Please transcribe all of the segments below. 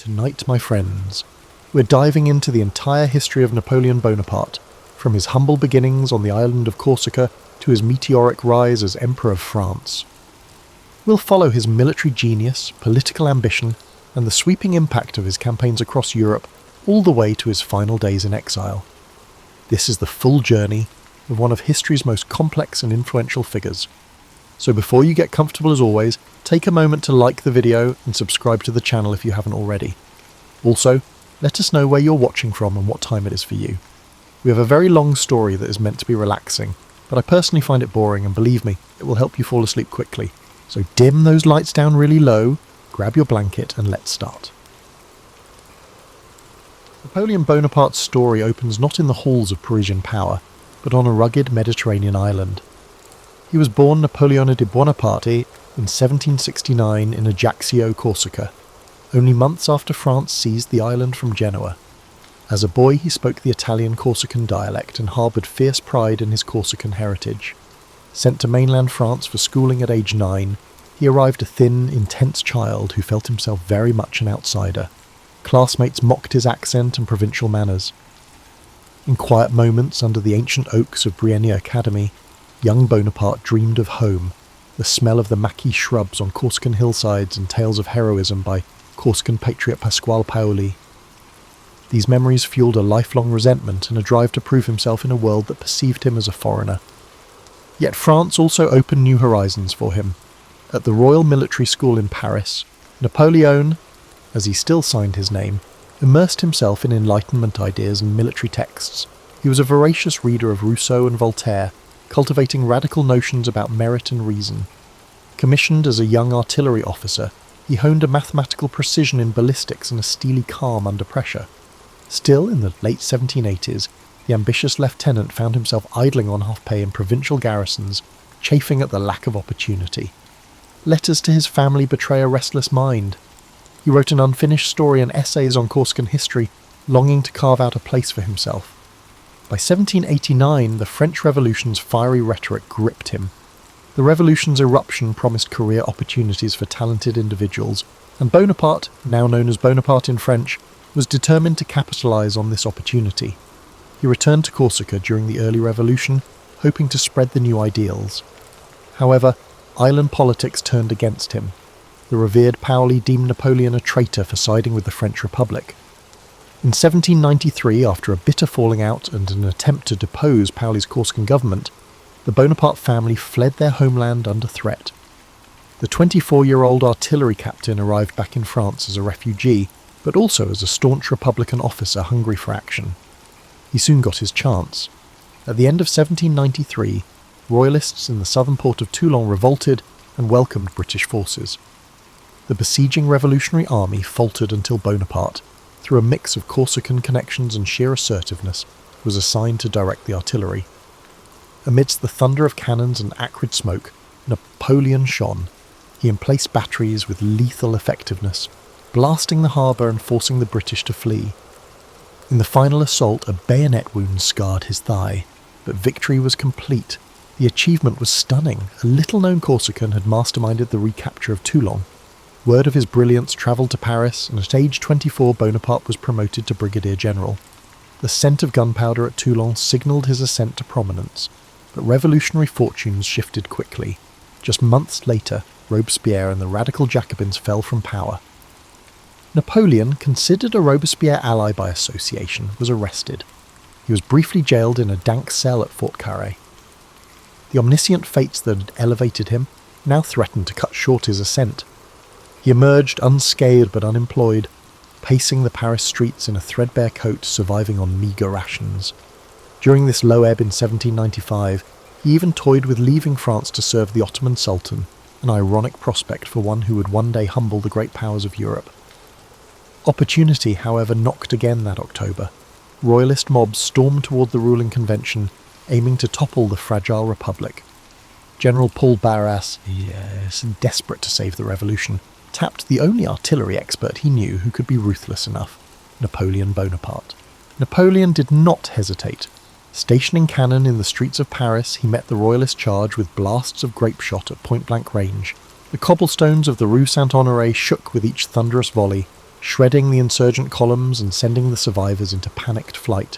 Tonight, my friends, we're diving into the entire history of Napoleon Bonaparte, from his humble beginnings on the island of Corsica to his meteoric rise as Emperor of France. We'll follow his military genius, political ambition, and the sweeping impact of his campaigns across Europe, all the way to his final days in exile. This is the full journey of one of history's most complex and influential figures. So before you get comfortable, as always, take a moment to like the video and subscribe to the channel if you haven't already. Also, let us know where you're watching from and what time it is for you. We have a very long story that is meant to be relaxing, but I personally find it boring, and believe me, it will help you fall asleep quickly. So dim those lights down really low, grab your blanket, and let's start. Napoleon Bonaparte's story opens not in the halls of Parisian power, but on a rugged Mediterranean island. He was born Napoleon Bonaparte in 1769 in Ajaccio, Corsica, only months after France seized the island from Genoa. As a boy, he spoke the Italian Corsican dialect and harboured fierce pride in his Corsican heritage. Sent to mainland France for schooling at age 9, he arrived a thin, intense child who felt himself very much an outsider. Classmates mocked his accent and provincial manners. In quiet moments under the ancient oaks of Brienne Academy, young Bonaparte dreamed of home, the smell of the maquis shrubs on Corsican hillsides and tales of heroism by Corsican patriot Pasquale Paoli. These memories fueled a lifelong resentment and a drive to prove himself in a world that perceived him as a foreigner. Yet France also opened new horizons for him. At the Royal Military School in Paris, Napoleon, as he still signed his name, immersed himself in Enlightenment ideas and military texts. He was a voracious reader of Rousseau and Voltaire, cultivating radical notions about merit and reason. Commissioned as a young artillery officer, he honed a mathematical precision in ballistics and a steely calm under pressure. Still, in the late 1780s, the ambitious lieutenant found himself idling on half-pay in provincial garrisons, chafing at the lack of opportunity. Letters to his family betray a restless mind. He wrote an unfinished story and essays on Corsican history, longing to carve out a place for himself. By 1789, the French Revolution's fiery rhetoric gripped him. The revolution's eruption promised career opportunities for talented individuals, and Bonaparte, now known as Bonaparte in French, was determined to capitalise on this opportunity. He returned to Corsica during the early revolution, hoping to spread the new ideals. However, island politics turned against him. The revered Paoli deemed Napoleon a traitor for siding with the French Republic. In 1793, after a bitter falling out and an attempt to depose Paoli's Corsican government, the Bonaparte family fled their homeland under threat. The 24-year-old artillery captain arrived back in France as a refugee, but also as a staunch Republican officer hungry for action. He soon got his chance. At the end of 1793, royalists in the southern port of Toulon revolted and welcomed British forces. The besieging revolutionary army faltered until Bonaparte, through a mix of Corsican connections and sheer assertiveness, was assigned to direct the artillery. Amidst the thunder of cannons and acrid smoke, Napoleon shone. He emplaced batteries with lethal effectiveness, blasting the harbour and forcing the British to flee. In the final assault, a bayonet wound scarred his thigh, but victory was complete. The achievement was stunning. A little-known Corsican had masterminded the recapture of Toulon. Word of his brilliance travelled to Paris, and at age 24 Bonaparte was promoted to brigadier general. The scent of gunpowder at Toulon signalled his ascent to prominence, but revolutionary fortunes shifted quickly. Just months later, Robespierre and the radical Jacobins fell from power. Napoleon, considered a Robespierre ally by association, was arrested. He was briefly jailed in a dank cell at Fort Carré. The omniscient fates that had elevated him now threatened to cut short his ascent. He emerged unscathed but unemployed, pacing the Paris streets in a threadbare coat, surviving on meagre rations. During this low ebb in 1795, he even toyed with leaving France to serve the Ottoman Sultan, an ironic prospect for one who would one day humble the great powers of Europe. Opportunity, however, knocked again that October. Royalist mobs stormed toward the ruling convention, aiming to topple the fragile republic. General Paul Barras, desperate to save the revolution, tapped the only artillery expert he knew who could be ruthless enough, Napoleon Bonaparte. Napoleon did not hesitate. Stationing cannon in the streets of Paris, he met the royalist charge with blasts of grape shot at point-blank range. The cobblestones of the Rue Saint-Honoré shook with each thunderous volley, shredding the insurgent columns and sending the survivors into panicked flight.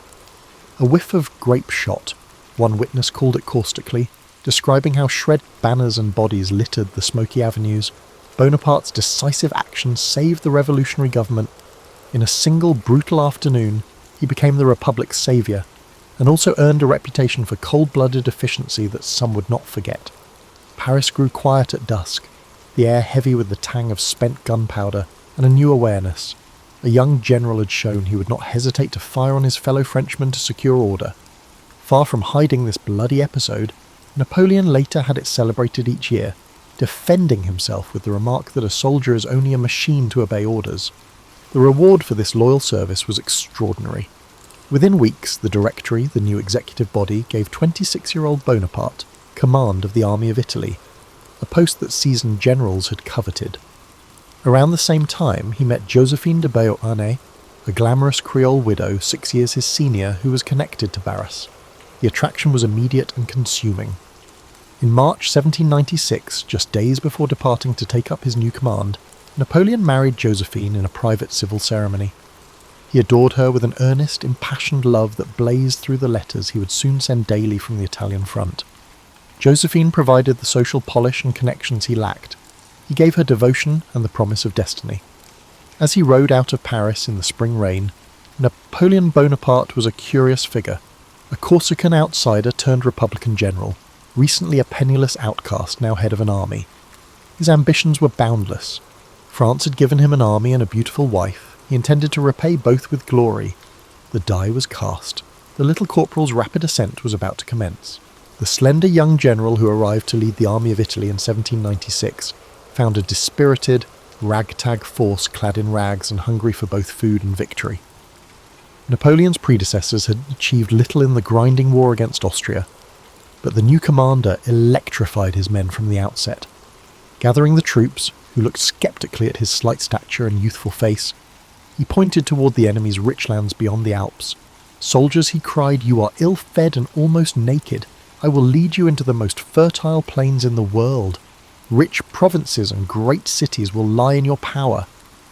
A whiff of grape shot, one witness called it caustically, describing how shredded banners and bodies littered the smoky avenues. Bonaparte's decisive action saved the revolutionary government. In a single brutal afternoon, he became the Republic's saviour, and also earned a reputation for cold-blooded efficiency that some would not forget. Paris grew quiet at dusk, the air heavy with the tang of spent gunpowder and a new awareness. A young general had shown he would not hesitate to fire on his fellow Frenchmen to secure order. Far from hiding this bloody episode, Napoleon later had it celebrated each year, defending himself with the remark that a soldier is only a machine to obey orders. The reward for this loyal service was extraordinary. Within weeks, the Directory, the new executive body, gave 26-year-old Bonaparte command of the Army of Italy, a post that seasoned generals had coveted. Around the same time, he met Josephine de Beauharnais, a glamorous Creole widow 6 years his senior who was connected to Barras. The attraction was immediate and consuming. In March 1796, just days before departing to take up his new command, Napoleon married Josephine in a private civil ceremony. He adored her with an earnest, impassioned love that blazed through the letters he would soon send daily from the Italian front. Josephine provided the social polish and connections he lacked. He gave her devotion and the promise of destiny. As he rode out of Paris in the spring rain, Napoleon Bonaparte was a curious figure, a Corsican outsider turned Republican general, recently a penniless outcast, now head of an army. His ambitions were boundless. France had given him an army and a beautiful wife. He intended to repay both with glory. The die was cast. The little corporal's rapid ascent was about to commence. The slender young general who arrived to lead the Army of Italy in 1796 found a dispirited, ragtag force clad in rags and hungry for both food and victory. Napoleon's predecessors had achieved little in the grinding war against Austria, but the new commander electrified his men from the outset. Gathering the troops, who looked sceptically at his slight stature and youthful face, he pointed toward the enemy's rich lands beyond the Alps. "Soldiers," he cried, "you are ill-fed and almost naked. I will lead you into the most fertile plains in the world. Rich provinces and great cities will lie in your power.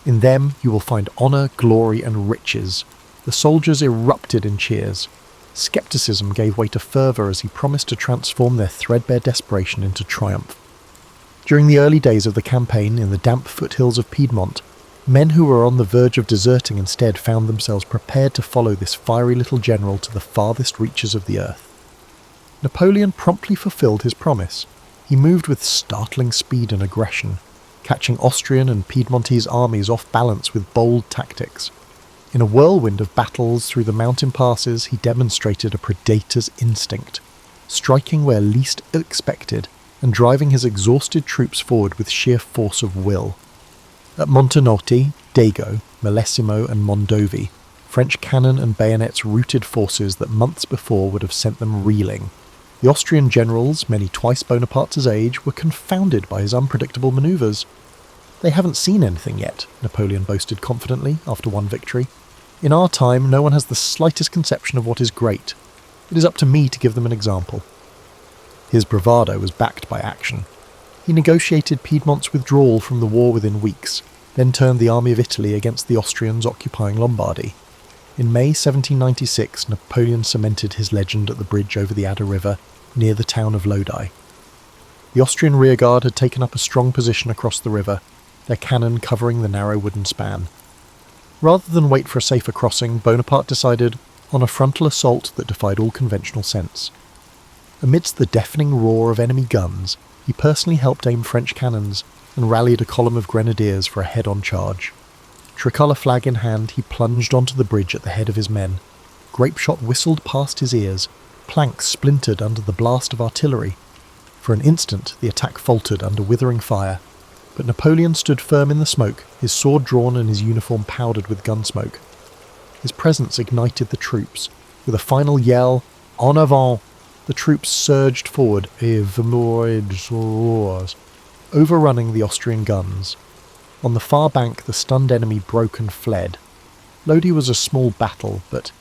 In them you will find honour, glory and riches." The soldiers erupted in cheers. Scepticism gave way to fervour as he promised to transform their threadbare desperation into triumph. During the early days of the campaign in the damp foothills of Piedmont, men who were on the verge of deserting instead found themselves prepared to follow this fiery little general to the farthest reaches of the earth. Napoleon promptly fulfilled his promise. He moved with startling speed and aggression, catching Austrian and Piedmontese armies off balance with bold tactics. In a whirlwind of battles through the mountain passes, he demonstrated a predator's instinct, striking where least expected and driving his exhausted troops forward with sheer force of will. At Montenotte, Dago, Millesimo and Mondovi, French cannon and bayonets routed forces that months before would have sent them reeling. The Austrian generals, many twice Bonaparte's age, were confounded by his unpredictable manoeuvres. "They haven't seen anything yet," Napoleon boasted confidently after one victory. "In our time, no one has the slightest conception of what is great. It is up to me to give them an example." His bravado was backed by action. He negotiated Piedmont's withdrawal from the war within weeks, then turned the Army of Italy against the Austrians occupying Lombardy. In May 1796, Napoleon cemented his legend at the bridge over the Adda River, near the town of Lodi. The Austrian rearguard had taken up a strong position across the river, their cannon covering the narrow wooden span. Rather than wait for a safer crossing, Bonaparte decided on a frontal assault that defied all conventional sense. Amidst the deafening roar of enemy guns, he personally helped aim French cannons and rallied a column of grenadiers for a head-on charge. Tricolour flag in hand, he plunged onto the bridge at the head of his men. Grape shot whistled past his ears, planks splintered under the blast of artillery. For an instant, the attack faltered under withering fire, but Napoleon stood firm in the smoke, his sword drawn and his uniform powdered with gun smoke. His presence ignited the troops. With a final yell, "En avant!" the troops surged forward, overrunning the Austrian guns. On the far bank, the stunned enemy broke and fled. Lodi was a small battle, but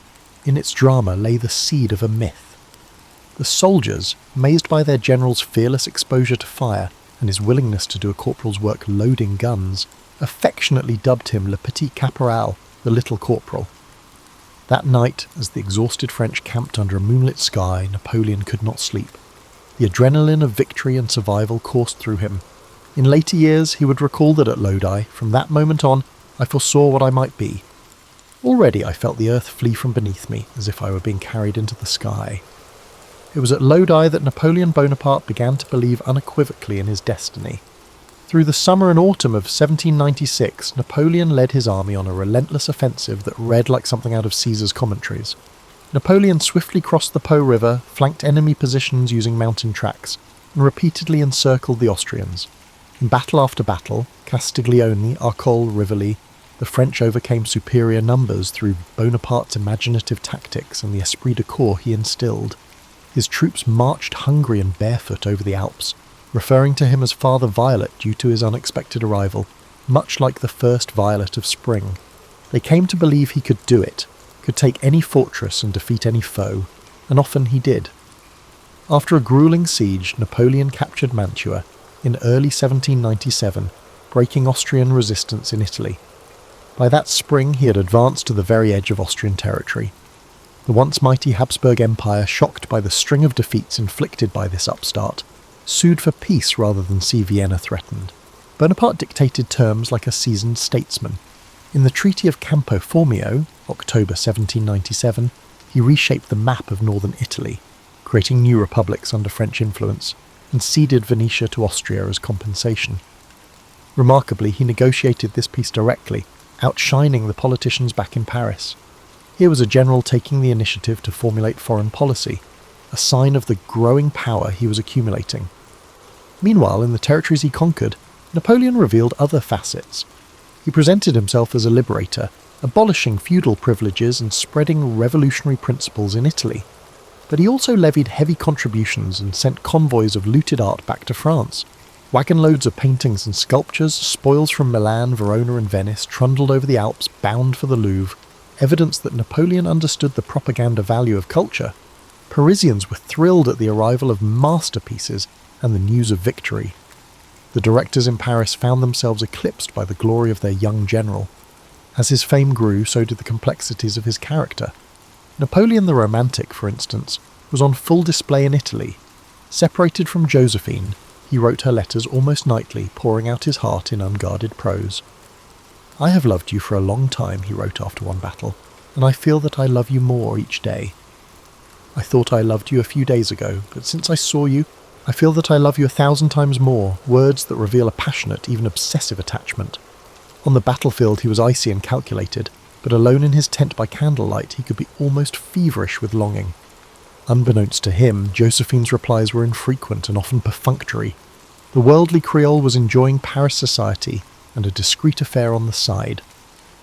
in its drama lay the seed of a myth. The soldiers, amazed by their general's fearless exposure to fire and his willingness to do a corporal's work loading guns, affectionately dubbed him Le Petit Caporal, the Little Corporal. That night, as the exhausted French camped under a moonlit sky, Napoleon could not sleep. The adrenaline of victory and survival coursed through him. In later years, he would recall that at Lodi, from that moment on, I foresaw what I might be. Already I felt the earth flee from beneath me, as if I were being carried into the sky. It was at Lodi that Napoleon Bonaparte began to believe unequivocally in his destiny. Through the summer and autumn of 1796, Napoleon led his army on a relentless offensive that read like something out of Caesar's commentaries. Napoleon swiftly crossed the Po River, flanked enemy positions using mountain tracks, and repeatedly encircled the Austrians. In battle after battle, Castiglione, Arcole, Rivoli, the French overcame superior numbers through Bonaparte's imaginative tactics and the esprit de corps he instilled. His troops marched hungry and barefoot over the Alps, referring to him as Father Violet due to his unexpected arrival, much like the first violet of spring. They came to believe he could do it, could take any fortress and defeat any foe, and often he did. After a grueling siege, Napoleon captured Mantua in early 1797, breaking Austrian resistance in Italy. By that spring he had advanced to the very edge of Austrian territory. The once mighty Habsburg Empire, shocked by the string of defeats inflicted by this upstart, sued for peace rather than see Vienna threatened. Bonaparte dictated terms like a seasoned statesman. In the Treaty of Campo Formio, October 1797, he reshaped the map of northern Italy, creating new republics under French influence, and ceded Venetia to Austria as compensation. Remarkably, he negotiated this peace directly, outshining the politicians back in Paris. Here was a general taking the initiative to formulate foreign policy, a sign of the growing power he was accumulating. Meanwhile, in the territories he conquered, Napoleon revealed other facets. He presented himself as a liberator, abolishing feudal privileges and spreading revolutionary principles in Italy. But he also levied heavy contributions and sent convoys of looted art back to France. Wagon loads of paintings and sculptures, spoils from Milan, Verona and Venice, trundled over the Alps bound for the Louvre, evidence that Napoleon understood the propaganda value of culture. Parisians were thrilled at the arrival of masterpieces and the news of victory. The directors in Paris found themselves eclipsed by the glory of their young general. As his fame grew, so did the complexities of his character. Napoleon the Romantic, for instance, was on full display in Italy. Separated from Josephine, he wrote her letters almost nightly, pouring out his heart in unguarded prose. "I have loved you for a long time," he wrote after one battle, "and I feel that I love you more each day. I thought I loved you a few days ago, but since I saw you, I feel that I love you 1,000 times more," words that reveal a passionate, even obsessive attachment. On the battlefield he was icy and calculated, but alone in his tent by candlelight he could be almost feverish with longing. Unbeknownst to him, Josephine's replies were infrequent and often perfunctory. The worldly Creole was enjoying Paris society and a discreet affair on the side.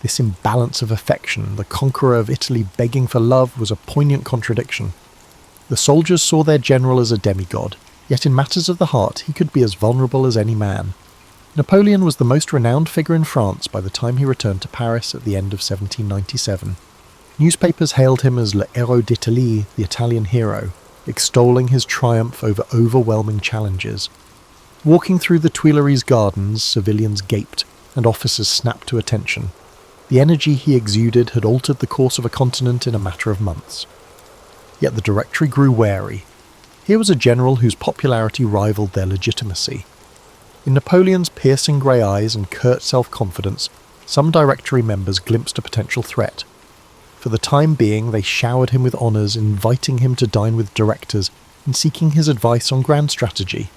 This imbalance of affection, the conqueror of Italy begging for love, was a poignant contradiction. The soldiers saw their general as a demigod, yet in matters of the heart he could be as vulnerable as any man. Napoleon was the most renowned figure in France by the time he returned to Paris at the end of 1797. Newspapers hailed him as Le Héros d'Italie, the Italian hero, extolling his triumph over overwhelming challenges. Walking through the Tuileries gardens, civilians gaped, and officers snapped to attention. The energy he exuded had altered the course of a continent in a matter of months. Yet the Directory grew wary. Here was a general whose popularity rivaled their legitimacy. In Napoleon's piercing grey eyes and curt self-confidence, some Directory members glimpsed a potential threat. For the time being, they showered him with honours, inviting him to dine with directors and seeking his advice on grand strategy.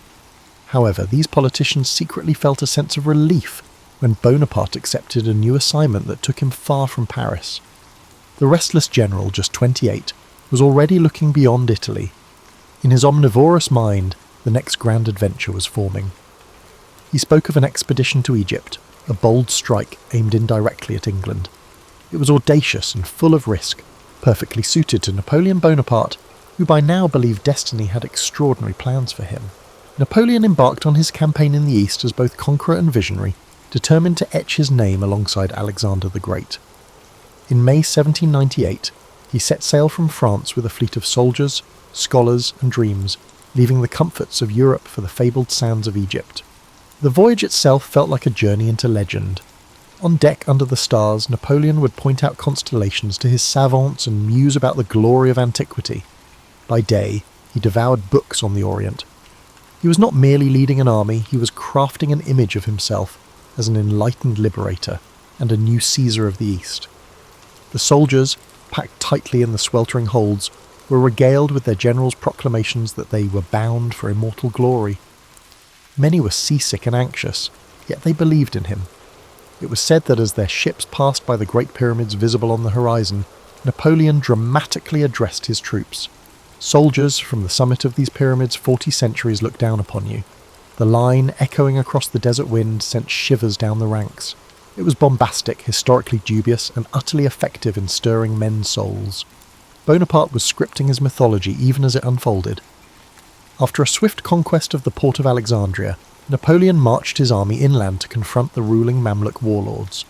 However, these politicians secretly felt a sense of relief when Bonaparte accepted a new assignment that took him far from Paris. The restless general, just 28, was already looking beyond Italy. In his omnivorous mind, the next grand adventure was forming. He spoke of an expedition to Egypt, a bold strike aimed indirectly at England. It was audacious and full of risk, perfectly suited to Napoleon Bonaparte, who by now believed destiny had extraordinary plans for him. Napoleon embarked on his campaign in the East as both conqueror and visionary, determined to etch his name alongside Alexander the Great. In May 1798, he set sail from France with a fleet of soldiers, scholars and dreams, leaving the comforts of Europe for the fabled sands of Egypt. The voyage itself felt like a journey into legend. On deck under the stars, Napoleon would point out constellations to his savants and muse about the glory of antiquity. By day, he devoured books on the Orient. He was not merely leading an army, he was crafting an image of himself as an enlightened liberator and a new Caesar of the East. The soldiers, packed tightly in the sweltering holds, were regaled with their general's proclamations that they were bound for immortal glory. Many were seasick and anxious, yet they believed in him. It was said that as their ships passed by the Great Pyramids visible on the horizon, Napoleon dramatically addressed his troops. Soldiers from the summit of these pyramids 40 centuries look down upon you. The line, echoing across the desert wind, sent shivers down the ranks. It was bombastic, historically dubious, and utterly effective in stirring men's souls. Bonaparte was scripting his mythology even as it unfolded. After a swift conquest of the port of Alexandria, Napoleon marched his army inland to confront the ruling Mamluk warlords.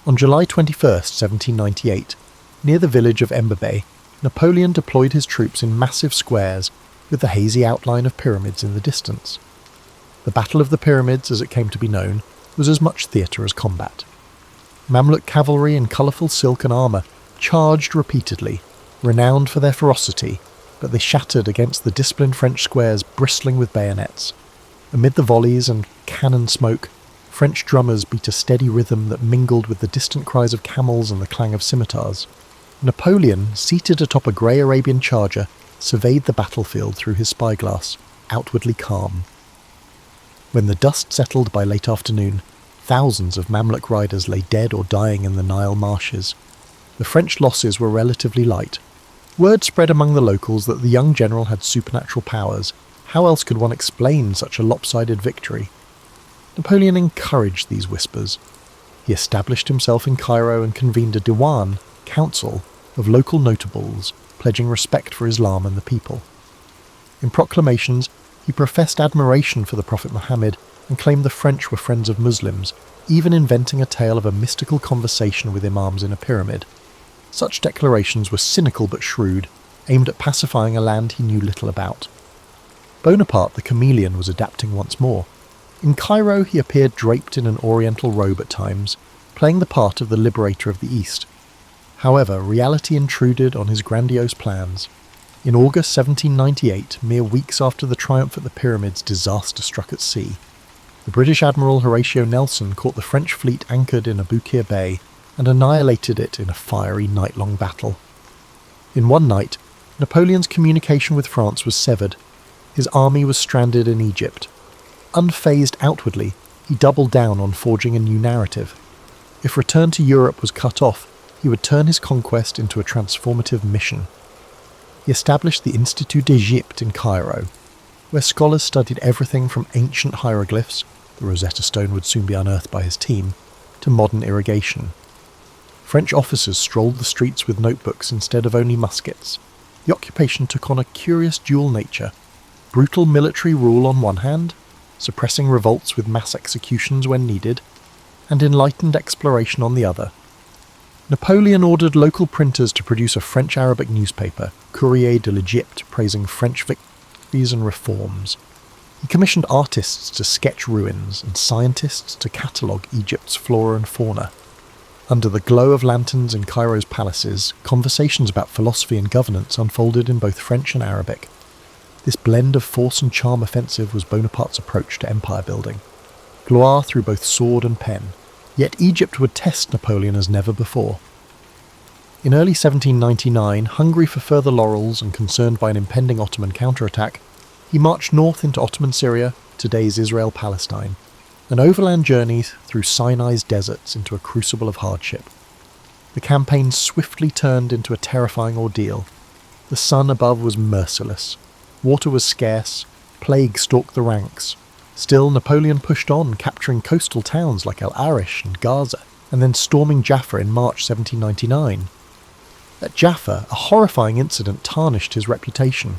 On July 21, 1798, near the village of Elba, Napoleon deployed his troops in massive squares with the hazy outline of pyramids in the distance. The Battle of the Pyramids, as it came to be known, was as much theatre as combat. Mamluk cavalry in colourful silk and armour charged repeatedly, renowned for their ferocity, but they shattered against the disciplined French squares bristling with bayonets. Amid the volleys and cannon smoke, French drummers beat a steady rhythm that mingled with the distant cries of camels and the clang of scimitars. Napoleon, seated atop a grey Arabian charger, surveyed the battlefield through his spyglass, outwardly calm. When the dust settled by late afternoon, thousands of Mamluk riders lay dead or dying in the Nile marshes. The French losses were relatively light. Word spread among the locals that the young general had supernatural powers. How else could one explain such a lopsided victory? Napoleon encouraged these whispers. He established himself in Cairo and convened a diwan, council, of local notables, pledging respect for Islam and the people. In proclamations, he professed admiration for the Prophet Muhammad and claimed the French were friends of Muslims, even inventing a tale of a mystical conversation with imams in a pyramid. Such declarations were cynical but shrewd, aimed at pacifying a land he knew little about. Bonaparte the chameleon was adapting once more. In Cairo he appeared draped in an oriental robe at times, playing the part of the liberator of the East. However, reality intruded on his grandiose plans. In August 1798, mere weeks after the triumph at the pyramids, disaster struck at sea. The British Admiral Horatio Nelson caught the French fleet anchored in Abukir Bay and annihilated it in a fiery night-long battle. In one night, Napoleon's communication with France was severed. His army was stranded in Egypt. Unfazed outwardly, he doubled down on forging a new narrative. If return to Europe was cut off, he would turn his conquest into a transformative mission. He established the Institut d'Egypte in Cairo, where scholars studied everything from ancient hieroglyphs — the Rosetta Stone would soon be unearthed by his team — to modern irrigation. French officers strolled the streets with notebooks instead of only muskets. The occupation took on a curious dual nature: brutal military rule on one hand, suppressing revolts with mass executions when needed, and enlightened exploration on the other. Napoleon ordered local printers to produce a French-Arabic newspaper, Courrier de l'Egypte, praising French victories and reforms. He commissioned artists to sketch ruins and scientists to catalogue Egypt's flora and fauna. Under the glow of lanterns in Cairo's palaces, conversations about philosophy and governance unfolded in both French and Arabic. This blend of force and charm offensive was Bonaparte's approach to empire building. Gloire through both sword and pen. Yet Egypt would test Napoleon as never before. In early 1799, hungry for further laurels and concerned by an impending Ottoman counterattack, he marched north into Ottoman Syria, today's Israel-Palestine, an overland journey through Sinai's deserts into a crucible of hardship. The campaign swiftly turned into a terrifying ordeal. The sun above was merciless. Water was scarce. Plague stalked the ranks. Still, Napoleon pushed on, capturing coastal towns like El Arish and Gaza, and then storming Jaffa in March 1799. At Jaffa, a horrifying incident tarnished his reputation.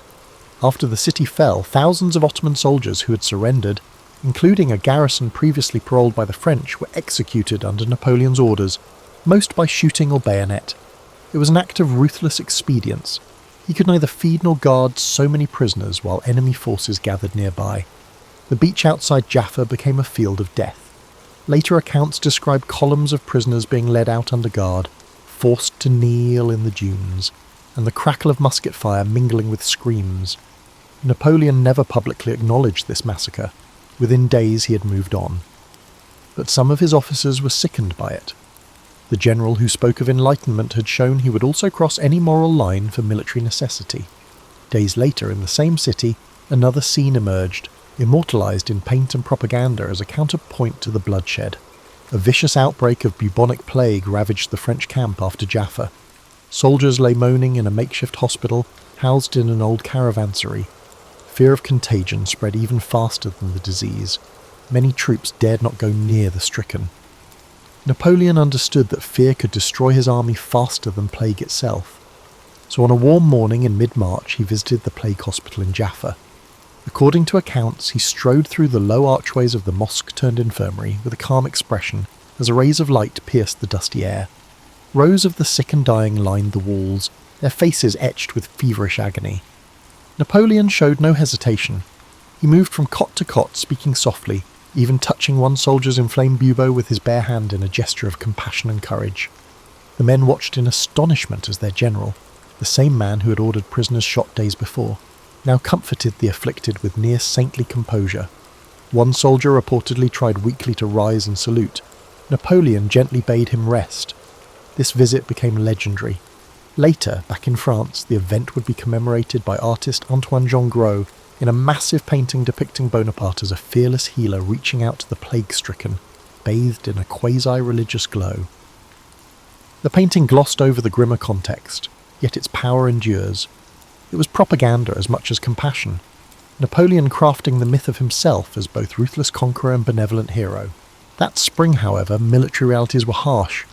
After the city fell, thousands of Ottoman soldiers who had surrendered, including a garrison previously paroled by the French, were executed under Napoleon's orders, most by shooting or bayonet. It was an act of ruthless expedience. He could neither feed nor guard so many prisoners while enemy forces gathered nearby. The beach outside Jaffa became a field of death. Later accounts describe columns of prisoners being led out under guard, forced to kneel in the dunes, and the crackle of musket fire mingling with screams. Napoleon never publicly acknowledged this massacre. Within days he had moved on. But some of his officers were sickened by it. The general who spoke of Enlightenment had shown he would also cross any moral line for military necessity. Days later, in the same city, another scene emerged, immortalised in paint and propaganda as a counterpoint to the bloodshed. A vicious outbreak of bubonic plague ravaged the French camp after Jaffa. Soldiers lay moaning in a makeshift hospital, housed in an old caravansary. Fear of contagion spread even faster than the disease. Many troops dared not go near the stricken. Napoleon understood that fear could destroy his army faster than plague itself. So on a warm morning in mid-March he visited the plague hospital in Jaffa. According to accounts, he strode through the low archways of the mosque-turned-infirmary with a calm expression as rays of light pierced the dusty air. Rows of the sick and dying lined the walls, their faces etched with feverish agony. Napoleon showed no hesitation. He moved from cot to cot, speaking softly, even touching one soldier's inflamed bubo with his bare hand in a gesture of compassion and courage. The men watched in astonishment as their general, the same man who had ordered prisoners shot days before, now comforted the afflicted with near saintly composure. One soldier reportedly tried weakly to rise and salute. Napoleon gently bade him rest. This visit became legendary. Later, back in France, the event would be commemorated by artist Antoine Jean Gros in a massive painting depicting Bonaparte as a fearless healer reaching out to the plague-stricken, bathed in a quasi-religious glow. The painting glossed over the grimmer context, yet its power endures. It was propaganda as much as compassion, Napoleon crafting the myth of himself as both ruthless conqueror and benevolent hero. That spring, however, military realities were harsh.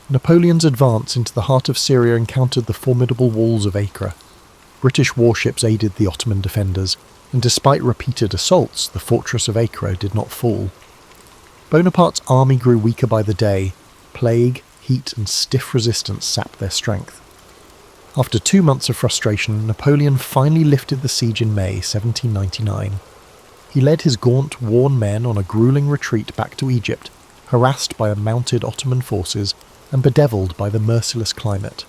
Napoleon's advance into the heart of Syria encountered the formidable walls of Acre. British warships aided the Ottoman defenders, and despite repeated assaults, the fortress of Acre did not fall. Bonaparte's army grew weaker by the day. Plague, heat, and stiff resistance sapped their strength. After 2 months of frustration, Napoleon finally lifted the siege in May 1799. He led his gaunt, worn men on a gruelling retreat back to Egypt, harassed by mounted Ottoman forces and bedevilled by the merciless climate.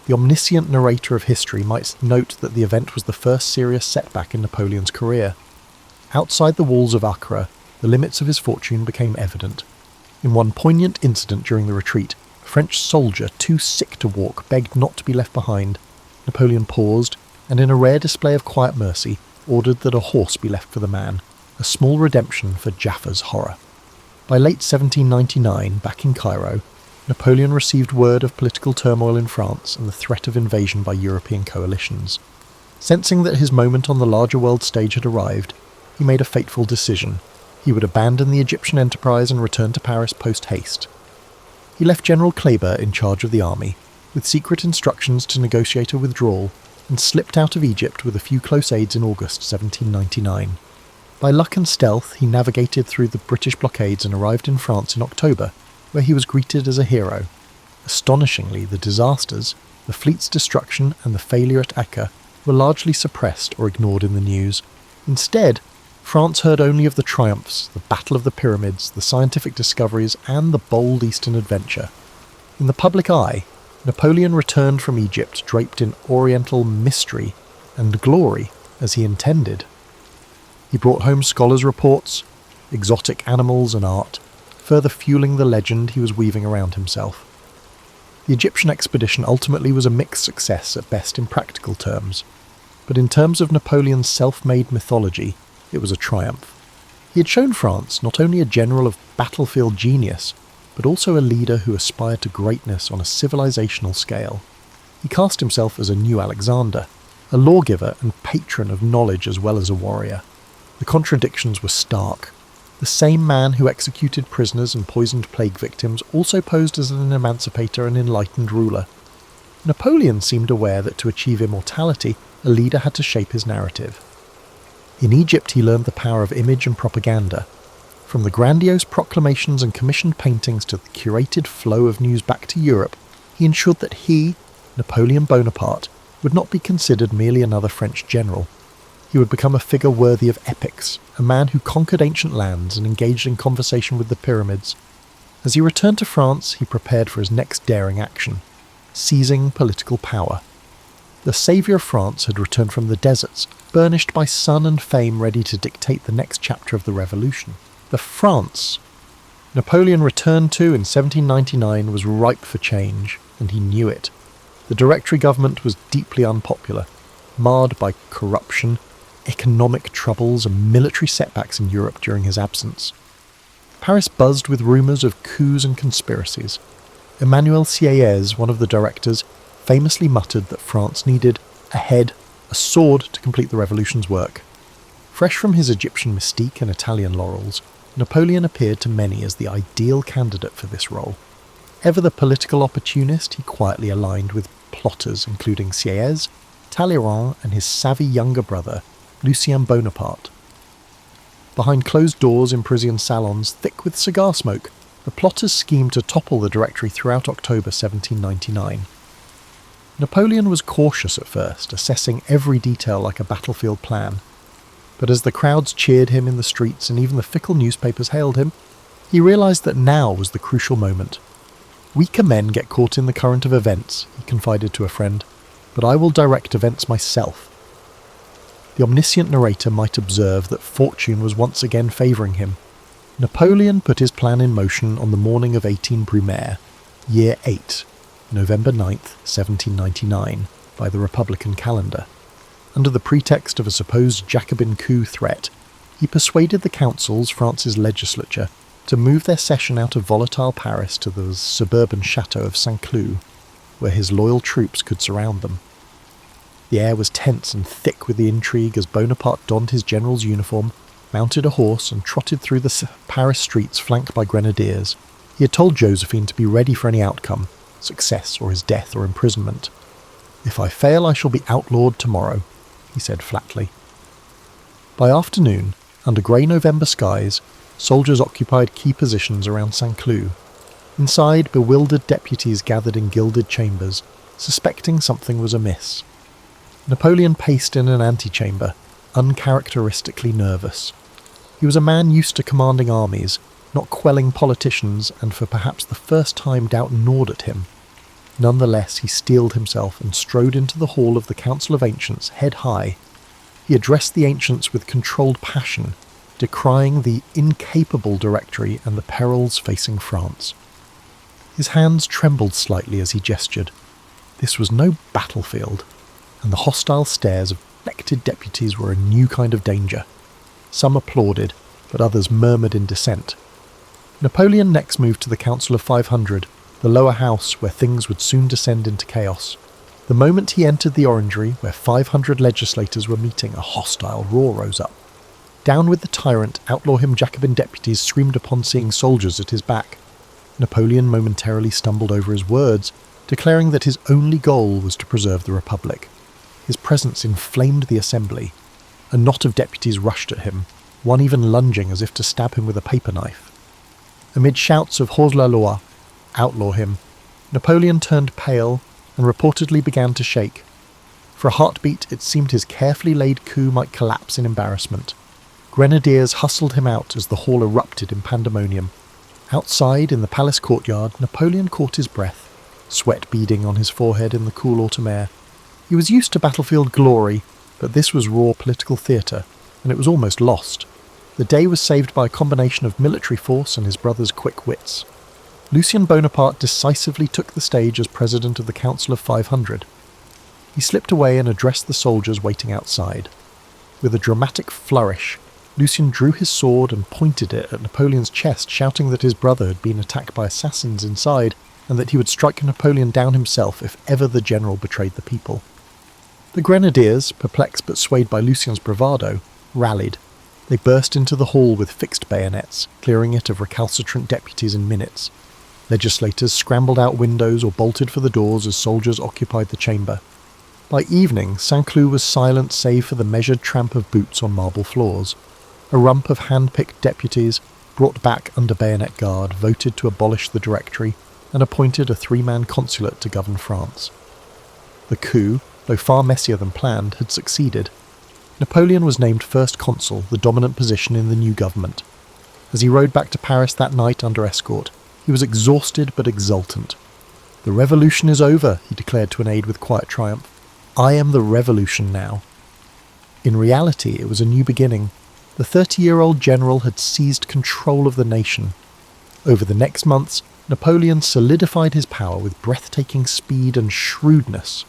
The omniscient narrator of history might note that the event was the first serious setback in Napoleon's career. Outside the walls of Acre, the limits of his fortune became evident. In one poignant incident during the retreat, a French soldier, too sick to walk, begged not to be left behind. Napoleon paused, and in a rare display of quiet mercy, ordered that a horse be left for the man, a small redemption for Jaffa's horror. By late 1799, back in Cairo, Napoleon received word of political turmoil in France and the threat of invasion by European coalitions. Sensing that his moment on the larger world stage had arrived, he made a fateful decision. He would abandon the Egyptian enterprise and return to Paris post-haste. He left General Kleber in charge of the army, with secret instructions to negotiate a withdrawal, and slipped out of Egypt with a few close aides in August 1799. By luck and stealth, he navigated through the British blockades and arrived in France in October, where he was greeted as a hero. Astonishingly, the disasters, the fleet's destruction and the failure at Acre were largely suppressed or ignored in the news. Instead, France heard only of the triumphs, the Battle of the Pyramids, the scientific discoveries, and the bold Eastern adventure. In the public eye, Napoleon returned from Egypt draped in oriental mystery and glory, as he intended. He brought home scholars' reports, exotic animals and art, further fueling the legend he was weaving around himself. The Egyptian expedition ultimately was a mixed success at best in practical terms, but in terms of Napoleon's self-made mythology, it was a triumph. He had shown France not only a general of battlefield genius, but also a leader who aspired to greatness on a civilizational scale. He cast himself as a new Alexander, a lawgiver and patron of knowledge as well as a warrior. The contradictions were stark. The same man who executed prisoners and poisoned plague victims also posed as an emancipator and enlightened ruler. Napoleon seemed aware that to achieve immortality, a leader had to shape his narrative. In Egypt he learned the power of image and propaganda. From the grandiose proclamations and commissioned paintings to the curated flow of news back to Europe, he ensured that he, Napoleon Bonaparte, would not be considered merely another French general. He would become a figure worthy of epics, a man who conquered ancient lands and engaged in conversation with the pyramids. As he returned to France, he prepared for his next daring action, seizing political power. The saviour of France had returned from the deserts, burnished by sun and fame, ready to dictate the next chapter of the revolution. The France Napoleon returned to in 1799 was ripe for change, and he knew it. The Directory government was deeply unpopular, marred by corruption, economic troubles and military setbacks in Europe during his absence. Paris buzzed with rumours of coups and conspiracies. Emmanuel Sieyès, one of the directors, famously muttered that France needed a head, a sword to complete the revolution's work. Fresh from his Egyptian mystique and Italian laurels, Napoleon appeared to many as the ideal candidate for this role. Ever the political opportunist, he quietly aligned with plotters including Sieyès, Talleyrand and his savvy younger brother, Lucien Bonaparte. Behind closed doors in Parisian salons thick with cigar smoke, the plotters schemed to topple the Directory throughout October 1799. Napoleon was cautious at first, assessing every detail like a battlefield plan. But as the crowds cheered him in the streets and even the fickle newspapers hailed him, he realised that now was the crucial moment. "Weaker men get caught in the current of events," he confided to a friend, "but I will direct events myself." The omniscient narrator might observe that fortune was once again favouring him. Napoleon put his plan in motion on the morning of 18 Brumaire, year 8, November 9th, 1799, by the Republican calendar. Under the pretext of a supposed Jacobin coup threat, he persuaded the councils, France's legislature, to move their session out of volatile Paris to the suburban chateau of Saint-Cloud, where his loyal troops could surround them. The air was tense and thick with the intrigue as Bonaparte donned his general's uniform, mounted a horse and trotted through the Paris streets flanked by grenadiers. He had told Josephine to be ready for any outcome, success or his death or imprisonment. "If I fail, I shall be outlawed tomorrow," he said flatly. By afternoon, under grey November skies, soldiers occupied key positions around Saint-Cloud. Inside, bewildered deputies gathered in gilded chambers, suspecting something was amiss. Napoleon paced in an antechamber, uncharacteristically nervous. He was a man used to commanding armies, not quelling politicians, and for perhaps the first time doubt gnawed at him. Nonetheless, he steeled himself and strode into the hall of the Council of Ancients, head high. He addressed the ancients with controlled passion, decrying the incapable Directory and the perils facing France. His hands trembled slightly as he gestured. This was no battlefield, and the hostile stares of elected deputies were a new kind of danger. Some applauded, but others murmured in dissent. Napoleon next moved to the Council of 500, the lower house where things would soon descend into chaos. The moment he entered the orangery, where 500 legislators were meeting, a hostile roar rose up. "Down with the tyrant, outlaw him!" Jacobin deputies screamed upon seeing soldiers at his back. Napoleon momentarily stumbled over his words, declaring that his only goal was to preserve the Republic. His presence inflamed the assembly. A knot of deputies rushed at him, one even lunging as if to stab him with a paper knife. Amid shouts of "hors la loi," outlaw him, Napoleon turned pale and reportedly began to shake. For a heartbeat, it seemed his carefully laid coup might collapse in embarrassment. Grenadiers hustled him out as the hall erupted in pandemonium. Outside, in the palace courtyard, Napoleon caught his breath, sweat beading on his forehead in the cool autumn air. He was used to battlefield glory, but this was raw political theatre, and it was almost lost. The day was saved by a combination of military force and his brother's quick wits. Lucien Bonaparte decisively took the stage as president of the Council of 500. He slipped away and addressed the soldiers waiting outside. With a dramatic flourish, Lucien drew his sword and pointed it at Napoleon's chest, shouting that his brother had been attacked by assassins inside, and that he would strike Napoleon down himself if ever the general betrayed the people. The grenadiers, perplexed but swayed by Lucien's bravado, rallied. They burst into the hall with fixed bayonets, clearing it of recalcitrant deputies in minutes. Legislators scrambled out windows or bolted for the doors as soldiers occupied the chamber. By evening, Saint-Cloud was silent save for the measured tramp of boots on marble floors. A rump of hand-picked deputies, brought back under bayonet guard, voted to abolish the Directory and appointed a 3-man consulate to govern France. The coup, though far messier than planned, had succeeded. Napoleon was named first consul, the dominant position in the new government. As he rode back to Paris that night under escort, he was exhausted but exultant. "The revolution is over," he declared to an aide with quiet triumph. "I am the revolution now." In reality, it was a new beginning. The 30-year-old general had seized control of the nation. Over the next months, Napoleon solidified his power with breathtaking speed and shrewdness.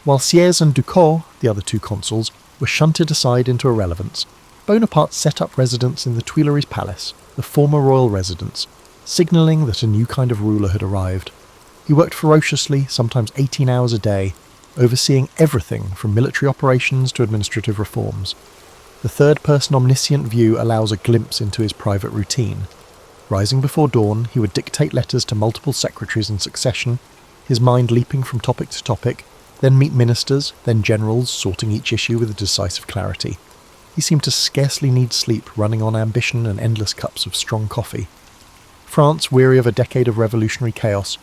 While Sieyès and Ducos, the other two consuls, were shunted aside into irrelevance, Bonaparte set up residence in the Tuileries Palace, the former royal residence, signalling that a new kind of ruler had arrived. He worked ferociously, sometimes 18 hours a day, overseeing everything from military operations to administrative reforms. The third-person omniscient view allows a glimpse into his private routine. Rising before dawn, he would dictate letters to multiple secretaries in succession, his mind leaping from topic to topic, then meet ministers, then generals, sorting each issue with a decisive clarity. He seemed to scarcely need sleep, running on ambition and endless cups of strong coffee. France, weary of a decade of revolutionary chaos,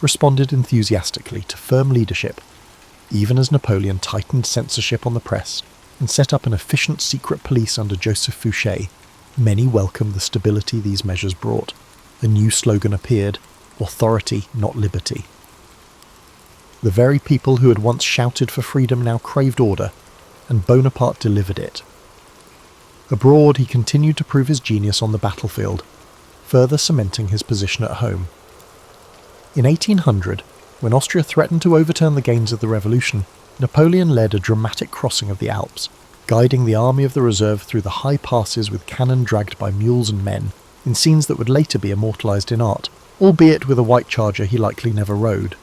responded enthusiastically to firm leadership, even as Napoleon tightened censorship on the press and set up an efficient secret police under Joseph Fouché. Many welcomed the stability these measures brought. A new slogan appeared: "Authority, not liberty." The very people who had once shouted for freedom now craved order, and Bonaparte delivered it. Abroad, he continued to prove his genius on the battlefield, further cementing his position at home. In 1800, when Austria threatened to overturn the gains of the revolution, Napoleon led a dramatic crossing of the Alps, guiding the army of the reserve through the high passes with cannon dragged by mules and men, in scenes that would later be immortalised in art, albeit with a white charger he likely never rode.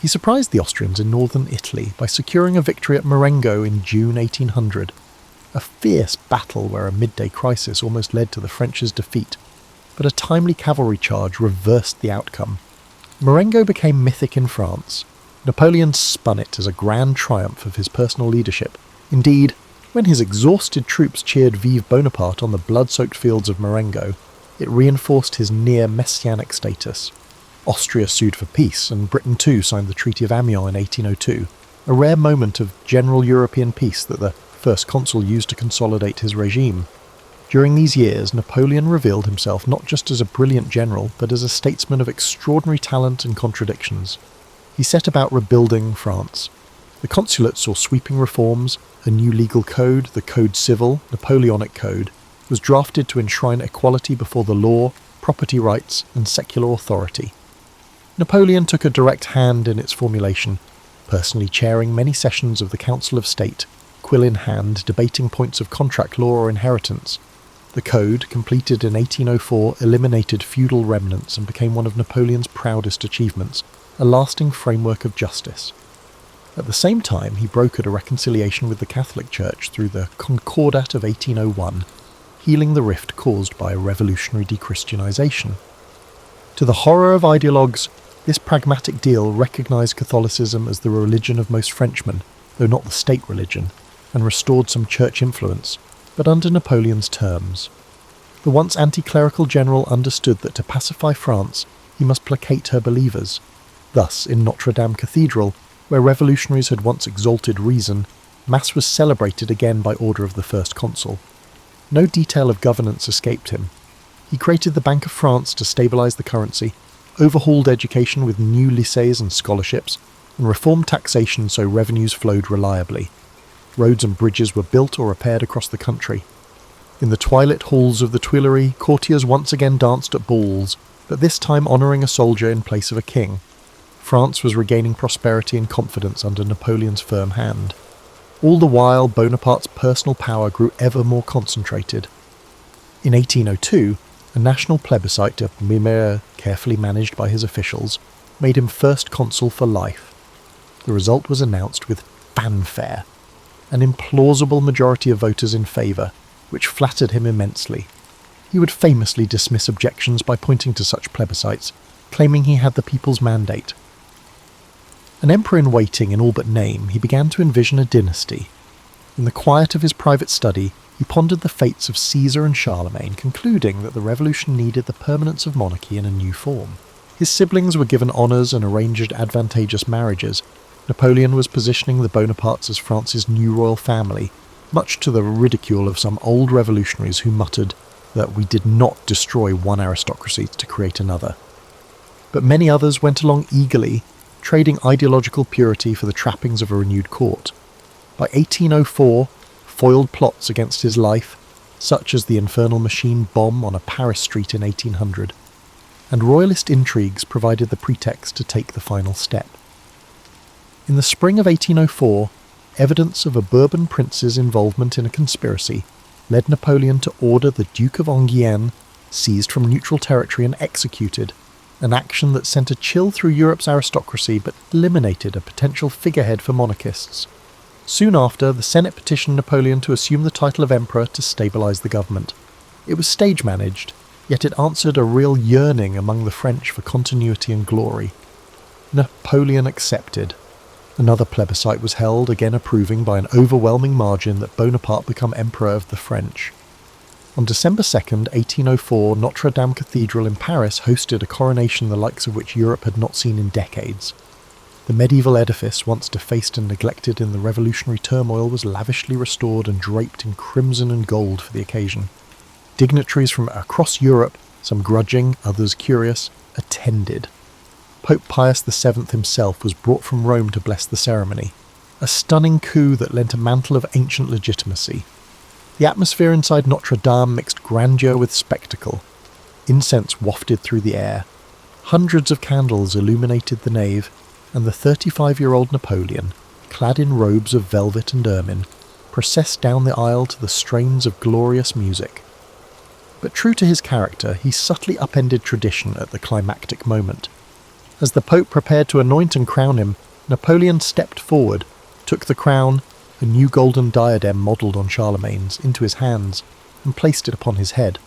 He surprised the Austrians in northern Italy by securing a victory at Marengo in June 1800, a fierce battle where a midday crisis almost led to the French's defeat, but a timely cavalry charge reversed the outcome. Marengo became mythic in France. Napoleon spun it as a grand triumph of his personal leadership. Indeed, when his exhausted troops cheered Vive Bonaparte on the blood-soaked fields of Marengo, it reinforced his near-messianic status. Austria sued for peace, and Britain too signed the Treaty of Amiens in 1802, a rare moment of general European peace that the first consul used to consolidate his regime. During these years, Napoleon revealed himself not just as a brilliant general, but as a statesman of extraordinary talent and contradictions. He set about rebuilding France. The consulate saw sweeping reforms. A new legal code, the Code Civil, Napoleonic Code, was drafted to enshrine equality before the law, property rights, and secular authority. Napoleon took a direct hand in its formulation, personally chairing many sessions of the Council of State, quill in hand, debating points of contract law or inheritance. The code, completed in 1804, eliminated feudal remnants and became one of Napoleon's proudest achievements, a lasting framework of justice. At the same time, he brokered a reconciliation with the Catholic Church through the Concordat of 1801, healing the rift caused by revolutionary dechristianization. To the horror of ideologues, this pragmatic deal recognised Catholicism as the religion of most Frenchmen, though not the state religion, and restored some church influence, but under Napoleon's terms. The once anti-clerical general understood that to pacify France, he must placate her believers. Thus, in Notre Dame Cathedral, where revolutionaries had once exalted reason, Mass was celebrated again by order of the first consul. No detail of governance escaped him. He created the Bank of France to stabilise the currency, overhauled education with new lycées and scholarships, and reformed taxation so revenues flowed reliably. Roads and bridges were built or repaired across the country. In the twilit halls of the Tuileries, courtiers once again danced at balls, but this time honouring a soldier in place of a king. France was regaining prosperity and confidence under Napoleon's firm hand. All the while, Bonaparte's personal power grew ever more concentrated. In 1802, a national plebiscite de primeur, carefully managed by his officials, made him first consul for life. The result was announced with fanfare, an implausible majority of voters in favour, which flattered him immensely. He would famously dismiss objections by pointing to such plebiscites, claiming he had the people's mandate. An emperor-in-waiting in all but name, he began to envision a dynasty. In the quiet of his private study, he pondered the fates of Caesar and Charlemagne, concluding that the revolution needed the permanence of monarchy in a new form. His siblings were given honours and arranged advantageous marriages. Napoleon was positioning the Bonapartes as France's new royal family, much to the ridicule of some old revolutionaries who muttered that we did not destroy one aristocracy to create another. But many others went along eagerly, trading ideological purity for the trappings of a renewed court. By 1804, foiled plots against his life, such as the infernal machine bomb on a Paris street in 1800, and royalist intrigues provided the pretext to take the final step. In the spring of 1804, evidence of a Bourbon prince's involvement in a conspiracy led Napoleon to order the Duke of Enghien seized from neutral territory and executed, an action that sent a chill through Europe's aristocracy but eliminated a potential figurehead for monarchists. Soon after, the Senate petitioned Napoleon to assume the title of emperor to stabilise the government. It was stage-managed, yet it answered a real yearning among the French for continuity and glory. Napoleon accepted. Another plebiscite was held, again approving by an overwhelming margin that Bonaparte become emperor of the French. On December 2nd, 1804, Notre Dame Cathedral in Paris hosted a coronation the likes of which Europe had not seen in decades. The medieval edifice, once defaced and neglected in the revolutionary turmoil, was lavishly restored and draped in crimson and gold for the occasion. Dignitaries from across Europe, some grudging, others curious, attended. Pope Pius VII himself was brought from Rome to bless the ceremony, a stunning coup that lent a mantle of ancient legitimacy. The atmosphere inside Notre Dame mixed grandeur with spectacle. Incense wafted through the air. Hundreds of candles illuminated the nave, and the 35-year-old Napoleon, clad in robes of velvet and ermine, processed down the aisle to the strains of glorious music. But true to his character, he subtly upended tradition at the climactic moment. As the Pope prepared to anoint and crown him, Napoleon stepped forward, took the crown, a new golden diadem modelled on Charlemagne's, into his hands, and placed it upon his head.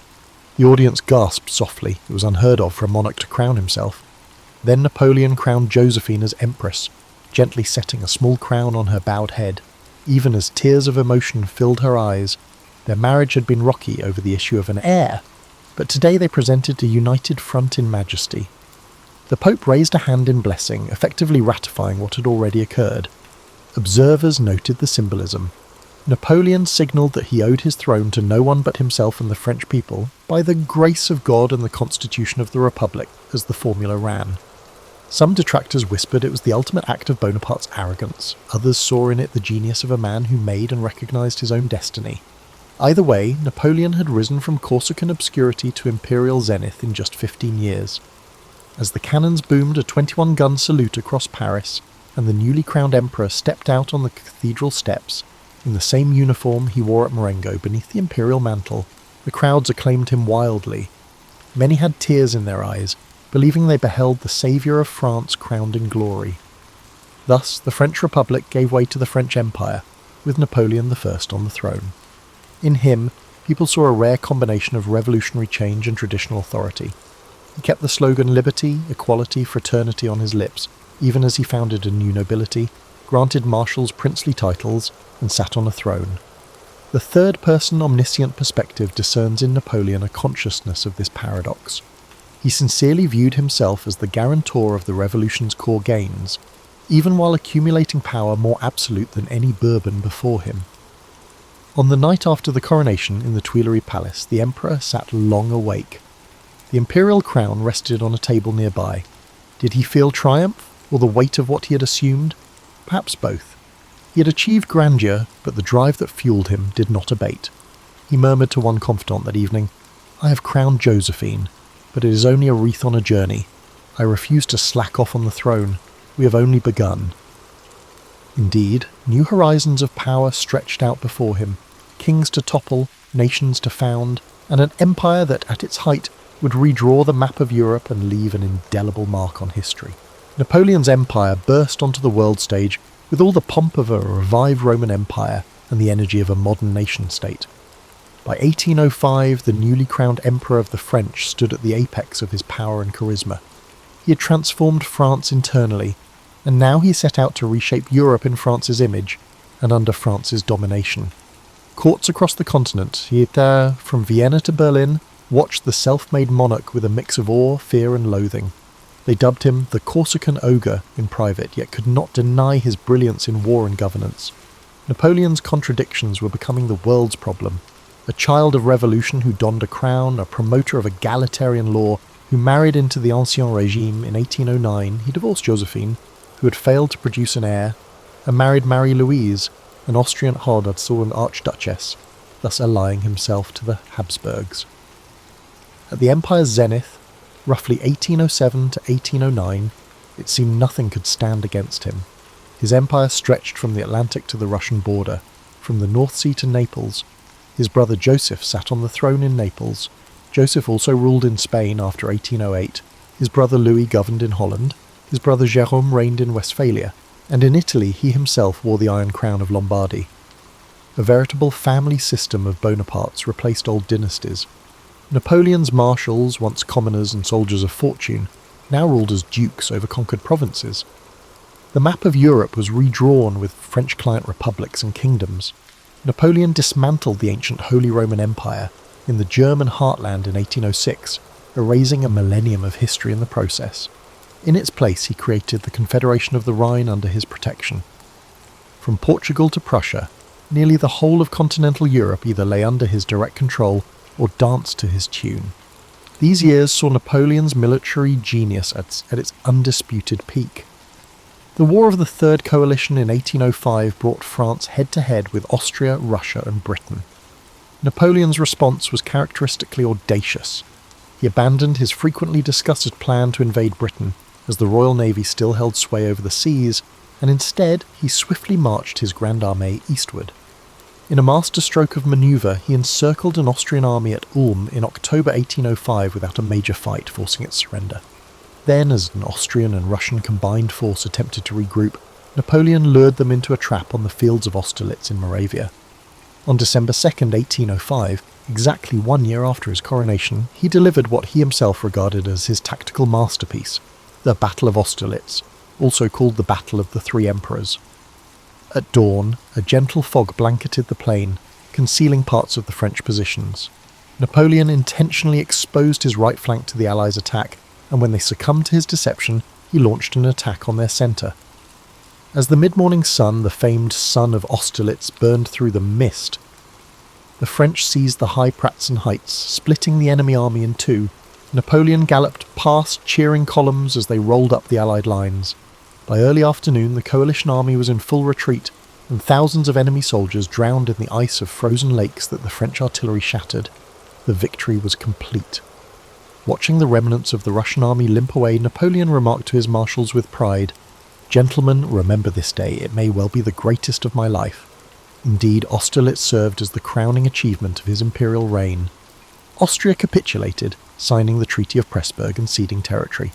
The audience gasped softly. It was unheard of for a monarch to crown himself. Then Napoleon crowned Josephine as empress, gently setting a small crown on her bowed head. Even as tears of emotion filled her eyes, their marriage had been rocky over the issue of an heir, but today they presented a united front in majesty. The Pope raised a hand in blessing, effectively ratifying what had already occurred. Observers noted the symbolism. Napoleon signalled that he owed his throne to no one but himself and the French people, by the grace of God and the Constitution of the Republic, as the formula ran. Some detractors whispered it was the ultimate act of Bonaparte's arrogance. Others saw in it the genius of a man who made and recognised his own destiny. Either way, Napoleon had risen from Corsican obscurity to imperial zenith in just 15 years. As the cannons boomed a 21-gun salute across Paris, and the newly crowned emperor stepped out on the cathedral steps, in the same uniform he wore at Marengo beneath the imperial mantle, the crowds acclaimed him wildly. Many had tears in their eyes, believing they beheld the saviour of France crowned in glory. Thus, the French Republic gave way to the French Empire, with Napoleon I on the throne. In him, people saw a rare combination of revolutionary change and traditional authority. He kept the slogan liberty, equality, fraternity on his lips, even as he founded a new nobility, granted marshals princely titles, and sat on a throne. The third-person omniscient perspective discerns in Napoleon a consciousness of this paradox. He sincerely viewed himself as the guarantor of the revolution's core gains, even while accumulating power more absolute than any Bourbon before him. On the night after the coronation in the Tuileries Palace, the emperor sat long awake. The imperial crown rested on a table nearby. Did he feel triumph, or the weight of what he had assumed? Perhaps both. He had achieved grandeur, but the drive that fueled him did not abate. He murmured to one confidant that evening, "I have crowned Josephine, but it is only a wreath on a journey. I refuse to slack off on the throne. We have only begun." Indeed, new horizons of power stretched out before him, kings to topple, nations to found, and an empire that, at its height, would redraw the map of Europe and leave an indelible mark on history. Napoleon's empire burst onto the world stage with all the pomp of a revived Roman Empire and the energy of a modern nation-state. By 1805, the newly crowned Emperor of the French stood at the apex of his power and charisma. He had transformed France internally, and now he set out to reshape Europe in France's image and under France's domination. Courts across the continent, he had, from Vienna to Berlin, watched the self-made monarch with a mix of awe, fear and loathing. They dubbed him the Corsican ogre in private, yet could not deny his brilliance in war and governance. Napoleon's contradictions were becoming the world's problem. A child of revolution who donned a crown, a promoter of egalitarian law, who married into the Ancien Régime in 1809, he divorced Josephine, who had failed to produce an heir, and married Marie-Louise, an Austrian Hohenzollern archduchess, thus allying himself to the Habsburgs. At the empire's zenith, roughly 1807 to 1809, it seemed nothing could stand against him. His empire stretched from the Atlantic to the Russian border, from the North Sea to Naples. His brother Joseph sat on the throne in Naples. Joseph also ruled in Spain after 1808. His brother Louis governed in Holland. His brother Jérôme reigned in Westphalia. And in Italy he himself wore the Iron Crown of Lombardy. A veritable family system of Bonapartes replaced old dynasties. Napoleon's marshals, once commoners and soldiers of fortune, now ruled as dukes over conquered provinces. The map of Europe was redrawn with French client republics and kingdoms. Napoleon dismantled the ancient Holy Roman Empire in the German heartland in 1806, erasing a millennium of history in the process. In its place he created the Confederation of the Rhine under his protection. From Portugal to Prussia, nearly the whole of continental Europe either lay under his direct control or danced to his tune. These years saw Napoleon's military genius at its undisputed peak. The War of the Third Coalition in 1805 brought France head-to-head with Austria, Russia and Britain. Napoleon's response was characteristically audacious. He abandoned his frequently discussed plan to invade Britain, as the Royal Navy still held sway over the seas, and instead he swiftly marched his Grand Armée eastward. In a masterstroke of manoeuvre, he encircled an Austrian army at Ulm in October 1805 without a major fight, forcing its surrender. Then, as an Austrian and Russian combined force attempted to regroup, Napoleon lured them into a trap on the fields of Austerlitz in Moravia. On December 2, 1805, exactly 1 year after his coronation, he delivered what he himself regarded as his tactical masterpiece, the Battle of Austerlitz, also called the Battle of the Three Emperors. At dawn, a gentle fog blanketed the plain, concealing parts of the French positions. Napoleon intentionally exposed his right flank to the Allies' attack, and when they succumbed to his deception, he launched an attack on their centre. As the mid-morning sun, the famed Sun of Austerlitz, burned through the mist, the French seized the high Pratzen heights, splitting the enemy army in two. Napoleon galloped past cheering columns as they rolled up the Allied lines. By early afternoon, the coalition army was in full retreat, and thousands of enemy soldiers drowned in the ice of frozen lakes that the French artillery shattered. The victory was complete. Watching the remnants of the Russian army limp away, Napoleon remarked to his marshals with pride, "Gentlemen, remember this day. It may well be the greatest of my life." Indeed, Austerlitz served as the crowning achievement of his imperial reign. Austria capitulated, signing the Treaty of Pressburg and ceding territory.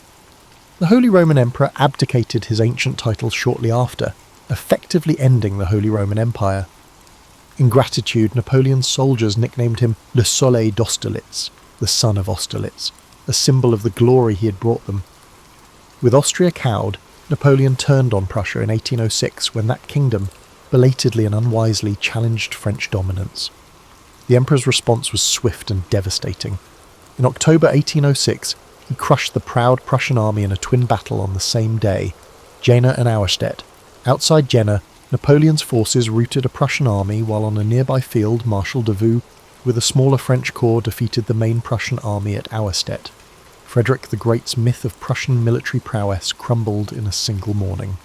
The Holy Roman Emperor abdicated his ancient title shortly after, effectively ending the Holy Roman Empire. In gratitude, Napoleon's soldiers nicknamed him Le Soleil d'Austerlitz, the Sun of Austerlitz, a symbol of the glory he had brought them. With Austria cowed, Napoleon turned on Prussia in 1806 when that kingdom, belatedly and unwisely, challenged French dominance. The Emperor's response was swift and devastating. In October 1806, he crushed the proud Prussian army in a twin battle on the same day, Jena and Auerstedt. Outside Jena, Napoleon's forces routed a Prussian army, while on a nearby field Marshal Davout, with a smaller French corps, defeated the main Prussian army at Auerstedt. Frederick the Great's myth of Prussian military prowess crumbled in a single morning.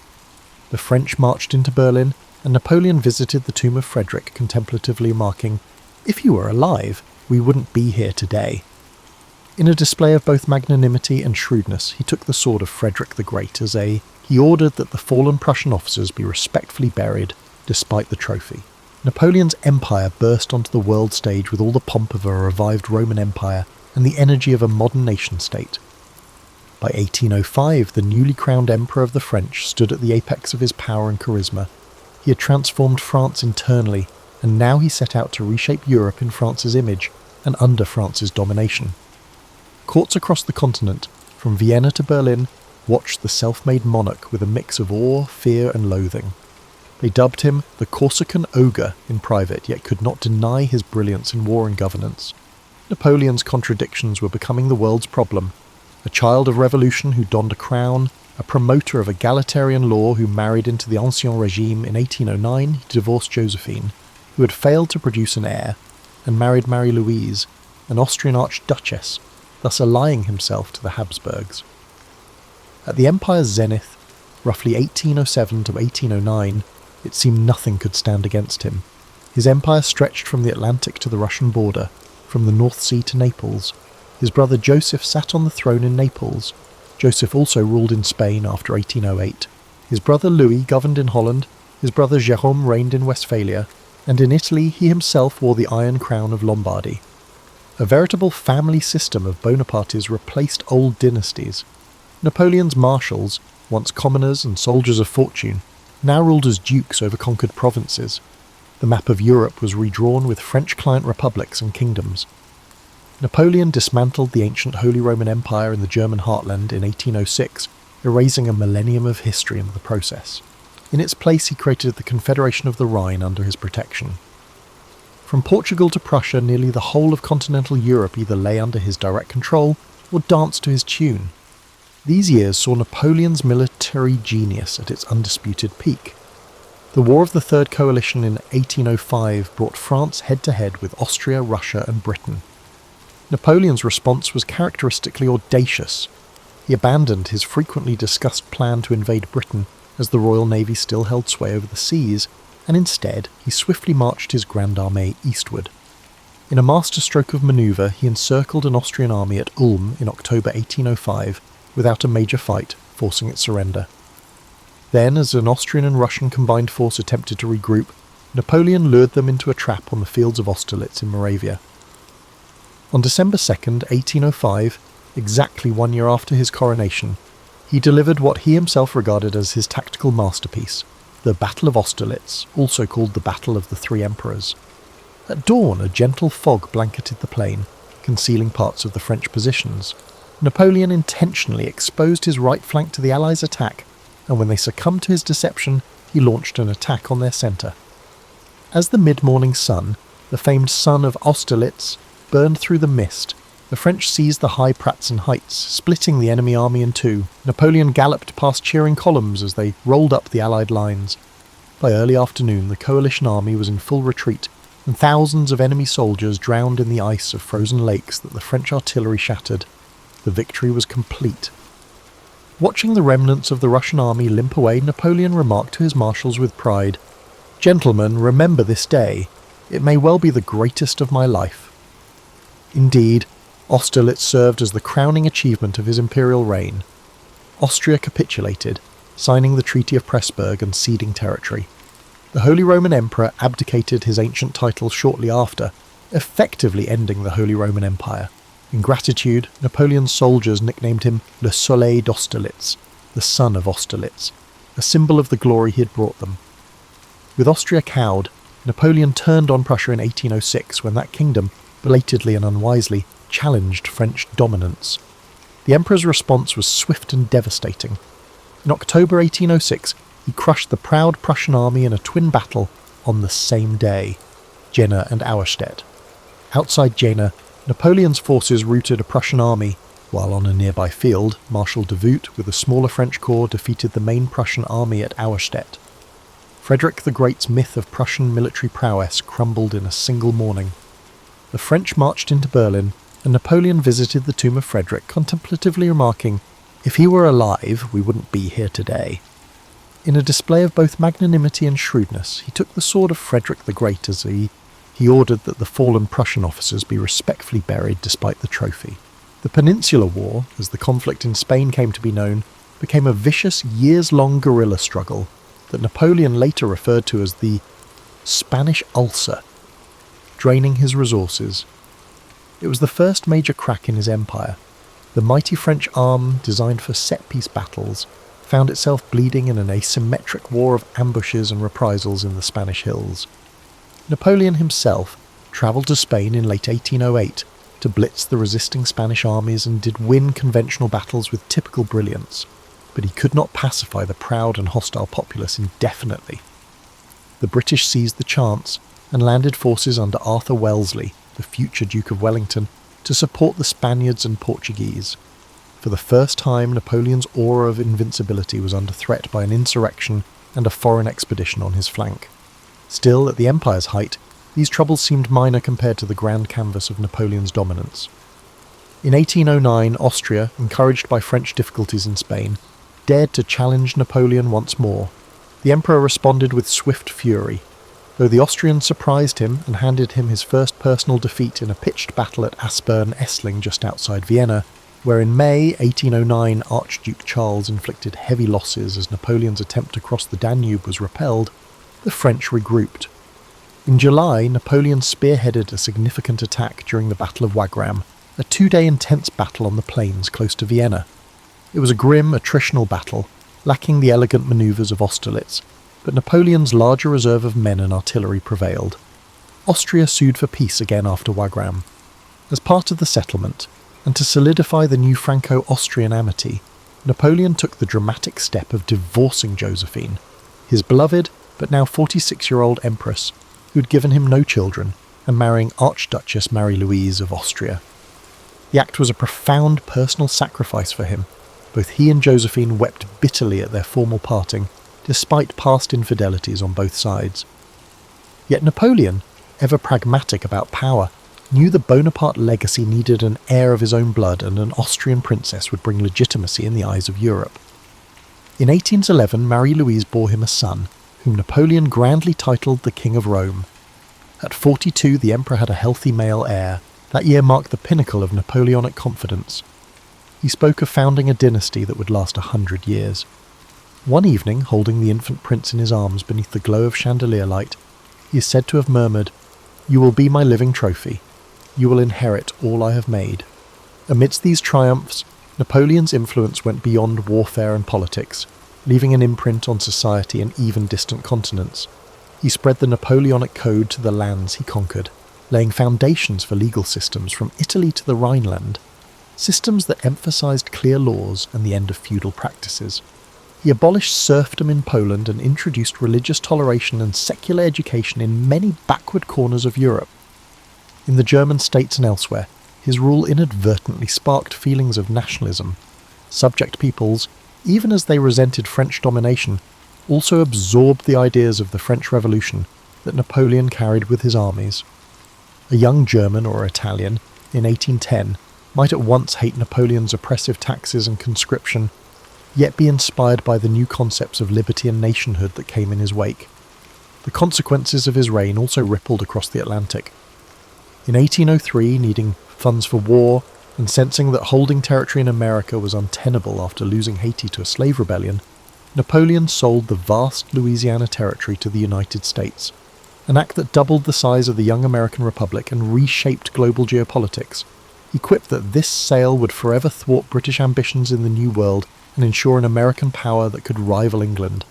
The French marched into Berlin, and Napoleon visited the tomb of Frederick, contemplatively remarking, "If he were alive, we wouldn't be here today." In a display of both magnanimity and shrewdness, he took the sword of Frederick the Great he ordered that the fallen Prussian officers be respectfully buried, despite the trophy. Napoleon's empire burst onto the world stage with all the pomp of a revived Roman Empire and the energy of a modern nation-state. By 1805, the newly crowned Emperor of the French stood at the apex of his power and charisma. He had transformed France internally, and now he set out to reshape Europe in France's image and under France's domination. Courts across the continent, from Vienna to Berlin, watched the self-made monarch with a mix of awe, fear and loathing. They dubbed him the Corsican Ogre in private, yet could not deny his brilliance in war and governance. Napoleon's contradictions were becoming the world's problem. A child of revolution who donned a crown, A promoter of egalitarian law who married into the Ancien Regime in 1809, he divorced Josephine, who had failed to produce an heir, and married Marie-Louise, an Austrian archduchess, thus allying himself to the Habsburgs. At the empire's zenith, roughly 1807 to 1809, it seemed nothing could stand against him. His empire stretched from the Atlantic to the Russian border, from the North Sea to Naples. His brother Joseph sat on the throne in Naples. Joseph also ruled in Spain after 1808. His brother Louis governed in Holland, his brother Jérôme reigned in Westphalia, and in Italy he himself wore the Iron Crown of Lombardy. A veritable family system of Bonapartes replaced old dynasties. Napoleon's marshals, once commoners and soldiers of fortune, now ruled as dukes over conquered provinces. The map of Europe was redrawn with French client republics and kingdoms. Napoleon dismantled the ancient Holy Roman Empire in the German heartland in 1806, erasing a millennium of history in the process. In its place he created the Confederation of the Rhine under his protection. From Portugal to Prussia, nearly the whole of continental Europe either lay under his direct control or danced to his tune. These years saw Napoleon's military genius at its undisputed peak. The War of the Third Coalition in 1805 brought France head-to-head with Austria, Russia and Britain. Napoleon's response was characteristically audacious. He abandoned his frequently discussed plan to invade Britain as the Royal Navy still held sway over the seas, and instead he swiftly marched his Grand Armée eastward. In a masterstroke of manoeuvre, he encircled an Austrian army at Ulm in October 1805 without a major fight, forcing its surrender. Then, as an Austrian and Russian combined force attempted to regroup, Napoleon lured them into a trap on the fields of Austerlitz in Moravia. On December 2nd, 1805, exactly 1 year after his coronation, he delivered what he himself regarded as his tactical masterpiece, the Battle of Austerlitz, also called the Battle of the Three Emperors. At dawn, a gentle fog blanketed the plain, concealing parts of the French positions. Napoleon intentionally exposed his right flank to the Allies' attack, and when they succumbed to his deception, he launched an attack on their centre. As the mid-morning sun, the famed sun of Austerlitz, burned through the mist, the French seized the high Pratzen heights, splitting the enemy army in two. Napoleon galloped past cheering columns as they rolled up the Allied lines. By early afternoon, the coalition army was in full retreat, and thousands of enemy soldiers drowned in the ice of frozen lakes that the French artillery shattered. The victory was complete. Watching the remnants of the Russian army limp away, Napoleon remarked to his marshals with pride, "Gentlemen, remember this day. It may well be the greatest of my life." Indeed, Austerlitz served as the crowning achievement of his imperial reign. Austria capitulated, signing the Treaty of Pressburg and ceding territory. The Holy Roman Emperor abdicated his ancient title shortly after, effectively ending the Holy Roman Empire. In gratitude, Napoleon's soldiers nicknamed him Le Soleil d'Austerlitz, the Sun of Austerlitz, a symbol of the glory he had brought them. With Austria cowed, Napoleon turned on Prussia in 1806 when that kingdom, belatedly and unwisely, challenged French dominance. The Emperor's response was swift and devastating. In October 1806, he crushed the proud Prussian army in a twin battle on the same day, Jena and Auerstedt. Outside Jena, Napoleon's forces routed a Prussian army, while on a nearby field, Marshal Davout with a smaller French corps defeated the main Prussian army at Auerstedt. Frederick the Great's myth of Prussian military prowess crumbled in a single morning. The French marched into Berlin, and Napoleon visited the tomb of Frederick, contemplatively remarking, "If he were alive, we wouldn't be here today." In a display of both magnanimity and shrewdness, he took the sword of Frederick the Great as he ordered that the fallen Prussian officers be respectfully buried despite the trophy. The Peninsular War, as the conflict in Spain came to be known, became a vicious, years-long guerrilla struggle that Napoleon later referred to as the Spanish Ulcer, draining his resources. It was the first major crack in his empire. The mighty French arm, designed for set-piece battles, found itself bleeding in an asymmetric war of ambushes and reprisals in the Spanish hills. Napoleon himself travelled to Spain in late 1808 to blitz the resisting Spanish armies and did win conventional battles with typical brilliance, but he could not pacify the proud and hostile populace indefinitely. The British seized the chance and landed forces under Arthur Wellesley, the future Duke of Wellington, to support the Spaniards and Portuguese. For the first time, Napoleon's aura of invincibility was under threat by an insurrection and a foreign expedition on his flank. Still, at the Empire's height, these troubles seemed minor compared to the grand canvas of Napoleon's dominance. In 1809, Austria, encouraged by French difficulties in Spain, dared to challenge Napoleon once more. The Emperor responded with swift fury. Though the Austrians surprised him and handed him his first personal defeat in a pitched battle at Aspern-Essling just outside Vienna, where in May 1809 Archduke Charles inflicted heavy losses as Napoleon's attempt to cross the Danube was repelled, the French regrouped. In July, Napoleon spearheaded a significant attack during the Battle of Wagram, a 2-day intense battle on the plains close to Vienna. It was a grim, attritional battle, lacking the elegant manoeuvres of Austerlitz, but Napoleon's larger reserve of men and artillery prevailed. Austria sued for peace again after Wagram. As part of the settlement, and to solidify the new Franco-Austrian amity, Napoleon took the dramatic step of divorcing Josephine, his beloved but now 46-year-old empress, who'd given him no children, and marrying Archduchess Marie-Louise of Austria. The act was a profound personal sacrifice for him. Both he and Josephine wept bitterly at their formal parting, despite past infidelities on both sides. Yet Napoleon, ever pragmatic about power, knew the Bonaparte legacy needed an heir of his own blood, and an Austrian princess would bring legitimacy in the eyes of Europe. In 1811, Marie-Louise bore him a son, whom Napoleon grandly titled the King of Rome. At 42, the emperor had a healthy male heir. That year marked the pinnacle of Napoleonic confidence. He spoke of founding a dynasty that would last 100 years. One evening, holding the infant prince in his arms beneath the glow of chandelier light, he is said to have murmured, "You will be my living trophy. You will inherit all I have made." Amidst these triumphs, Napoleon's influence went beyond warfare and politics, leaving an imprint on society and even distant continents. He spread the Napoleonic code to the lands he conquered, laying foundations for legal systems from Italy to the Rhineland, systems that emphasized clear laws and the end of feudal practices. He abolished serfdom in Poland and introduced religious toleration and secular education in many backward corners of Europe. In the German states and elsewhere, his rule inadvertently sparked feelings of nationalism. Subject peoples, even as they resented French domination, also absorbed the ideas of the French Revolution that Napoleon carried with his armies. A young German or Italian, in 1810, might at once hate Napoleon's oppressive taxes and conscription, yet be inspired by the new concepts of liberty and nationhood that came in his wake. The consequences of his reign also rippled across the Atlantic. In 1803, needing funds for war, and sensing that holding territory in America was untenable after losing Haiti to a slave rebellion, Napoleon sold the vast Louisiana Territory to the United States, an act that doubled the size of the young American Republic and reshaped global geopolitics. He quipped that this sale would forever thwart British ambitions in the New World and ensure an American power that could rival England.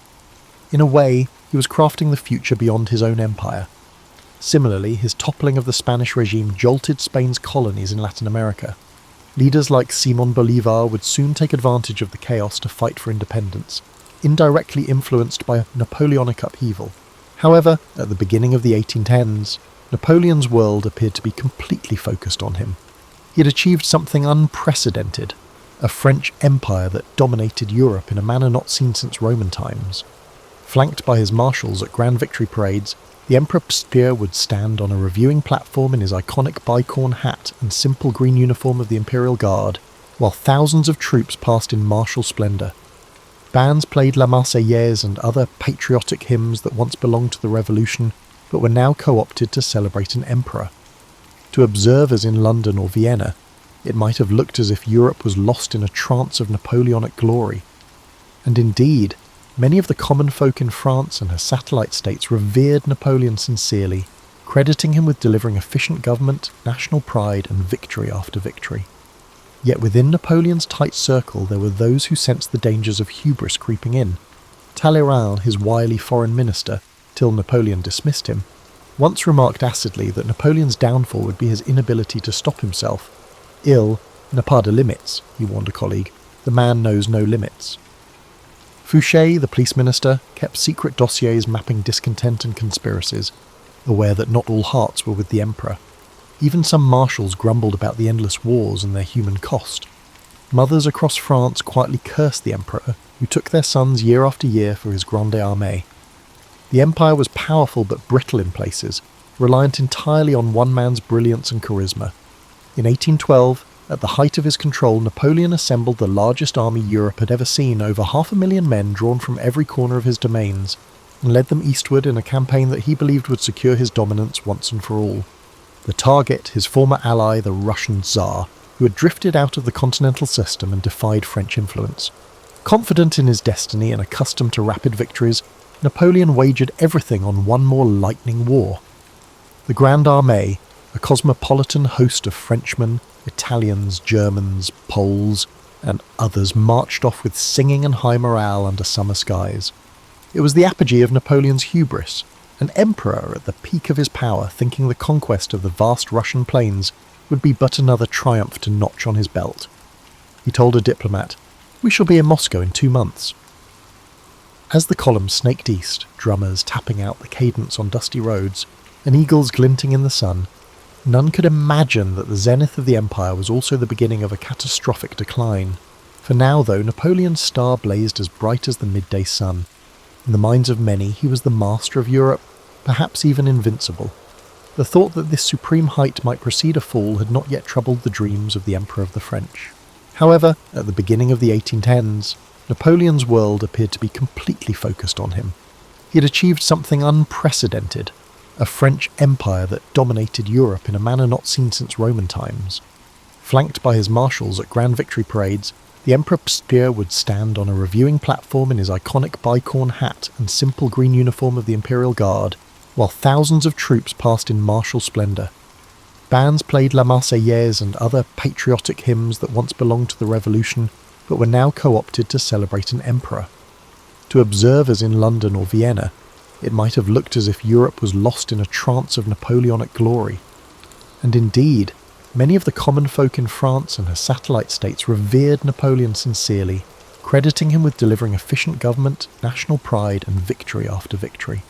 In a way, he was crafting the future beyond his own empire. Similarly, his toppling of the Spanish regime jolted Spain's colonies in Latin America. Leaders like Simón Bolívar would soon take advantage of the chaos to fight for independence, indirectly influenced by Napoleonic upheaval. However, at the beginning of the 1810s, Napoleon's world appeared to be completely focused on him. He had achieved something unprecedented, a French empire that dominated Europe in a manner not seen since Roman times. Flanked by his marshals at grand victory parades, the Emperor Speer would stand on a reviewing platform in his iconic bicorn hat and simple green uniform of the Imperial Guard, while thousands of troops passed in martial splendour. Bands played La Marseillaise and other patriotic hymns that once belonged to the Revolution, but were now co-opted to celebrate an emperor. To observers in London or Vienna, it might have looked as if Europe was lost in a trance of Napoleonic glory. And indeed, many of the common folk in France and her satellite states revered Napoleon sincerely, crediting him with delivering efficient government, national pride, and victory after victory. Yet within Napoleon's tight circle there were those who sensed the dangers of hubris creeping in. Talleyrand, his wily foreign minister, till Napoleon dismissed him, once remarked acidly that Napoleon's downfall would be his inability to stop himself. "Il n'a pas de limites," he warned a colleague. "The man knows no limits." Fouché, the police minister, kept secret dossiers mapping discontent and conspiracies, aware that not all hearts were with the emperor. Even some marshals grumbled about the endless wars and their human cost. Mothers across France quietly cursed the emperor, who took their sons year after year for his grande armée. The empire was powerful but brittle in places, reliant entirely on one man's brilliance and charisma. In 1812, at the height of his control, Napoleon assembled the largest army Europe had ever seen, over 500,000 men drawn from every corner of his domains, and led them eastward in a campaign that he believed would secure his dominance once and for all. The target, his former ally, the Russian Tsar, who had drifted out of the continental system and defied French influence. Confident in his destiny and accustomed to rapid victories, Napoleon wagered everything on one more lightning war. The Grande Armée, a cosmopolitan host of Frenchmen, Italians, Germans, Poles, and others, marched off with singing and high morale under summer skies. It was the apogee of Napoleon's hubris, an emperor at the peak of his power, thinking the conquest of the vast Russian plains would be but another triumph to notch on his belt. He told a diplomat, "We shall be in Moscow in 2 months." As the column snaked east, drummers tapping out the cadence on dusty roads, and eagles glinting in the sun, none could imagine that the zenith of the empire was also the beginning of a catastrophic decline. For now, though, Napoleon's star blazed as bright as the midday sun. In the minds of many, he was the master of Europe, perhaps even invincible. The thought that this supreme height might precede a fall had not yet troubled the dreams of the Emperor of the French. However, at the beginning of the 1810s, Napoleon's world appeared to be completely focused on him. He had achieved something unprecedented, a French empire that dominated Europe in a manner not seen since Roman times. Flanked by his marshals at grand victory parades, the Emperor Pstir would stand on a reviewing platform in his iconic bicorn hat and simple green uniform of the Imperial Guard, while thousands of troops passed in martial splendour. Bands played La Marseillaise and other patriotic hymns that once belonged to the Revolution, but were now co-opted to celebrate an emperor. To observers in London or Vienna, it might have looked as if Europe was lost in a trance of Napoleonic glory. And indeed, many of the common folk in France and her satellite states revered Napoleon sincerely, crediting him with delivering efficient government, national pride, and victory after victory.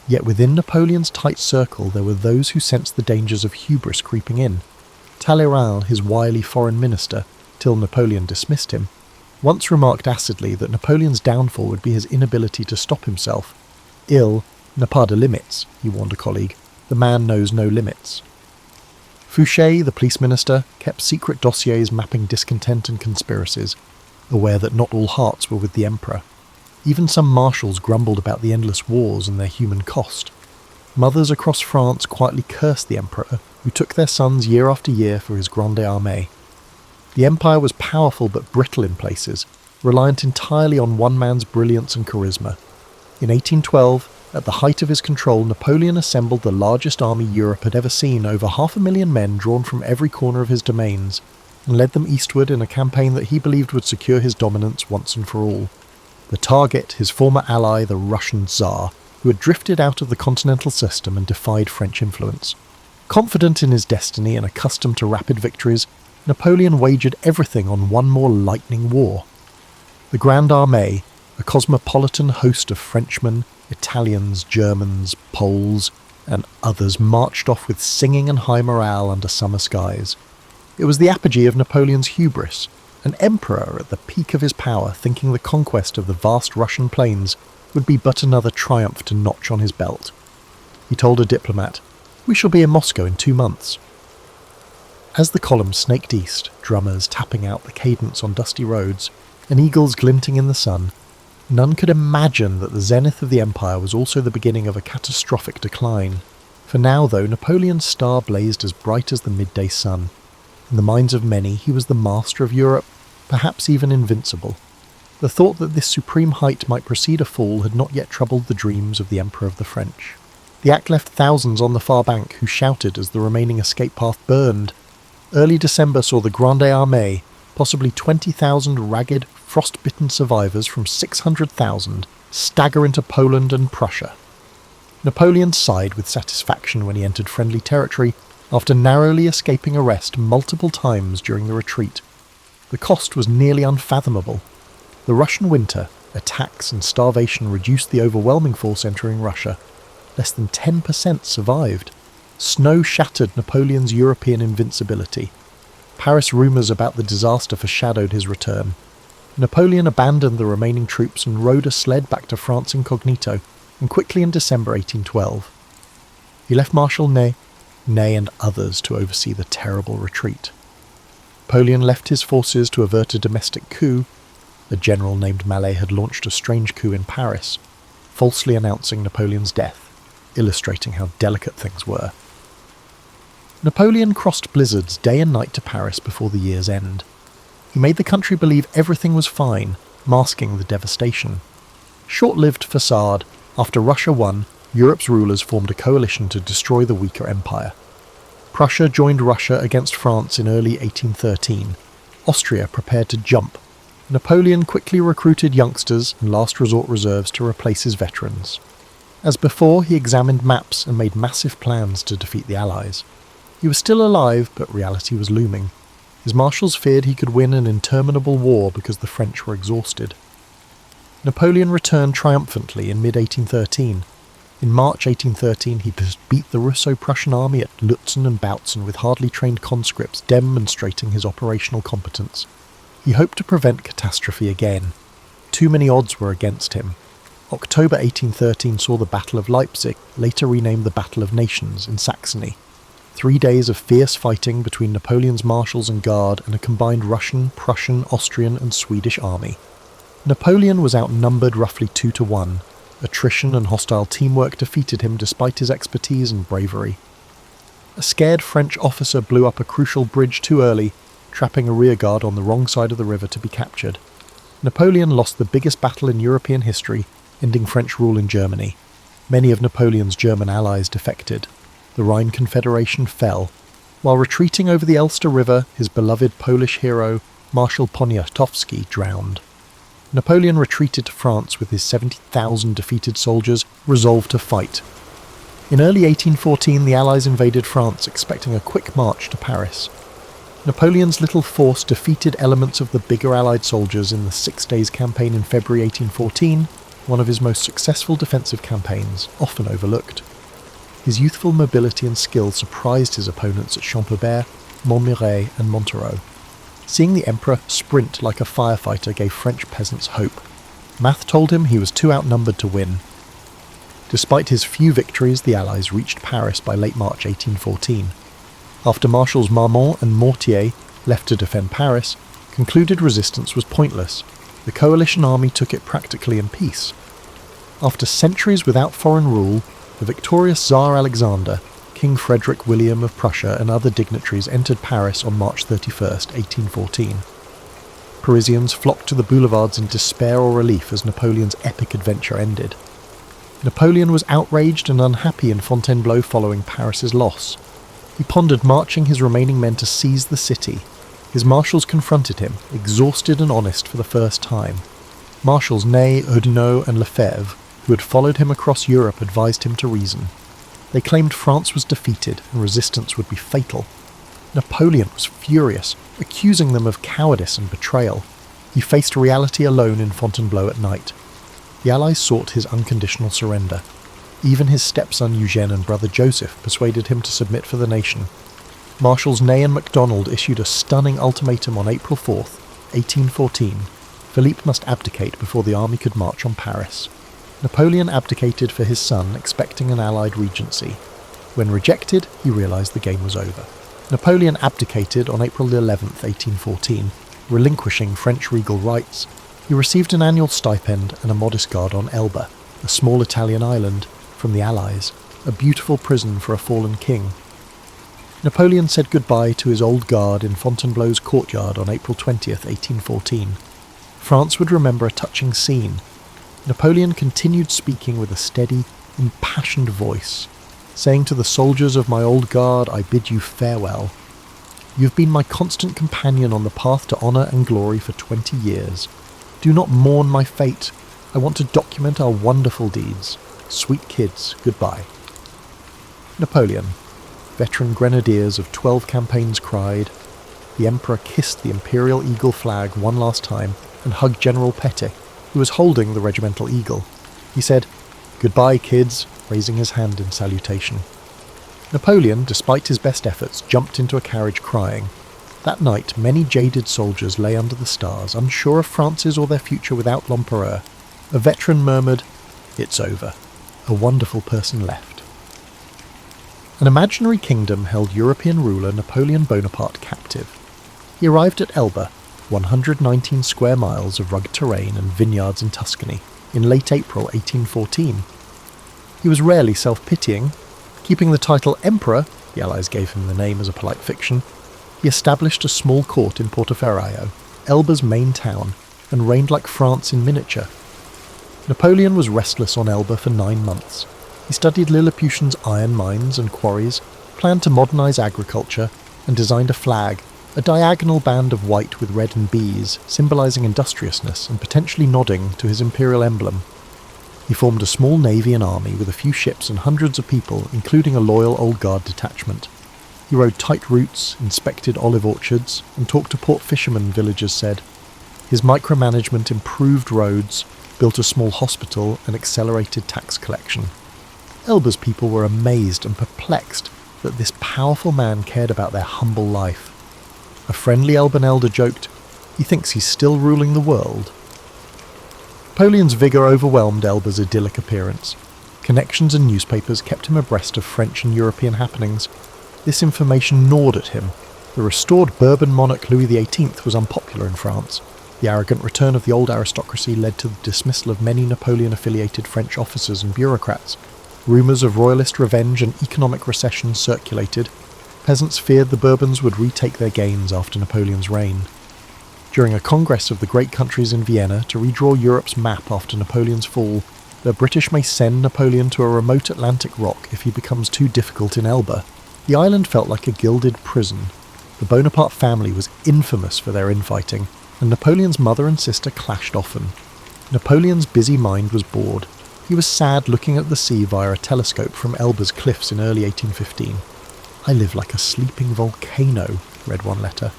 Yet within Napoleon's tight circle there were those who sensed the dangers of hubris creeping in. Talleyrand, his wily foreign minister, till Napoleon dismissed him, once remarked acidly that Napoleon's downfall would be his inability to stop himself. "Il n'a pas de limites," he warned a colleague. "The man knows no limits." Fouché, the police minister, kept secret dossiers mapping discontent and conspiracies, aware that not all hearts were with the emperor. Even some marshals grumbled about the endless wars and their human cost. Mothers across France quietly cursed the emperor, who took their sons year after year for his grande armée. The empire was powerful but brittle in places, reliant entirely on one man's brilliance and charisma. In 1812, at the height of his control, Napoleon assembled the largest army Europe had ever seen, over 500,000 men drawn from every corner of his domains, and led them eastward in a campaign that he believed would secure his dominance once and for all. The target, his former ally, the Russian Tsar, who had drifted out of the continental system and defied French influence. Confident in his destiny and accustomed to rapid victories, Napoleon wagered everything on one more lightning war. The Grande Armée, a cosmopolitan host of Frenchmen, Italians, Germans, Poles, and others, marched off with singing and high morale under summer skies. It was the apogee of Napoleon's hubris, an emperor at the peak of his power, thinking the conquest of the vast Russian plains would be but another triumph to notch on his belt. He told a diplomat, "We shall be in Moscow in 2 months." As the column snaked east, drummers tapping out the cadence on dusty roads, and eagles glinting in the sun, none could imagine that the zenith of the empire was also the beginning of a catastrophic decline. For now, though, Napoleon's star blazed as bright as the midday sun. In the minds of many, he was the master of Europe, perhaps even invincible. The thought that this supreme height might precede a fall had not yet troubled the dreams of the Emperor of the French. The act left thousands on the far bank who shouted as the remaining escape path burned. Early December saw the Grande Armée, possibly 20,000 ragged, frost-bitten survivors from 600,000, stagger into Poland and Prussia. Napoleon sighed with satisfaction when he entered friendly territory, after narrowly escaping arrest multiple times during the retreat. The cost was nearly unfathomable. The Russian winter, attacks and starvation reduced the overwhelming force entering Russia. Less than 10% survived. Snow shattered Napoleon's European invincibility. Paris rumours about the disaster foreshadowed his return. Napoleon abandoned the remaining troops and rode a sled back to France incognito, and quickly in December 1812. He left Marshal Ney and others to oversee the terrible retreat. Napoleon left his forces to avert a domestic coup. A general named Mallet had launched a strange coup in Paris, falsely announcing Napoleon's death, illustrating how delicate things were. Napoleon crossed blizzards day and night to Paris before the year's end. He made the country believe everything was fine, masking the devastation. Short-lived facade. After Russia won, Europe's rulers formed a coalition to destroy the weaker empire. Prussia joined Russia against France in early 1813. Austria prepared to jump. Napoleon quickly recruited youngsters and last resort reserves to replace his veterans. As before, he examined maps and made massive plans to defeat the Allies. He was still alive, but reality was looming. His marshals feared he could win an interminable war because the French were exhausted. Napoleon returned triumphantly in mid-1813. In March 1813, he beat the Russo-Prussian army at Lutzen and Bautzen with hardly trained conscripts, demonstrating his operational competence. He hoped to prevent catastrophe again. Too many odds were against him. October 1813 saw the Battle of Leipzig, later renamed the Battle of Nations, in Saxony. 3 days of fierce fighting between Napoleon's marshals and guard and a combined Russian, Prussian, Austrian and Swedish army. Napoleon was outnumbered roughly 2-1. Attrition and hostile teamwork defeated him despite his expertise and bravery. A scared French officer blew up a crucial bridge too early, trapping a rearguard on the wrong side of the river to be captured. Napoleon lost the biggest battle in European history, ending French rule in Germany. Many of Napoleon's German allies defected. The Rhine Confederation fell. While retreating over the Elster River, his beloved Polish hero, Marshal Poniatowski, drowned. Napoleon retreated to France with his 70,000 defeated soldiers, resolved to fight. In early 1814, the Allies invaded France, expecting a quick march to Paris. Napoleon's little force defeated elements of the bigger Allied soldiers in the 6 Days Campaign in February 1814, one of his most successful defensive campaigns, often overlooked. His youthful mobility and skill surprised his opponents at Champaubert, Montmirail and Montereau. Seeing the Emperor sprint like a firefighter gave French peasants hope. Math told him he was too outnumbered to win. Despite his few victories, the Allies reached Paris by late March 1814. After Marshals Marmont and Mortier left to defend Paris, concluded resistance was pointless. The coalition army took it practically in peace. After centuries without foreign rule, the victorious Tsar Alexander, King Frederick William of Prussia and other dignitaries entered Paris on March 31, 1814. Parisians flocked to the boulevards in despair or relief as Napoleon's epic adventure ended. Napoleon was outraged and unhappy in Fontainebleau following Paris's loss. He pondered marching his remaining men to seize the city. His marshals confronted him, exhausted and honest for the first time. Marshals Ney, Oudinot and Lefebvre, who had followed him across Europe, advised him to reason. They claimed France was defeated and resistance would be fatal. Napoleon was furious, accusing them of cowardice and betrayal. He faced reality alone in Fontainebleau at night. The Allies sought his unconditional surrender. Even his stepson Eugène and brother Joseph persuaded him to submit for the nation. Marshals Ney and MacDonald issued a stunning ultimatum on April 4, 1814. Philippe must abdicate before the army could march on Paris. Napoleon abdicated for his son, expecting an Allied regency. When rejected, he realised the game was over. Napoleon abdicated on April 11, 1814, relinquishing French regal rights. He received an annual stipend and a modest guard on Elba, a small Italian island, from the Allies, a beautiful prison for a fallen king. Napoleon said goodbye to his old guard in Fontainebleau's courtyard on April 20, 1814. France would remember a touching scene. Napoleon continued speaking with a steady, impassioned voice, saying to the soldiers of my old guard, I bid you farewell. You have been my constant companion on the path to honour and glory for 20 years. Do not mourn my fate. I want to document our wonderful deeds. Sweet kids, goodbye. Napoleon. Veteran grenadiers of 12 campaigns cried. The Emperor kissed the imperial eagle flag one last time and hugged General Petit, who was holding the regimental eagle. He said, Goodbye, kids, raising his hand in salutation. Napoleon, despite his best efforts, jumped into a carriage crying. That night, many jaded soldiers lay under the stars, unsure of France's or their future without l'Empereur. A veteran murmured, "It's over. A wonderful person left." An imaginary kingdom held European ruler Napoleon Bonaparte captive. He arrived at Elba, 119 square miles of rugged terrain and vineyards in Tuscany, in late April 1814. He was rarely self-pitying. Keeping the title Emperor, the Allies gave him the name as a polite fiction, he established a small court in Portoferraio, Elba's main town, and reigned like France in miniature. Napoleon was restless on Elba for 9 months. He studied Lilliputian's iron mines and quarries, planned to modernise agriculture, and designed a flag, a diagonal band of white with red and bees, symbolising industriousness and potentially nodding to his imperial emblem. He formed a small navy and army with a few ships and hundreds of people, including a loyal Old Guard detachment. He rode tight routes, inspected olive orchards, and talked to port fishermen, villagers said. His micromanagement improved roads, built a small hospital, and accelerated tax collection. Elba's people were amazed and perplexed that this powerful man cared about their humble life. A friendly Elban elder joked, "He thinks he's still ruling the world." Napoleon's vigour overwhelmed Elba's idyllic appearance. Connections and newspapers kept him abreast of French and European happenings. This information gnawed at him. The restored Bourbon monarch Louis XVIII was unpopular in France. The arrogant return of the old aristocracy led to the dismissal of many Napoleon-affiliated French officers and bureaucrats. Rumours of royalist revenge and economic recession circulated. Peasants feared the Bourbons would retake their gains after Napoleon's reign. During a congress of the great countries in Vienna to redraw Europe's map after Napoleon's fall, the British may send Napoleon to a remote Atlantic rock if he becomes too difficult in Elba. The island felt like a gilded prison. The Bonaparte family was infamous for their infighting, and Napoleon's mother and sister clashed often. Napoleon's busy mind was bored. He was sad looking at the sea via a telescope from Elba's cliffs in early 1815. "I live like a sleeping volcano," read one letter.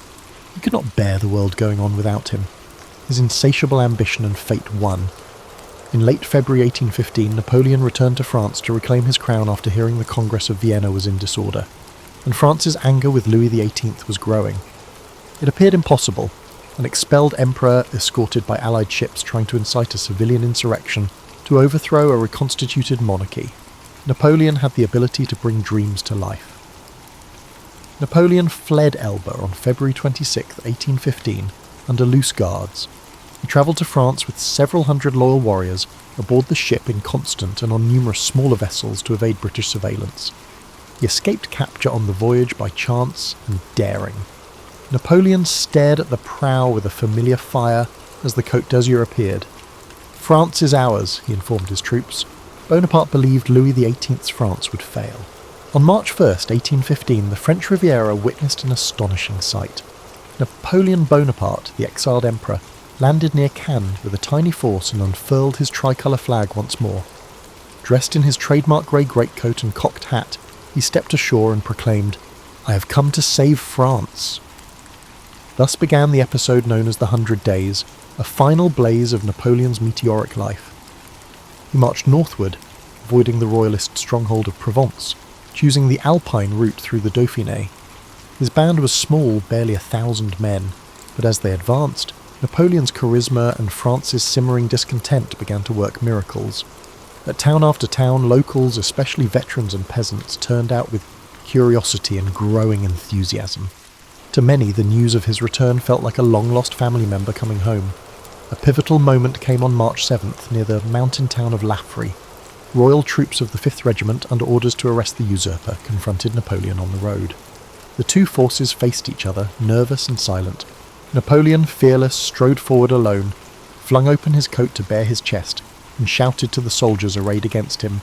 He could not bear the world going on without him. His insatiable ambition and fate won. In late February 1815, Napoleon returned to France to reclaim his crown after hearing the Congress of Vienna was in disorder, and France's anger with Louis XVIII was growing. It appeared impossible. An expelled emperor escorted by Allied ships trying to incite a civilian insurrection to overthrow a reconstituted monarchy. Napoleon had the ability to bring dreams to life. Napoleon fled Elba on February 26, 1815, under loose guards. He travelled to France with several hundred loyal warriors aboard the ship in Constant and on numerous smaller vessels to evade British surveillance. He escaped capture on the voyage by chance and daring. Napoleon stared at the prow with a familiar fire as the Côte d'Azur appeared. "France is ours," he informed his troops. Bonaparte believed Louis XVIII's France would fail. On March 1st, 1815, the French Riviera witnessed an astonishing sight. Napoleon Bonaparte, the exiled emperor, landed near Cannes with a tiny force and unfurled his tricolour flag once more. Dressed in his trademark grey greatcoat and cocked hat, he stepped ashore and proclaimed, "I have come to save France." Thus began the episode known as the 100 Days, a final blaze of Napoleon's meteoric life. He marched northward, avoiding the royalist stronghold of Provence, choosing the Alpine route through the Dauphiné. His band was small, barely 1,000 men, but as they advanced, Napoleon's charisma and France's simmering discontent began to work miracles. At town after town, locals, especially veterans and peasants, turned out with curiosity and growing enthusiasm. To many, the news of his return felt like a long-lost family member coming home. A pivotal moment came on March 7th near the mountain town of Laffrey. Royal troops of the 5th Regiment, under orders to arrest the usurper, confronted Napoleon on the road. The two forces faced each other, nervous and silent. Napoleon, fearless, strode forward alone, flung open his coat to bare his chest, and shouted to the soldiers arrayed against him,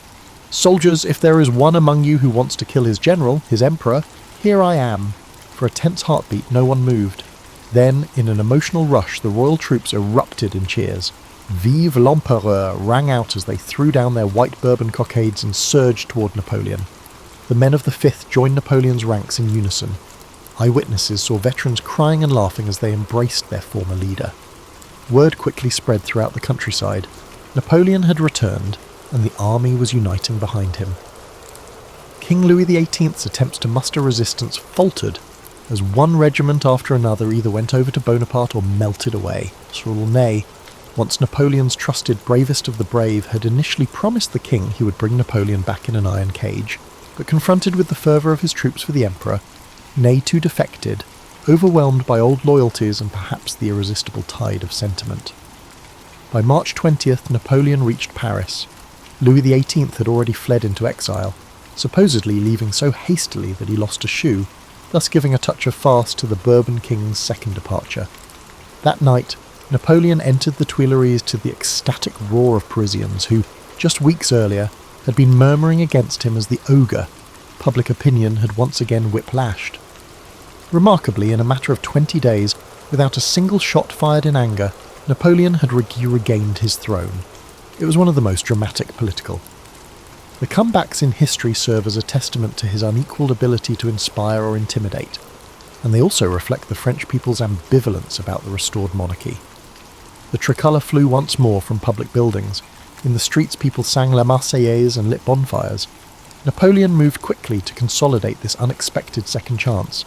"Soldiers, if there is one among you who wants to kill his general, his emperor, here I am." For a tense heartbeat, no one moved. Then, in an emotional rush, the royal troops erupted in cheers. "Vive l'Empereur" rang out as they threw down their white Bourbon cockades and surged toward Napoleon. The men of the 5th joined Napoleon's ranks in unison. Eyewitnesses saw veterans crying and laughing as they embraced their former leader. Word quickly spread throughout the countryside. Napoleon had returned, and the army was uniting behind him. King Louis XVIII's attempts to muster resistance faltered. as one regiment after another either went over to Bonaparte or melted away. Charles Ney, once Napoleon's trusted bravest of the brave, had initially promised the king he would bring Napoleon back in an iron cage, but confronted with the fervour of his troops for the emperor, Ney too defected, overwhelmed by old loyalties and perhaps the irresistible tide of sentiment. By March 20th, Napoleon reached Paris. Louis XVIII had already fled into exile, supposedly leaving so hastily that he lost a shoe, thus giving a touch of farce to the Bourbon king's second departure. That night, Napoleon entered the Tuileries to the ecstatic roar of Parisians who, just weeks earlier, had been murmuring against him as the ogre public opinion had once again whiplashed. Remarkably, in a matter of 20 days, without a single shot fired in anger, Napoleon had regained his throne. It was one of the most dramatic political. The comebacks in history serve as a testament to his unequalled ability to inspire or intimidate, and they also reflect the French people's ambivalence about the restored monarchy. The tricolour flew once more from public buildings. In the streets people sang La Marseillaise and lit bonfires. Napoleon moved quickly to consolidate this unexpected second chance.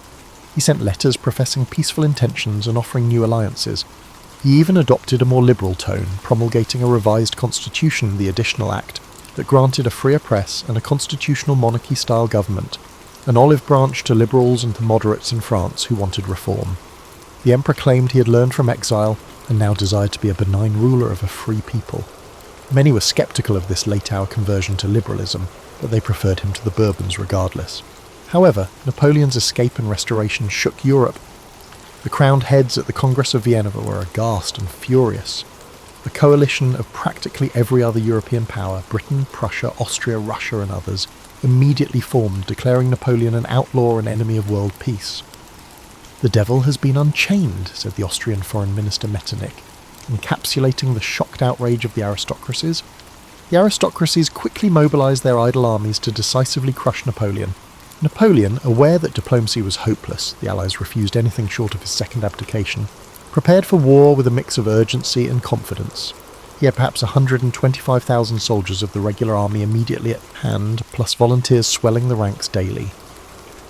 He sent letters professing peaceful intentions and offering new alliances. He even adopted a more liberal tone, promulgating a revised constitution, the Additional Act, that granted a freer press and a constitutional monarchy-style government, an olive branch to liberals and to moderates in France who wanted reform. The emperor claimed he had learned from exile and now desired to be a benign ruler of a free people. Many were sceptical of this late-hour conversion to liberalism, but they preferred him to the Bourbons regardless. However, Napoleon's escape and restoration shook Europe. The crowned heads at the Congress of Vienna were aghast and furious. A coalition of practically every other European power, Britain, Prussia, Austria, Russia and others, immediately formed, declaring Napoleon an outlaw and enemy of world peace. "The devil has been unchained," said the Austrian Foreign Minister Metternich, encapsulating the shocked outrage of the aristocracies. The aristocracies quickly mobilised their idle armies to decisively crush Napoleon. Napoleon, aware that diplomacy was hopeless, the Allies refused anything short of his second abdication, prepared for war with a mix of urgency and confidence. He had perhaps 125,000 soldiers of the regular army immediately at hand, plus volunteers swelling the ranks daily.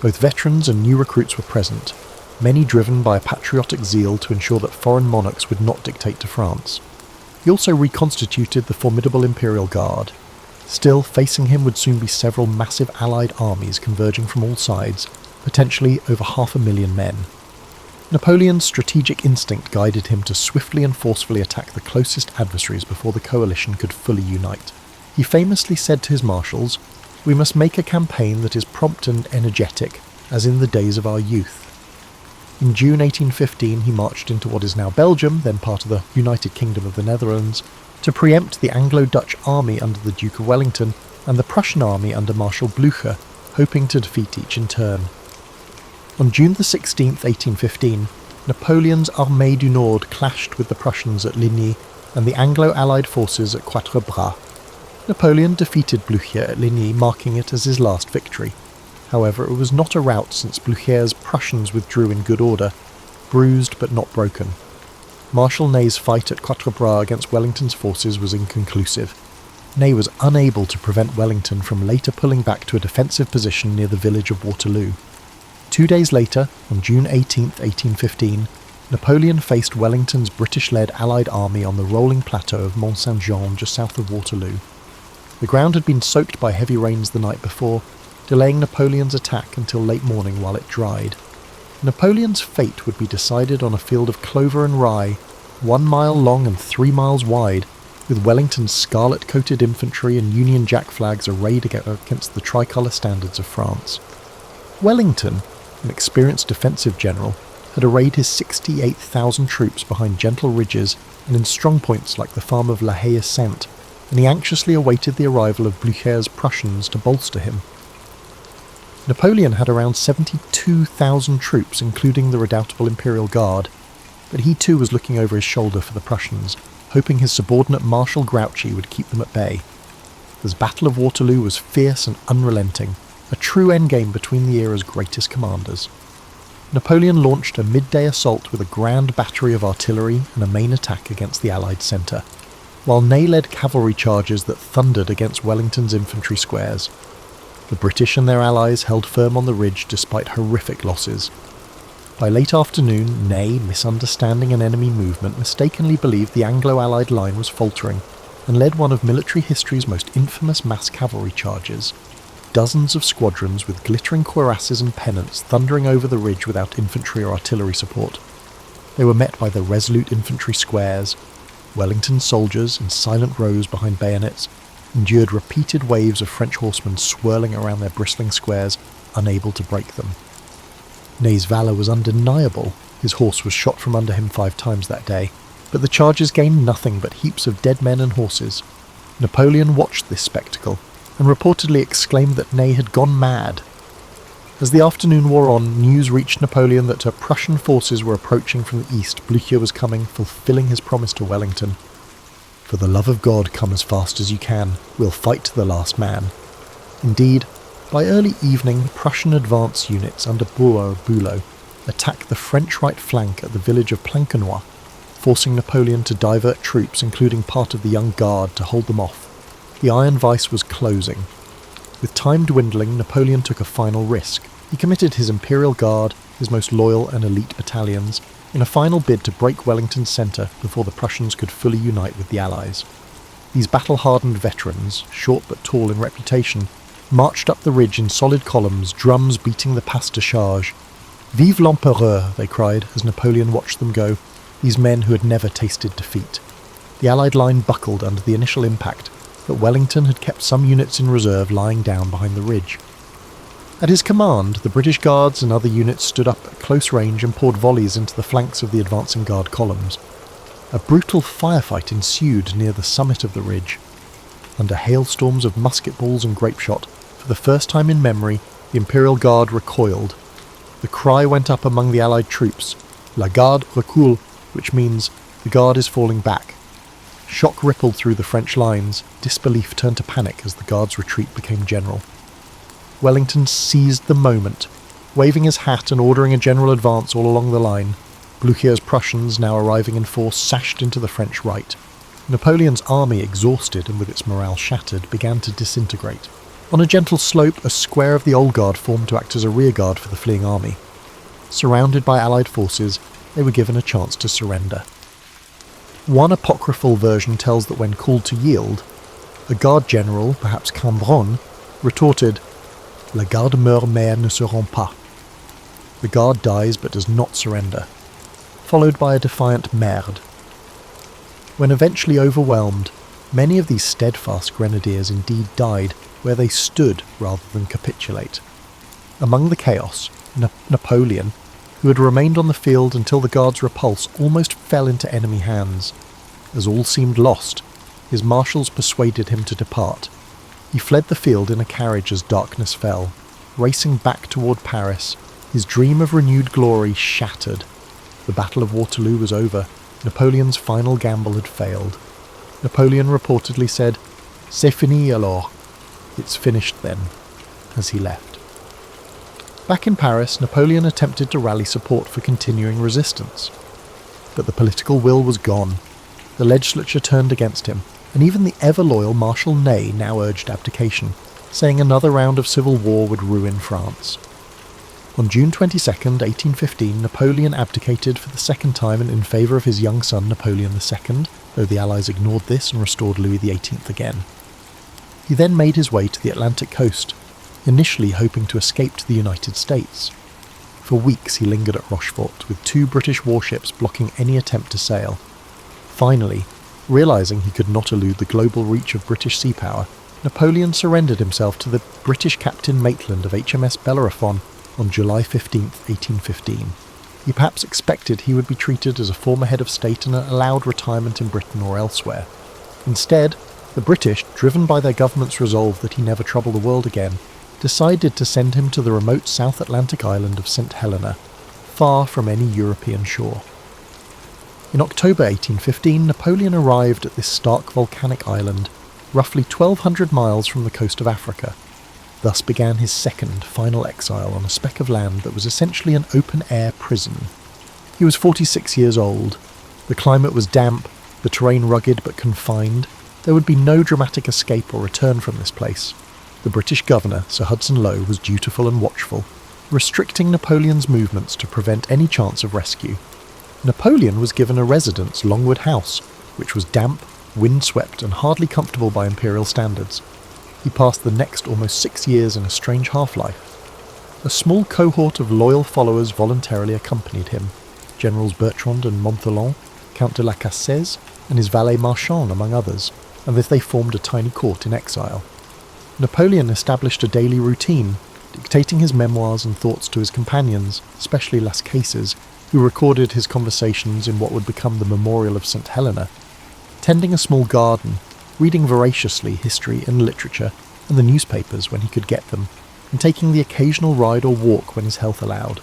Both veterans and new recruits were present, many driven by a patriotic zeal to ensure that foreign monarchs would not dictate to France. He also reconstituted the formidable Imperial Guard. Still, facing him would soon be several massive Allied armies converging from all sides, potentially over 500,000 men. Napoleon's strategic instinct guided him to swiftly and forcefully attack the closest adversaries before the coalition could fully unite. He famously said to his marshals, "We must make a campaign that is prompt and energetic, as in the days of our youth." In June 1815 he marched into what is now Belgium, then part of the United Kingdom of the Netherlands, to preempt the Anglo-Dutch army under the Duke of Wellington and the Prussian army under Marshal Blücher, hoping to defeat each in turn. On June 16, 1815, Napoleon's Armée du Nord clashed with the Prussians at Ligny and the Anglo-Allied forces at Quatre Bras. Napoleon defeated Blücher at Ligny, marking it as his last victory. However, it was not a rout since Blücher's Prussians withdrew in good order, bruised but not broken. Marshal Ney's fight at Quatre Bras against Wellington's forces was inconclusive. Ney was unable to prevent Wellington from later pulling back to a defensive position near the village of Waterloo. 2 days later, on June 18, 1815, Napoleon faced Wellington's British-led Allied army on the rolling plateau of Mont Saint-Jean just south of Waterloo. The ground had been soaked by heavy rains the night before, delaying Napoleon's attack until late morning while it dried. Napoleon's fate would be decided on a field of clover and rye, 1 mile long and 3 miles wide, with Wellington's scarlet-coated infantry and Union Jack flags arrayed against the tricolour standards of France. Wellington, an experienced defensive general, had arrayed his 68,000 troops behind gentle ridges and in strong points like the farm of La Haye-Sainte, and he anxiously awaited the arrival of Blücher's Prussians to bolster him. Napoleon had around 72,000 troops, including the redoubtable Imperial Guard, but he too was looking over his shoulder for the Prussians, hoping his subordinate Marshal Grouchy would keep them at bay. The Battle of Waterloo was fierce and unrelenting, a true endgame between the era's greatest commanders. Napoleon launched a midday assault with a grand battery of artillery and a main attack against the Allied centre, while Ney led cavalry charges that thundered against Wellington's infantry squares. The British and their allies held firm on the ridge despite horrific losses. By late afternoon, Ney, misunderstanding an enemy movement, mistakenly believed the Anglo-Allied line was faltering and led one of military history's most infamous mass cavalry charges. Dozens of squadrons with glittering cuirasses and pennants thundering over the ridge without infantry or artillery support. They were met by the resolute infantry squares. Wellington's soldiers, in silent rows behind bayonets, endured repeated waves of French horsemen swirling around their bristling squares, unable to break them. Ney's valour was undeniable. His horse was shot from under him 5 times that day, but the charges gained nothing but heaps of dead men and horses. Napoleon watched this spectacle, and reportedly exclaimed that Ney had gone mad. As the afternoon wore on, news reached Napoleon that Prussian forces were approaching from the east. Blücher was coming, fulfilling his promise to Wellington. "For the love of God, come as fast as you can. We'll fight to the last man." Indeed, by early evening, Prussian advance units under Bülow attacked the French right flank at the village of Plancenoit, forcing Napoleon to divert troops, including part of the Young Guard, to hold them off. The Iron Vice was closing. With time dwindling, Napoleon took a final risk. He committed his Imperial Guard, his most loyal and elite battalions, in a final bid to break Wellington's centre before the Prussians could fully unite with the Allies. These battle-hardened veterans, short but tall in reputation, marched up the ridge in solid columns, drums beating the pas de charge. "Vive l'Empereur!" they cried as Napoleon watched them go, these men who had never tasted defeat. The Allied line buckled under the initial impact, but Wellington had kept some units in reserve lying down behind the ridge. At his command, the British Guards and other units stood up at close range and poured volleys into the flanks of the advancing Guard columns. A brutal firefight ensued near the summit of the ridge. Under hailstorms of musket balls and grapeshot, for the first time in memory, the Imperial Guard recoiled. The cry went up among the Allied troops, "La Garde recule," which means the Guard is falling back. Shock rippled through the French lines. Disbelief turned to panic as the Guard's retreat became general. Wellington seized the moment, waving his hat and ordering a general advance all along the line. Blücher's Prussians, now arriving in force, sashed into the French right. Napoleon's army, exhausted and with its morale shattered, began to disintegrate. On a gentle slope, a square of the Old Guard formed to act as a rear guard for the fleeing army. Surrounded by Allied forces, they were given a chance to surrender. One apocryphal version tells that when called to yield, a guard general, perhaps Cambronne, retorted, "La garde meurt mais ne se rend pas." The guard dies but does not surrender, followed by a defiant merde. When eventually overwhelmed, many of these steadfast grenadiers indeed died where they stood rather than capitulate. Among the chaos, Napoleon, who had remained on the field until the Guard's repulse, almost fell into enemy hands. As all seemed lost, his marshals persuaded him to depart. He fled the field in a carriage as darkness fell, racing back toward Paris, his dream of renewed glory shattered. The Battle of Waterloo was over. Napoleon's final gamble had failed. Napoleon reportedly said, "C'est fini alors," "It's finished then," as he left. Back in Paris, Napoleon attempted to rally support for continuing resistance. But the political will was gone. The legislature turned against him, and even the ever-loyal Marshal Ney now urged abdication, saying another round of civil war would ruin France. On June 22, 1815, Napoleon abdicated for the second time and in favour of his young son Napoleon II, though the Allies ignored this and restored Louis XVIII again. He then made his way to the Atlantic coast, initially hoping to escape to the United States. For weeks he lingered at Rochefort, with 2 British warships blocking any attempt to sail. Finally, realising he could not elude the global reach of British sea power, Napoleon surrendered himself to the British Captain Maitland of HMS Bellerophon on July 15, 1815. He perhaps expected he would be treated as a former head of state and allowed retirement in Britain or elsewhere. Instead, the British, driven by their government's resolve that he never trouble the world again, decided to send him to the remote South Atlantic island of St. Helena, far from any European shore. In October 1815, Napoleon arrived at this stark volcanic island, roughly 1,200 miles from the coast of Africa. Thus began his second, final exile on a speck of land that was essentially an open-air prison. He was 46 years old. The climate was damp, the terrain rugged but confined. There would be no dramatic escape or return from this place. The British governor, Sir Hudson Lowe, was dutiful and watchful. restricting Napoleon's movements to prevent any chance of rescue. Napoleon was given a residence, Longwood House, which was damp, windswept and hardly comfortable by imperial standards. He passed the next almost 6 years in a strange half-life. A small cohort of loyal followers voluntarily accompanied him, Generals Bertrand and Montholon, Count de la Cassese, and his valet Marchand among others, and thus they formed a tiny court in exile. Napoleon established a daily routine, dictating his memoirs and thoughts to his companions, especially Las Cases, who recorded his conversations in what would become the Memorial of St. Helena, tending a small garden, reading voraciously history and literature and the newspapers when he could get them, and taking the occasional ride or walk when his health allowed.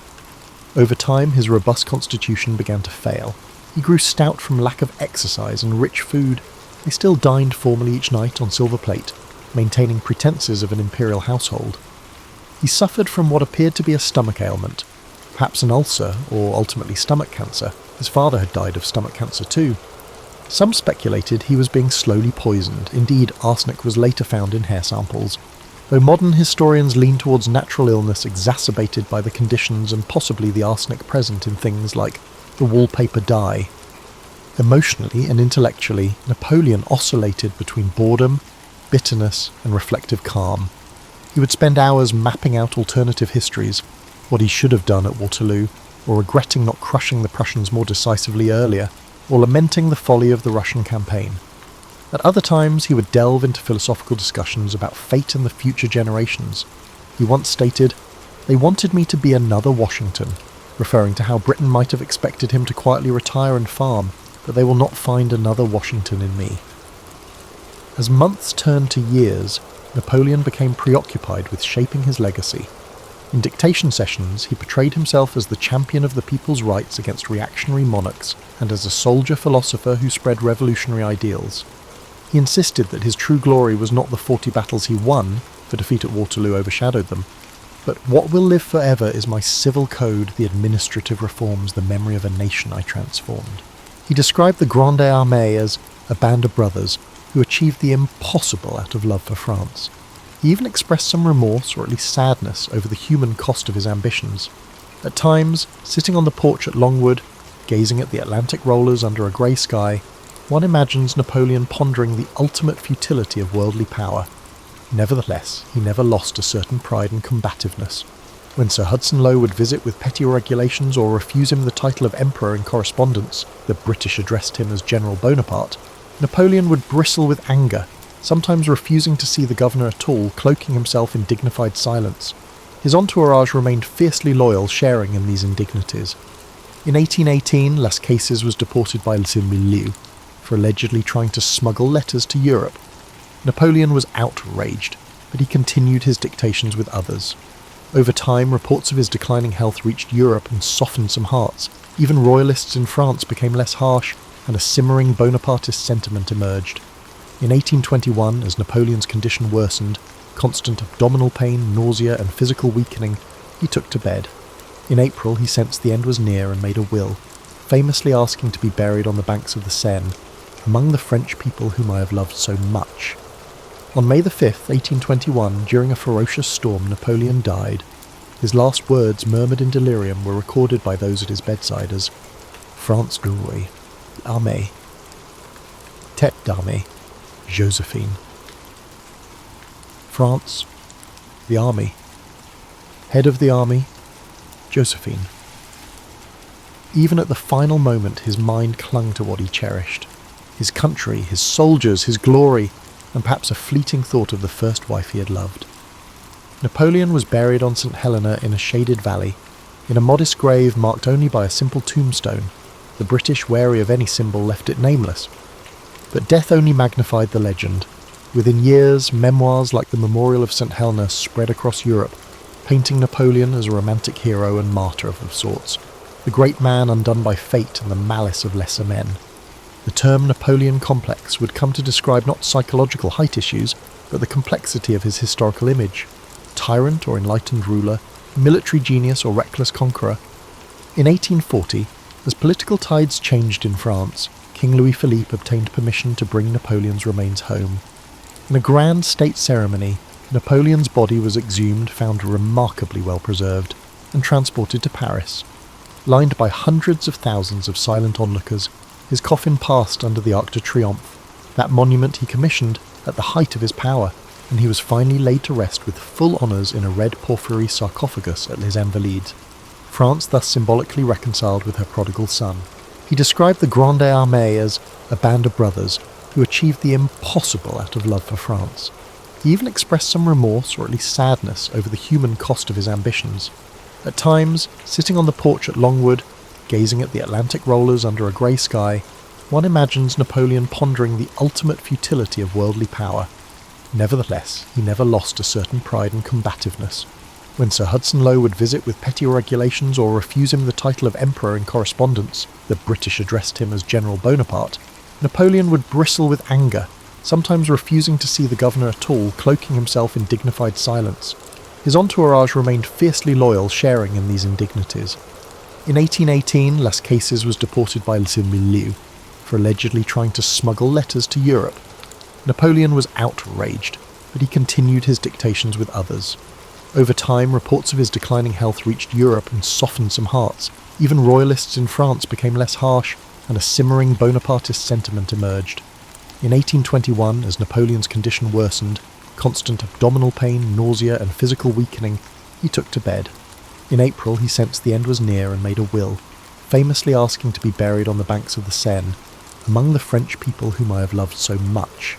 Over time, his robust constitution began to fail. He grew stout from lack of exercise and rich food. They still dined formally each night on silver plate, maintaining pretences of an imperial household. He suffered from what appeared to be a stomach ailment, perhaps an ulcer or ultimately stomach cancer. His father had died of stomach cancer too. Some speculated he was being slowly poisoned. Indeed, arsenic was later found in hair samples, though modern historians lean towards natural illness exacerbated by the conditions and possibly the arsenic present in things like the wallpaper dye. Emotionally and intellectually, Napoleon oscillated between boredom, bitterness and reflective calm. He would spend hours mapping out alternative histories, what he should have done at Waterloo, or regretting not crushing the Prussians more decisively earlier, or lamenting the folly of the Russian campaign. At other times he would delve into philosophical discussions about fate and the future generations. He once stated, "They wanted me to be another Washington," referring to how Britain might have expected him to quietly retire and farm, but they will not find another Washington in me. As months turned to years, Napoleon became preoccupied with shaping his legacy. In dictation sessions, he portrayed himself as the champion of the people's rights against reactionary monarchs and as a soldier-philosopher who spread revolutionary ideals. He insisted that his true glory was not the 40 battles he won, for defeat at Waterloo overshadowed them, but what will live forever is my civil code, the administrative reforms, the memory of a nation I transformed. He described the Grande Armée as a band of brothers who achieved the impossible out of love for France. He even expressed some remorse, or at least sadness, over the human cost of his ambitions. At times, sitting on the porch at Longwood, gazing at the Atlantic rollers under a grey sky, one imagines Napoleon pondering the ultimate futility of worldly power. Nevertheless, he never lost a certain pride and combativeness. When Sir Hudson Lowe would visit with petty regulations or refuse him the title of Emperor in correspondence, the British addressed him as General Bonaparte, Napoleon would bristle with anger, sometimes refusing to see the governor at all, cloaking himself in dignified silence. His entourage remained fiercely loyal, sharing in these indignities. In 1818, Las Cases was deported by Le Milieu for allegedly trying to smuggle letters to Europe. Napoleon was outraged, but he continued his dictations with others. Over time, reports of his declining health reached Europe and softened some hearts. Even royalists in France became less harsh, and a simmering Bonapartist sentiment emerged. In 1821, as Napoleon's condition worsened, constant abdominal pain, nausea and physical weakening, he took to bed. In April, he sensed the end was near and made a will, famously asking to be buried on the banks of the Seine, among the French people whom I have loved so much. On May the 5th, 1821, during a ferocious storm, Napoleon died. His last words, murmured in delirium, were recorded by those at his bedside as "France glory, l'armée, tête d'armée, Josephine." France, the army, head of the army, Josephine. Even at the final moment, his mind clung to what he cherished. His country, his soldiers, his glory, and perhaps a fleeting thought of the first wife he had loved. Napoleon was buried on St. Helena in a shaded valley, in a modest grave marked only by a simple tombstone. The British, wary of any symbol, left it nameless. But death only magnified the legend. Within years, memoirs like the Memorial of St. Helena spread across Europe, painting Napoleon as a romantic hero and martyr of sorts, the great man undone by fate and the malice of lesser men. The term Napoleon complex would come to describe not psychological height issues, but the complexity of his historical image. Tyrant or enlightened ruler, military genius or reckless conqueror. In 1840, as political tides changed in France, King Louis-Philippe obtained permission to bring Napoleon's remains home. In a grand state ceremony, Napoleon's body was exhumed, found remarkably well preserved. and transported to Paris. Lined by hundreds of thousands of silent onlookers, his coffin passed under the Arc de Triomphe, that monument he commissioned at the height of his power, and he was finally laid to rest with full honours in a red porphyry sarcophagus at Les Invalides. France thus symbolically reconciled with her prodigal son. He described the Grande Armée as a band of brothers who achieved the impossible out of love for France. He even expressed some remorse, or at least sadness, over the human cost of his ambitions. At times, sitting on the porch at Longwood, gazing at the Atlantic rollers under a grey sky, one imagines Napoleon pondering the ultimate futility of worldly power. Nevertheless, he never lost a certain pride and combativeness. When Sir Hudson Lowe would visit with petty regulations or refuse him the title of Emperor in correspondence, the British addressed him as General Bonaparte, Napoleon would bristle with anger, sometimes refusing to see the governor at all, cloaking himself in dignified silence. His entourage remained fiercely loyal, sharing in these indignities. In 1818, Las Cases was deported by Le Milieu for allegedly trying to smuggle letters to Europe. Napoleon was outraged, but he continued his dictations with others. Over time, reports of his declining health reached Europe and softened some hearts. Even royalists in France became less harsh, and a simmering Bonapartist sentiment emerged. In 1821, as Napoleon's condition worsened, constant abdominal pain, nausea, and physical weakening, he took to bed. In April, he sensed the end was near and made a will, famously asking to be buried on the banks of the Seine, among the French people whom I have loved so much.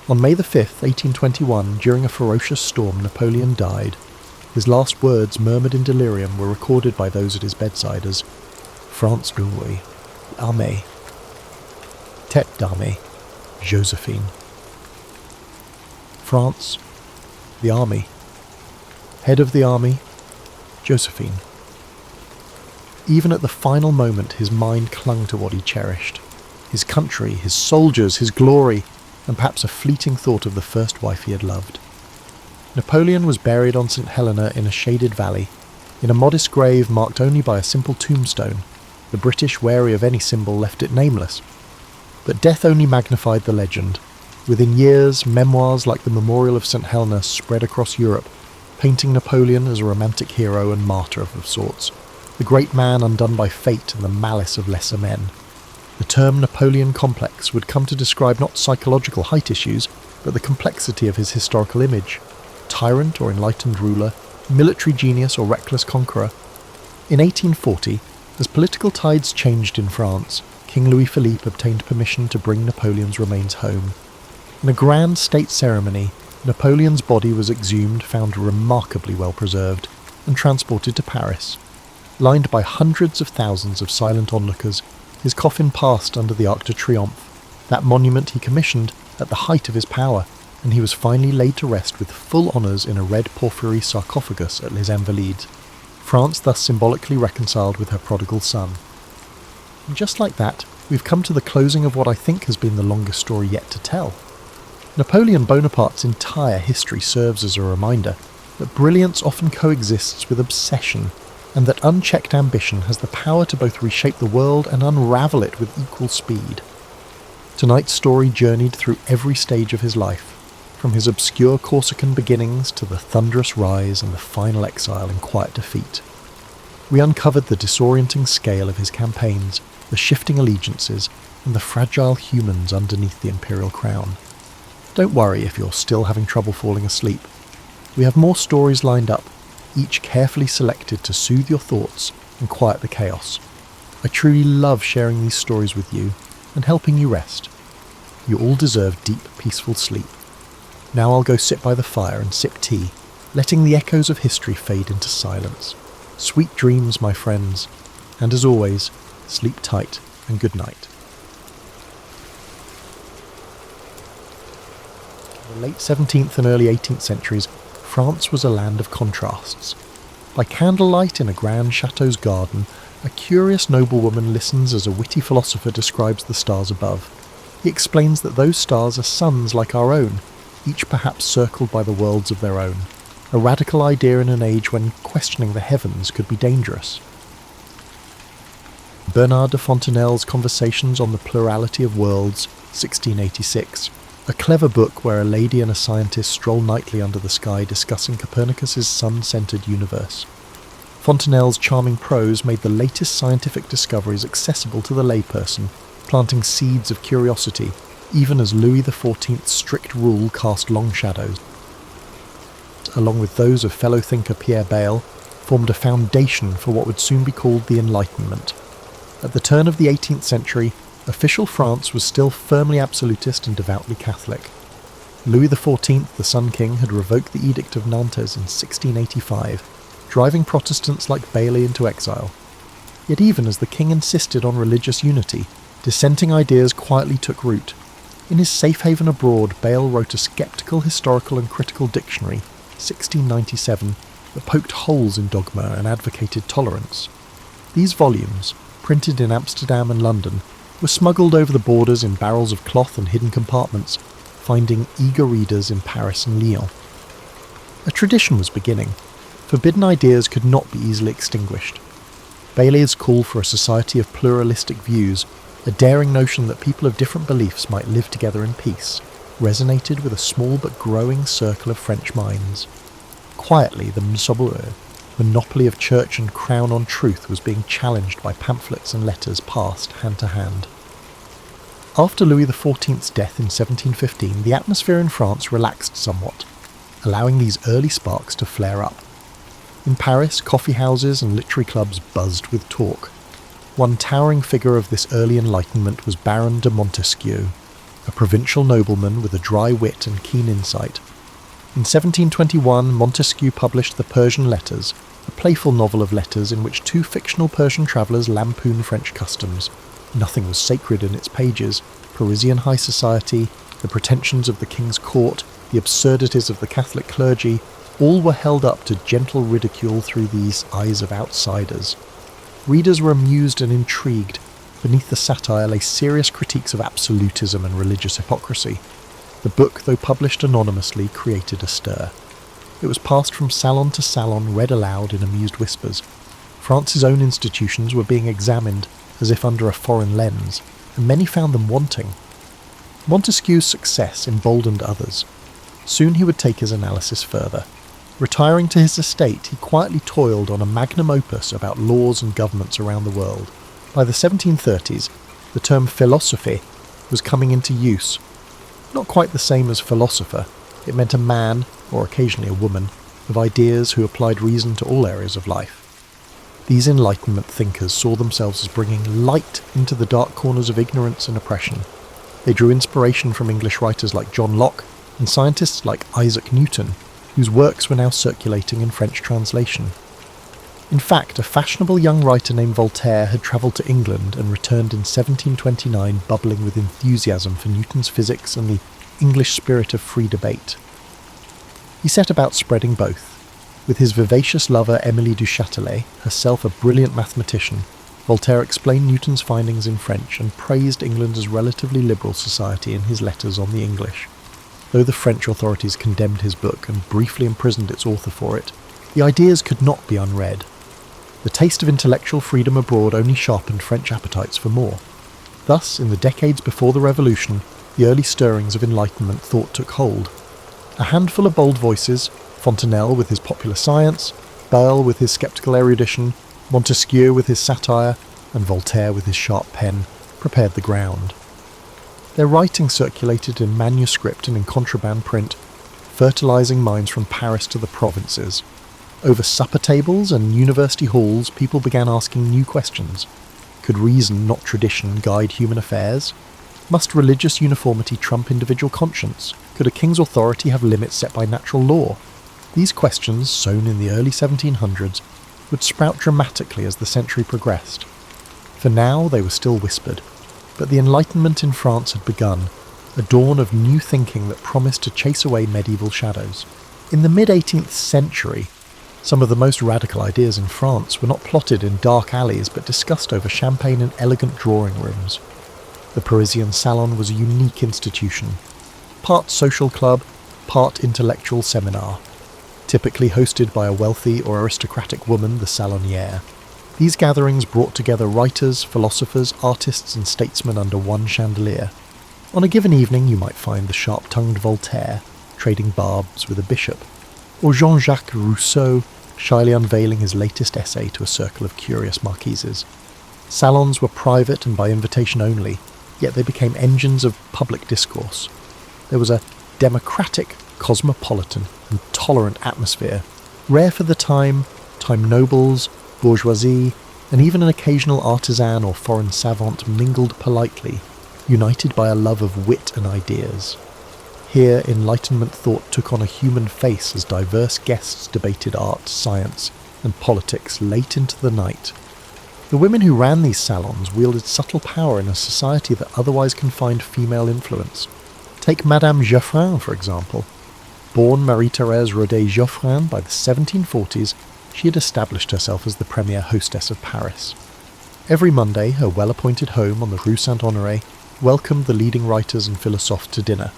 On May the 5th, 1821, during a ferocious storm, Napoleon died. His last words, murmured in delirium, were recorded by those at his bedside as France d'Auray, Armée, Tête d'Armée, Joséphine. France, the army, head of the army, Joséphine. Even at the final moment, his mind clung to what he cherished. His country, his soldiers, his glory, and perhaps a fleeting thought of the first wife he had loved. Napoleon was buried on St. Helena in a shaded valley, in a modest grave marked only by a simple tombstone. The British, wary of any symbol, left it nameless. But death only magnified the legend. Within years, memoirs like the Memorial of St. Helena spread across Europe, painting Napoleon as a romantic hero and martyr of sorts, the great man undone by fate and the malice of lesser men. The term Napoleon complex would come to describe not psychological height issues, but the complexity of his historical image. Tyrant or enlightened ruler, military genius or reckless conqueror. In 1840, as political tides changed in France, King Louis-Philippe obtained permission to bring Napoleon's remains home. In a grand state ceremony, Napoleon's body was exhumed, found remarkably well preserved, and transported to Paris. Lined by hundreds of thousands of silent onlookers, his coffin passed under the Arc de Triomphe, that monument he commissioned at the height of his power, and he was finally laid to rest with full honours in a red porphyry sarcophagus at Les Invalides. France thus symbolically reconciled with her prodigal son. And just like that, we've come to the closing of what I think has been the longest story yet to tell. Napoleon Bonaparte's entire history serves as a reminder that brilliance often coexists with obsession, and that unchecked ambition has the power to both reshape the world and unravel it with equal speed. Tonight's story journeyed through every stage of his life, from his obscure Corsican beginnings to the thunderous rise and the final exile and quiet defeat. We uncovered the disorienting scale of his campaigns, the shifting allegiances, and the fragile humans underneath the imperial crown. Don't worry if you're still having trouble falling asleep. We have more stories lined up, each carefully selected to soothe your thoughts and quiet the chaos. I truly love sharing these stories with you and helping you rest. You all deserve deep, peaceful sleep. Now I'll go sit by the fire and sip tea, letting the echoes of history fade into silence. Sweet dreams, my friends, and as always, sleep tight and good night. In the late 17th and early 18th centuries, France was a land of contrasts. By candlelight in a grand chateau's garden, a curious noblewoman listens as a witty philosopher describes the stars above. He explains that those stars are suns like our own, each perhaps circled by the worlds of their own, a radical idea in an age when questioning the heavens could be dangerous. Bernard de Fontenelle's Conversations on the Plurality of Worlds, 1686, a clever book where a lady and a scientist stroll nightly under the sky discussing Copernicus's sun-centered universe. Fontenelle's charming prose made the latest scientific discoveries accessible to the layperson, planting seeds of curiosity, even as Louis XIV's strict rule cast long shadows. Along with those of fellow thinker Pierre Bayle, formed a foundation for what would soon be called the Enlightenment. At the turn of the 18th century, official France was still firmly absolutist and devoutly Catholic. Louis XIV, the Sun King, had revoked the Edict of Nantes in 1685, driving Protestants like Bailey into exile. Yet even as the king insisted on religious unity, dissenting ideas quietly took root. In his safe haven abroad, Bayle wrote a sceptical, historical and critical dictionary, 1697, that poked holes in dogma and advocated tolerance. These volumes, printed in Amsterdam and London, were smuggled over the borders in barrels of cloth and hidden compartments, finding eager readers in Paris and Lyon. A tradition was beginning. Forbidden ideas could not be easily extinguished. Bailey's call for a society of pluralistic views, a daring notion that people of different beliefs might live together in peace, resonated with a small but growing circle of French minds. Quietly, the monopoly of church and crown on truth was being challenged by pamphlets and letters passed hand to hand. After Louis XIV's death in 1715, the atmosphere in France relaxed somewhat, allowing these early sparks to flare up. In Paris, coffee houses and literary clubs buzzed with talk. One towering figure of this early Enlightenment was Baron de Montesquieu, a provincial nobleman with a dry wit and keen insight. In 1721, Montesquieu published The Persian Letters, a playful novel of letters in which two fictional Persian travellers lampoon French customs. Nothing was sacred in its pages. Parisian high society, the pretensions of the king's court, the absurdities of the Catholic clergy, all were held up to gentle ridicule through these eyes of outsiders. Readers were amused and intrigued. Beneath the satire lay serious critiques of absolutism and religious hypocrisy. The book, though published anonymously, created a stir. It was passed from salon to salon, read aloud in amused whispers. France's own institutions were being examined as if under a foreign lens, and many found them wanting. Montesquieu's success emboldened others. Soon he would take his analysis further. Retiring to his estate, he quietly toiled on a magnum opus about laws and governments around the world. By the 1730s, the term philosophy was coming into use. Not quite the same as philosopher, it meant a man, or occasionally a woman, of ideas who applied reason to all areas of life. These Enlightenment thinkers saw themselves as bringing light into the dark corners of ignorance and oppression. They drew inspiration from English writers like John Locke and scientists like Isaac Newton, whose works were now circulating in French translation. In fact, a fashionable young writer named Voltaire had travelled to England and returned in 1729 bubbling with enthusiasm for Newton's physics and the English spirit of free debate. He set about spreading both. With his vivacious lover Émilie du Châtelet, herself a brilliant mathematician, Voltaire explained Newton's findings in French and praised England's relatively liberal society in his letters on the English. Though the French authorities condemned his book and briefly imprisoned its author for it, the ideas could not be unread. The taste of intellectual freedom abroad only sharpened French appetites for more. Thus, in the decades before the Revolution, the early stirrings of Enlightenment thought took hold. A handful of bold voices, Fontenelle with his popular science, Bayle with his sceptical erudition, Montesquieu with his satire, and Voltaire with his sharp pen, prepared the ground. Their writing circulated in manuscript and in contraband print, fertilizing minds from Paris to the provinces. Over supper tables and university halls, people began asking new questions. Could reason, not tradition, guide human affairs? Must religious uniformity trump individual conscience? Could a king's authority have limits set by natural law? These questions, sown in the early 1700s, would sprout dramatically as the century progressed. For now, they were still whispered. But the Enlightenment in France had begun, a dawn of new thinking that promised to chase away medieval shadows. In the mid-18th century, some of the most radical ideas in France were not plotted in dark alleys but discussed over champagne in elegant drawing rooms. The Parisian salon was a unique institution, part social club, part intellectual seminar, typically hosted by a wealthy or aristocratic woman, the salonière. These gatherings brought together writers, philosophers, artists and statesmen under one chandelier. On a given evening you might find the sharp-tongued Voltaire trading barbs with a bishop, or Jean-Jacques Rousseau shyly unveiling his latest essay to a circle of curious marquises. Salons were private and by invitation only, yet they became engines of public discourse. There was a democratic, cosmopolitan, and tolerant atmosphere, rare for the time nobles, bourgeoisie, and even an occasional artisan or foreign savant mingled politely, united by a love of wit and ideas. Here, Enlightenment thought took on a human face as diverse guests debated art, science, and politics late into the night. The women who ran these salons wielded subtle power in a society that otherwise confined female influence. Take Madame Geoffrin, for example. Born Marie-Thérèse Rodet-Geoffrin by the 1740s, she had established herself as the premier hostess of Paris. Every Monday, her well-appointed home on the Rue Saint-Honoré welcomed the leading writers and philosophes to dinner.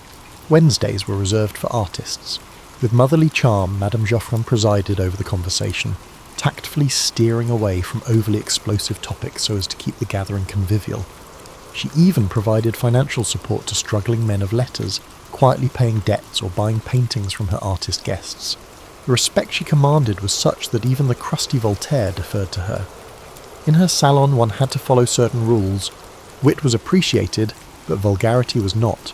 Wednesdays were reserved for artists. With motherly charm, Madame Geoffrin presided over the conversation, tactfully steering away from overly explosive topics so as to keep the gathering convivial. She even provided financial support to struggling men of letters, quietly paying debts or buying paintings from her artist guests. The respect she commanded was such that even the crusty Voltaire deferred to her. In her salon one had to follow certain rules. Wit was appreciated, but vulgarity was not.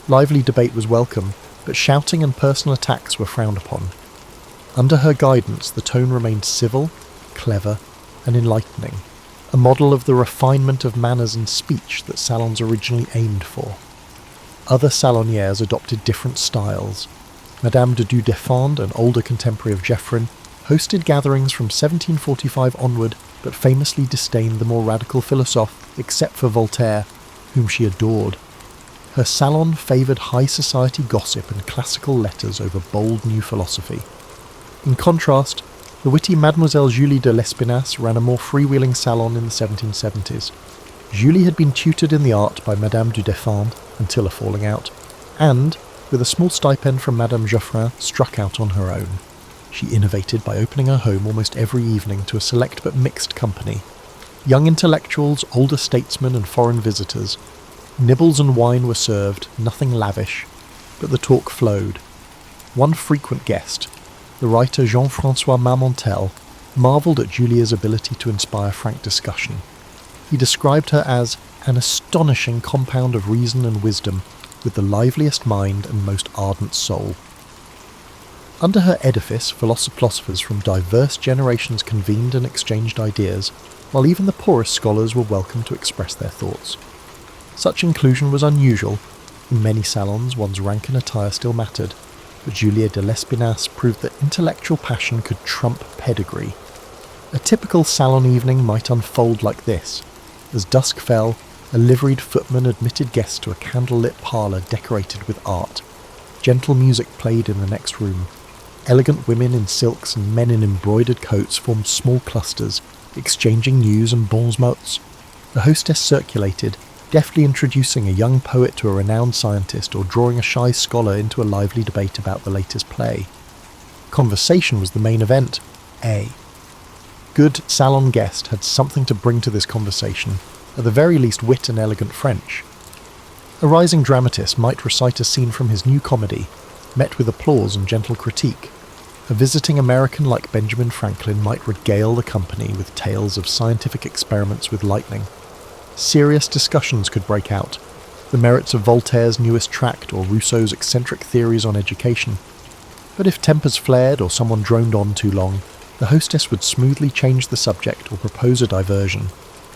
Lively debate was welcome, but shouting and personal attacks were frowned upon. Under her guidance, the tone remained civil, clever, and enlightening, a model of the refinement of manners and speech that salons originally aimed for. Other salonières adopted different styles. Madame de Dudefand, an older contemporary of Geoffrin, hosted gatherings from 1745 onward, but famously disdained the more radical philosophe, except for Voltaire, whom she adored. Her salon favoured high society gossip and classical letters over bold new philosophy. In contrast, the witty Mademoiselle Julie de Lespinasse ran a more freewheeling salon in the 1770s. Julie had been tutored in the art by Madame du Deffand until a falling out, and, with a small stipend from Madame Geoffrin, struck out on her own. She innovated by opening her home almost every evening to a select but mixed company. Young intellectuals, older statesmen and foreign visitors. Nibbles and wine were served, nothing lavish, but the talk flowed. One frequent guest, the writer Jean-François Marmontel, marvelled at Julia's ability to inspire frank discussion. He described her as an astonishing compound of reason and wisdom, with the liveliest mind and most ardent soul. Under her edifice, philosophers from diverse generations convened and exchanged ideas, while even the poorest scholars were welcome to express their thoughts. Such inclusion was unusual. In many salons, one's rank and attire still mattered, but Julia de Lespinasse proved that intellectual passion could trump pedigree. A typical salon evening might unfold like this. As dusk fell, a liveried footman admitted guests to a candle-lit parlour decorated with art. Gentle music played in the next room. Elegant women in silks and men in embroidered coats formed small clusters, exchanging news and bons mots. The hostess circulated, deftly introducing a young poet to a renowned scientist or drawing a shy scholar into a lively debate about the latest play. Conversation was the main event. A good salon guest had something to bring to this conversation, at the very least wit and elegant French. A rising dramatist might recite a scene from his new comedy, met with applause and gentle critique. A visiting American like Benjamin Franklin might regale the company with tales of scientific experiments with lightning. Serious discussions could break out, the merits of Voltaire's newest tract or Rousseau's eccentric theories on education. But if tempers flared or someone droned on too long, the hostess would smoothly change the subject or propose a diversion,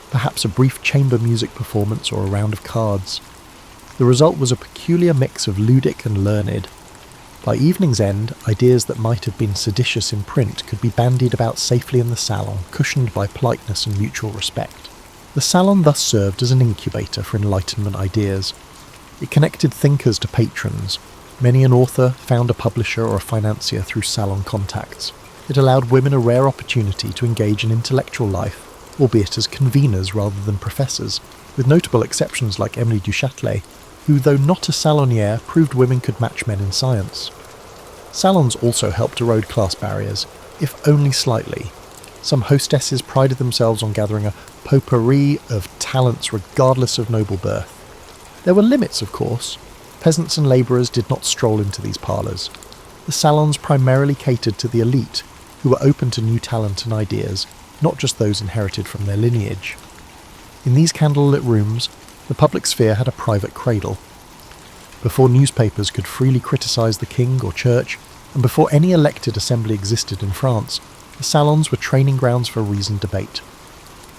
perhaps a brief chamber music performance or a round of cards. The result was a peculiar mix of ludic and learned. By evening's end, ideas that might have been seditious in print could be bandied about safely in the salon, cushioned by politeness and mutual respect. The salon thus served as an incubator for Enlightenment ideas. It connected thinkers to patrons. Many an author found a publisher or a financier through salon contacts. It allowed women a rare opportunity to engage in intellectual life, albeit as conveners rather than professors, with notable exceptions like Emily du Châtelet, who, though not a salonière, proved women could match men in science. Salons also helped erode class barriers, if only slightly. Some hostesses prided themselves on gathering a potpourri of talents regardless of noble birth. There were limits, of course. Peasants and labourers did not stroll into these parlours. The salons primarily catered to the elite, who were open to new talent and ideas, not just those inherited from their lineage. In these candlelit rooms, the public sphere had a private cradle. Before newspapers could freely criticise the king or church, and before any elected assembly existed in France, the salons were training grounds for reasoned debate.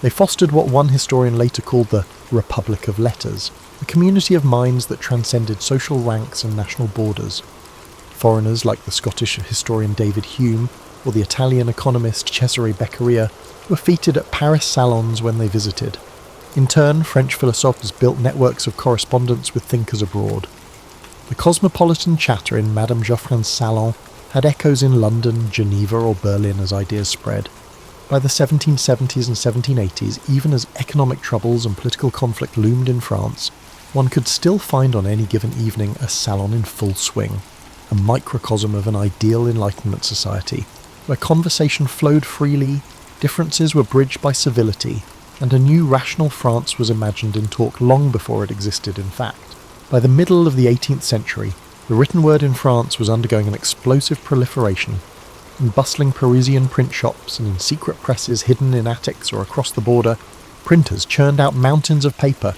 They fostered what one historian later called the Republic of Letters, a community of minds that transcended social ranks and national borders. Foreigners like the Scottish historian David Hume or the Italian economist Cesare Beccaria were feted at Paris salons when they visited. In turn, French philosophers built networks of correspondence with thinkers abroad. The cosmopolitan chatter in Madame Geoffrin's salon had echoes in London, Geneva or Berlin as ideas spread. By the 1770s and 1780s, even as economic troubles and political conflict loomed in France, one could still find on any given evening a salon in full swing, a microcosm of an ideal Enlightenment society, where conversation flowed freely, differences were bridged by civility, and a new rational France was imagined in talk long before it existed in fact. By the middle of the 18th century, the written word in France was undergoing an explosive proliferation. In bustling Parisian print shops and in secret presses hidden in attics or across the border, printers churned out mountains of paper,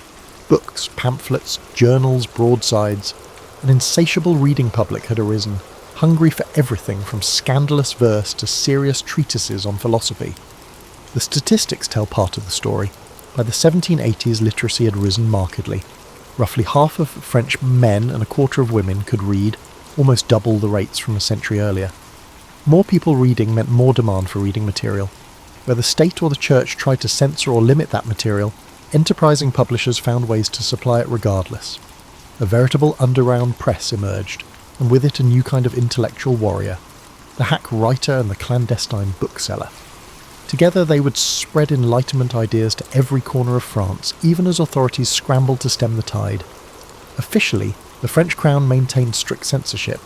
books, pamphlets, journals, broadsides. An insatiable reading public had arisen, hungry for everything from scandalous verse to serious treatises on philosophy. The statistics tell part of the story. By the 1780s, literacy had risen markedly. Roughly half of French men and a quarter of women could read, almost double the rates from a century earlier. More people reading meant more demand for reading material. Where the state or the church tried to censor or limit that material, enterprising publishers found ways to supply it regardless. A veritable underground press emerged, and with it a new kind of intellectual warrior, the hack writer and the clandestine bookseller. Together they would spread Enlightenment ideas to every corner of France, even as authorities scrambled to stem the tide. Officially, the French crown maintained strict censorship.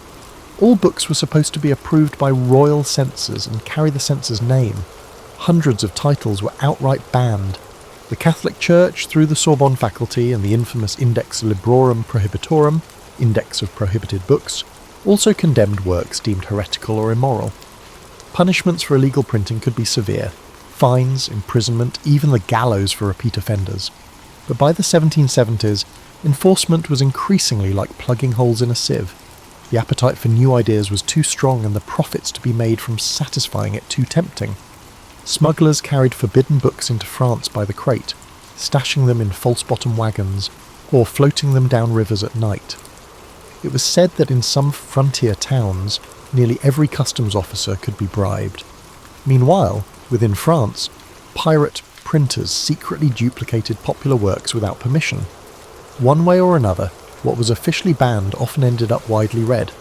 All books were supposed to be approved by royal censors and carry the censor's name. Hundreds of titles were outright banned. The Catholic Church, through the Sorbonne faculty and the infamous Index Librorum Prohibitorum, Index of Prohibited Books, also condemned works deemed heretical or immoral. Punishments for illegal printing could be severe: fines, imprisonment, even the gallows for repeat offenders. But by the 1770s, enforcement was increasingly like plugging holes in a sieve. The appetite for new ideas was too strong and the profits to be made from satisfying it too tempting. Smugglers carried forbidden books into France by the crate, stashing them in false-bottom wagons, or floating them down rivers at night. It was said that in some frontier towns, nearly every customs officer could be bribed. Meanwhile, within France, pirate printers secretly duplicated popular works without permission. One way or another, what was officially banned often ended up widely read.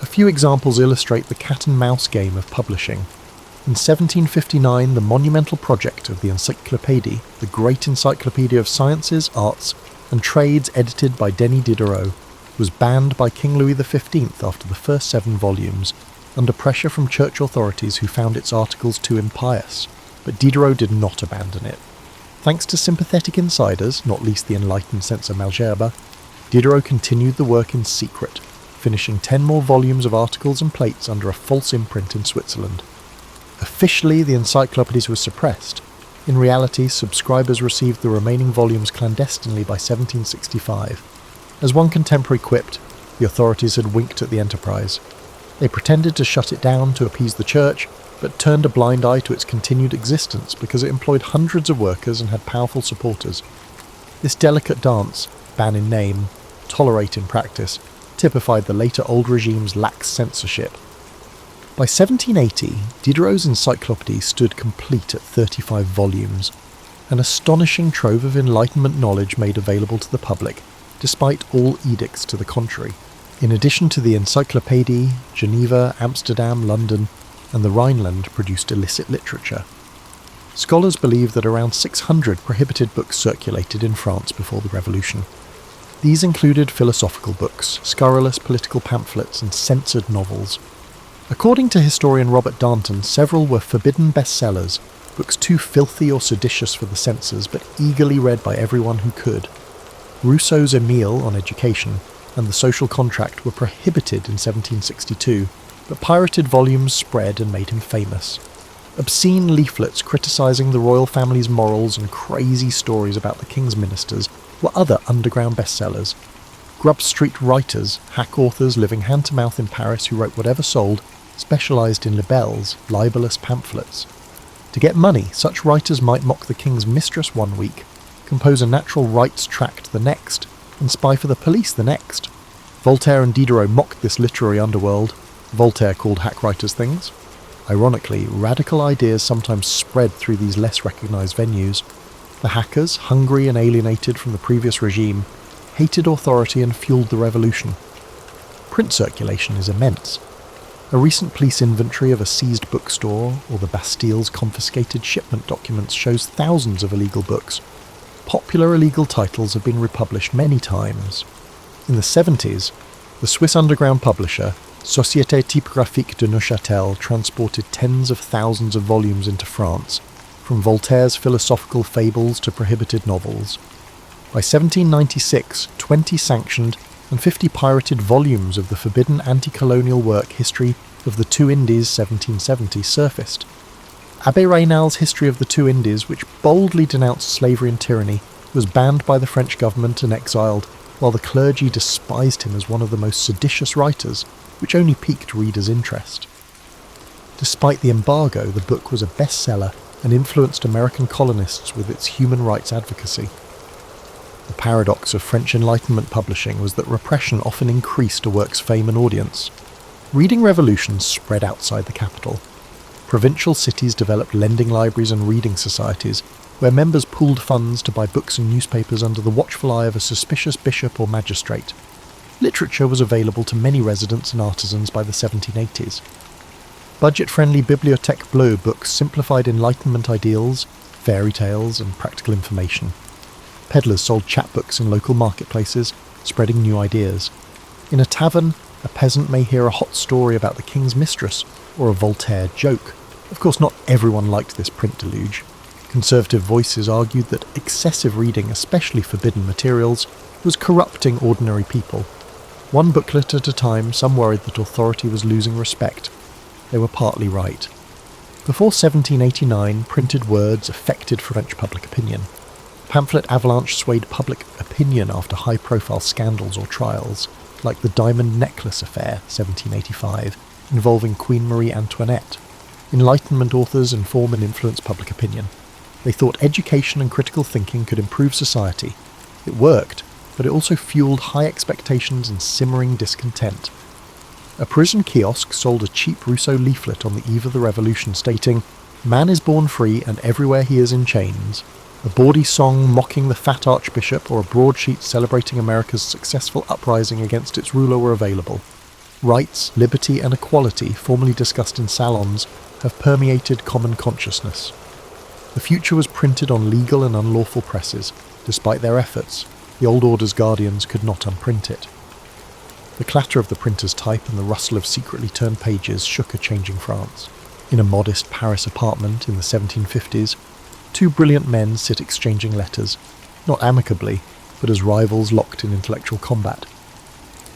A few examples illustrate the cat-and-mouse game of publishing. In 1759, the monumental project of the Encyclopédie, the great encyclopedia of sciences, arts, and trades edited by Denis Diderot, was banned by King Louis XV after the first 7 volumes, under pressure from church authorities who found its articles too impious. But Diderot did not abandon it. Thanks to sympathetic insiders, not least the enlightened censor Malgerbe, Diderot continued the work in secret, finishing 10 more volumes of articles and plates under a false imprint in Switzerland. Officially, the encyclopedies were suppressed. In reality, subscribers received the remaining volumes clandestinely by 1765. As one contemporary quipped, the authorities had winked at the enterprise. They pretended to shut it down to appease the church, but turned a blind eye to its continued existence because it employed hundreds of workers and had powerful supporters. This delicate dance, ban in name, tolerate in practice, typified the later old regime's lax censorship. By 1780, Diderot's encyclopédie stood complete at 35 volumes, an astonishing trove of Enlightenment knowledge made available to the public, despite all edicts to the contrary. In addition to the Encyclopédie, Geneva, Amsterdam, London, and the Rhineland produced illicit literature. Scholars believe that around 600 prohibited books circulated in France before the Revolution. These included philosophical books, scurrilous political pamphlets, and censored novels. According to historian Robert Darnton, several were forbidden bestsellers, books too filthy or seditious for the censors, but eagerly read by everyone who could. Rousseau's Emile on education and the social contract were prohibited in 1762, but pirated volumes spread and made him famous. Obscene leaflets criticising the royal family's morals and crazy stories about the king's ministers were other underground bestsellers. Grub Street writers, hack authors living hand-to-mouth in Paris who wrote whatever sold, specialised in libelles, libellous pamphlets. To get money, such writers might mock the king's mistress one week, compose a natural rights tract the next, and spy for the police the next. Voltaire and Diderot mocked this literary underworld. Voltaire called hack writers things. Ironically, radical ideas sometimes spread through these less recognised venues. The hackers, hungry and alienated from the previous regime, hated authority and fueled the revolution. Print circulation is immense. A recent police inventory of a seized bookstore or the Bastille's confiscated shipment documents shows thousands of illegal books. Popular illegal titles have been republished many times. In the 70s, the Swiss underground publisher Société Typographique de Neuchâtel transported tens of thousands of volumes into France, from Voltaire's philosophical fables to prohibited novels. By 1796, 20 sanctioned and 50 pirated volumes of the forbidden anti-colonial work History of the Two Indies 1770 surfaced. Abbé Raynal's History of the Two Indies, which boldly denounced slavery and tyranny, was banned by the French government and exiled, while the clergy despised him as one of the most seditious writers, which only piqued readers' interest. Despite the embargo, the book was a bestseller and influenced American colonists with its human rights advocacy. The paradox of French Enlightenment publishing was that repression often increased a work's fame and audience. Reading revolutions spread outside the capital. Provincial cities developed lending libraries and reading societies, where members pooled funds to buy books and newspapers under the watchful eye of a suspicious bishop or magistrate. Literature was available to many residents and artisans by the 1780s. Budget-friendly Bibliothèque Bleue books simplified Enlightenment ideals, fairy tales, and practical information. Peddlers sold chapbooks in local marketplaces, spreading new ideas. In a tavern, a peasant may hear a hot story about the king's mistress, or a Voltaire joke. Of course, not everyone liked this print deluge. Conservative voices argued that excessive reading, especially forbidden materials, was corrupting ordinary people. One booklet at a time, some worried that authority was losing respect. They were partly right. Before 1789, printed words affected French public opinion. Pamphlet avalanche swayed public opinion after high-profile scandals or trials, like the Diamond Necklace Affair, 1785, involving Queen Marie Antoinette. Enlightenment authors inform and influence public opinion. They thought education and critical thinking could improve society. It worked, but it also fueled high expectations and simmering discontent. A Parisian kiosk sold a cheap Rousseau leaflet on the eve of the revolution stating, "Man is born free and everywhere he is in chains." A bawdy song mocking the fat archbishop or a broadsheet celebrating America's successful uprising against its ruler were available. Rights, liberty and equality, formerly discussed in salons, have permeated common consciousness. The future was printed on legal and unlawful presses. Despite their efforts, the old order's guardians could not unprint it. The clatter of the printer's type and the rustle of secretly turned pages shook a changing France. In a modest Paris apartment in the 1750s, two brilliant men sit exchanging letters, not amicably, but as rivals locked in intellectual combat.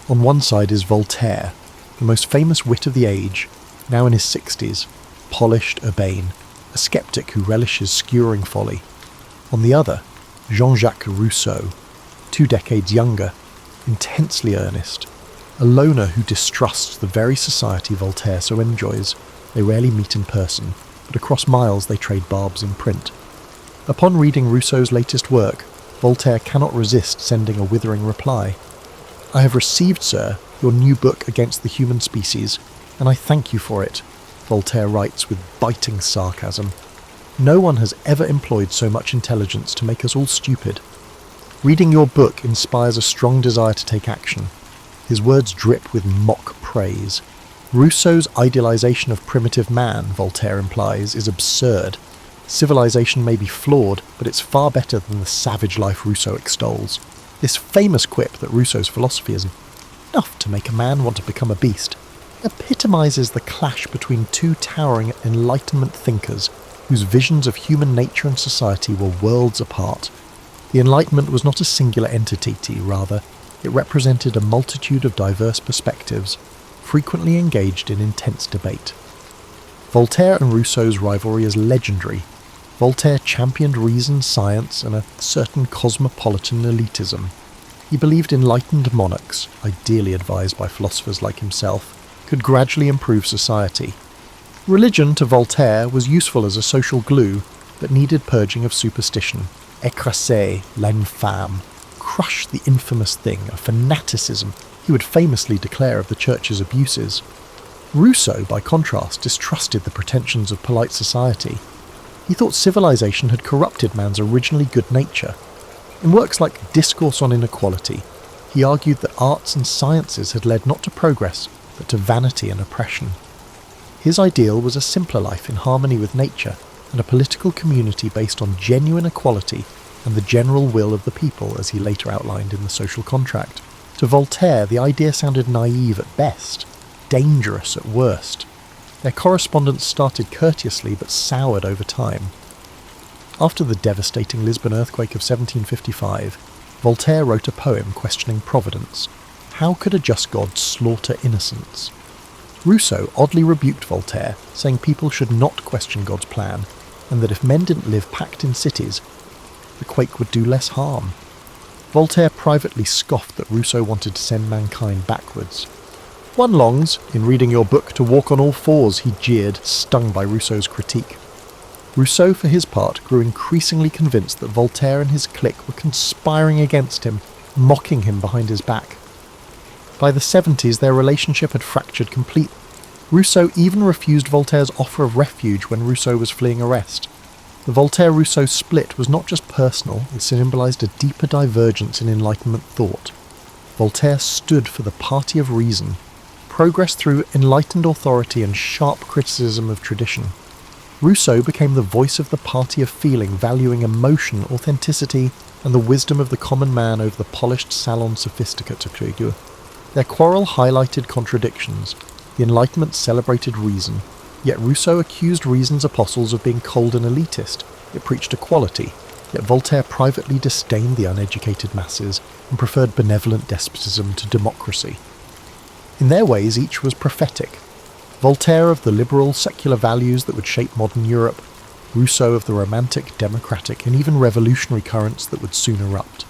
On one side is Voltaire, the most famous wit of the age, now in his 60s, polished, urbane, a skeptic who relishes skewering folly. On the other, Jean-Jacques Rousseau, 2 decades younger, intensely earnest, a loner who distrusts the very society Voltaire so enjoys. They rarely meet in person, but across miles they trade barbs in print. Upon reading Rousseau's latest work, Voltaire cannot resist sending a withering reply. "I have received, sir, your new book against the human species, and I thank you for it," Voltaire writes with biting sarcasm. "No one has ever employed so much intelligence to make us all stupid. Reading your book inspires a strong desire to take action." His words drip with mock praise. Rousseau's idealization of primitive man, Voltaire implies, is absurd. Civilization may be flawed, but it's far better than the savage life Rousseau extols. This famous quip that Rousseau's philosophy is enough to make a man want to become a beast epitomizes the clash between two towering Enlightenment thinkers whose visions of human nature and society were worlds apart. The Enlightenment was not a singular entity, rather, it represented a multitude of diverse perspectives, frequently engaged in intense debate. Voltaire and Rousseau's rivalry is legendary. Voltaire championed reason, science, and a certain cosmopolitan elitism. He believed enlightened monarchs, ideally advised by philosophers like himself, could gradually improve society. Religion, to Voltaire, was useful as a social glue, but needed purging of superstition. Écraser l'infâme, crush the infamous thing, a fanaticism he would famously declare of the Church's abuses. Rousseau, by contrast, distrusted the pretensions of polite society. He thought civilization had corrupted man's originally good nature. In works like Discourse on Inequality, he argued that arts and sciences had led not to progress, but to vanity and oppression. His ideal was a simpler life in harmony with nature, and a political community based on genuine equality and the general will of the people, as he later outlined in the Social Contract. To Voltaire, the idea sounded naive at best, dangerous at worst. Their correspondence started courteously but soured over time. After the devastating Lisbon earthquake of 1755, Voltaire wrote a poem questioning providence. How could a just God slaughter innocents? Rousseau oddly rebuked Voltaire, saying people should not question God's plan, and that if men didn't live packed in cities, the quake would do less harm. Voltaire privately scoffed that Rousseau wanted to send mankind backwards. One longs, in reading your book, to walk on all fours, he jeered, stung by Rousseau's critique. Rousseau, for his part, grew increasingly convinced that Voltaire and his clique were conspiring against him, mocking him behind his back. By the 70s, their relationship had fractured completely. Rousseau even refused Voltaire's offer of refuge when Rousseau was fleeing arrest. The Voltaire-Rousseau split was not just personal, it symbolised a deeper divergence in Enlightenment thought. Voltaire stood for the party of reason, progress through enlightened authority and sharp criticism of tradition. Rousseau became the voice of the party of feeling, valuing emotion, authenticity, and the wisdom of the common man over the polished salon sophisticature. Their quarrel highlighted contradictions. The Enlightenment celebrated reason, yet Rousseau accused reason's apostles of being cold and elitist. It preached equality, yet Voltaire privately disdained the uneducated masses and preferred benevolent despotism to democracy. In their ways, each was prophetic. Voltaire of the liberal, secular values that would shape modern Europe, Rousseau of the romantic, democratic, and even revolutionary currents that would soon erupt.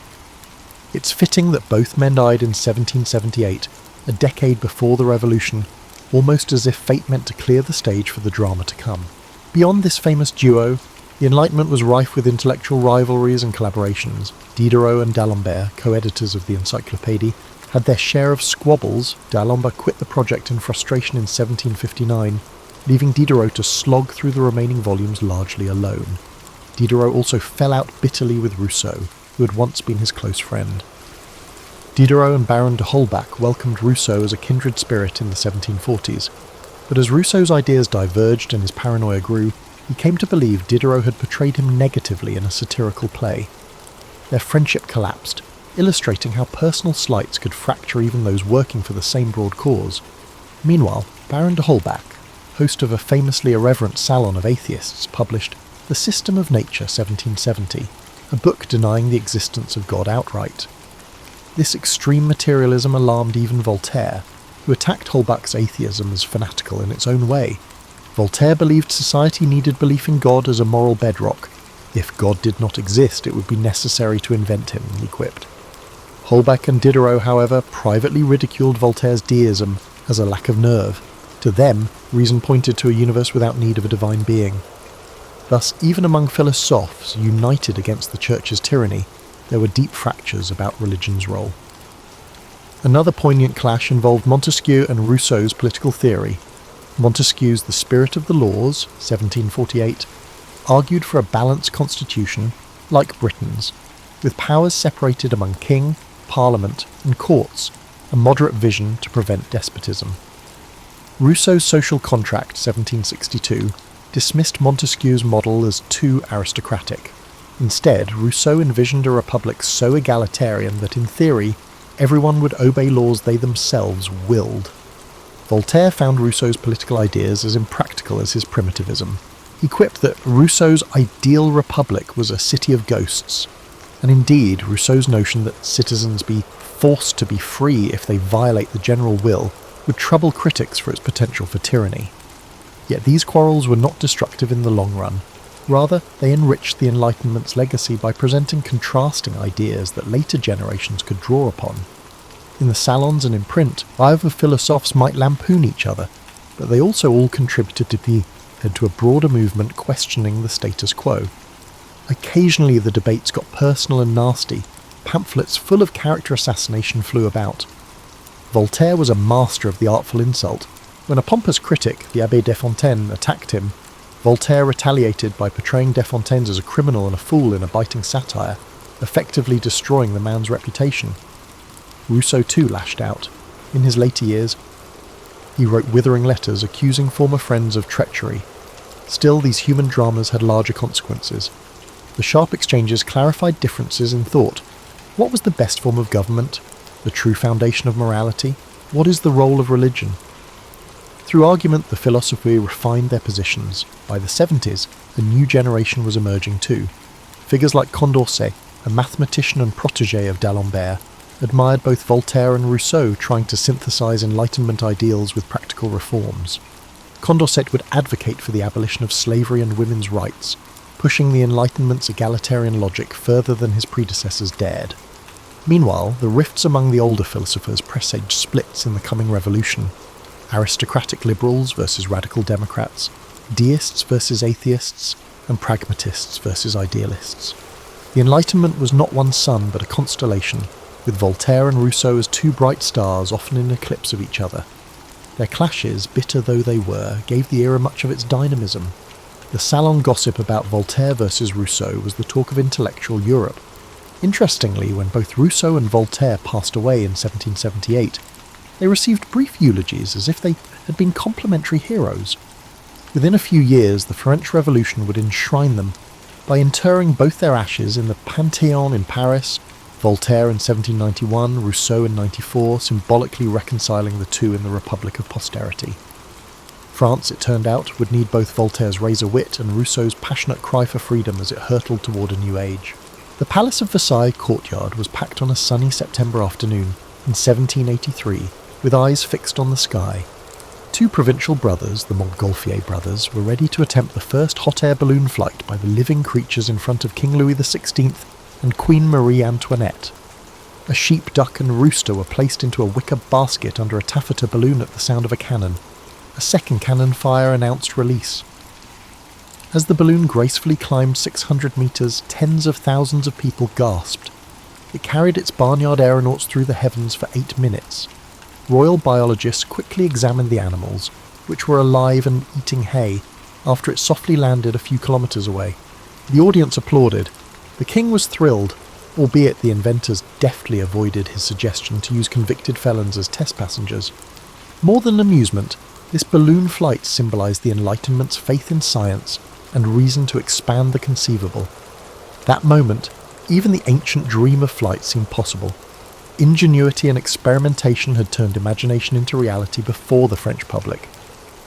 It's fitting that both men died in 1778, a decade before the Revolution, almost as if fate meant to clear the stage for the drama to come. Beyond this famous duo, the Enlightenment was rife with intellectual rivalries and collaborations. Diderot and D'Alembert, co-editors of the Encyclopédie, had their share of squabbles. D'Alembert quit the project in frustration in 1759, leaving Diderot to slog through the remaining volumes largely alone. Diderot also fell out bitterly with Rousseau, who had once been his close friend. Diderot and Baron de Holbach welcomed Rousseau as a kindred spirit in the 1740s, but as Rousseau's ideas diverged and his paranoia grew, he came to believe Diderot had portrayed him negatively in a satirical play. Their friendship collapsed, illustrating how personal slights could fracture even those working for the same broad cause. Meanwhile, Baron de Holbach, host of a famously irreverent salon of atheists, published The System of Nature 1770, a book denying the existence of God outright. This extreme materialism alarmed even Voltaire, who attacked Holbach's atheism as fanatical in its own way. Voltaire believed society needed belief in God as a moral bedrock. If God did not exist, it would be necessary to invent him, he quipped. Holbach and Diderot, however, privately ridiculed Voltaire's deism as a lack of nerve. To them, reason pointed to a universe without need of a divine being. Thus, even among philosophes united against the Church's tyranny, there were deep fractures about religion's role. Another poignant clash involved Montesquieu and Rousseau's political theory. Montesquieu's The Spirit of the Laws, 1748, argued for a balanced constitution, like Britain's, with powers separated among king, parliament, and courts, a moderate vision to prevent despotism. Rousseau's Social Contract, 1762, dismissed Montesquieu's model as too aristocratic. Instead, Rousseau envisioned a republic so egalitarian that in theory, everyone would obey laws they themselves willed. Voltaire found Rousseau's political ideas as impractical as his primitivism. He quipped that Rousseau's ideal republic was a city of ghosts, and indeed Rousseau's notion that citizens be forced to be free if they violate the general will would trouble critics for its potential for tyranny. Yet these quarrels were not destructive in the long run. Rather, they enriched the Enlightenment's legacy by presenting contrasting ideas that later generations could draw upon. In the salons and in print, rival philosophes might lampoon each other, but they also all contributed to a broader movement questioning the status quo. Occasionally the debates got personal and nasty. Pamphlets full of character assassination flew about. Voltaire was a master of the artful insult. When a pompous critic, the Abbé Desfontaines, attacked him, Voltaire retaliated by portraying Desfontaines as a criminal and a fool in a biting satire, effectively destroying the man's reputation. Rousseau too lashed out. In his later years, he wrote withering letters accusing former friends of treachery. Still, these human dramas had larger consequences. The sharp exchanges clarified differences in thought. What was the best form of government? The true foundation of morality? What is the role of religion? Through argument, the philosophy refined their positions. By the 70s, a new generation was emerging too. Figures like Condorcet, a mathematician and protégé of d'Alembert, admired both Voltaire and Rousseau trying to synthesize Enlightenment ideals with practical reforms. Condorcet would advocate for the abolition of slavery and women's rights, pushing the Enlightenment's egalitarian logic further than his predecessors dared. Meanwhile, the rifts among the older philosophers presaged splits in the coming revolution. Aristocratic liberals versus radical democrats, deists versus atheists, and pragmatists versus idealists. The Enlightenment was not one sun but a constellation, with Voltaire and Rousseau as two bright stars often in eclipse of each other. Their clashes, bitter though they were, gave the era much of its dynamism. The salon gossip about Voltaire versus Rousseau was the talk of intellectual Europe. Interestingly, when both Rousseau and Voltaire passed away in 1778, they received brief eulogies as if they had been complementary heroes. Within a few years, the French Revolution would enshrine them by interring both their ashes in the Panthéon in Paris, Voltaire in 1791, Rousseau in 94, symbolically reconciling the two in the Republic of Posterity. France, it turned out, would need both Voltaire's razor wit and Rousseau's passionate cry for freedom as it hurtled toward a new age. The Palace of Versailles courtyard was packed on a sunny September afternoon in 1783, with eyes fixed on the sky. Two provincial brothers, the Montgolfier brothers, were ready to attempt the first hot air balloon flight by the living creatures in front of King Louis XVI and Queen Marie Antoinette. A sheep, duck and rooster were placed into a wicker basket under a taffeta balloon at the sound of a cannon. A second cannon fire announced release. As the balloon gracefully climbed 600 metres, tens of thousands of people gasped. It carried its barnyard aeronauts through the heavens for 8 minutes. Royal biologists quickly examined the animals, which were alive and eating hay, after it softly landed a few kilometres away. The audience applauded. The king was thrilled, albeit the inventors deftly avoided his suggestion to use convicted felons as test passengers. More than amusement, this balloon flight symbolised the Enlightenment's faith in science and reason to expand the conceivable. That moment, even the ancient dream of flight seemed possible. Ingenuity and experimentation had turned imagination into reality before the French public.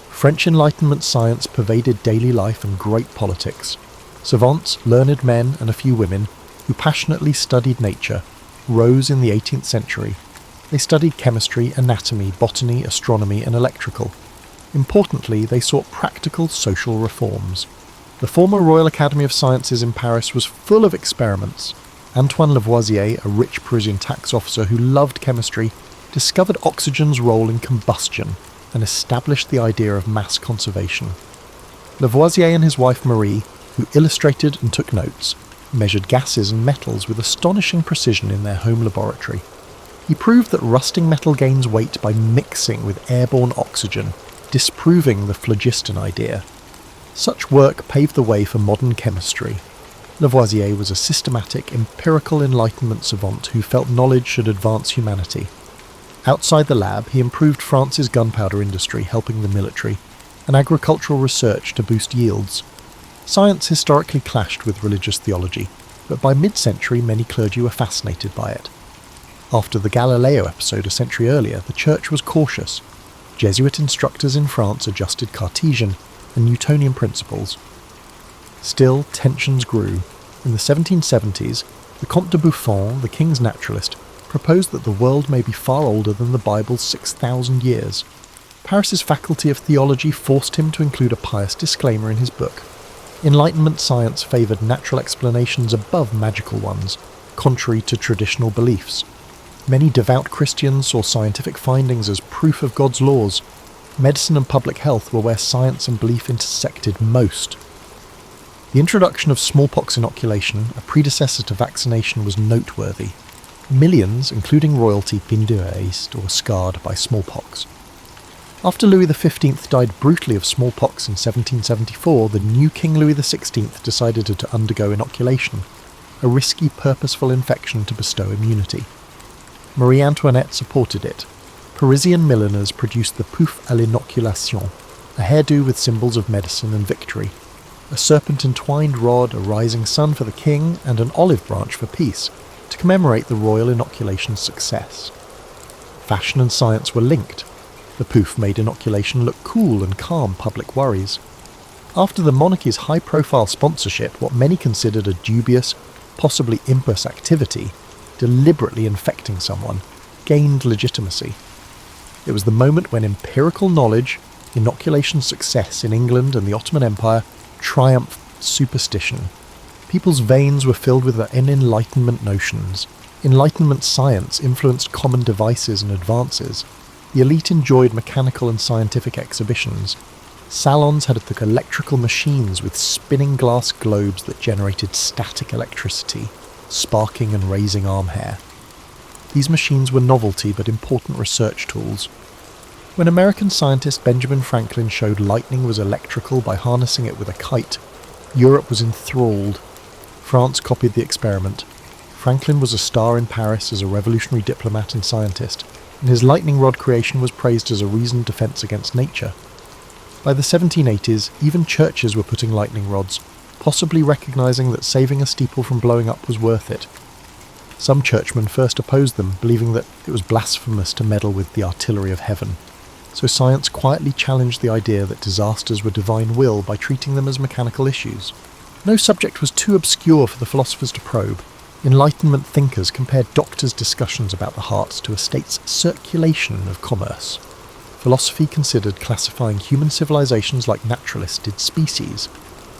French Enlightenment science pervaded daily life and great politics. Savants, learned men and a few women, who passionately studied nature, rose in the 18th century. They studied chemistry, anatomy, botany, astronomy and electrical. Importantly, they sought practical social reforms. The former Royal Academy of Sciences in Paris was full of experiments. Antoine Lavoisier, a rich Parisian tax officer who loved chemistry, discovered oxygen's role in combustion and established the idea of mass conservation. Lavoisier and his wife Marie, who illustrated and took notes, measured gases and metals with astonishing precision in their home laboratory. He proved that rusting metal gains weight by mixing with airborne oxygen, disproving the phlogiston idea. Such work paved the way for modern chemistry. Lavoisier was a systematic, empirical Enlightenment savant who felt knowledge should advance humanity. Outside the lab, he improved France's gunpowder industry, helping the military, and agricultural research to boost yields. Science historically clashed with religious theology, but by mid-century many clergy were fascinated by it. After the Galileo episode a century earlier, the Church was cautious. Jesuit instructors in France adjusted Cartesian and Newtonian principles. Still, tensions grew. In the 1770s, the Comte de Buffon, the king's naturalist, proposed that the world may be far older than the Bible's 6,000 years. Paris's Faculty of Theology forced him to include a pious disclaimer in his book. Enlightenment science favoured natural explanations above magical ones, contrary to traditional beliefs. Many devout Christians saw scientific findings as proof of God's laws. Medicine and public health were where science and belief intersected most. The introduction of smallpox inoculation, a predecessor to vaccination, was noteworthy. Millions, including royalty, pinduraised or scarred by smallpox. After Louis XV died brutally of smallpox in 1774, the new King Louis XVI decided to undergo inoculation, a risky, purposeful infection to bestow immunity. Marie Antoinette supported it. Parisian milliners produced the pouf à l'inoculation, a hairdo with symbols of medicine and victory, a serpent-entwined rod, a rising sun for the king, and an olive branch for peace, to commemorate the royal inoculation's success. Fashion and science were linked. The pouf made inoculation look cool and calm public worries. After the monarchy's high-profile sponsorship, what many considered a dubious, possibly impious activity, deliberately infecting someone, gained legitimacy. It was the moment when empirical knowledge, inoculation success in England and the Ottoman Empire, triumphed superstition. People's veins were filled with Enlightenment notions. Enlightenment science influenced common devices and advances. The elite enjoyed mechanical and scientific exhibitions. Salons had electrical machines with spinning glass globes that generated static electricity, sparking and raising arm hair. These machines were novelty but important research tools. When American scientist Benjamin Franklin showed lightning was electrical by harnessing it with a kite, Europe was enthralled. France copied the experiment. Franklin was a star in Paris as a revolutionary diplomat and scientist, and his lightning rod creation was praised as a reasoned defence against nature. By the 1780s, even churches were putting lightning rods, possibly recognising that saving a steeple from blowing up was worth it. Some churchmen first opposed them, believing that it was blasphemous to meddle with the artillery of heaven. So science quietly challenged the idea that disasters were divine will by treating them as mechanical issues. No subject was too obscure for the philosophers to probe. Enlightenment thinkers compared doctors' discussions about the heart to a state's circulation of commerce. Philosophy considered classifying human civilizations like naturalists did species.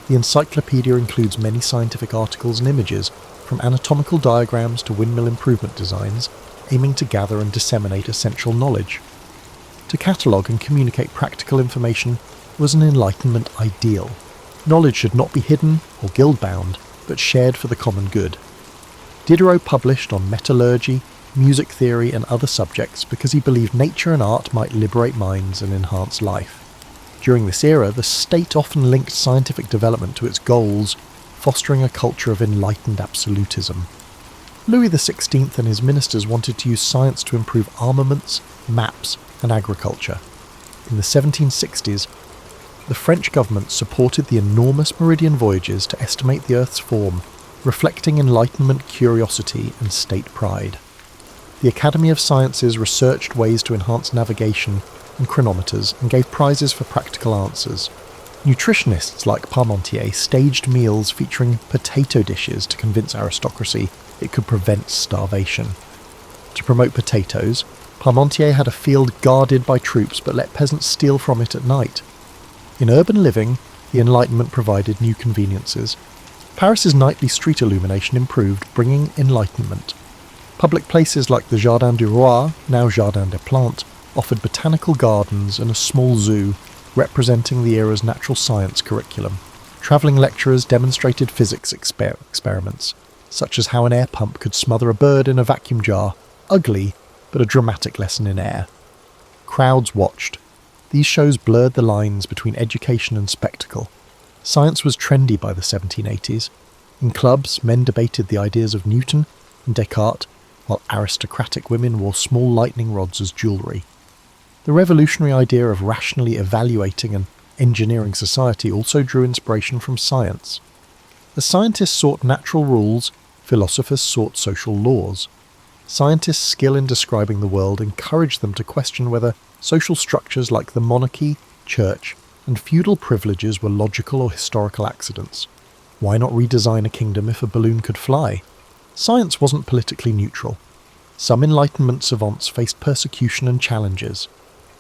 The encyclopedia includes many scientific articles and images, from anatomical diagrams to windmill improvement designs, aiming to gather and disseminate essential knowledge. To catalogue and communicate practical information was an Enlightenment ideal. Knowledge should not be hidden or guild-bound, but shared for the common good. Diderot published on metallurgy, music theory and other subjects because he believed nature and art might liberate minds and enhance life. During this era, the state often linked scientific development to its goals, fostering a culture of enlightened absolutism. Louis XVI and his ministers wanted to use science to improve armaments, maps and agriculture. In the 1760s, the French government supported the enormous meridian voyages to estimate the Earth's form, reflecting Enlightenment curiosity and state pride. The Academy of Sciences researched ways to enhance navigation and chronometers and gave prizes for practical answers. Nutritionists like Parmentier staged meals featuring potato dishes to convince aristocracy it could prevent starvation. To promote potatoes, Parmentier had a field guarded by troops but let peasants steal from it at night. In urban living, the Enlightenment provided new conveniences. Paris's nightly street illumination improved, bringing enlightenment. Public places like the Jardin du Roi, now Jardin des Plantes, offered botanical gardens and a small zoo, representing the era's natural science curriculum. Travelling lecturers demonstrated physics experiments, such as how an air pump could smother a bird in a vacuum jar, ugly, but a dramatic lesson in air. Crowds watched. These shows blurred the lines between education and spectacle. Science was trendy by the 1780s. In clubs, men debated the ideas of Newton and Descartes, while aristocratic women wore small lightning rods as jewellery. The revolutionary idea of rationally evaluating and engineering society also drew inspiration from science. As scientists sought natural rules, philosophers sought social laws. Scientists' skill in describing the world encouraged them to question whether social structures like the monarchy, church, and feudal privileges were logical or historical accidents. Why not redesign a kingdom if a balloon could fly? Science wasn't politically neutral. Some Enlightenment savants faced persecution and challenges.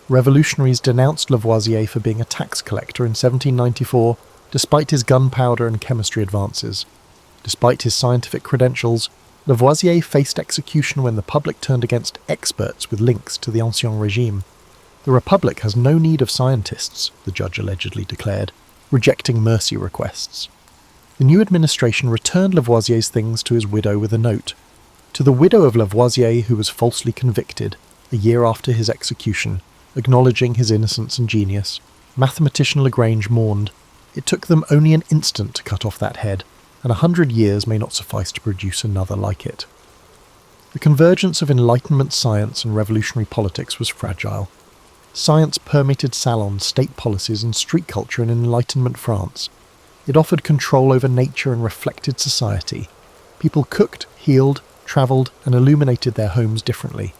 Revolutionaries denounced Lavoisier for being a tax collector in 1794, despite his gunpowder and chemistry advances. Despite his scientific credentials, Lavoisier faced execution when the public turned against experts with links to the Ancien Régime. The Republic has no need of scientists, the judge allegedly declared, rejecting mercy requests. The new administration returned Lavoisier's things to his widow with a note. To the widow of Lavoisier, who was falsely convicted, a year after his execution, acknowledging his innocence and genius, mathematician Lagrange mourned, "It took them only an instant to cut off that head, and 100 years may not suffice to produce another like it." The convergence of Enlightenment science and revolutionary politics was fragile. Science permeated salons, state policies, and street culture in Enlightenment France. It offered control over nature and reflected society. People cooked, healed, travelled, and illuminated their homes differently.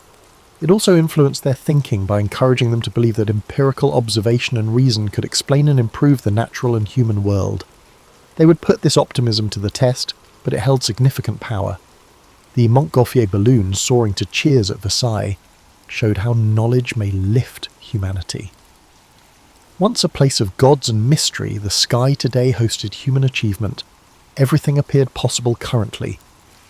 It also influenced their thinking by encouraging them to believe that empirical observation and reason could explain and improve the natural and human world. They would put this optimism to the test, but it held significant power. The Montgolfier balloon soaring to cheers at Versailles showed how knowledge may lift humanity. Once a place of gods and mystery, the sky today hosted human achievement. Everything appeared possible currently,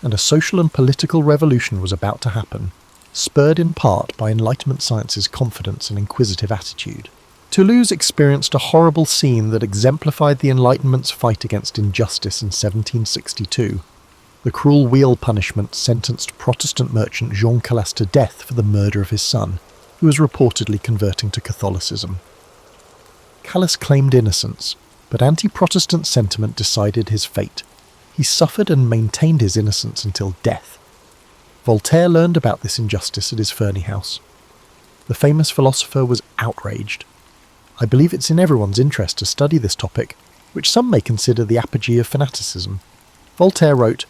and a social and political revolution was about to happen, spurred in part by Enlightenment science's confidence and inquisitive attitude. Toulouse experienced a horrible scene that exemplified the Enlightenment's fight against injustice in 1762. The cruel wheel punishment sentenced Protestant merchant Jean Calas to death for the murder of his son, who was reportedly converting to Catholicism. Calas claimed innocence, but anti-Protestant sentiment decided his fate. He suffered and maintained his innocence until death. Voltaire learned about this injustice at his Ferney house. The famous philosopher was outraged. I believe it's in everyone's interest to study this topic, which some may consider the apogee of fanaticism. Voltaire wrote,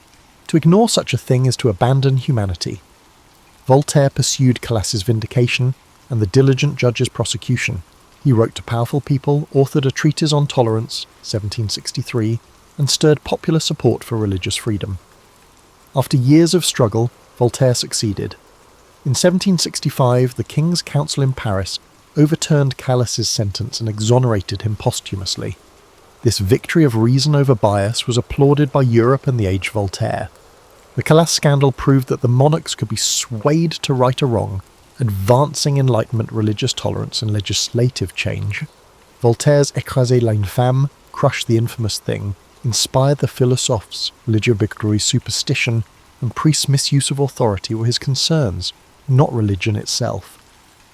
"To ignore such a thing is to abandon humanity." Voltaire pursued Calas's vindication and the diligent judge's prosecution. He wrote to powerful people, authored a treatise on tolerance, 1763, and stirred popular support for religious freedom. After years of struggle, Voltaire succeeded. In 1765, the King's Council in Paris overturned Calas's sentence and exonerated him posthumously. This victory of reason over bias was applauded by Europe and the age of Voltaire. The Calas scandal proved that the monarchs could be swayed to right or wrong, advancing Enlightenment religious tolerance and legislative change. Voltaire's "Écraser l'infâme," crush the infamous thing, inspired the philosophes. Legibre's superstition and priests' misuse of authority were his concerns, not religion itself.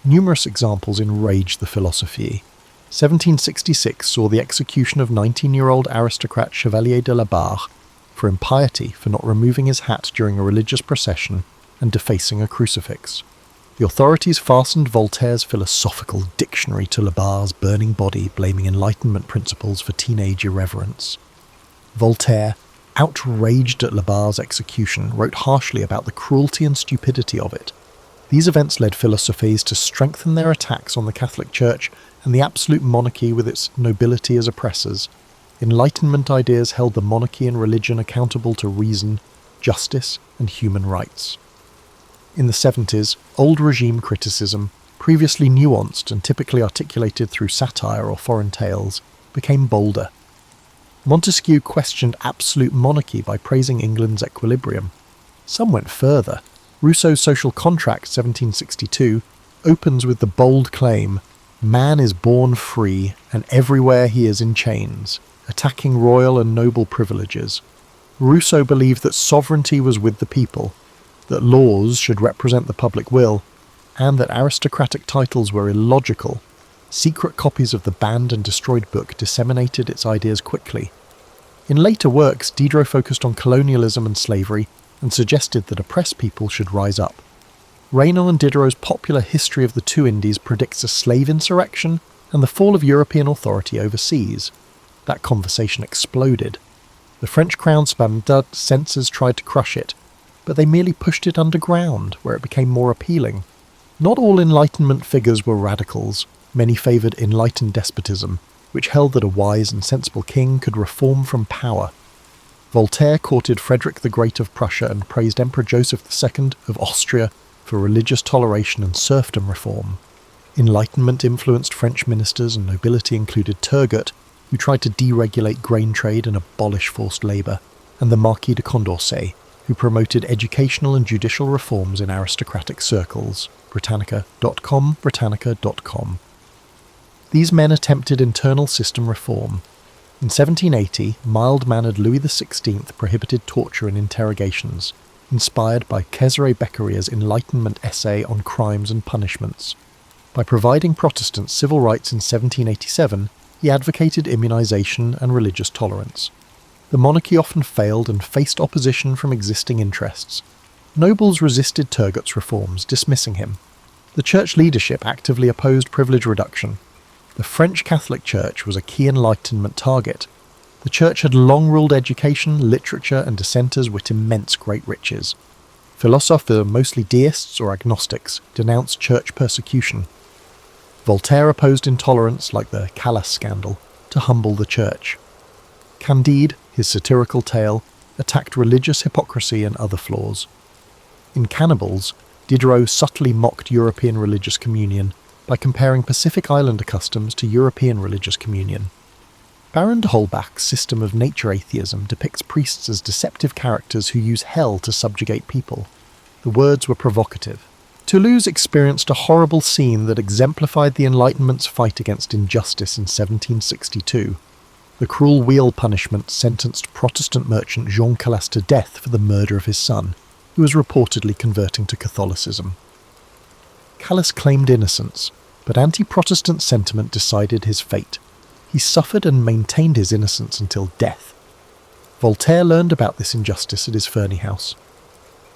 Numerous examples enraged the philosophie. 1766 saw the execution of 19-year-old aristocrat Chevalier de la Barre for impiety for not removing his hat during a religious procession and defacing a crucifix. The authorities fastened Voltaire's philosophical dictionary to La Barre's burning body, blaming Enlightenment principles for teenage irreverence. Voltaire, outraged at La Barre's execution, wrote harshly about the cruelty and stupidity of it. These events led philosophes to strengthen their attacks on the Catholic Church and the absolute monarchy with its nobility as oppressors. Enlightenment ideas held the monarchy and religion accountable to reason, justice, and human rights. In the 70s, old regime criticism, previously nuanced and typically articulated through satire or foreign tales, became bolder. Montesquieu questioned absolute monarchy by praising England's equilibrium. Some went further. Rousseau's Social Contract, 1762, opens with the bold claim, "Man is born free, and everywhere he is in chains," attacking royal and noble privileges. Rousseau believed that sovereignty was with the people, that laws should represent the public will, and that aristocratic titles were illogical. Secret copies of the banned and destroyed book disseminated its ideas quickly. In later works, Diderot focused on colonialism and slavery and suggested that oppressed people should rise up. Raynal and Diderot's popular History of the Two Indies predicts a slave insurrection and the fall of European authority overseas. That conversation exploded. The French crown spandard censors tried to crush it, but they merely pushed it underground, where it became more appealing. Not all Enlightenment figures were radicals. Many favoured enlightened despotism, which held that a wise and sensible king could reform from power. Voltaire courted Frederick the Great of Prussia and praised Emperor Joseph II of Austria for religious toleration and serfdom reform. Enlightenment influenced French ministers and nobility included Turgot, who tried to deregulate grain trade and abolish forced labour, and the Marquis de Condorcet, who promoted educational and judicial reforms in aristocratic circles. Britannica.com. These men attempted internal system reform. In 1780, mild-mannered Louis XVI prohibited torture and interrogations, inspired by Cesare Beccaриa's Enlightenment essay on crimes and punishments. By providing Protestants civil rights in 1787, he advocated immunization and religious tolerance. The monarchy often failed and faced opposition from existing interests. Nobles resisted Turgot's reforms, dismissing him. The church leadership actively opposed privilege reduction. The French Catholic Church was a key Enlightenment target. The church had long ruled education, literature, and dissenters with immense great riches. Philosophers, mostly deists or agnostics, denounced church persecution. Voltaire opposed intolerance, like the Calas scandal, to humble the church. Candide, his satirical tale, attacked religious hypocrisy and other flaws. In Cannibals, Diderot subtly mocked European religious communion by comparing Pacific Islander customs to European religious communion. Baron de Holbach's system of nature atheism depicts priests as deceptive characters who use hell to subjugate people. The words were provocative. Toulouse experienced a horrible scene that exemplified the Enlightenment's fight against injustice in 1762. The cruel wheel punishment sentenced Protestant merchant Jean Calas to death for the murder of his son, who was reportedly converting to Catholicism. Calas claimed innocence, but anti-Protestant sentiment decided his fate. He suffered and maintained his innocence until death. Voltaire learned about this injustice at his Ferney house.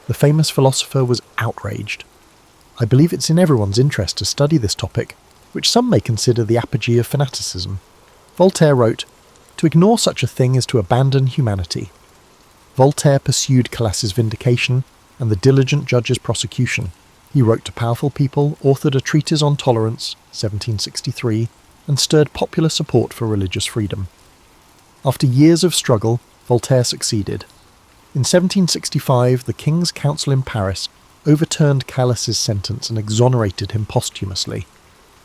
The famous philosopher was outraged. I believe it's in everyone's interest to study this topic, which some may consider the apogee of fanaticism. Voltaire wrote, "To ignore such a thing is to abandon humanity." Voltaire pursued Calas's vindication and the diligent judge's prosecution. He wrote to powerful people, authored a treatise on tolerance, 1763, and stirred popular support for religious freedom. After years of struggle, Voltaire succeeded. In 1765, the King's Council in Paris overturned Calas's sentence and exonerated him posthumously.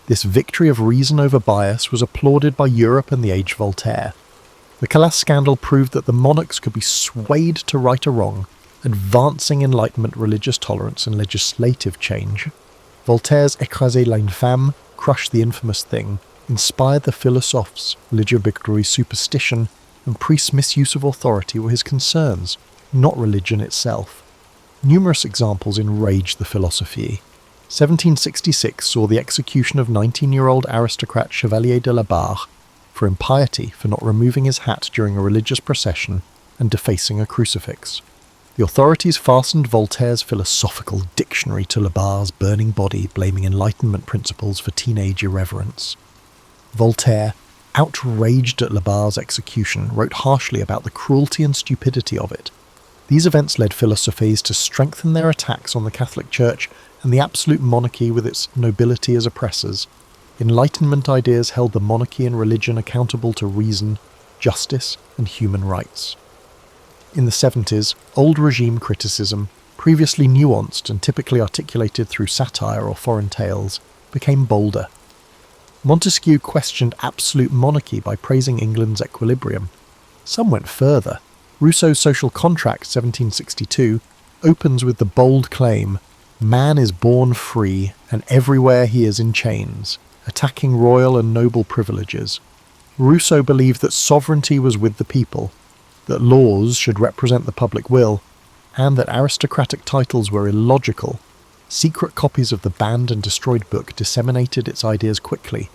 This victory of reason over bias was applauded by Europe and the age of Voltaire. The Calas scandal proved that the monarchs could be swayed to right a wrong, advancing Enlightenment religious tolerance and legislative change. Voltaire's Écraser l'infâme, crush the infamous thing, inspired the philosophes. Legibictory superstition and priests' misuse of authority were his concerns, not religion itself. Numerous examples enraged the philosophie. 1766 saw the execution of 19-year-old aristocrat Chevalier de la Barre for impiety for not removing his hat during a religious procession and defacing a crucifix. The authorities fastened Voltaire's philosophical dictionary to La Barre's burning body, blaming Enlightenment principles for teenage irreverence. Voltaire, outraged at La Barre's execution, wrote harshly about the cruelty and stupidity of it. These events led philosophes to strengthen their attacks on the Catholic Church and the absolute monarchy with its nobility as oppressors. Enlightenment ideas held the monarchy and religion accountable to reason, justice, and human rights. In the 70s, old regime criticism, previously nuanced and typically articulated through satire or foreign tales, became bolder. Montesquieu questioned absolute monarchy by praising England's equilibrium. Some went further. Rousseau's Social Contract, 1762, opens with the bold claim, "Man is born free, and everywhere he is in chains," attacking royal and noble privileges. Rousseau believed that sovereignty was with the people, that laws should represent the public will, and that aristocratic titles were illogical. Secret copies of the banned and destroyed book disseminated its ideas quickly.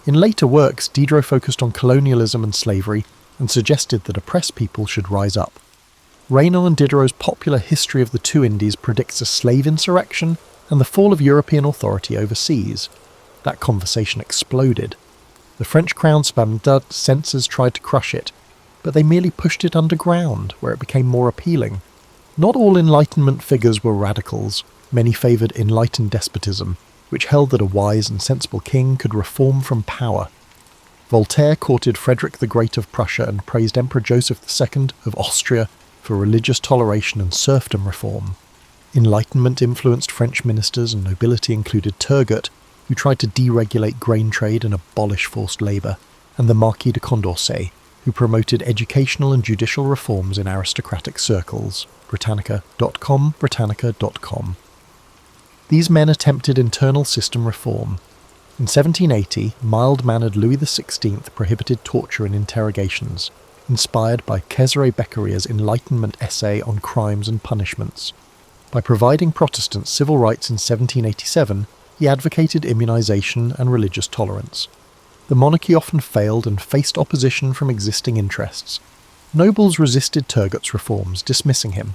In later works, Diderot focused on colonialism and slavery and suggested that oppressed people should rise up. Raynal and Diderot's popular History of the Two Indies predicts a slave insurrection and the fall of European authority overseas. That conversation exploded. The French crown spandard censors tried to crush it, but they merely pushed it underground, where it became more appealing. Not all Enlightenment figures were radicals. Many favoured enlightened despotism, which held that a wise and sensible king could reform from power. Voltaire courted Frederick the Great of Prussia and praised Emperor Joseph II of Austria for religious toleration and serfdom reform. Enlightenment influenced French ministers and nobility included Turgot, who tried to deregulate grain trade and abolish forced labour, and the Marquis de Condorcet, who promoted educational and judicial reforms in aristocratic circles. Britannica.com. These men attempted internal system reform. In 1780, mild-mannered Louis XVI prohibited torture and interrogations, inspired by Cesare Beccaриa's Enlightenment essay on crimes and punishments. By providing Protestants civil rights in 1787, he advocated immunisation and religious tolerance. The monarchy often failed and faced opposition from existing interests. Nobles resisted Turgot's reforms, dismissing him.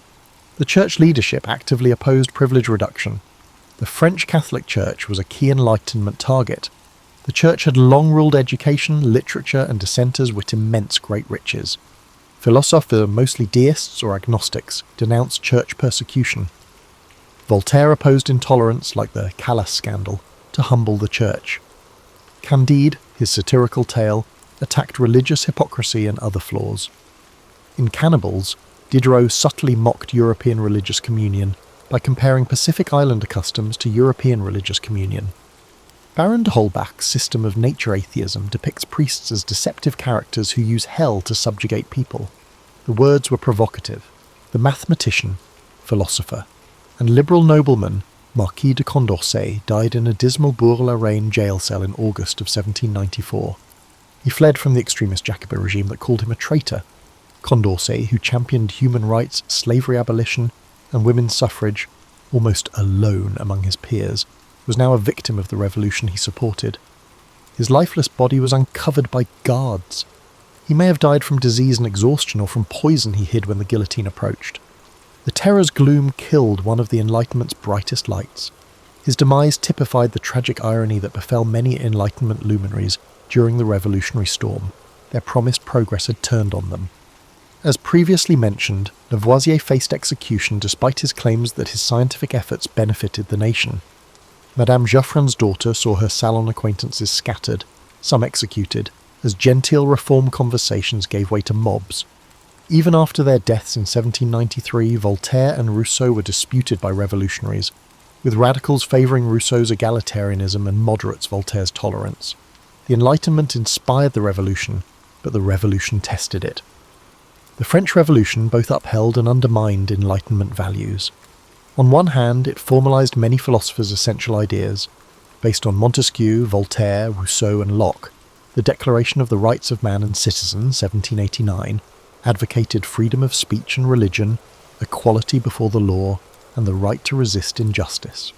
The church leadership actively opposed privilege reduction. The French Catholic Church was a key Enlightenment target. The church had long ruled education, literature, and dissenters with immense great riches. Philosophers, mostly deists or agnostics, denounced church persecution. Voltaire opposed intolerance, like the Calas scandal, to humble the church. Candide, his satirical tale, attacked religious hypocrisy and other flaws. In Cannibals, Diderot subtly mocked European religious communion by comparing Pacific Islander customs to European religious communion. Baron de Holbach's system of nature atheism depicts priests as deceptive characters who use hell to subjugate people. The words were provocative. The mathematician, philosopher, and liberal nobleman Marquis de Condorcet died in a dismal Bourg-la-Reine jail cell in August of 1794. He fled from the extremist Jacobin regime that called him a traitor. Condorcet, who championed human rights, slavery abolition, and women's suffrage, almost alone among his peers, was now a victim of the revolution he supported. His lifeless body was uncovered by guards. He may have died from disease and exhaustion or from poison he hid when the guillotine approached. The terror's gloom killed one of the Enlightenment's brightest lights. His demise typified the tragic irony that befell many Enlightenment luminaries during the revolutionary storm. Their promised progress had turned on them. As previously mentioned, Lavoisier faced execution despite his claims that his scientific efforts benefited the nation. Madame Geoffrin's daughter saw her salon acquaintances scattered, some executed, as genteel reform conversations gave way to mobs. Even after their deaths in 1793, Voltaire and Rousseau were disputed by revolutionaries, with radicals favouring Rousseau's egalitarianism and moderates Voltaire's tolerance. The Enlightenment inspired the revolution, but the revolution tested it. The French Revolution both upheld and undermined Enlightenment values. On one hand, it formalised many philosophers' essential ideas. Based on Montesquieu, Voltaire, Rousseau and Locke, the Declaration of the Rights of Man and Citizen, 1789, advocated freedom of speech and religion, equality before the law, and the right to resist injustice.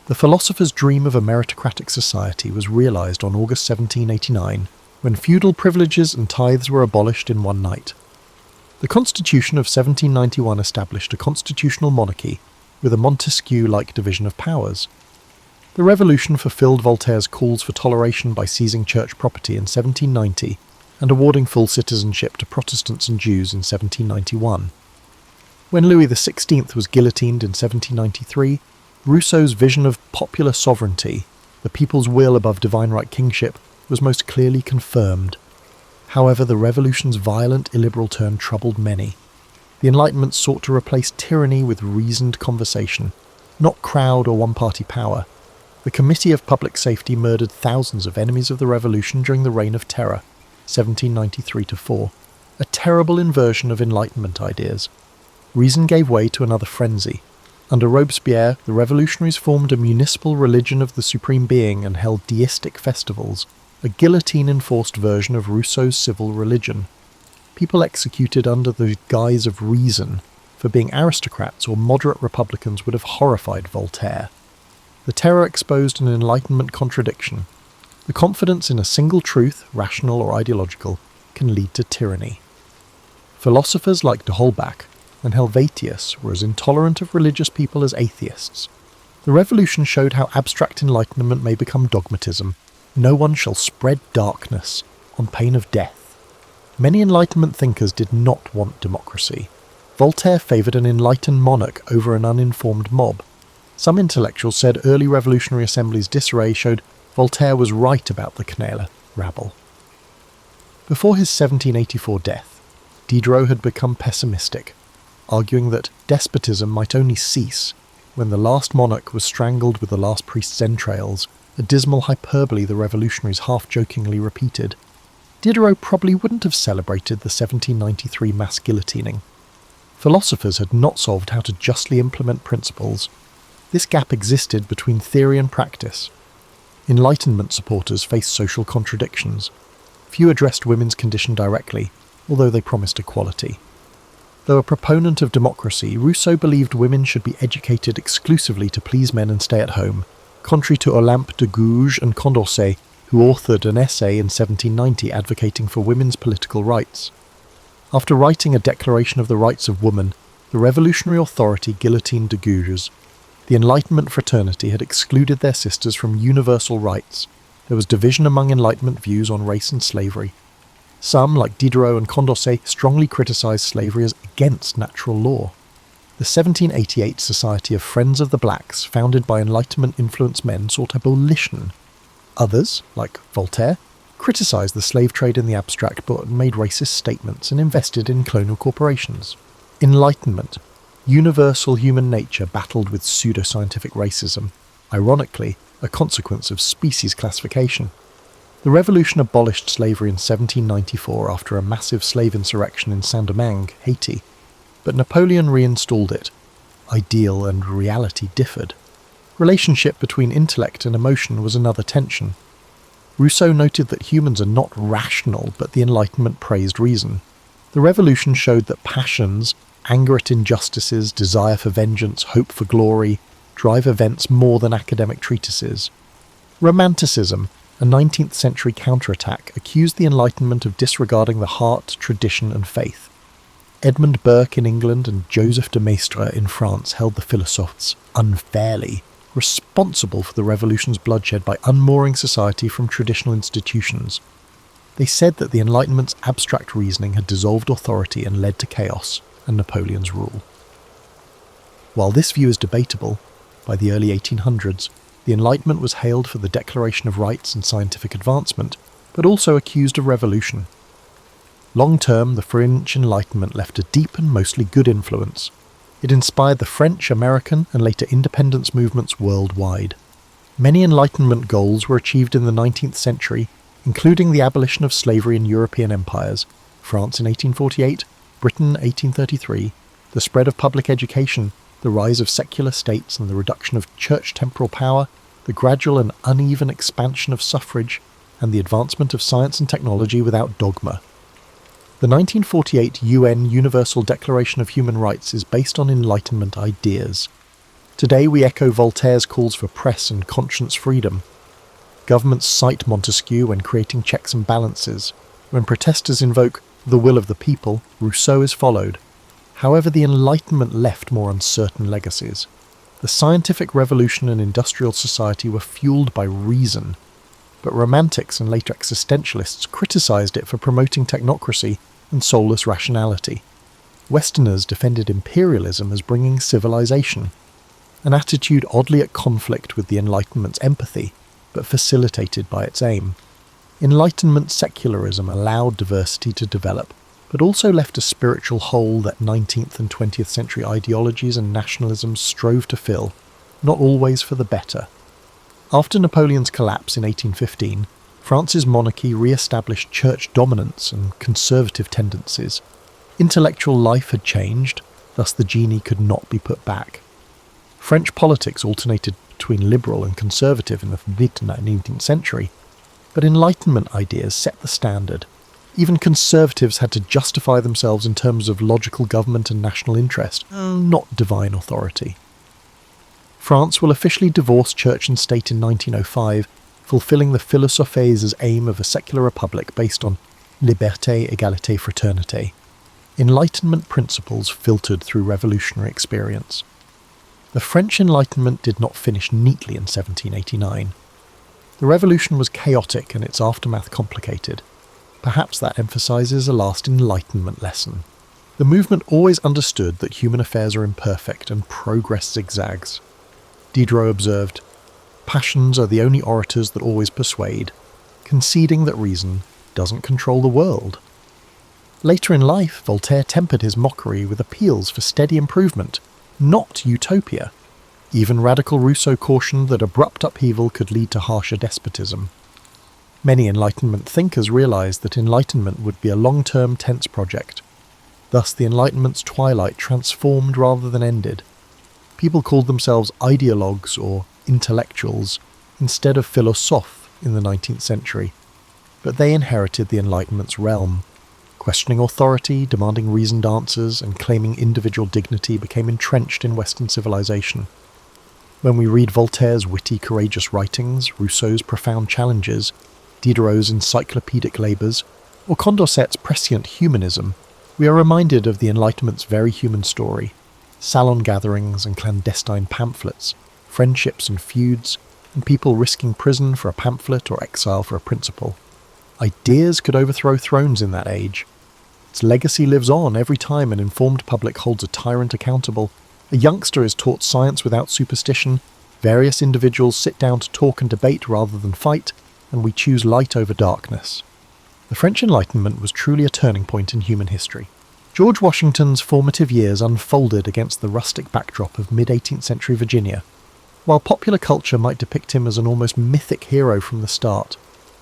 The philosopher's dream of a meritocratic society was realised on August 1789, when feudal privileges and tithes were abolished in one night. The Constitution of 1791 established a constitutional monarchy with a Montesquieu-like division of powers. The Revolution fulfilled Voltaire's calls for toleration by seizing church property in 1790 and awarding full citizenship to Protestants and Jews in 1791. When Louis XVI was guillotined in 1793, Rousseau's vision of popular sovereignty, the people's will above divine right kingship, was most clearly confirmed. However, the revolution's violent, illiberal turn troubled many. The Enlightenment sought to replace tyranny with reasoned conversation, not crowd or one-party power. The Committee of Public Safety murdered thousands of enemies of the revolution during the Reign of Terror, 1793-4, a terrible inversion of Enlightenment ideas. Reason gave way to another frenzy. Under Robespierre, the revolutionaries formed a municipal religion of the Supreme Being and held deistic festivals, a guillotine-enforced version of Rousseau's civil religion. People executed under the guise of reason for being aristocrats or moderate republicans would have horrified Voltaire. The terror exposed an Enlightenment contradiction. The confidence in a single truth, rational or ideological, can lead to tyranny. Philosophers like de Holbach and Helvetius were as intolerant of religious people as atheists. The revolution showed how abstract enlightenment may become dogmatism. No one shall spread darkness, on pain of death. Many Enlightenment thinkers did not want democracy. Voltaire favoured an enlightened monarch over an uninformed mob. Some intellectuals said early revolutionary assemblies' disarray showed Voltaire was right about the Quenelle rabble. Before his 1784 death, Diderot had become pessimistic, arguing that despotism might only cease when the last monarch was strangled with the last priest's entrails, a dismal hyperbole the revolutionaries half-jokingly repeated. Diderot probably wouldn't have celebrated the 1793 mass guillotining. Philosophers had not solved how to justly implement principles. This gap existed between theory and practice. Enlightenment supporters faced social contradictions. Few addressed women's condition directly, although they promised equality. Though a proponent of democracy, Rousseau believed women should be educated exclusively to please men and stay at home, contrary to Olympe de Gouges and Condorcet, who authored an essay in 1790 advocating for women's political rights. After writing a Declaration of the Rights of Woman, the revolutionary authority guillotined de Gouges. The Enlightenment fraternity had excluded their sisters from universal rights. There was division among Enlightenment views on race and slavery. Some, like Diderot and Condorcet, strongly criticised slavery as against natural law. The 1788 Society of Friends of the Blacks, founded by Enlightenment-influenced men, sought abolition. Others, like Voltaire, criticised the slave trade in the abstract but made racist statements and invested in colonial corporations. Enlightenment, universal human nature battled with pseudoscientific racism, ironically, a consequence of species classification. The revolution abolished slavery in 1794 after a massive slave insurrection in Saint-Domingue, Haiti, but Napoleon reinstalled it. Ideal and reality differed. Relationship between intellect and emotion was another tension. Rousseau noted that humans are not rational, but the Enlightenment praised reason. The revolution showed that passions, anger at injustices, desire for vengeance, hope for glory, drive events more than academic treatises. Romanticism, a 19th century counterattack, accused the Enlightenment of disregarding the heart, tradition and faith. Edmund Burke in England and Joseph de Maistre in France held the philosophes, unfairly, responsible for the revolution's bloodshed by unmooring society from traditional institutions. They said that the Enlightenment's abstract reasoning had dissolved authority and led to chaos and Napoleon's rule. While this view is debatable, by the early 1800s, the Enlightenment was hailed for the Declaration of Rights and scientific advancement, but also accused of revolution. Long-term, the French Enlightenment left a deep and mostly good influence. It inspired the French, American, and later independence movements worldwide. Many Enlightenment goals were achieved in the 19th century, including the abolition of slavery in European empires, France in 1848, Britain 1833, the spread of public education, the rise of secular states and the reduction of church temporal power, the gradual and uneven expansion of suffrage, and the advancement of science and technology without dogma. The 1948 UN Universal Declaration of Human Rights is based on Enlightenment ideas. Today we echo Voltaire's calls for press and conscience freedom. Governments cite Montesquieu when creating checks and balances. When protesters invoke the will of the people, Rousseau is followed. However, the Enlightenment left more uncertain legacies. The scientific revolution and industrial society were fueled by reason, but romantics and later existentialists criticised it for promoting technocracy and soulless rationality. Westerners defended imperialism as bringing civilization, an attitude oddly at conflict with the Enlightenment's empathy, but facilitated by its aim. Enlightenment secularism allowed diversity to develop, but also left a spiritual hole that 19th and 20th century ideologies and nationalisms strove to fill, not always for the better. After Napoleon's collapse in 1815, France's monarchy re-established church dominance and conservative tendencies. Intellectual life had changed, thus the genie could not be put back. French politics alternated between liberal and conservative in the mid-19th century, but Enlightenment ideas set the standard. Even conservatives had to justify themselves in terms of logical government and national interest, not divine authority. France will officially divorce church and state in 1905, fulfilling the philosophes' aim of a secular republic based on liberté, égalité, fraternité. Enlightenment principles filtered through revolutionary experience. The French Enlightenment did not finish neatly in 1789. The revolution was chaotic and its aftermath complicated. Perhaps that emphasises a last Enlightenment lesson. The movement always understood that human affairs are imperfect and progress zigzags. Diderot observed, "Passions are the only orators that always persuade, conceding that reason doesn't control the world. Later in life, Voltaire tempered his mockery with appeals for steady improvement, not utopia. Even radical Rousseau cautioned that abrupt upheaval could lead to harsher despotism. Many Enlightenment thinkers realised that enlightenment would be a long-term tense project. Thus the Enlightenment's twilight transformed rather than ended. People called themselves ideologues or intellectuals instead of philosophes in the 19th century, but they inherited the Enlightenment's realm. Questioning authority, demanding reasoned answers, and claiming individual dignity became entrenched in Western civilization. When we read Voltaire's witty, courageous writings, Rousseau's profound challenges, Diderot's encyclopedic labours, or Condorcet's prescient humanism, we are reminded of the Enlightenment's very human story: salon gatherings and clandestine pamphlets, friendships and feuds, and people risking prison for a pamphlet or exile for a principle. Ideas could overthrow thrones in that age. Its legacy lives on every time an informed public holds a tyrant accountable. A youngster is taught science without superstition, various individuals sit down to talk and debate rather than fight, and we choose light over darkness. The French Enlightenment was truly a turning point in human history. George Washington's formative years unfolded against the rustic backdrop of mid-18th century Virginia. While popular culture might depict him as an almost mythic hero from the start,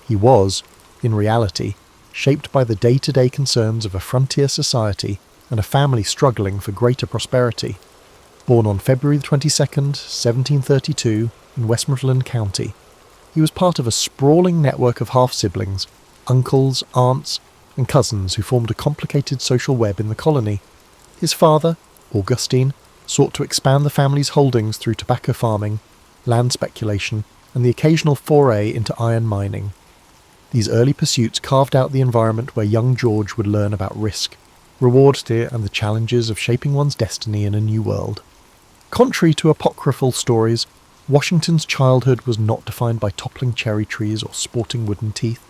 he was, in reality, shaped by the day-to-day concerns of a frontier society and a family struggling for greater prosperity. Born on February 22nd, 1732, in Westmoreland County, he was part of a sprawling network of half-siblings, uncles, aunts, and cousins who formed a complicated social web in the colony. His father, Augustine, sought to expand the family's holdings through tobacco farming, land speculation, and the occasional foray into iron mining. These early pursuits carved out the environment where young George would learn about risk, reward and the challenges of shaping one's destiny in a new world. Contrary to apocryphal stories, Washington's childhood was not defined by toppling cherry trees or sporting wooden teeth.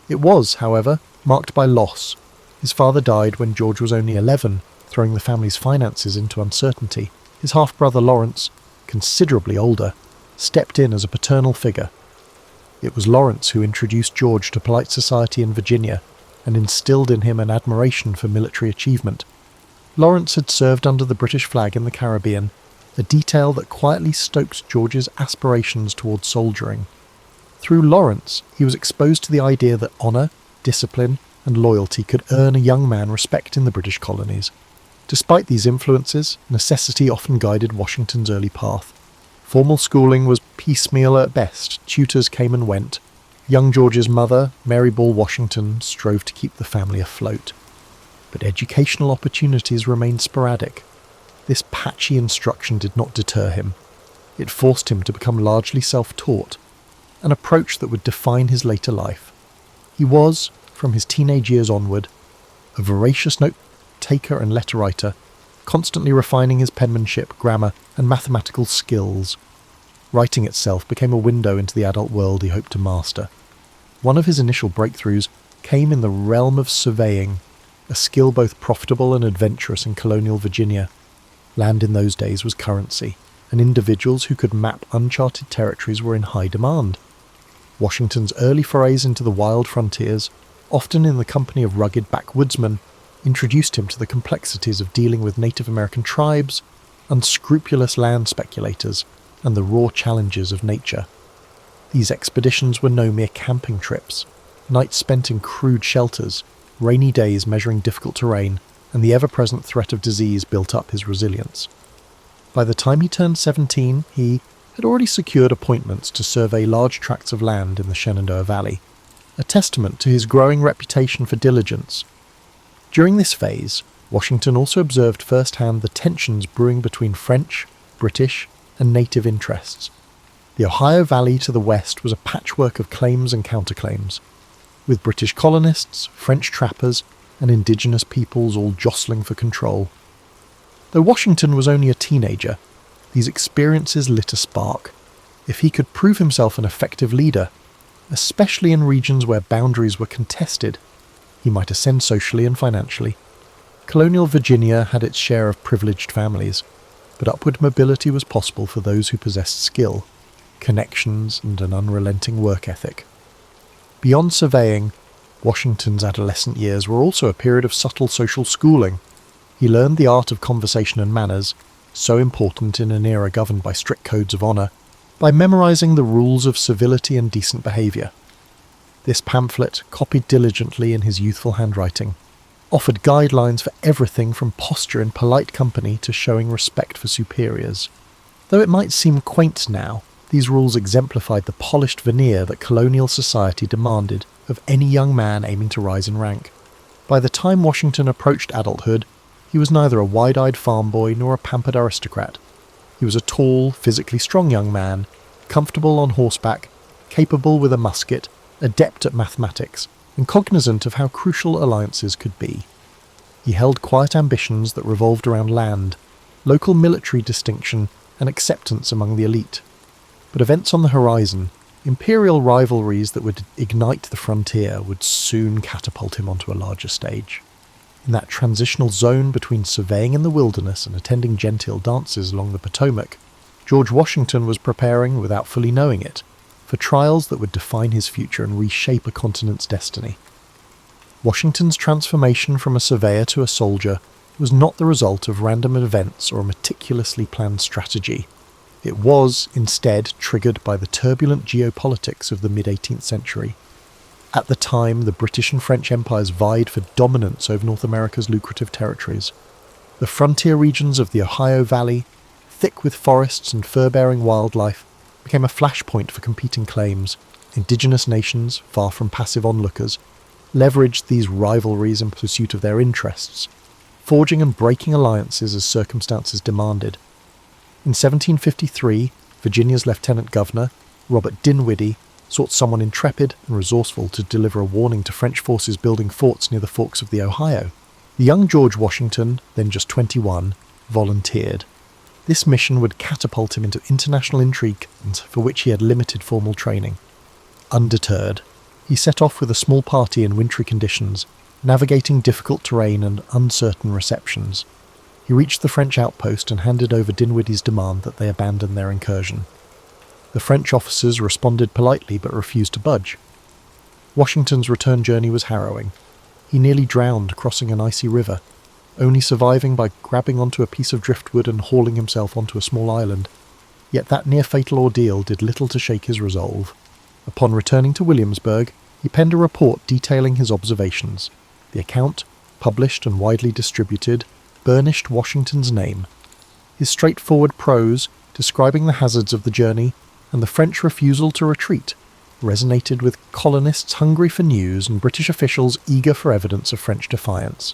It was, however, marked by loss. His father died when George was only 11, throwing the family's finances into uncertainty. His half-brother Lawrence, considerably older, stepped in as a paternal figure. It was Lawrence who introduced George to polite society in Virginia and instilled in him an admiration for military achievement. Lawrence had served under the British flag in the Caribbean, a detail that quietly stoked George's aspirations towards soldiering. Through Lawrence, he was exposed to the idea that honour, discipline, and loyalty could earn a young man respect in the British colonies. Despite these influences, necessity often guided Washington's early path. Formal schooling was piecemeal at best, tutors came and went. Young George's mother, Mary Ball Washington, strove to keep the family afloat. But educational opportunities remained sporadic. This patchy instruction did not deter him. It forced him to become largely self-taught, an approach that would define his later life. He was, from his teenage years onward, a voracious note-taker and letter-writer, constantly refining his penmanship, grammar, and mathematical skills. Writing itself became a window into the adult world he hoped to master. One of his initial breakthroughs came in the realm of surveying, a skill both profitable and adventurous in colonial Virginia. Land in those days was currency, and individuals who could map uncharted territories were in high demand. Washington's early forays into the wild frontiers, often in the company of rugged backwoodsmen, introduced him to the complexities of dealing with Native American tribes, unscrupulous land speculators, and the raw challenges of nature. These expeditions were no mere camping trips. Nights spent in crude shelters, rainy days measuring difficult terrain, and the ever-present threat of disease built up his resilience. By the time he turned 17, he had already secured appointments to survey large tracts of land in the Shenandoah Valley, a testament to his growing reputation for diligence. During this phase, Washington also observed firsthand the tensions brewing between French, British, and native interests. The Ohio Valley to the west was a patchwork of claims and counterclaims, with British colonists, French trappers, and indigenous peoples all jostling for control. Though Washington was only a teenager, these experiences lit a spark. If he could prove himself an effective leader, especially in regions where boundaries were contested, he might ascend socially and financially. Colonial Virginia had its share of privileged families, but upward mobility was possible for those who possessed skill, connections, and an unrelenting work ethic. Beyond surveying, Washington's adolescent years were also a period of subtle social schooling. He learned the art of conversation and manners, so important in an era governed by strict codes of honour, by memorising the rules of civility and decent behaviour. This pamphlet, copied diligently in his youthful handwriting, offered guidelines for everything from posture in polite company to showing respect for superiors. Though it might seem quaint now, these rules exemplified the polished veneer that colonial society demanded of any young man aiming to rise in rank. By the time Washington approached adulthood, he was neither a wide-eyed farm boy nor a pampered aristocrat. He was a tall, physically strong young man, comfortable on horseback, capable with a musket, adept at mathematics, and cognizant of how crucial alliances could be. He held quiet ambitions that revolved around land, local military distinction, and acceptance among the elite. But events on the horizon, imperial rivalries that would ignite the frontier, would soon catapult him onto a larger stage. In that transitional zone between surveying in the wilderness and attending genteel dances along the Potomac, George Washington was preparing, without fully knowing it, for trials that would define his future and reshape a continent's destiny. Washington's transformation from a surveyor to a soldier was not the result of random events or a meticulously planned strategy. It was, instead, triggered by the turbulent geopolitics of the mid-18th century. At the time, the British and French empires vied for dominance over North America's lucrative territories. The frontier regions of the Ohio Valley, thick with forests and fur-bearing wildlife, became a flashpoint for competing claims. Indigenous nations, far from passive onlookers, leveraged these rivalries in pursuit of their interests, forging and breaking alliances as circumstances demanded. In 1753, Virginia's lieutenant governor, Robert Dinwiddie, sought someone intrepid and resourceful to deliver a warning to French forces building forts near the forks of the Ohio. The young George Washington, then just 21, volunteered. This mission would catapult him into international intrigue, for which he had limited formal training. Undeterred, he set off with a small party in wintry conditions, navigating difficult terrain and uncertain receptions. He reached the French outpost and handed over Dinwiddie's demand that they abandon their incursion. The French officers responded politely but refused to budge. Washington's return journey was harrowing. He nearly drowned crossing an icy river, only surviving by grabbing onto a piece of driftwood and hauling himself onto a small island. Yet that near-fatal ordeal did little to shake his resolve. Upon returning to Williamsburg, he penned a report detailing his observations. The account, published and widely distributed, burnished Washington's name. His straightforward prose, describing the hazards of the journey, and the French refusal to retreat, resonated with colonists hungry for news and British officials eager for evidence of French defiance.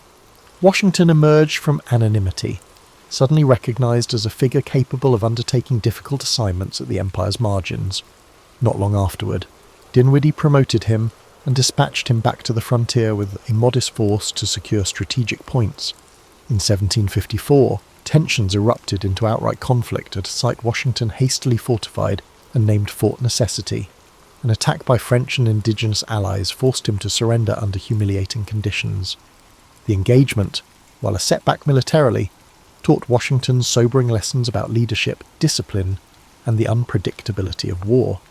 Washington emerged from anonymity, suddenly recognised as a figure capable of undertaking difficult assignments at the empire's margins. Not long afterward, Dinwiddie promoted him and dispatched him back to the frontier with a modest force to secure strategic points. In 1754, tensions erupted into outright conflict at a site Washington hastily fortified and named Fort Necessity. An attack by French and indigenous allies forced him to surrender under humiliating conditions. The engagement, while a setback militarily, taught Washington sobering lessons about leadership, discipline, and the unpredictability of war.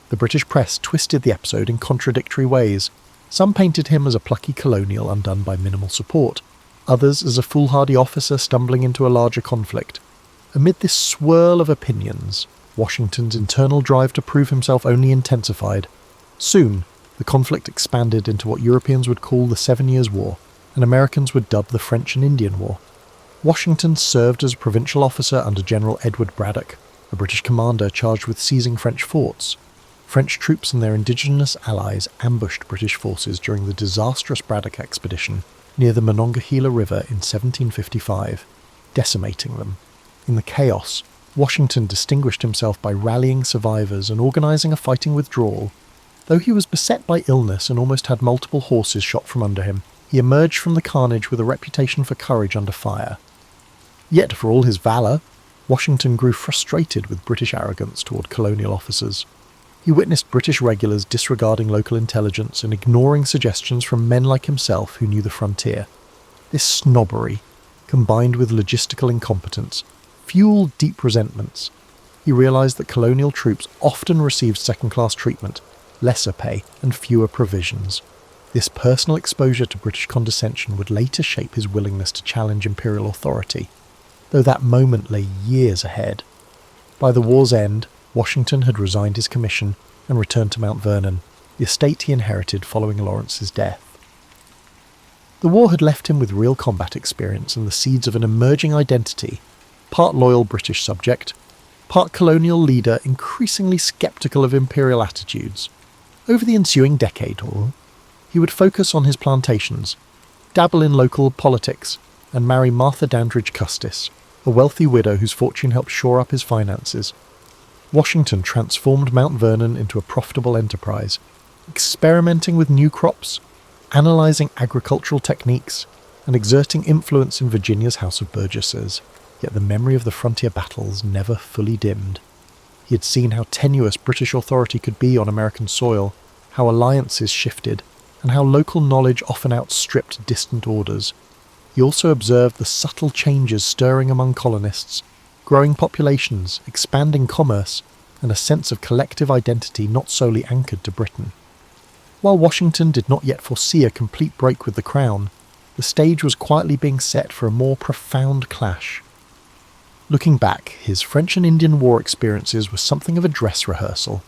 The British press twisted the episode in contradictory ways. Some painted him as a plucky colonial undone by minimal support, others as a foolhardy officer stumbling into a larger conflict. Amid this swirl of opinions, Washington's internal drive to prove himself only intensified. Soon, the conflict expanded into what Europeans would call the 7 Years' War, and Americans would dub the French and Indian War. Washington served as a provincial officer under General Edward Braddock, a British commander charged with seizing French forts. French troops and their indigenous allies ambushed British forces during the disastrous Braddock expedition near the Monongahela River in 1755, decimating them. In the chaos, Washington distinguished himself by rallying survivors and organising a fighting withdrawal. Though he was beset by illness and almost had multiple horses shot from under him, he emerged from the carnage with a reputation for courage under fire. Yet, for all his valour, Washington grew frustrated with British arrogance toward colonial officers. He witnessed British regulars disregarding local intelligence and ignoring suggestions from men like himself who knew the frontier. This snobbery, combined with logistical incompetence, fueled deep resentments. He realised that colonial troops often received second-class treatment, lesser pay, and fewer provisions. This personal exposure to British condescension would later shape his willingness to challenge imperial authority, though that moment lay years ahead. By the war's end, Washington had resigned his commission and returned to Mount Vernon, the estate he inherited following Lawrence's death. The war had left him with real combat experience and the seeds of an emerging identity, part loyal British subject, part colonial leader increasingly sceptical of imperial attitudes. Over the ensuing decade, he would focus on his plantations, dabble in local politics, and marry Martha Dandridge Custis, a wealthy widow whose fortune helped shore up his finances. Washington transformed Mount Vernon into a profitable enterprise, experimenting with new crops, analysing agricultural techniques, and exerting influence in Virginia's House of Burgesses, yet the memory of the frontier battles never fully dimmed. He had seen how tenuous British authority could be on American soil, how alliances shifted, and how local knowledge often outstripped distant orders. He also observed the subtle changes stirring among colonists, growing populations, expanding commerce, and a sense of collective identity not solely anchored to Britain. While Washington did not yet foresee a complete break with the Crown, the stage was quietly being set for a more profound clash. Looking back, his French and Indian War experiences were something of a dress rehearsal,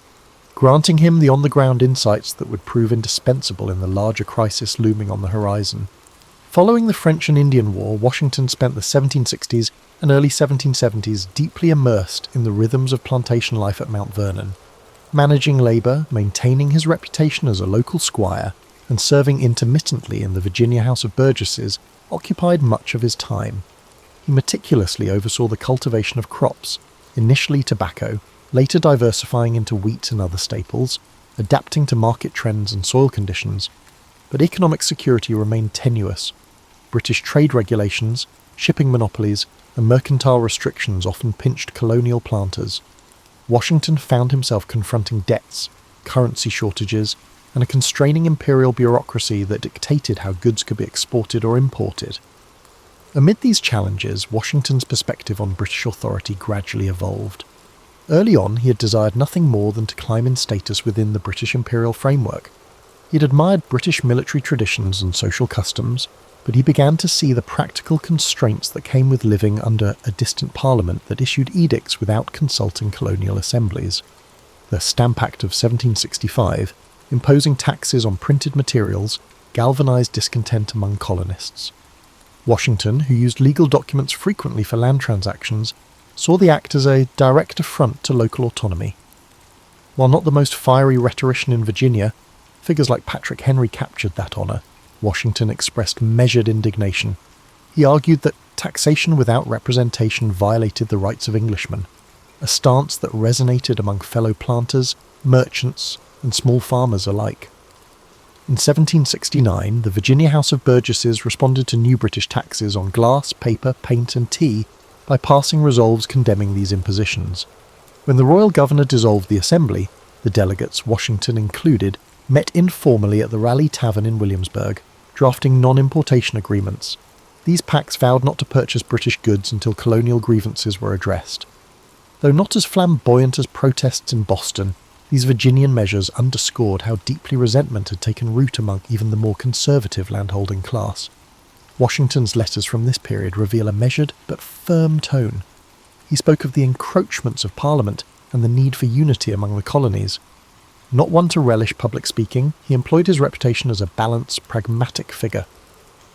granting him the on-the-ground insights that would prove indispensable in the larger crisis looming on the horizon. Following the French and Indian War, Washington spent the 1760s and early 1770s deeply immersed in the rhythms of plantation life at Mount Vernon, managing labour, maintaining his reputation as a local squire, and serving intermittently in the Virginia House of Burgesses occupied much of his time. He meticulously oversaw the cultivation of crops, initially tobacco, later diversifying into wheat and other staples, adapting to market trends and soil conditions, but economic security remained tenuous. British trade regulations, shipping monopolies, and mercantile restrictions often pinched colonial planters. Washington found himself confronting debts, currency shortages, and a constraining imperial bureaucracy that dictated how goods could be exported or imported. Amid these challenges, Washington's perspective on British authority gradually evolved. Early on, he had desired nothing more than to climb in status within the British imperial framework. He had admired British military traditions and social customs, but he began to see the practical constraints that came with living under a distant parliament that issued edicts without consulting colonial assemblies. The Stamp Act of 1765, imposing taxes on printed materials, galvanised discontent among colonists. Washington, who used legal documents frequently for land transactions, saw the act as a direct affront to local autonomy. While not the most fiery rhetorician in Virginia, figures like Patrick Henry captured that honour. Washington expressed measured indignation. He argued that taxation without representation violated the rights of Englishmen, a stance that resonated among fellow planters, merchants, and small farmers alike. In 1769, the Virginia House of Burgesses responded to new British taxes on glass, paper, paint, and tea by passing resolves condemning these impositions. When the royal governor dissolved the assembly, the delegates, Washington included, met informally at the Raleigh Tavern in Williamsburg, drafting non-importation agreements. These pacts vowed not to purchase British goods until colonial grievances were addressed. Though not as flamboyant as protests in Boston, these Virginian measures underscored how deeply resentment had taken root among even the more conservative landholding class. Washington's letters from this period reveal a measured but firm tone. He spoke of the encroachments of Parliament and the need for unity among the colonies. Not one to relish public speaking, he employed his reputation as a balanced, pragmatic figure.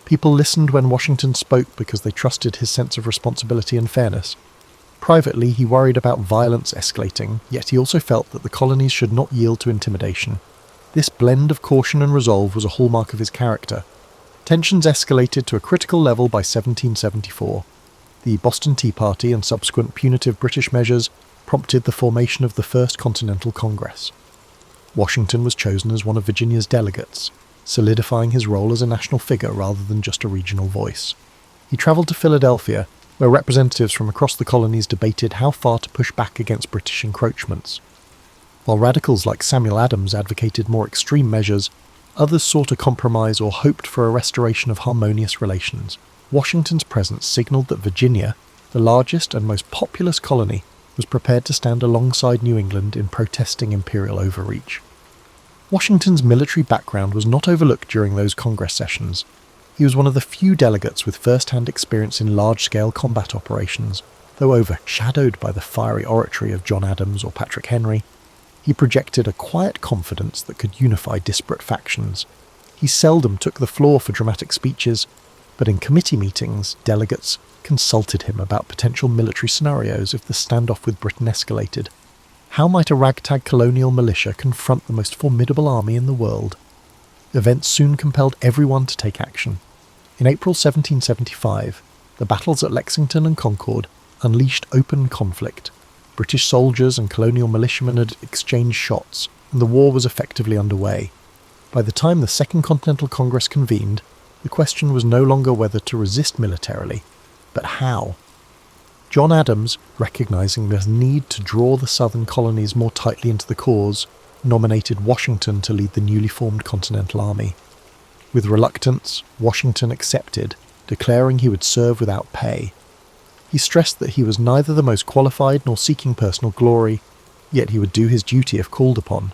People listened when Washington spoke because they trusted his sense of responsibility and fairness. Privately, he worried about violence escalating, yet he also felt that the colonies should not yield to intimidation. This blend of caution and resolve was a hallmark of his character. Tensions escalated to a critical level by 1774. The Boston Tea Party and subsequent punitive British measures prompted the formation of the First Continental Congress. Washington was chosen as one of Virginia's delegates, solidifying his role as a national figure rather than just a regional voice. He travelled to Philadelphia, where representatives from across the colonies debated how far to push back against British encroachments. While radicals like Samuel Adams advocated more extreme measures, others sought a compromise or hoped for a restoration of harmonious relations. Washington's presence signalled that Virginia, the largest and most populous colony, was prepared to stand alongside New England in protesting imperial overreach. Washington's military background was not overlooked during those Congress sessions. He was one of the few delegates with first-hand experience in large-scale combat operations. Though overshadowed by the fiery oratory of John Adams or Patrick Henry, he projected a quiet confidence that could unify disparate factions. He seldom took the floor for dramatic speeches, but in committee meetings, delegates consulted him about potential military scenarios if the standoff with Britain escalated. How might a ragtag colonial militia confront the most formidable army in the world? Events soon compelled everyone to take action. In April 1775, the battles at Lexington and Concord unleashed open conflict. British soldiers and colonial militiamen had exchanged shots, and the war was effectively underway. By the time the Second Continental Congress convened, the question was no longer whether to resist militarily, but how. John Adams, recognizing the need to draw the southern colonies more tightly into the cause, nominated Washington to lead the newly formed Continental Army. With reluctance, Washington accepted, declaring he would serve without pay. He stressed that he was neither the most qualified nor seeking personal glory, yet he would do his duty if called upon.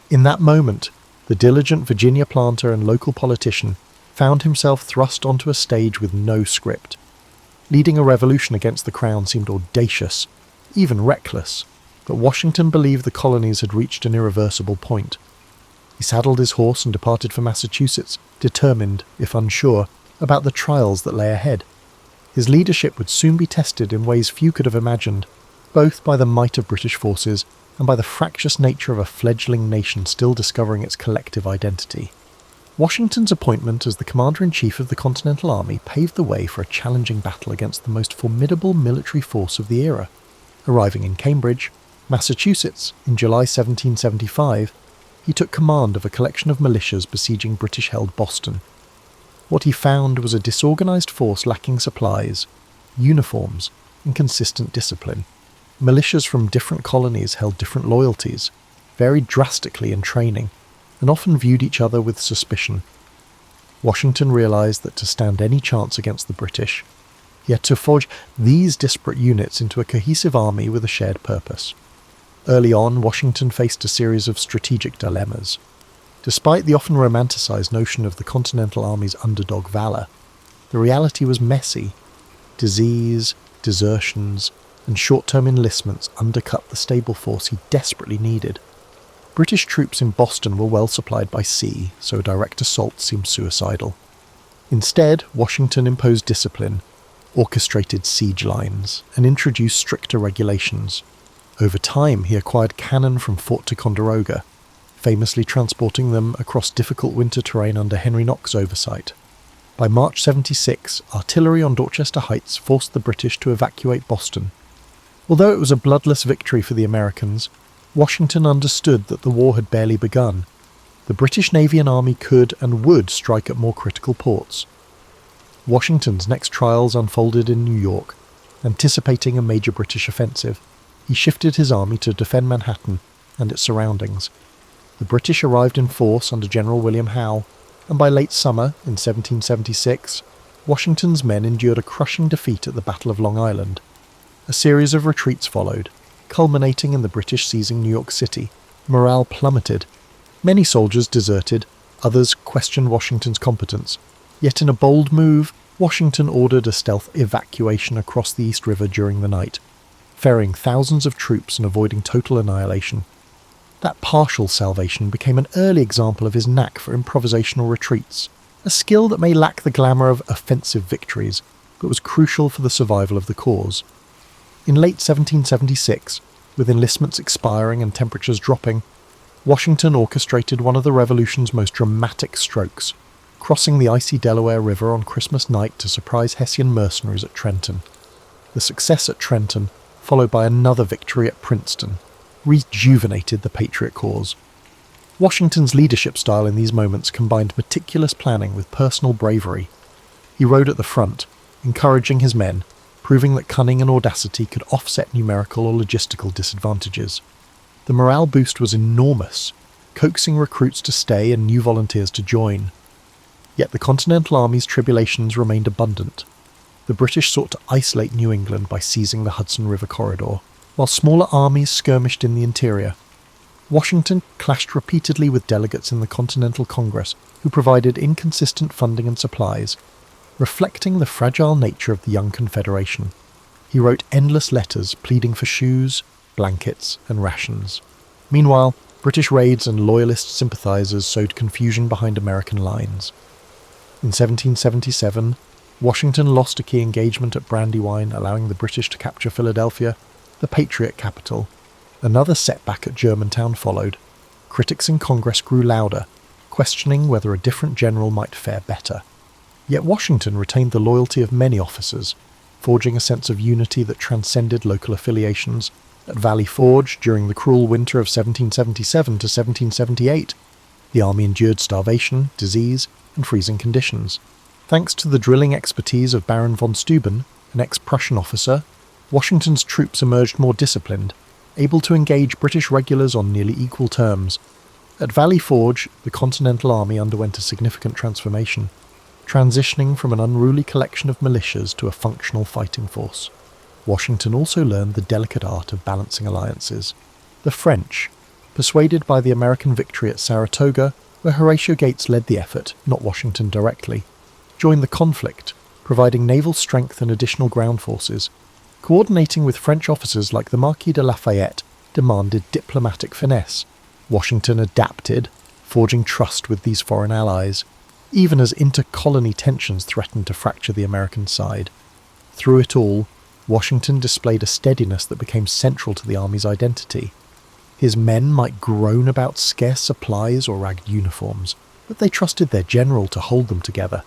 In that moment, the diligent Virginia planter and local politician found himself thrust onto a stage with no script. Leading a revolution against the crown seemed audacious, even reckless, but Washington believed the colonies had reached an irreversible point. He saddled his horse and departed for Massachusetts, determined, if unsure, about the trials that lay ahead. His leadership would soon be tested in ways few could have imagined, both by the might of British forces and by the fractious nature of a fledgling nation still discovering its collective identity. Washington's appointment as the Commander-in-Chief of the Continental Army paved the way for a challenging battle against the most formidable military force of the era. Arriving in Cambridge, Massachusetts, in July 1775, he took command of a collection of militias besieging British-held Boston. What he found was a disorganized force lacking supplies, uniforms, and consistent discipline. Militias from different colonies held different loyalties, varied drastically in training, and often viewed each other with suspicion. Washington realized that to stand any chance against the British, he had to forge these disparate units into a cohesive army with a shared purpose. Early on, Washington faced a series of strategic dilemmas. Despite the often romanticized notion of the Continental Army's underdog valor, the reality was messy. Disease, desertions, and short-term enlistments undercut the stable force he desperately needed. British troops in Boston were well supplied by sea, so a direct assault seemed suicidal. Instead, Washington imposed discipline, orchestrated siege lines, and introduced stricter regulations. Over time, he acquired cannon from Fort Ticonderoga, famously transporting them across difficult winter terrain under Henry Knox's oversight. By March 76, artillery on Dorchester Heights forced the British to evacuate Boston. Although it was a bloodless victory for the Americans, Washington understood that the war had barely begun. The British Navy and Army could and would strike at more critical ports. Washington's next trials unfolded in New York. Anticipating a major British offensive, he shifted his army to defend Manhattan and its surroundings. The British arrived in force under General William Howe, and by late summer, in 1776, Washington's men endured a crushing defeat at the Battle of Long Island. A series of retreats followed, culminating in the British seizing New York City. Morale plummeted. Many soldiers deserted, others questioned Washington's competence. Yet in a bold move, Washington ordered a stealth evacuation across the East River during the night, ferrying thousands of troops and avoiding total annihilation. That partial salvation became an early example of his knack for improvisational retreats, a skill that may lack the glamour of offensive victories, but was crucial for the survival of the cause. In late 1776, with enlistments expiring and temperatures dropping, Washington orchestrated one of the Revolution's most dramatic strokes, crossing the icy Delaware River on Christmas night to surprise Hessian mercenaries at Trenton. The success at Trenton, followed by another victory at Princeton, rejuvenated the Patriot cause. Washington's leadership style in these moments combined meticulous planning with personal bravery. He rode at the front, encouraging his men, proving that cunning and audacity could offset numerical or logistical disadvantages. The morale boost was enormous, coaxing recruits to stay and new volunteers to join. Yet the Continental Army's tribulations remained abundant. The British sought to isolate New England by seizing the Hudson River corridor, while smaller armies skirmished in the interior. Washington clashed repeatedly with delegates in the Continental Congress who provided inconsistent funding and supplies, reflecting the fragile nature of the young Confederation. He wrote endless letters pleading for shoes, blankets, and rations. Meanwhile, British raids and Loyalist sympathisers sowed confusion behind American lines. In 1777, Washington lost a key engagement at Brandywine, allowing the British to capture Philadelphia, the Patriot capital. Another setback at Germantown followed. Critics in Congress grew louder, questioning whether a different general might fare better. Yet Washington retained the loyalty of many officers, forging a sense of unity that transcended local affiliations. At Valley Forge, during the cruel winter of 1777 to 1778, the army endured starvation, disease, and freezing conditions. Thanks to the drilling expertise of Baron von Steuben, an ex-Prussian officer, Washington's troops emerged more disciplined, able to engage British regulars on nearly equal terms. At Valley Forge, the Continental Army underwent a significant transformation, transitioning from an unruly collection of militias to a functional fighting force. Washington also learned the delicate art of balancing alliances. The French, persuaded by the American victory at Saratoga, where Horatio Gates led the effort, not Washington directly, joined the conflict, providing naval strength and additional ground forces. Coordinating with French officers like the Marquis de Lafayette demanded diplomatic finesse. Washington adapted, forging trust with these foreign allies, even as inter-colony tensions threatened to fracture the American side. Through it all, Washington displayed a steadiness that became central to the army's identity. His men might groan about scarce supplies or ragged uniforms, but they trusted their general to hold them together.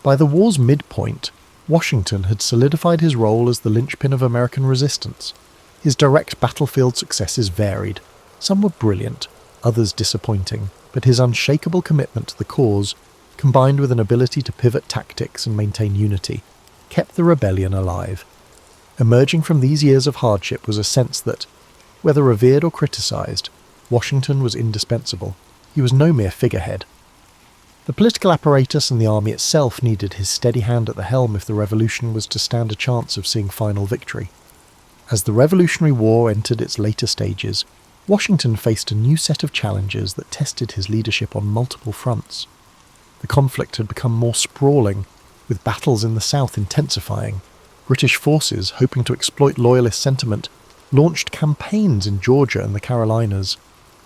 By the war's midpoint, Washington had solidified his role as the linchpin of American resistance. His direct battlefield successes varied. Some were brilliant, others disappointing, but his unshakable commitment to the cause, combined with an ability to pivot tactics and maintain unity, kept the rebellion alive. Emerging from these years of hardship was a sense that, whether revered or criticised, Washington was indispensable. He was no mere figurehead. The political apparatus and the army itself needed his steady hand at the helm if the revolution was to stand a chance of seeing final victory. As the Revolutionary War entered its later stages, Washington faced a new set of challenges that tested his leadership on multiple fronts. The conflict had become more sprawling, with battles in the south intensifying. British forces, hoping to exploit Loyalist sentiment, launched campaigns in Georgia and the Carolinas.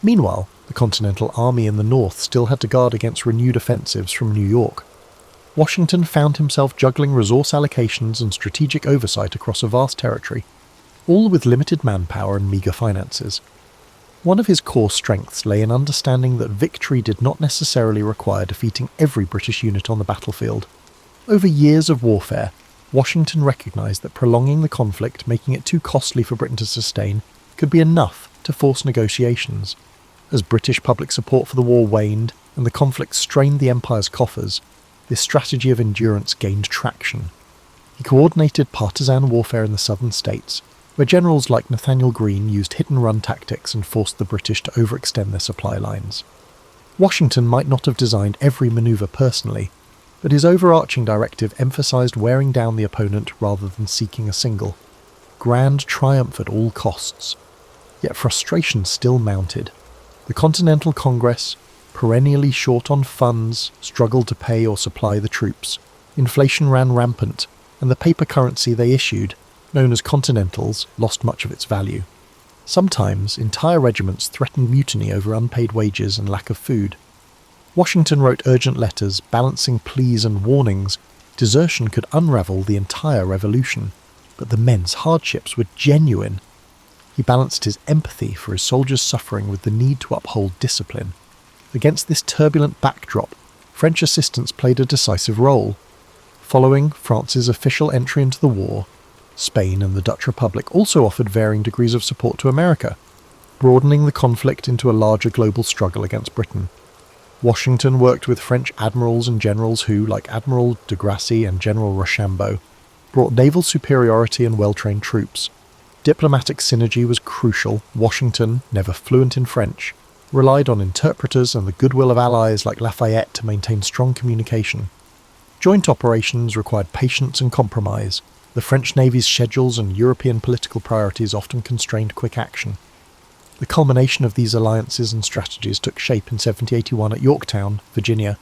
Meanwhile, the Continental Army in the north still had to guard against renewed offensives from New York. Washington found himself juggling resource allocations and strategic oversight across a vast territory, all with limited manpower and meagre finances. One of his core strengths lay in understanding that victory did not necessarily require defeating every British unit on the battlefield. Over years of warfare, Washington recognised that prolonging the conflict, making it too costly for Britain to sustain, could be enough to force negotiations. As British public support for the war waned and the conflict strained the Empire's coffers, this strategy of endurance gained traction. He coordinated partisan warfare in the southern states, where generals like Nathaniel Greene used hit-and-run tactics and forced the British to overextend their supply lines. Washington might not have designed every manoeuvre personally, but his overarching directive emphasised wearing down the opponent rather than seeking a single. Grand triumph at all costs. Yet frustration still mounted. The Continental Congress, perennially short on funds, struggled to pay or supply the troops. Inflation ran rampant, and the paper currency they issued, known as Continentals, lost much of its value. Sometimes, entire regiments threatened mutiny over unpaid wages and lack of food. Washington wrote urgent letters, balancing pleas and warnings. Desertion could unravel the entire revolution, but the men's hardships were genuine. He balanced his empathy for his soldiers' suffering with the need to uphold discipline. Against this turbulent backdrop, French assistance played a decisive role. Following France's official entry into the war, Spain and the Dutch Republic also offered varying degrees of support to America, broadening the conflict into a larger global struggle against Britain. Washington worked with French admirals and generals who, like Admiral de Grasse and General Rochambeau, brought naval superiority and well-trained troops. Diplomatic synergy was crucial. Washington, never fluent in French, relied on interpreters and the goodwill of allies like Lafayette to maintain strong communication. Joint operations required patience and compromise. The French Navy's schedules and European political priorities often constrained quick action. The culmination of these alliances and strategies took shape in 1781 at Yorktown, Virginia.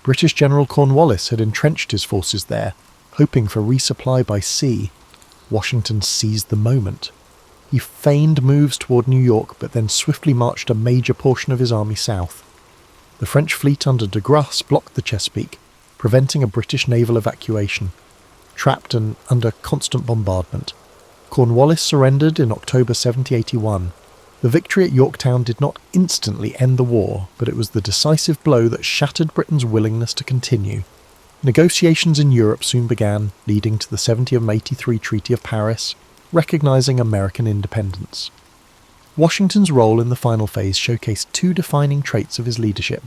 British General Cornwallis had entrenched his forces there, hoping for resupply by sea. Washington seized the moment. He feigned moves toward New York, but then swiftly marched a major portion of his army south. The French fleet under de Grasse blocked the Chesapeake, preventing a British naval evacuation. Trapped and under constant bombardment, Cornwallis surrendered in October 1781. The victory at Yorktown did not instantly end the war, but it was the decisive blow that shattered Britain's willingness to continue. Negotiations in Europe soon began, leading to the 1783 Treaty of Paris, recognising American independence. Washington's role in the final phase showcased two defining traits of his leadership: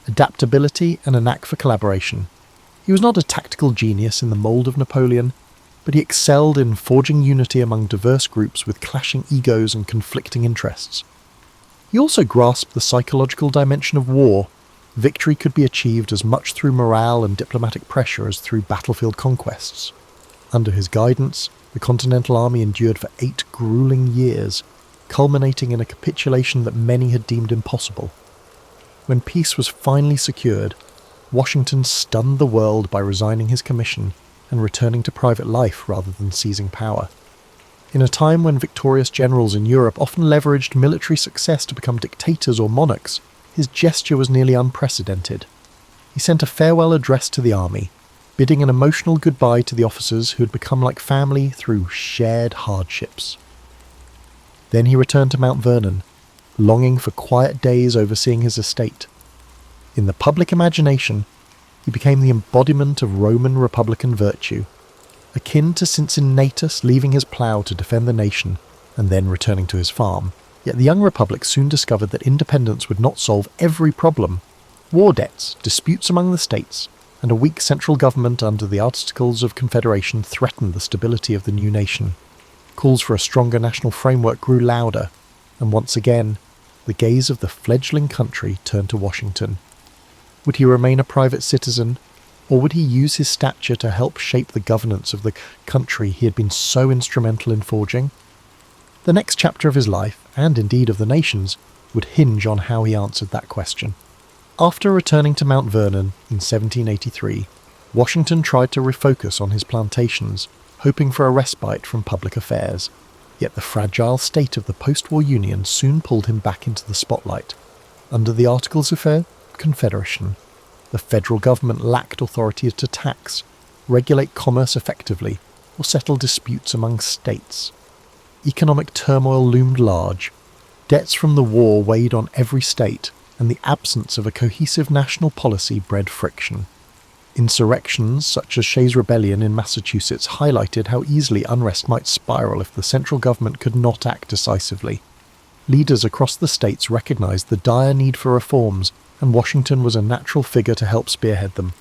adaptability and a knack for collaboration. He was not a tactical genius in the mould of Napoleon, but he excelled in forging unity among diverse groups with clashing egos and conflicting interests. He also grasped the psychological dimension of war. Victory could be achieved as much through morale and diplomatic pressure as through battlefield conquests. Under his guidance, the Continental Army endured for 8 grueling years, culminating in a capitulation that many had deemed impossible. When peace was finally secured, Washington stunned the world by resigning his commission and returning to private life rather than seizing power. In a time when victorious generals in Europe often leveraged military success to become dictators or monarchs, his gesture was nearly unprecedented. He sent a farewell address to the army, bidding an emotional goodbye to the officers who had become like family through shared hardships. Then he returned to Mount Vernon, longing for quiet days overseeing his estate. In the public imagination, he became the embodiment of Roman republican virtue, akin to Cincinnatus leaving his plough to defend the nation and then returning to his farm. Yet the young republic soon discovered that independence would not solve every problem. War debts, disputes among the states, and a weak central government under the Articles of Confederation threatened the stability of the new nation. Calls for a stronger national framework grew louder, and once again, the gaze of the fledgling country turned to Washington. Would he remain a private citizen, or would he use his stature to help shape the governance of the country he had been so instrumental in forging? The next chapter of his life, and indeed of the nation's, would hinge on how he answered that question. After returning to Mount Vernon in 1783, Washington tried to refocus on his plantations, hoping for a respite from public affairs. Yet the fragile state of the post-war Union soon pulled him back into the spotlight. Under the Articles of Confederation, the federal government lacked authority to tax, regulate commerce effectively, or settle disputes among states. Economic turmoil loomed large. Debts from the war weighed on every state, and the absence of a cohesive national policy bred friction. Insurrections such as Shays' Rebellion in Massachusetts highlighted how easily unrest might spiral if the central government could not act decisively. Leaders across the states recognized the dire need for reforms, and Washington was a natural figure to help spearhead them.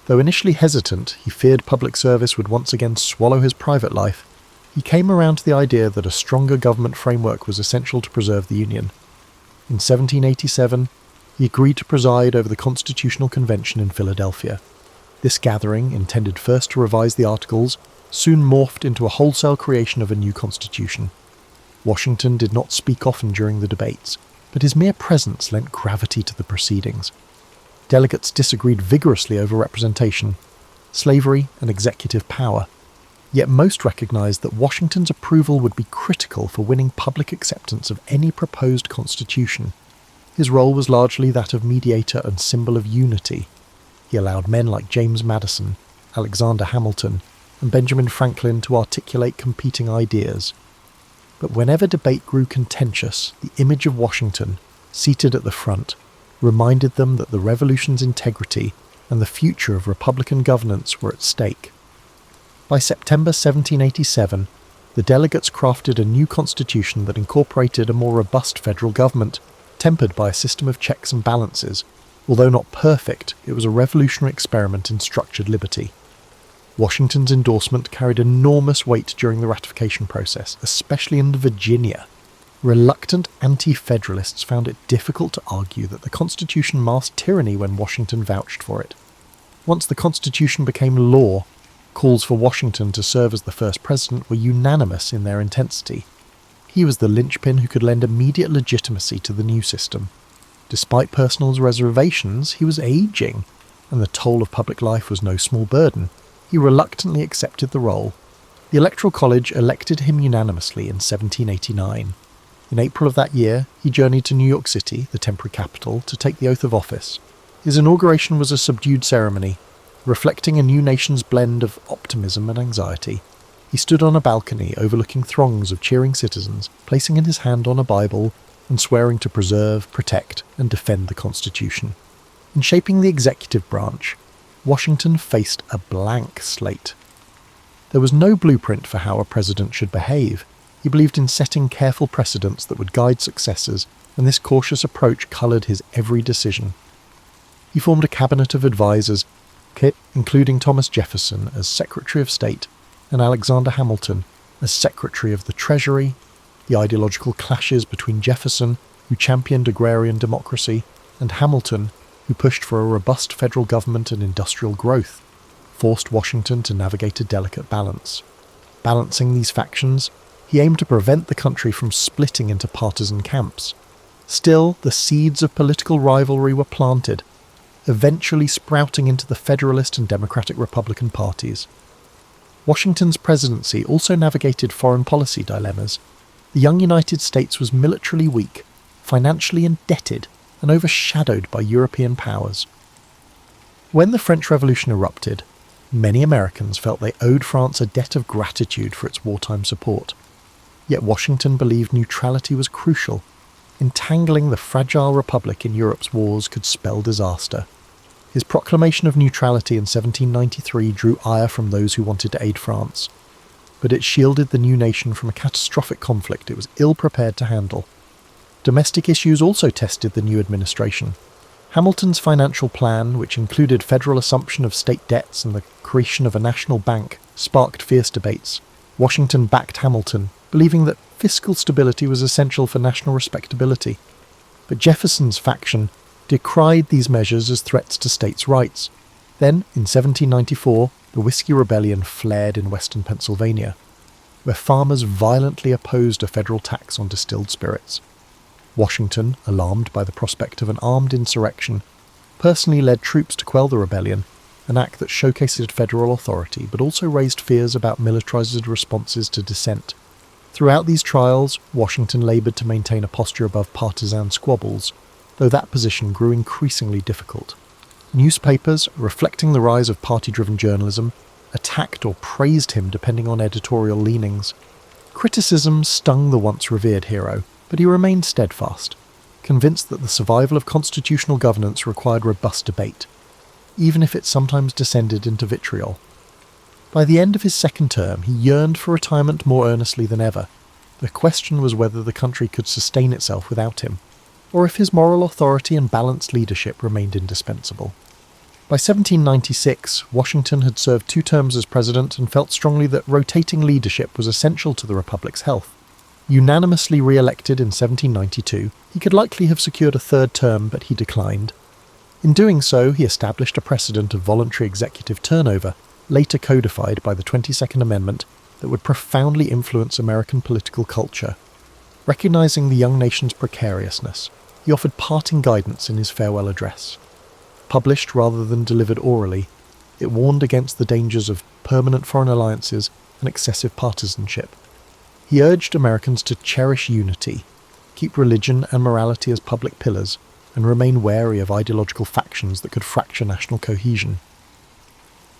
Though initially hesitant, he feared public service would once again swallow his private life. He came around to the idea that a stronger government framework was essential to preserve the Union. In 1787, he agreed to preside over the Constitutional Convention in Philadelphia. This gathering, intended first to revise the Articles, soon morphed into a wholesale creation of a new constitution. Washington did not speak often during the debates, but his mere presence lent gravity to the proceedings. Delegates disagreed vigorously over representation, slavery, and executive power. Yet most recognized that Washington's approval would be critical for winning public acceptance of any proposed constitution. His role was largely that of mediator and symbol of unity. He allowed men like James Madison, Alexander Hamilton, and Benjamin Franklin to articulate competing ideas. But whenever debate grew contentious, the image of Washington, seated at the front, reminded them that the revolution's integrity and the future of Republican governance were at stake. By September 1787, the delegates crafted a new constitution that incorporated a more robust federal government, tempered by a system of checks and balances. Although not perfect, it was a revolutionary experiment in structured liberty. Washington's endorsement carried enormous weight during the ratification process, especially in Virginia. Reluctant anti-federalists found it difficult to argue that the Constitution masked tyranny when Washington vouched for it. Once the Constitution became law, calls for Washington to serve as the first president were unanimous in their intensity. He was the linchpin who could lend immediate legitimacy to the new system. Despite personal reservations, he was aging, and the toll of public life was no small burden. He reluctantly accepted the role. The Electoral College elected him unanimously in 1789. In April of that year, he journeyed to New York City, the temporary capital, to take the oath of office. His inauguration was a subdued ceremony, reflecting a new nation's blend of optimism and anxiety. He stood on a balcony overlooking throngs of cheering citizens, placing in his hand on a Bible and swearing to preserve, protect, and defend the Constitution. In shaping the executive branch, Washington faced a blank slate. There was no blueprint for how a president should behave. He believed in setting careful precedents that would guide successors, and this cautious approach coloured his every decision. He formed a cabinet of advisers, including Thomas Jefferson as Secretary of State and Alexander Hamilton as Secretary of the Treasury. The ideological clashes between Jefferson, who championed agrarian democracy, and Hamilton, who pushed for a robust federal government and industrial growth, forced Washington to navigate a delicate balance. Balancing these factions, he aimed to prevent the country from splitting into partisan camps. Still, the seeds of political rivalry were planted, eventually sprouting into the Federalist and Democratic Republican parties. Washington's presidency also navigated foreign policy dilemmas. The young United States was militarily weak, financially indebted, and overshadowed by European powers. When the French Revolution erupted, many Americans felt they owed France a debt of gratitude for its wartime support. Yet Washington believed neutrality was crucial. Entangling the fragile republic in Europe's wars could spell disaster. His proclamation of neutrality in 1793 drew ire from those who wanted to aid France, but it shielded the new nation from a catastrophic conflict it was ill-prepared to handle. Domestic issues also tested the new administration. Hamilton's financial plan, which included federal assumption of state debts and the creation of a national bank, sparked fierce debates. Washington backed Hamilton, believing that fiscal stability was essential for national respectability. But Jefferson's faction decried these measures as threats to states' rights. Then, in 1794, the Whiskey Rebellion flared in western Pennsylvania, where farmers violently opposed a federal tax on distilled spirits. Washington, alarmed by the prospect of an armed insurrection, personally led troops to quell the rebellion, an act that showcased federal authority but also raised fears about militarized responses to dissent. Throughout these trials, Washington laboured to maintain a posture above partisan squabbles, though that position grew increasingly difficult. Newspapers, reflecting the rise of party-driven journalism, attacked or praised him depending on editorial leanings. Criticism stung the once revered hero, but he remained steadfast, convinced that the survival of constitutional governance required robust debate, even if it sometimes descended into vitriol. By the end of his second term, he yearned for retirement more earnestly than ever. The question was whether the country could sustain itself without him, or if his moral authority and balanced leadership remained indispensable. By 1796, Washington had served 2 terms as president and felt strongly that rotating leadership was essential to the Republic's health. Unanimously re-elected in 1792, he could likely have secured a 3rd term, but he declined. In doing so, he established a precedent of voluntary executive turnover, later codified by the 22nd Amendment, that would profoundly influence American political culture. Recognizing the young nation's precariousness, he offered parting guidance in his farewell address. Published rather than delivered orally, it warned against the dangers of permanent foreign alliances and excessive partisanship. He urged Americans to cherish unity, keep religion and morality as public pillars, and remain wary of ideological factions that could fracture national cohesion.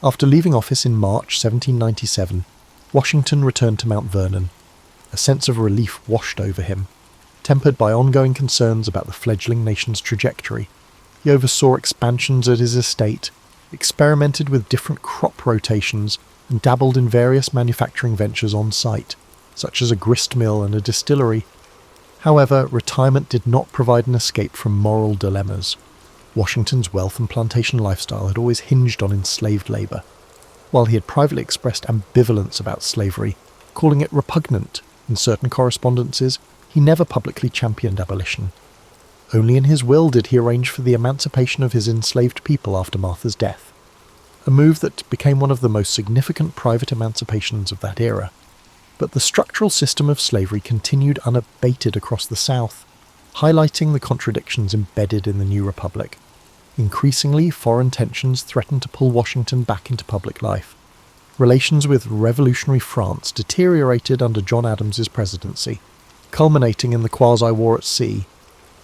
After leaving office in March 1797, Washington returned to Mount Vernon. A sense of relief washed over him, tempered by ongoing concerns about the fledgling nation's trajectory. He oversaw expansions at his estate, experimented with different crop rotations, and dabbled in various manufacturing ventures on site, such as a grist mill and a distillery. However, retirement did not provide an escape from moral dilemmas. Washington's wealth and plantation lifestyle had always hinged on enslaved labour. While he had privately expressed ambivalence about slavery, calling it repugnant in certain correspondences, he never publicly championed abolition. Only in his will did he arrange for the emancipation of his enslaved people after Martha's death, a move that became one of the most significant private emancipations of that era. But the structural system of slavery continued unabated across the South, highlighting the contradictions embedded in the new republic. Increasingly, foreign tensions threatened to pull Washington back into public life. Relations with revolutionary France deteriorated under John Adams's presidency, culminating in the Quasi-War at Sea.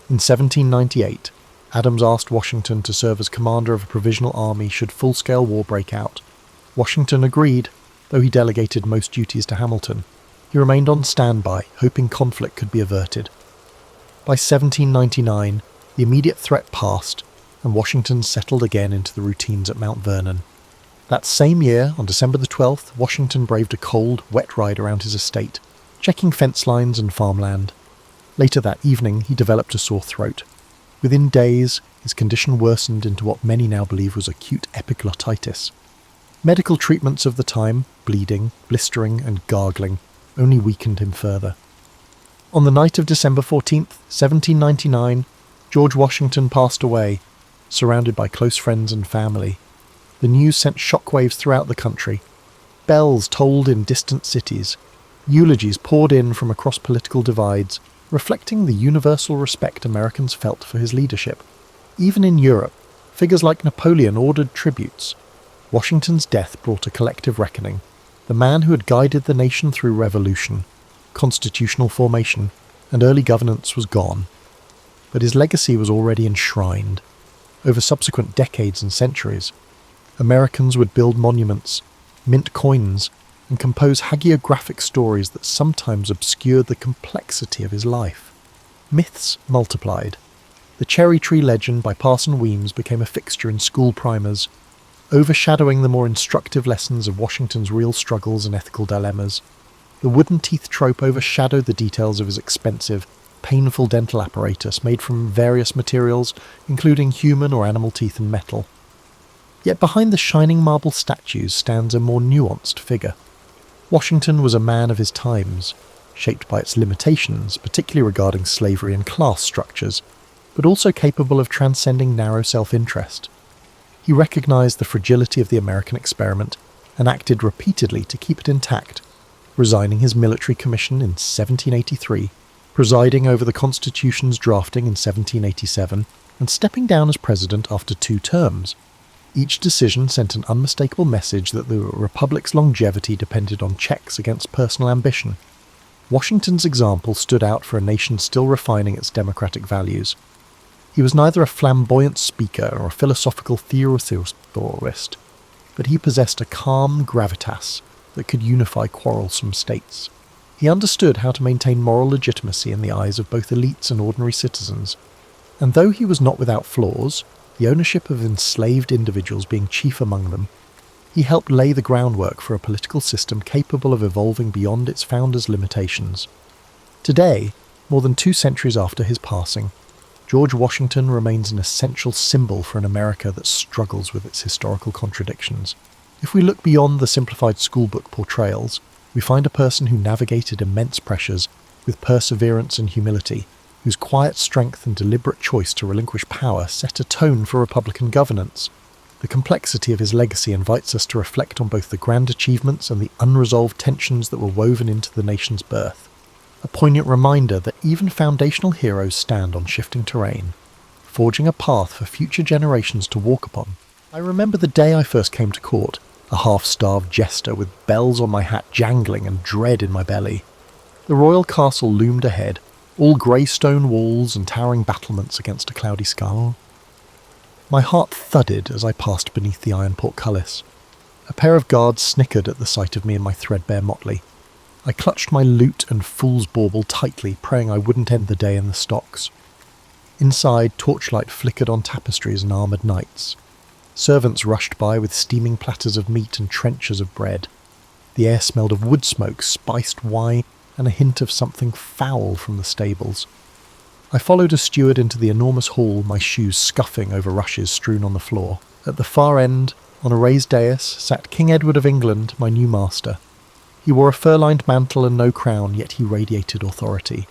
In 1798, Adams asked Washington to serve as commander of a provisional army should full-scale war break out. Washington agreed, though he delegated most duties to Hamilton. He remained on standby, hoping conflict could be averted. By 1799, the immediate threat passed, and Washington settled again into the routines at Mount Vernon. That same year, on December the 12th, Washington braved a cold, wet ride around his estate, checking fence lines and farmland. Later that evening, he developed a sore throat. Within days, his condition worsened into what many now believe was acute epiglottitis. Medical treatments of the time, bleeding, blistering, and gargling, only weakened him further. On the night of December 14th, 1799, George Washington passed away, surrounded by close friends and family. The news sent shockwaves throughout the country. Bells tolled in distant cities. Eulogies poured in from across political divides, reflecting the universal respect Americans felt for his leadership. Even in Europe, figures like Napoleon ordered tributes. Washington's death brought a collective reckoning. The man who had guided the nation through revolution, constitutional formation, and early governance was gone. But his legacy was already enshrined. Over subsequent decades and centuries, Americans would build monuments, mint coins, and compose hagiographic stories that sometimes obscured the complexity of his life. Myths multiplied. The cherry tree legend by Parson Weems became a fixture in school primers, overshadowing the more instructive lessons of Washington's real struggles and ethical dilemmas. The wooden teeth trope overshadowed the details of his expensive, painful dental apparatus made from various materials, including human or animal teeth and metal. Yet behind the shining marble statues stands a more nuanced figure. Washington was a man of his times, shaped by its limitations, particularly regarding slavery and class structures, but also capable of transcending narrow self-interest. He recognized the fragility of the American experiment and acted repeatedly to keep it intact, resigning his military commission in 1783, presiding over the Constitution's drafting in 1787, and stepping down as president after 2 terms. Each decision sent an unmistakable message that the Republic's longevity depended on checks against personal ambition. Washington's example stood out for a nation still refining its democratic values. He was neither a flamboyant speaker or a philosophical theorist, but he possessed a calm gravitas that could unify quarrelsome states. He understood how to maintain moral legitimacy in the eyes of both elites and ordinary citizens, and though he was not without flaws, the ownership of enslaved individuals being chief among them, he helped lay the groundwork for a political system capable of evolving beyond its founders' limitations. Today, more than 2 centuries after his passing, George Washington remains an essential symbol for an America that struggles with its historical contradictions. If we look beyond the simplified schoolbook portrayals, we find a person who navigated immense pressures with perseverance and humility, whose quiet strength and deliberate choice to relinquish power set a tone for Republican governance. The complexity of his legacy invites us to reflect on both the grand achievements and the unresolved tensions that were woven into the nation's birth. A poignant reminder that even foundational heroes stand on shifting terrain, forging a path for future generations to walk upon. I remember the day I first came to court, a half-starved jester with bells on my hat jangling and dread in my belly. The royal castle loomed ahead, all grey stone walls and towering battlements against a cloudy sky. My heart thudded as I passed beneath the iron portcullis. A pair of guards snickered at the sight of me in my threadbare motley. I clutched my lute and fool's bauble tightly, praying I wouldn't end the day in the stocks. Inside, torchlight flickered on tapestries and armoured knights. Servants rushed by with steaming platters of meat and trenchers of bread. The air smelled of wood smoke, spiced wine, and a hint of something foul from the stables. I followed a steward into the enormous hall, my shoes scuffing over rushes strewn on the floor. At the far end, on a raised dais, sat King Edward of England, my new master. He wore a fur-lined mantle and no crown, yet he radiated authority.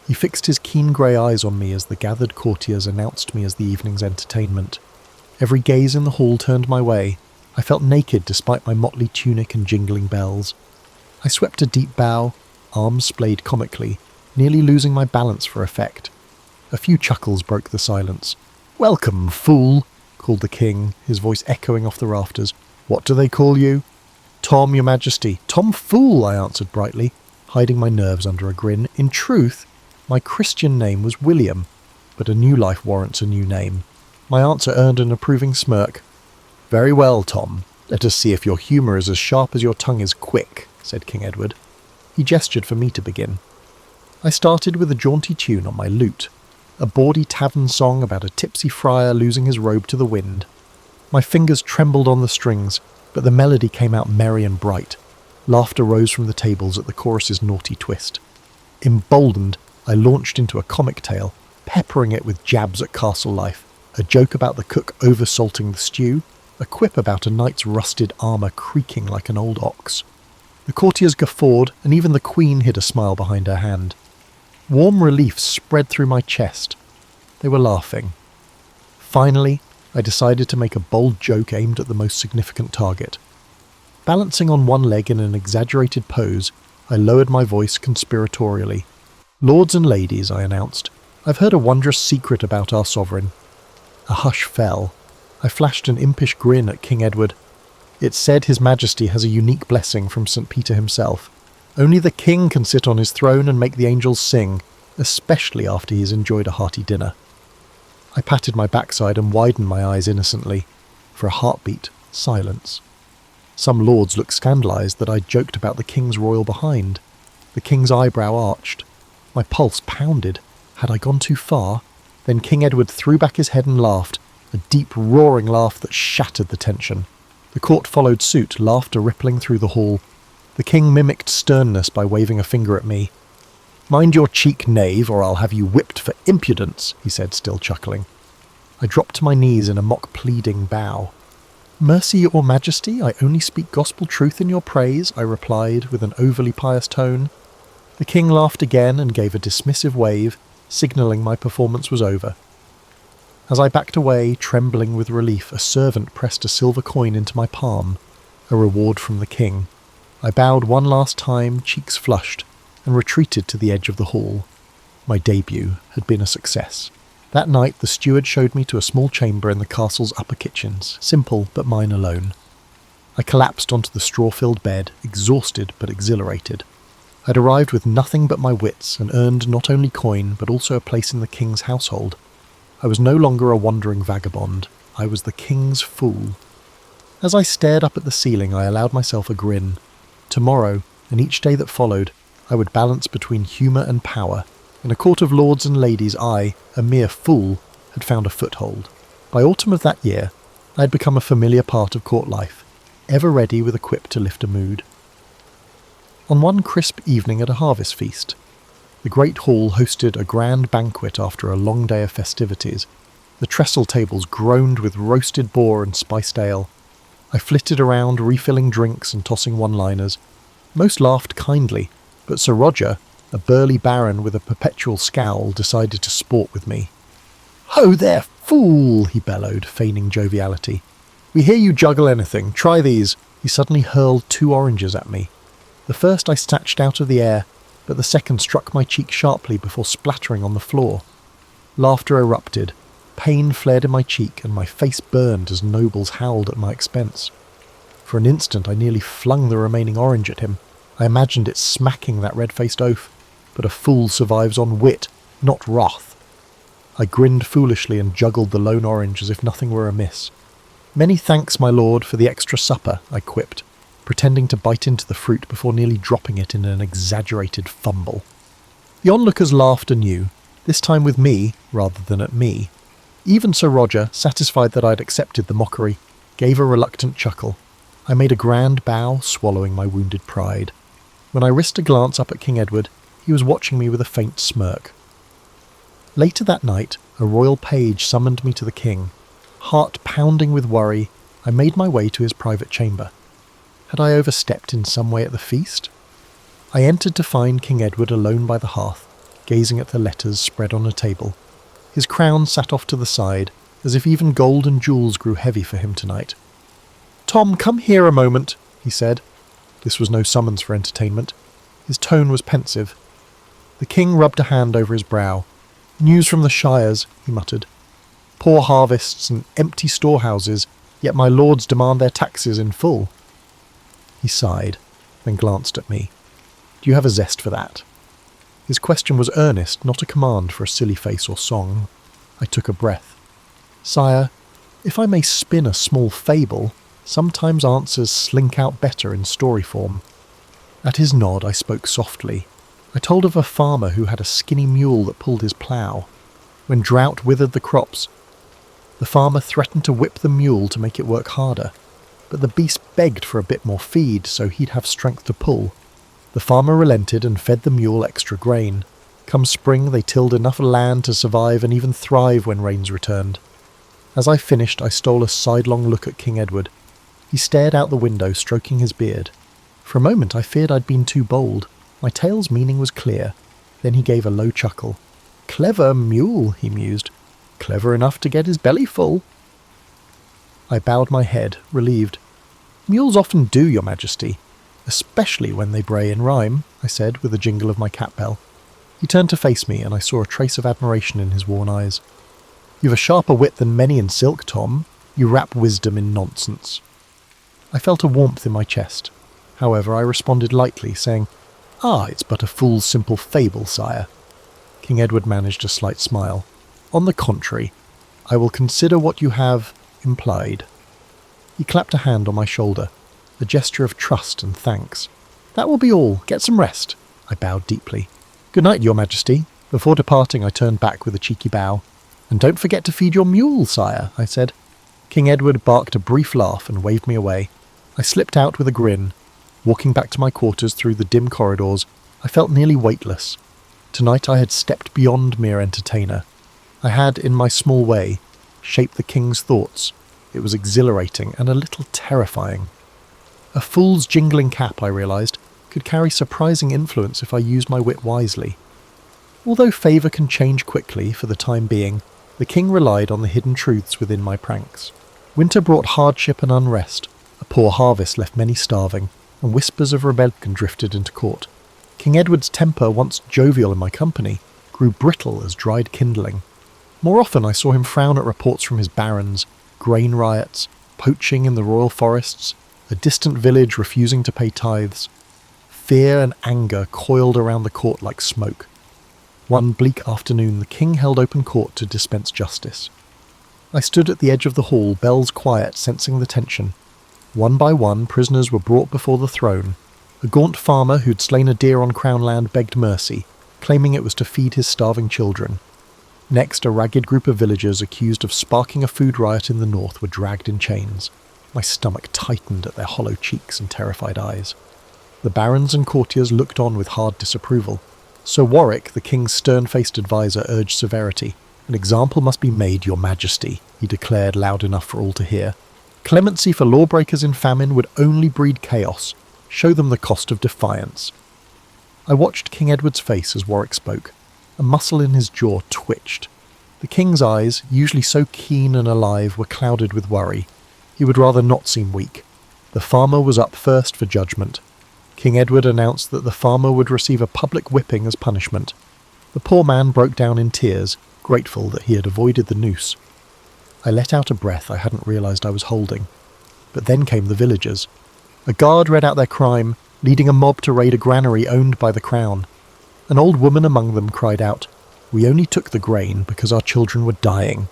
He fixed his keen grey eyes on me as the gathered courtiers announced me as the evening's entertainment. Every gaze in the hall turned my way. I felt naked despite my motley tunic and jingling bells. I swept a deep bow, arms splayed comically, nearly losing my balance for effect. A few chuckles broke the silence. "Welcome, fool," called the king, his voice echoing off the rafters. "What do they call you?" "Tom, your majesty." "Tom Fool," I answered brightly, hiding my nerves under a grin. In truth, my Christian name was William, but a new life warrants a new name. My answer earned an approving smirk. "Very well, Tom. Let us see if your humour is as sharp as your tongue is quick," said King Edward. He gestured for me to begin. I started with a jaunty tune on my lute, a bawdy tavern song about a tipsy friar losing his robe to the wind. My fingers trembled on the strings, but the melody came out merry and bright. Laughter rose from the tables at the chorus's naughty twist. Emboldened, I launched into a comic tale, peppering it with jabs at castle life, a joke about the cook oversalting the stew, a quip about a knight's rusted armour creaking like an old ox. The courtiers guffawed, and even the queen hid a smile behind her hand. Warm relief spread through my chest. They were laughing. Finally, I decided to make a bold joke aimed at the most significant target. Balancing on one leg in an exaggerated pose, I lowered my voice conspiratorially. "Lords and ladies," I announced, "I've heard a wondrous secret about our sovereign." A hush fell. I flashed an impish grin at King Edward. "It's said His Majesty has a unique blessing from St. Peter himself. Only the king can sit on his throne and make the angels sing, especially after he's enjoyed a hearty dinner." I patted my backside and widened my eyes innocently. For a heartbeat, silence. Some lords looked scandalised that I'd joked about the king's royal behind. The king's eyebrow arched. My pulse pounded. Had I gone too far? Then King Edward threw back his head and laughed, a deep roaring laugh that shattered the tension. The court followed suit, laughter rippling through the hall. The king mimicked sternness by waving a finger at me. "Mind your cheek, knave, or I'll have you whipped for impudence," he said, still chuckling. I dropped to my knees in a mock pleading bow. "Mercy, your majesty, I only speak gospel truth in your praise," I replied with an overly pious tone. The king laughed again and gave a dismissive wave, signalling my performance was over. As I backed away, trembling with relief, a servant pressed a silver coin into my palm, a reward from the king. I bowed one last time, cheeks flushed, and retreated to the edge of the hall. My debut had been a success. That night the steward showed me to a small chamber in the castle's upper kitchens, simple but mine alone. I collapsed onto the straw-filled bed, exhausted but exhilarated. I'd arrived with nothing but my wits and earned not only coin but also a place in the king's household. I was no longer a wandering vagabond. I was the king's fool. As I stared up at the ceiling, I allowed myself a grin. Tomorrow, and each day that followed, I would balance between humour and power. In a court of lords and ladies, I, a mere fool, had found a foothold. By autumn of that year, I had become a familiar part of court life, ever ready with a quip to lift a mood. On one crisp evening at a harvest feast, the great hall hosted a grand banquet after a long day of festivities. The trestle tables groaned with roasted boar and spiced ale. I flitted around, refilling drinks and tossing one-liners. Most laughed kindly, but Sir Roger, a burly baron with a perpetual scowl, decided to sport with me. "Ho there, fool!" he bellowed, feigning joviality. "We hear you juggle anything. Try these." He suddenly hurled 2 oranges at me. The first I snatched out of the air, but the second struck my cheek sharply before splattering on the floor. Laughter erupted. Pain flared in my cheek, and my face burned as nobles howled at my expense. For an instant I nearly flung the remaining orange at him. I imagined it smacking that red-faced oaf. But a fool survives on wit, not wrath. I grinned foolishly and juggled the lone orange as if nothing were amiss. "Many thanks, my lord, for the extra supper," I quipped, pretending to bite into the fruit before nearly dropping it in an exaggerated fumble. The onlookers laughed anew, this time with me rather than at me. Even Sir Roger, satisfied that I'd accepted the mockery, gave a reluctant chuckle. I made a grand bow, swallowing my wounded pride. When I risked a glance up at King Edward, he was watching me with a faint smirk. Later that night, a royal page summoned me to the king. Heart pounding with worry, I made my way to his private chamber. Had I overstepped in some way at the feast? I entered to find King Edward alone by the hearth, gazing at the letters spread on a table. His crown sat off to the side, as if even gold and jewels grew heavy for him tonight. "Tom, come here a moment," he said. This was no summons for entertainment. His tone was pensive. The king rubbed a hand over his brow. "News from the shires," he muttered. "Poor harvests and empty storehouses, yet my lords demand their taxes in full." He sighed, then glanced at me. "Do you have a zest for that?" His question was earnest, not a command for a silly face or song. I took a breath. "Sire, if I may spin a small fable, sometimes answers slink out better in story form." At his nod, I spoke softly. I told of a farmer who had a skinny mule that pulled his plough. When drought withered the crops, the farmer threatened to whip the mule to make it work harder, but the beast begged for a bit more feed so he'd have strength to pull. The farmer relented and fed the mule extra grain. Come spring, they tilled enough land to survive and even thrive when rains returned. As I finished, I stole a sidelong look at King Edward. He stared out the window, stroking his beard. For a moment I feared I'd been too bold. My tale's meaning was clear. Then he gave a low chuckle. "Clever mule," he mused. "Clever enough to get his belly full." I bowed my head, relieved. "Mules often do, Your Majesty, especially when they bray in rhyme," I said with a jingle of my cat bell. He turned to face me, and I saw a trace of admiration in his worn eyes. "You've a sharper wit than many in silk, Tom. You wrap wisdom in nonsense." I felt a warmth in my chest. However, I responded lightly, saying, "It's but a fool's simple fable, sire." King Edward managed a slight smile. "On the contrary, I will consider what you have implied." He clapped a hand on my shoulder, a gesture of trust and thanks. "That will be all. Get some rest." I bowed deeply. "Good night, Your Majesty." Before departing, I turned back with a cheeky bow. "And don't forget to feed your mule, sire," I said. King Edward barked a brief laugh and waved me away. I slipped out with a grin. Walking back to my quarters through the dim corridors, I felt nearly weightless. Tonight I had stepped beyond mere entertainer. I had, in my small way, shaped the king's thoughts. It was exhilarating and a little terrifying. A fool's jingling cap, I realised, could carry surprising influence if I used my wit wisely. Although favour can change quickly for the time being, the king relied on the hidden truths within my pranks. Winter brought hardship and unrest. A poor harvest left many starving, and whispers of rebellion drifted into court. King Edward's temper, once jovial in my company, grew brittle as dried kindling. More often I saw him frown at reports from his barons, grain riots, poaching in the royal forests, a distant village refusing to pay tithes. Fear and anger coiled around the court like smoke. One bleak afternoon the king held open court to dispense justice. I stood at the edge of the hall, bells quiet, sensing the tension. One by one, prisoners were brought before the throne. A gaunt farmer who'd slain a deer on Crown land begged mercy, claiming it was to feed his starving children. Next, a ragged group of villagers accused of sparking a food riot in the north were dragged in chains. My stomach tightened at their hollow cheeks and terrified eyes. The barons and courtiers looked on with hard disapproval. Sir Warwick, the king's stern-faced adviser, urged severity. "An example must be made, Your Majesty," he declared loud enough for all to hear. "Clemency for lawbreakers in famine would only breed chaos. Show them the cost of defiance." I watched King Edward's face as Warwick spoke. A muscle in his jaw twitched. The king's eyes, usually so keen and alive, were clouded with worry. He would rather not seem weak. The farmer was up first for judgment. King Edward announced that the farmer would receive a public whipping as punishment. The poor man broke down in tears, grateful that he had avoided the noose. I let out a breath I hadn't realised I was holding. But then came the villagers. A guard read out their crime, leading a mob to raid a granary owned by the crown. An old woman among them cried out, "We only took the grain because our children were dying."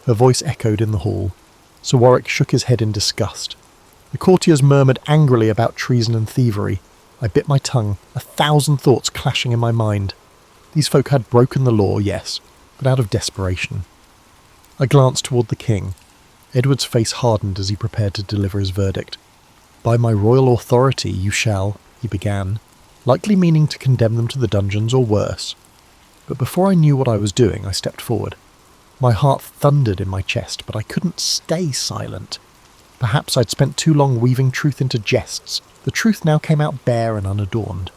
Her voice echoed in the hall. Sir Warwick shook his head in disgust. The courtiers murmured angrily about treason and thievery. I bit my tongue, 1,000 thoughts clashing in my mind. These folk had broken the law, yes, but out of desperation. I glanced toward the king. Edward's face hardened as he prepared to deliver his verdict. "By my royal authority you shall," he began, likely meaning to condemn them to the dungeons or worse. But before I knew what I was doing, I stepped forward. My heart thundered in my chest, but I couldn't stay silent. Perhaps I'd spent too long weaving truth into jests. The truth now came out bare and unadorned.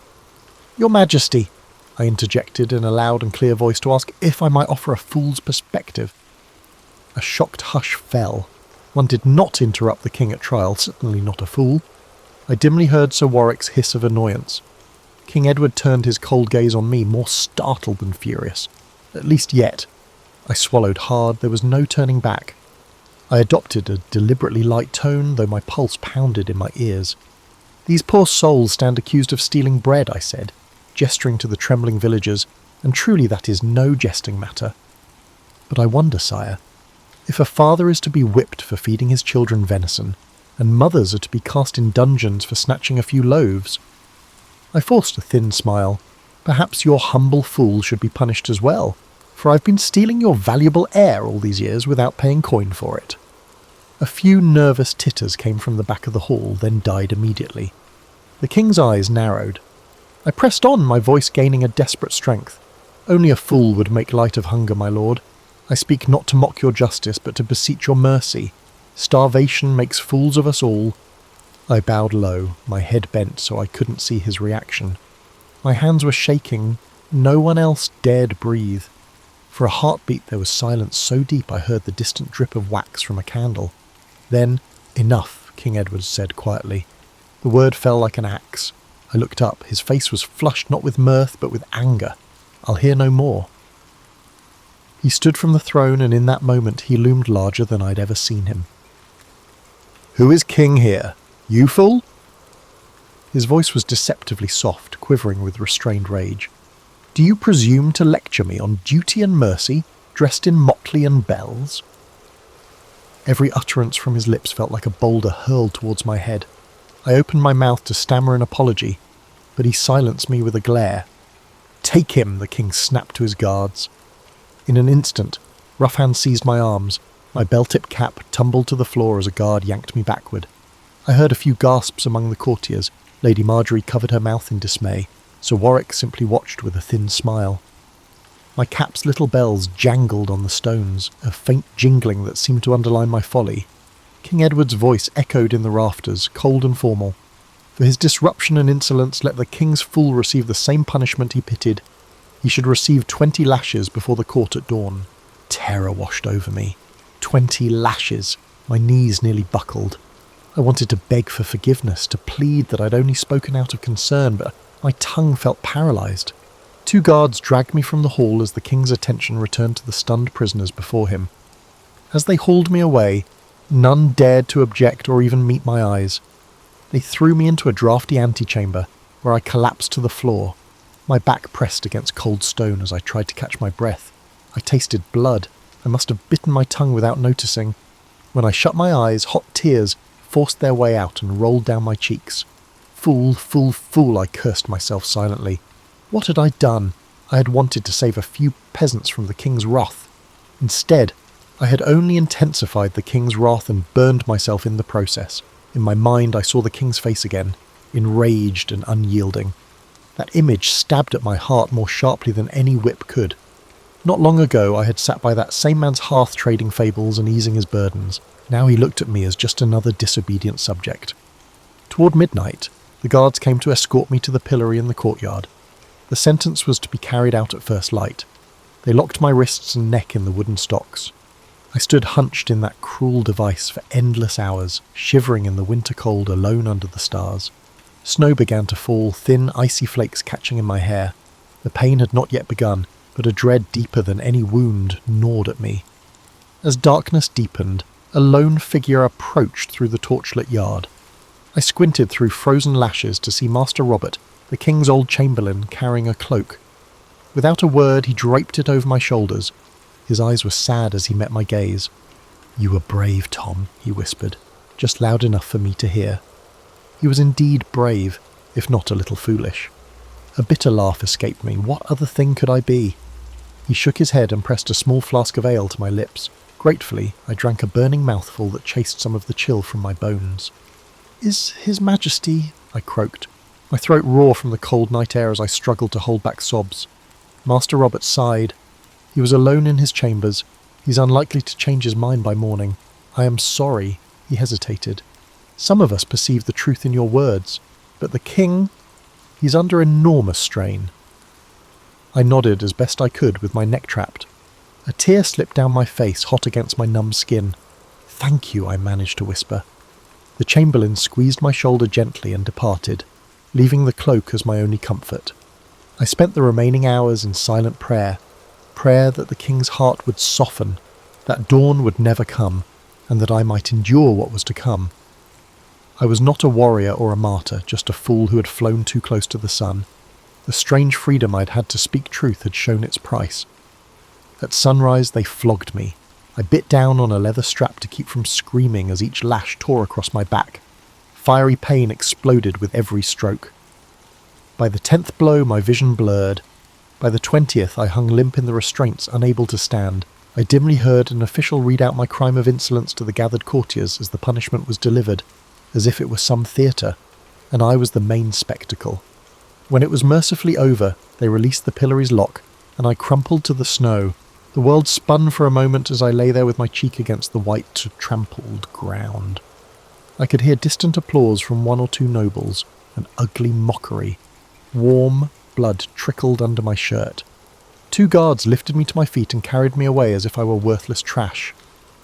"Your Majesty," I interjected in a loud and clear voice to ask if I might offer a fool's perspective. A shocked hush fell. One did not interrupt the king at trial, certainly not a fool. I dimly heard Sir Warwick's hiss of annoyance. King Edward turned his cold gaze on me, more startled than furious. At least yet. I swallowed hard. There was no turning back. I adopted a deliberately light tone, though my pulse pounded in my ears. "These poor souls stand accused of stealing bread," I said, gesturing to the trembling villagers, "and truly that is no jesting matter. But I wonder, sire, if a father is to be whipped for feeding his children venison, and mothers are to be cast in dungeons for snatching a few loaves." I forced a thin smile. "Perhaps your humble fool should be punished as well, for I've been stealing your valuable air all these years without paying coin for it." A few nervous titters came from the back of the hall, then died immediately. The king's eyes narrowed. I pressed on, my voice gaining a desperate strength. "Only a fool would make light of hunger, my lord. I speak not to mock your justice, but to beseech your mercy. Starvation makes fools of us all." I bowed low, my head bent so I couldn't see his reaction. My hands were shaking. No one else dared breathe. For a heartbeat there was silence so deep I heard the distant drip of wax from a candle. Then, "Enough," King Edward said quietly. The word fell like an axe. I looked up. His face was flushed not with mirth but with anger. "I'll hear no more." He stood from the throne, and in that moment he loomed larger than I'd ever seen him. "Who is king here? You fool?" His voice was deceptively soft, quivering with restrained rage. "Do you presume to lecture me on duty and mercy, dressed in motley and bells?" Every utterance from his lips felt like a boulder hurled towards my head. I opened my mouth to stammer an apology, but he silenced me with a glare. "Take him!" the king snapped to his guards. In an instant, rough hands seized my arms. My bell-tip cap tumbled to the floor as a guard yanked me backward. I heard a few gasps among the courtiers. Lady Marjorie covered her mouth in dismay. Sir Warwick simply watched with a thin smile. My cap's little bells jangled on the stones, a faint jingling that seemed to underline my folly. King Edward's voice echoed in the rafters, cold and formal. For his disruption and insolence, let the king's fool receive the same punishment he pitied. He should receive 20 lashes before the court at dawn. Terror washed over me. 20 lashes. My knees nearly buckled. I wanted to beg for forgiveness, to plead that I'd only spoken out of concern, but my tongue felt paralysed. 2 guards dragged me from the hall as the king's attention returned to the stunned prisoners before him. As they hauled me away, none dared to object or even meet my eyes. They threw me into a draughty antechamber, where I collapsed to the floor. My back pressed against cold stone as I tried to catch my breath. I tasted blood. I must have bitten my tongue without noticing. When I shut my eyes, hot tears forced their way out and rolled down my cheeks. "Fool, fool, fool," I cursed myself silently. What had I done? I had wanted to save a few peasants from the king's wrath. Instead, I had only intensified the king's wrath and burned myself in the process. In my mind I saw the king's face again, enraged and unyielding. That image stabbed at my heart more sharply than any whip could. Not long ago I had sat by that same man's hearth trading fables and easing his burdens. Now he looked at me as just another disobedient subject. Toward midnight, the guards came to escort me to the pillory in the courtyard. The sentence was to be carried out at first light. They locked my wrists and neck in the wooden stocks. I stood hunched in that cruel device for endless hours, shivering in the winter cold alone under the stars. Snow began to fall, thin, icy flakes catching in my hair. The pain had not yet begun, but a dread deeper than any wound gnawed at me. As darkness deepened, a lone figure approached through the torchlit yard. I squinted through frozen lashes to see Master Robert, the king's old chamberlain, carrying a cloak. Without a word, he draped it over my shoulders. His eyes were sad as he met my gaze. "You were brave, Tom," he whispered, just loud enough for me to hear. He was indeed brave, if not a little foolish. A bitter laugh escaped me. What other thing could I be? He shook his head and pressed a small flask of ale to my lips. Gratefully, I drank a burning mouthful that chased some of the chill from my bones. "Is His Majesty—" I croaked, my throat raw from the cold night air as I struggled to hold back sobs. Master Robert sighed. He was alone in his chambers. He's unlikely to change his mind by morning. "I am sorry," he hesitated. "Some of us perceive the truth in your words, but the king, he's under enormous strain." I nodded as best I could with my neck trapped. A tear slipped down my face, hot against my numb skin. "Thank you," I managed to whisper. The chamberlain squeezed my shoulder gently and departed, leaving the cloak as my only comfort. I spent the remaining hours in silent prayer that the king's heart would soften, that dawn would never come, and that I might endure what was to come. I was not a warrior or a martyr, just a fool who had flown too close to the sun. The strange freedom I'd had to speak truth had shown its price. At sunrise they flogged me. I bit down on a leather strap to keep from screaming as each lash tore across my back. Fiery pain exploded with every stroke. By the 10th blow my vision blurred. By the 20th I hung limp in the restraints, unable to stand. I dimly heard an official read out my crime of insolence to the gathered courtiers as the punishment was delivered, as if it were some theatre, and I was the main spectacle. When it was mercifully over, they released the pillory's lock, and I crumpled to the snow. The world spun for a moment as I lay there with my cheek against the white, trampled ground. I could hear distant applause from one or two nobles, an ugly mockery. Warm blood trickled under my shirt. 2 guards lifted me to my feet and carried me away as if I were worthless trash.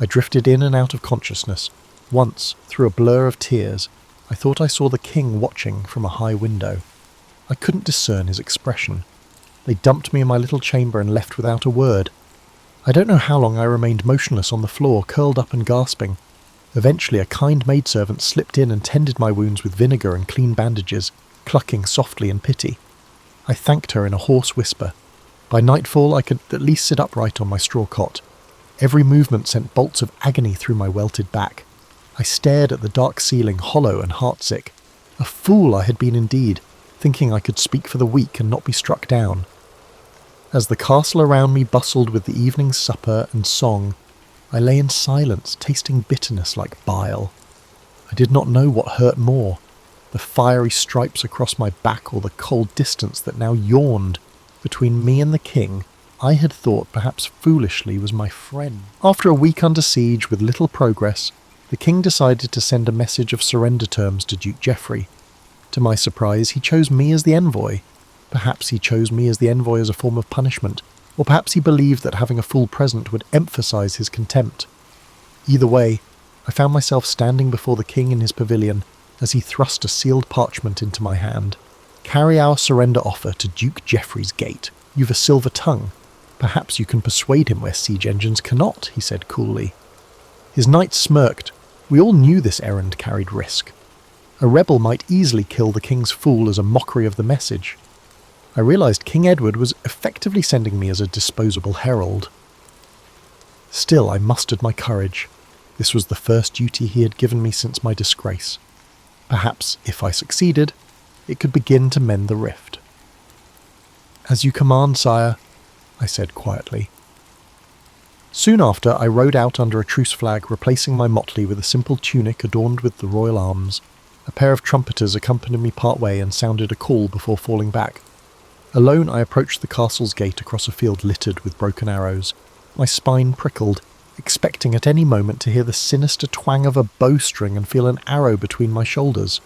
I drifted in and out of consciousness. Once, through a blur of tears, I thought I saw the king watching from a high window. I couldn't discern his expression. They dumped me in my little chamber and left without a word. I don't know how long I remained motionless on the floor, curled up and gasping. Eventually a kind maidservant slipped in and tended my wounds with vinegar and clean bandages, clucking softly in pity. I thanked her in a hoarse whisper. By nightfall I could at least sit upright on my straw cot. Every movement sent bolts of agony through my welted back. I stared at the dark ceiling, hollow and heartsick. A fool I had been indeed, thinking I could speak for the weak and not be struck down. As the castle around me bustled with the evening supper and song, I lay in silence, tasting bitterness like bile. I did not know what hurt more, the fiery stripes across my back or the cold distance that now yawned between me and the king I had thought perhaps foolishly was my friend. After a week under siege with little progress, the king decided to send a message of surrender terms to Duke Geoffrey. To my surprise, he chose me as the envoy. Perhaps he chose me as the envoy as a form of punishment, or perhaps he believed that having a fool present would emphasize his contempt. Either way, I found myself standing before the king in his pavilion as he thrust a sealed parchment into my hand. "Carry our surrender offer to Duke Geoffrey's gate. You've a silver tongue. Perhaps you can persuade him where siege engines cannot," he said coolly. His knights smirked. We all knew this errand carried risk. A rebel might easily kill the king's fool as a mockery of the message. I realized King Edward was effectively sending me as a disposable herald. Still, I mustered my courage. This was the first duty he had given me since my disgrace. Perhaps, if I succeeded, it could begin to mend the rift. "As you command, sire," I said quietly. Soon after, I rode out under a truce flag, replacing my motley with a simple tunic adorned with the royal arms. A pair of trumpeters accompanied me part way and sounded a call before falling back. Alone, I approached the castle's gate across a field littered with broken arrows. My spine prickled, expecting at any moment to hear the sinister twang of a bowstring and feel an arrow between my shoulders.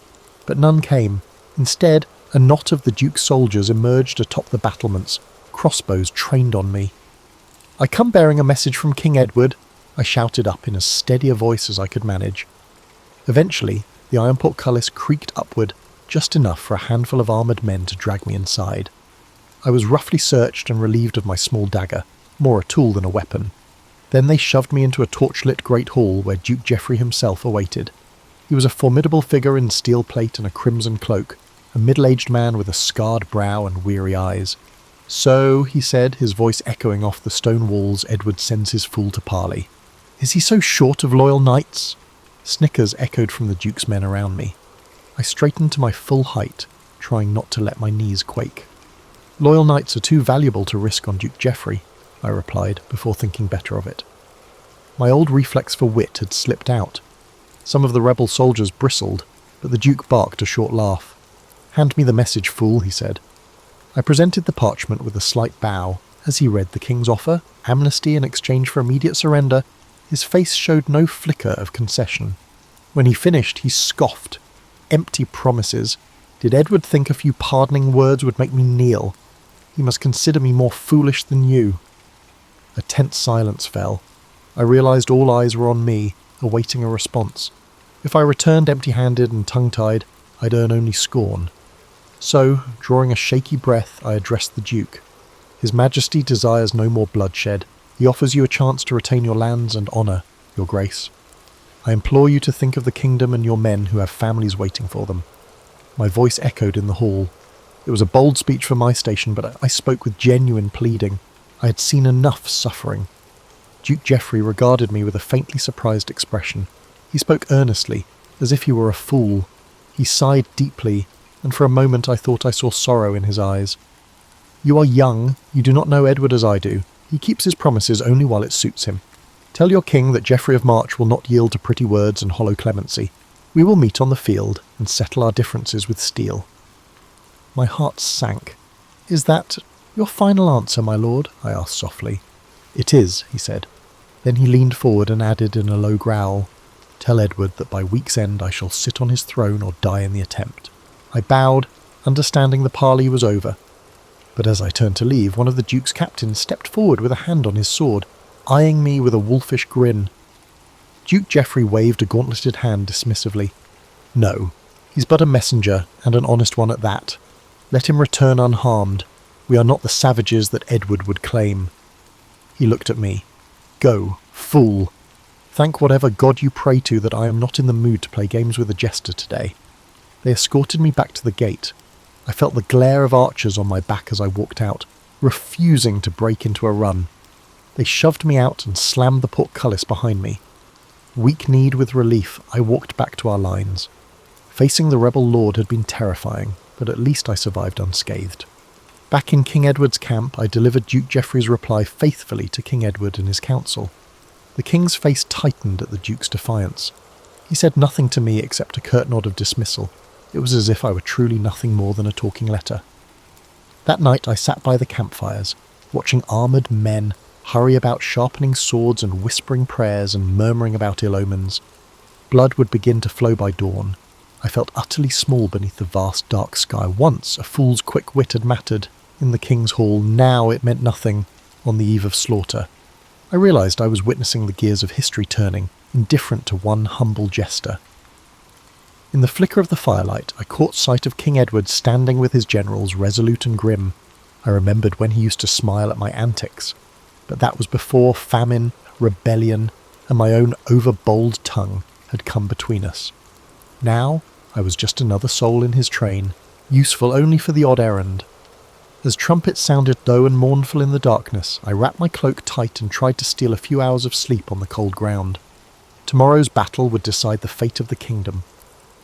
But none came. Instead, a knot of the Duke's soldiers emerged atop the battlements, crossbows trained on me. "I come bearing a message from King Edward," I shouted up in as steady a voice as I could manage. Eventually, the iron portcullis creaked upward, just enough for a handful of armoured men to drag me inside. I was roughly searched and relieved of my small dagger, more a tool than a weapon. Then they shoved me into a torchlit great hall where Duke Geoffrey himself awaited. He was a formidable figure in steel plate and a crimson cloak, a middle-aged man with a scarred brow and weary eyes. "So," he said, his voice echoing off the stone walls, "Edward sends his fool to parley. Is he so short of loyal knights?" Snickers echoed from the Duke's men around me. I straightened to my full height, trying not to let my knees quake. "Loyal knights are too valuable to risk on Duke Geoffrey," I replied, before thinking better of it. My old reflex for wit had slipped out. Some of the rebel soldiers bristled, but the Duke barked a short laugh. "Hand me the message, fool," he said. I presented the parchment with a slight bow. As he read the king's offer, amnesty in exchange for immediate surrender, his face showed no flicker of concession. When he finished, he scoffed. "Empty promises. Did Edward think a few pardoning words would make me kneel? He must consider me more foolish than you." A tense silence fell. I realized all eyes were on me, awaiting a response. If I returned empty-handed and tongue-tied, I'd earn only scorn. So, drawing a shaky breath, I addressed the Duke. His Majesty desires no more bloodshed. He offers you a chance to retain your lands and honour, Your Grace. I implore you to think of the kingdom and your men who have families waiting for them. My voice echoed in the hall. It was a bold speech for my station, but I spoke with genuine pleading. I had seen enough suffering. Duke Geoffrey regarded me with a faintly surprised expression. He spoke earnestly, as if he were a fool. He sighed deeply, and for a moment I thought I saw sorrow in his eyes. You are young. You do not know Edward as I do. He keeps his promises only while it suits him. Tell your king that Geoffrey of March will not yield to pretty words and hollow clemency. We will meet on the field and settle our differences with steel. My heart sank. Is that your final answer, my lord? I asked softly. It is, he said. Then he leaned forward and added in a low growl, Tell Edward that by week's end I shall sit on his throne or die in the attempt. I bowed, understanding the parley was over. But as I turned to leave, one of the Duke's captains stepped forward with a hand on his sword, eyeing me with a wolfish grin. Duke Geoffrey waved a gauntleted hand dismissively. No, he's but a messenger, and an honest one at that. Let him return unharmed. We are not the savages that Edward would claim. He looked at me. Go, fool. Thank whatever god you pray to that I am not in the mood to play games with a jester today. They escorted me back to the gate. I felt the glare of archers on my back as I walked out, refusing to break into a run. They shoved me out and slammed the portcullis behind me. Weak-kneed with relief, I walked back to our lines. Facing the rebel lord had been terrifying, but at least I survived unscathed. Back in King Edward's camp, I delivered Duke Geoffrey's reply faithfully to King Edward and his council. The king's face tightened at the Duke's defiance. He said nothing to me except a curt nod of dismissal. It was as if I were truly nothing more than a talking letter. That night I sat by the campfires, watching armoured men hurry about sharpening swords and whispering prayers and murmuring about ill omens. Blood would begin to flow by dawn. I felt utterly small beneath the vast dark sky. Once a fool's quick wit had mattered in the king's hall, now it meant nothing on the eve of slaughter. I realised I was witnessing the gears of history turning, indifferent to one humble jester. In the flicker of the firelight, I caught sight of King Edward standing with his generals, resolute and grim. I remembered when he used to smile at my antics, but that was before famine, rebellion, and my own overbold tongue had come between us. Now I was just another soul in his train, useful only for the odd errand. As trumpets sounded low and mournful in the darkness, I wrapped my cloak tight and tried to steal a few hours of sleep on the cold ground. Tomorrow's battle would decide the fate of the kingdom.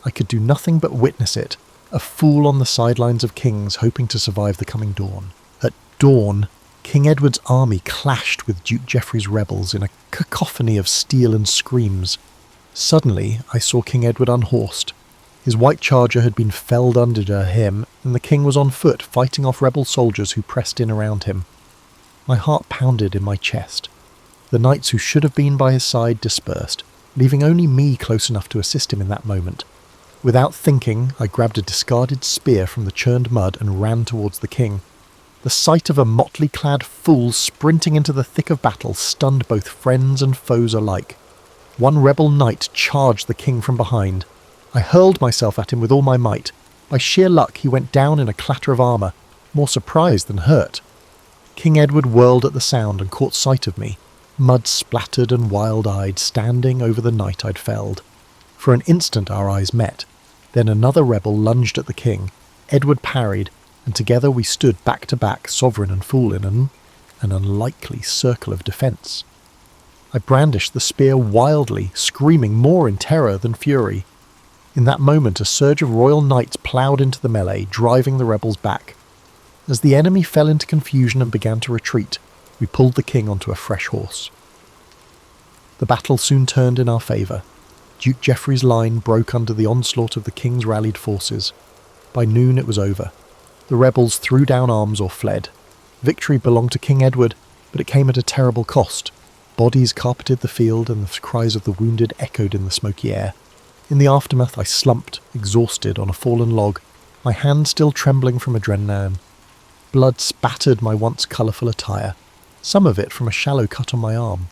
I could do nothing but witness it, a fool on the sidelines of kings hoping to survive the coming dawn. At dawn, King Edward's army clashed with Duke Geoffrey's rebels in a cacophony of steel and screams. Suddenly, I saw King Edward unhorsed. His white charger had been felled under him, and the king was on foot fighting off rebel soldiers who pressed in around him. My heart pounded in my chest. The knights who should have been by his side dispersed, leaving only me close enough to assist him in that moment. Without thinking, I grabbed a discarded spear from the churned mud and ran towards the king. The sight of a motley-clad fool sprinting into the thick of battle stunned both friends and foes alike. One rebel knight charged the king from behind. I hurled myself at him with all my might. By sheer luck, he went down in a clatter of armour, more surprised than hurt. King Edward whirled at the sound and caught sight of me, mud-splattered and wild-eyed, standing over the knight I'd felled. For an instant our eyes met. Then another rebel lunged at the king. Edward parried, and together we stood back to back, sovereign and fool, in an unlikely circle of defence. I brandished the spear wildly, screaming more in terror than fury. In that moment, a surge of royal knights ploughed into the melee, driving the rebels back. As the enemy fell into confusion and began to retreat, we pulled the king onto a fresh horse. The battle soon turned in our favour. Duke Geoffrey's line broke under the onslaught of the king's rallied forces. By noon it was over. The rebels threw down arms or fled. Victory belonged to King Edward, but it came at a terrible cost. Bodies carpeted the field, and the cries of the wounded echoed in the smoky air. In the aftermath I slumped, exhausted, on a fallen log, my hand still trembling from adrenaline. Blood spattered my once colourful attire, some of it from a shallow cut on my arm.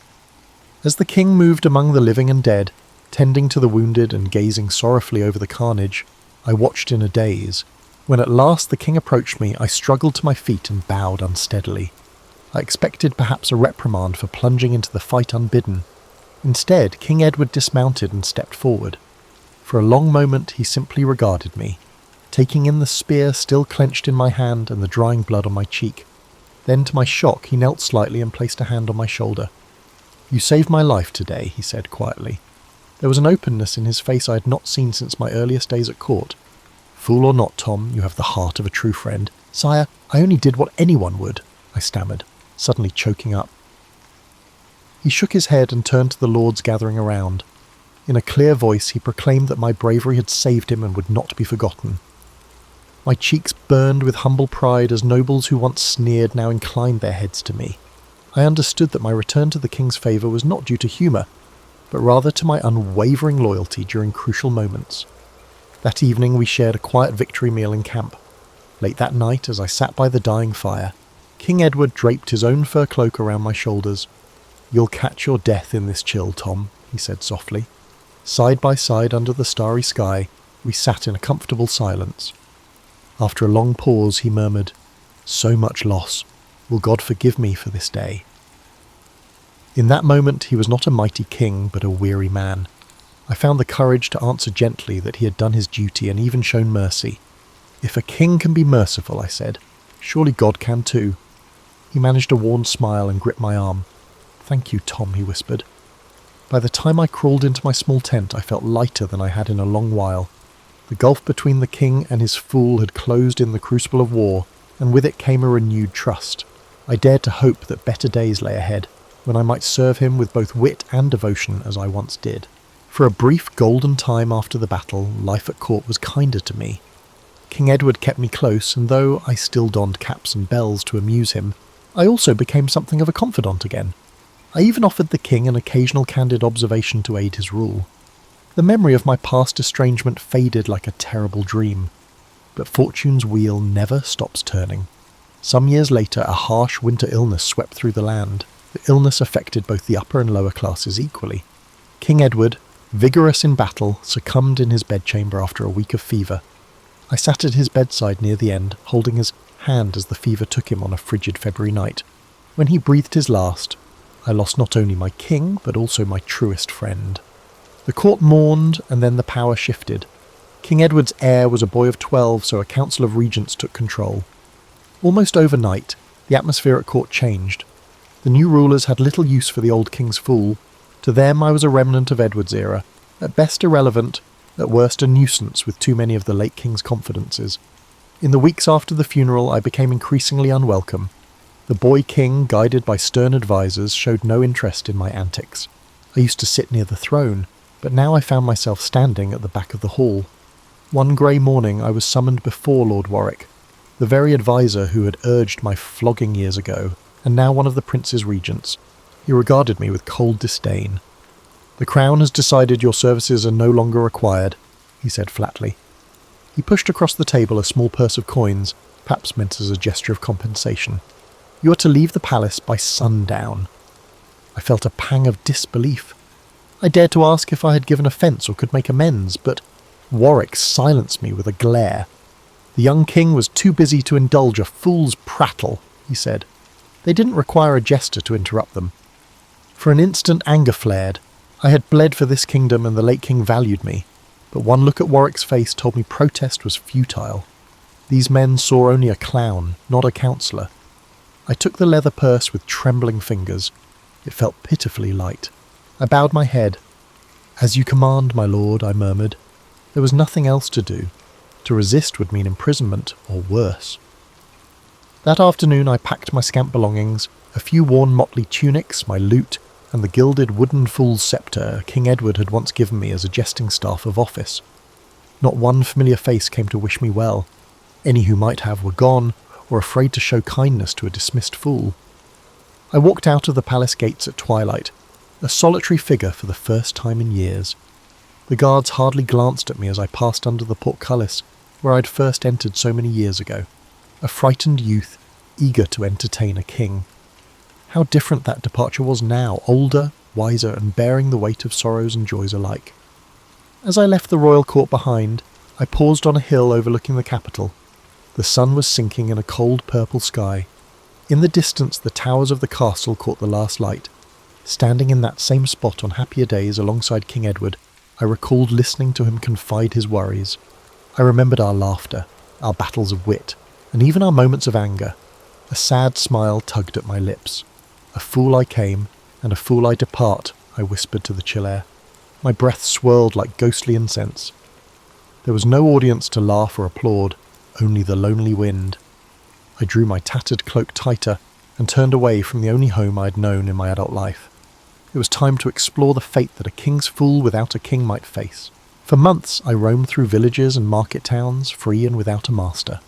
As the king moved among the living and dead, Tending to the wounded and gazing sorrowfully over the carnage, I watched in a daze. When at last the king approached me, I struggled to my feet and bowed unsteadily. I expected perhaps a reprimand for plunging into the fight unbidden. Instead, King Edward dismounted and stepped forward. For a long moment he simply regarded me, taking in the spear still clenched in my hand and the drying blood on my cheek. Then, to my shock, he knelt slightly and placed a hand on my shoulder. "You saved my life today," he said quietly. There was an openness in his face I had not seen since my earliest days at court. "Fool or not, Tom, you have the heart of a true friend." "Sire, I only did what anyone would," I stammered, suddenly choking up. He shook his head and turned to the lords gathering around. In a clear voice he proclaimed that my bravery had saved him and would not be forgotten. My cheeks burned with humble pride as nobles who once sneered now inclined their heads to me. I understood that my return to the king's favour was not due to humour, but rather to my unwavering loyalty during crucial moments. That evening we shared a quiet victory meal in camp. Late that night, as I sat by the dying fire, King Edward draped his own fur cloak around my shoulders. "You'll catch your death in this chill, Tom," he said softly. Side by side under the starry sky, we sat in a comfortable silence. After a long pause, he murmured, "So much loss. Will God forgive me for this day?" In that moment he was not a mighty king, but a weary man. I found the courage to answer gently that he had done his duty and even shown mercy. "If a king can be merciful," I said, "surely God can too." He managed a worn smile and gripped my arm. "Thank you, Tom," he whispered. By the time I crawled into my small tent, I felt lighter than I had in a long while. The gulf between the king and his fool had closed in the crucible of war, and with it came a renewed trust. I dared to hope that better days lay ahead, when I might serve him with both wit and devotion as I once did. For a brief golden time after the battle, life at court was kinder to me. King Edward kept me close, and though I still donned caps and bells to amuse him, I also became something of a confidant again. I even offered the king an occasional candid observation to aid his rule. The memory of my past estrangement faded like a terrible dream, but fortune's wheel never stops turning. Some years later, a harsh winter illness swept through the land. The illness affected both the upper and lower classes equally. King Edward, vigorous in battle, succumbed in his bedchamber after a week of fever. I sat at his bedside near the end, holding his hand as the fever took him on a frigid February night. When he breathed his last, I lost not only my king, but also my truest friend. The court mourned, and then the power shifted. King Edward's heir was a boy of 12, so a council of regents took control. Almost overnight, the atmosphere at court changed. The new rulers had little use for the old king's fool. To them I was a remnant of Edward's era, at best irrelevant, at worst a nuisance with too many of the late king's confidences. In the weeks after the funeral I became increasingly unwelcome. The boy king, guided by stern advisers, showed no interest in my antics. I used to sit near the throne, but now I found myself standing at the back of the hall. One grey morning I was summoned before Lord Warwick, the very adviser who had urged my flogging years ago, and now one of the prince's regents. He regarded me with cold disdain. "The Crown has decided your services are no longer required," he said flatly. He pushed across the table a small purse of coins, perhaps meant as a gesture of compensation. "You are to leave the palace by sundown." I felt a pang of disbelief. I dared to ask if I had given offence or could make amends, but Warwick silenced me with a glare. "The young king was too busy to indulge a fool's prattle," he said. They didn't require a jester to interrupt them. For an instant anger flared. I had bled for this kingdom and the late king valued me, but one look at Warwick's face told me protest was futile. These men saw only a clown, not a counsellor. I took the leather purse with trembling fingers. It felt pitifully light. I bowed my head. "As you command, my lord," I murmured. There was nothing else to do. To resist would mean imprisonment, or worse. That afternoon I packed my scant belongings, a few worn motley tunics, my lute, and the gilded wooden fool's sceptre King Edward had once given me as a jesting staff of office. Not one familiar face came to wish me well. Any who might have were gone, or afraid to show kindness to a dismissed fool. I walked out of the palace gates at twilight, a solitary figure for the first time in years. The guards hardly glanced at me as I passed under the portcullis, where I'd first entered so many years ago, a frightened youth, eager to entertain a king. How different that departure was now, older, wiser and bearing the weight of sorrows and joys alike. As I left the royal court behind, I paused on a hill overlooking the capital. The sun was sinking in a cold purple sky. In the distance, the towers of the castle caught the last light. Standing in that same spot on happier days alongside King Edward, I recalled listening to him confide his worries. I remembered our laughter, our battles of wit, and even our moments of anger. A sad smile tugged at my lips. A fool I came, and a fool I depart, I whispered to the chill air. My breath swirled like ghostly incense. There was no audience to laugh or applaud, only the lonely wind. I drew my tattered cloak tighter and turned away from the only home I had known in my adult life. It was time to explore the fate that a king's fool without a king might face. For months I roamed through villages and market towns, free and without a master.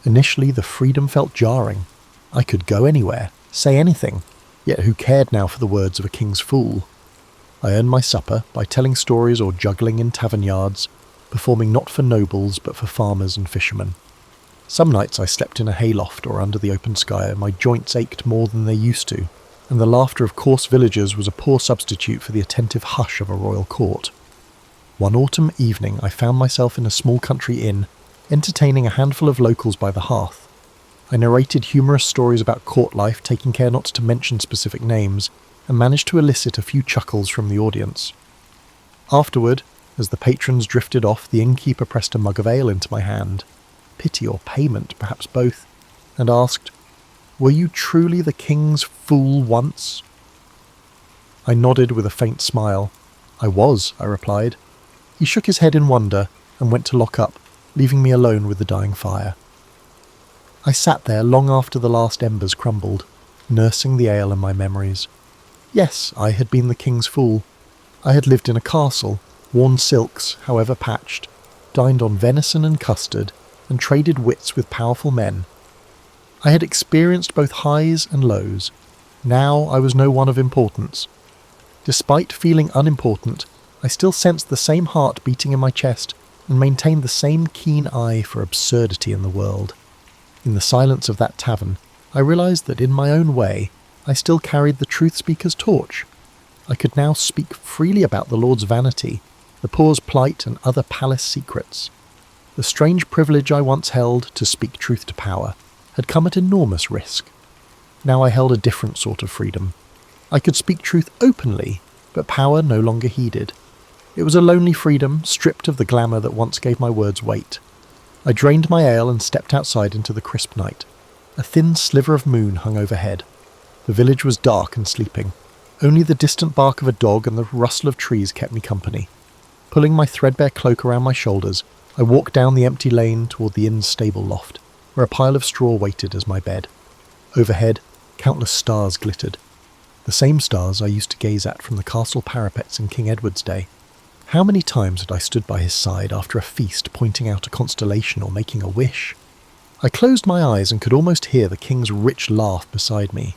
Initially the freedom felt jarring. I could go anywhere, say anything, yet who cared now for the words of a king's fool? I earned my supper by telling stories or juggling in tavern yards, performing not for nobles but for farmers and fishermen. Some nights I slept in a hayloft or under the open sky, and my joints ached more than they used to, and the laughter of coarse villagers was a poor substitute for the attentive hush of a royal court. One autumn evening I found myself in a small country inn, entertaining a handful of locals by the hearth. I narrated humorous stories about court life, taking care not to mention specific names, and managed to elicit a few chuckles from the audience. Afterward, as the patrons drifted off, the innkeeper pressed a mug of ale into my hand, pity or payment, perhaps both, and asked, "Were you truly the king's fool once?" I nodded with a faint smile. "I was," I replied. He shook his head in wonder and went to lock up, leaving me alone with the dying fire. I sat there long after the last embers crumbled, nursing the ale and my memories. Yes, I had been the king's fool. I had lived in a castle, worn silks, however patched, dined on venison and custard, and traded wits with powerful men. I had experienced both highs and lows. Now I was no one of importance. Despite feeling unimportant, I still sensed the same heart beating in my chest and maintained the same keen eye for absurdity in the world. In the silence of that tavern, I realized that in my own way, I still carried the truth speaker's torch. I could now speak freely about the Lord's vanity, the poor's plight, and other palace secrets. The strange privilege I once held to speak truth to power had come at enormous risk. Now I held a different sort of freedom. I could speak truth openly, but power no longer heeded. It was a lonely freedom, stripped of the glamour that once gave my words weight. I drained my ale and stepped outside into the crisp night. A thin sliver of moon hung overhead. The village was dark and sleeping. Only the distant bark of a dog and the rustle of trees kept me company. Pulling my threadbare cloak around my shoulders, I walked down the empty lane toward the inn's stable loft, where a pile of straw waited as my bed. Overhead, countless stars glittered. The same stars I used to gaze at from the castle parapets in King Edward's day. How many times had I stood by his side after a feast, pointing out a constellation or making a wish? I closed my eyes and could almost hear the king's rich laugh beside me.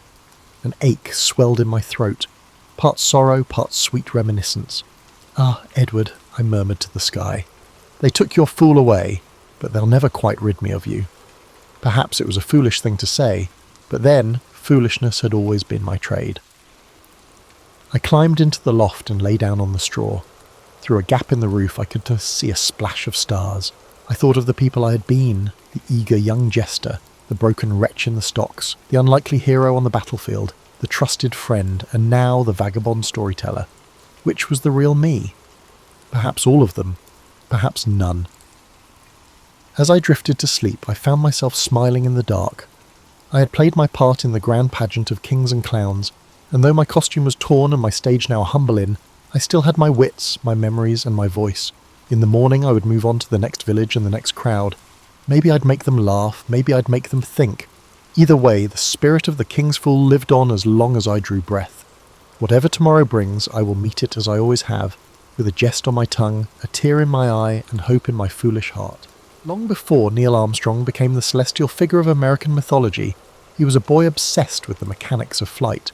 An ache swelled in my throat, part sorrow, part sweet reminiscence. "Ah, Edward," I murmured to the sky. "They took your fool away, but they'll never quite rid me of you." Perhaps it was a foolish thing to say, but then foolishness had always been my trade. I climbed into the loft and lay down on the straw. Through a gap in the roof I could see a splash of stars. I thought of the people I had been, the eager young jester, the broken wretch in the stocks, the unlikely hero on the battlefield, the trusted friend, and now the vagabond storyteller. Which was the real me? Perhaps all of them, perhaps none. As I drifted to sleep, I found myself smiling in the dark. I had played my part in the grand pageant of kings and clowns, and though my costume was torn and my stage now a humble inn, I still had my wits, my memories, and my voice. In the morning I would move on to the next village and the next crowd. Maybe I'd make them laugh, maybe I'd make them think. Either way, the spirit of the king's fool lived on as long as I drew breath. Whatever tomorrow brings, I will meet it as I always have, with a jest on my tongue, a tear in my eye, and hope in my foolish heart. Long before Neil Armstrong became the celestial figure of American mythology, he was a boy obsessed with the mechanics of flight.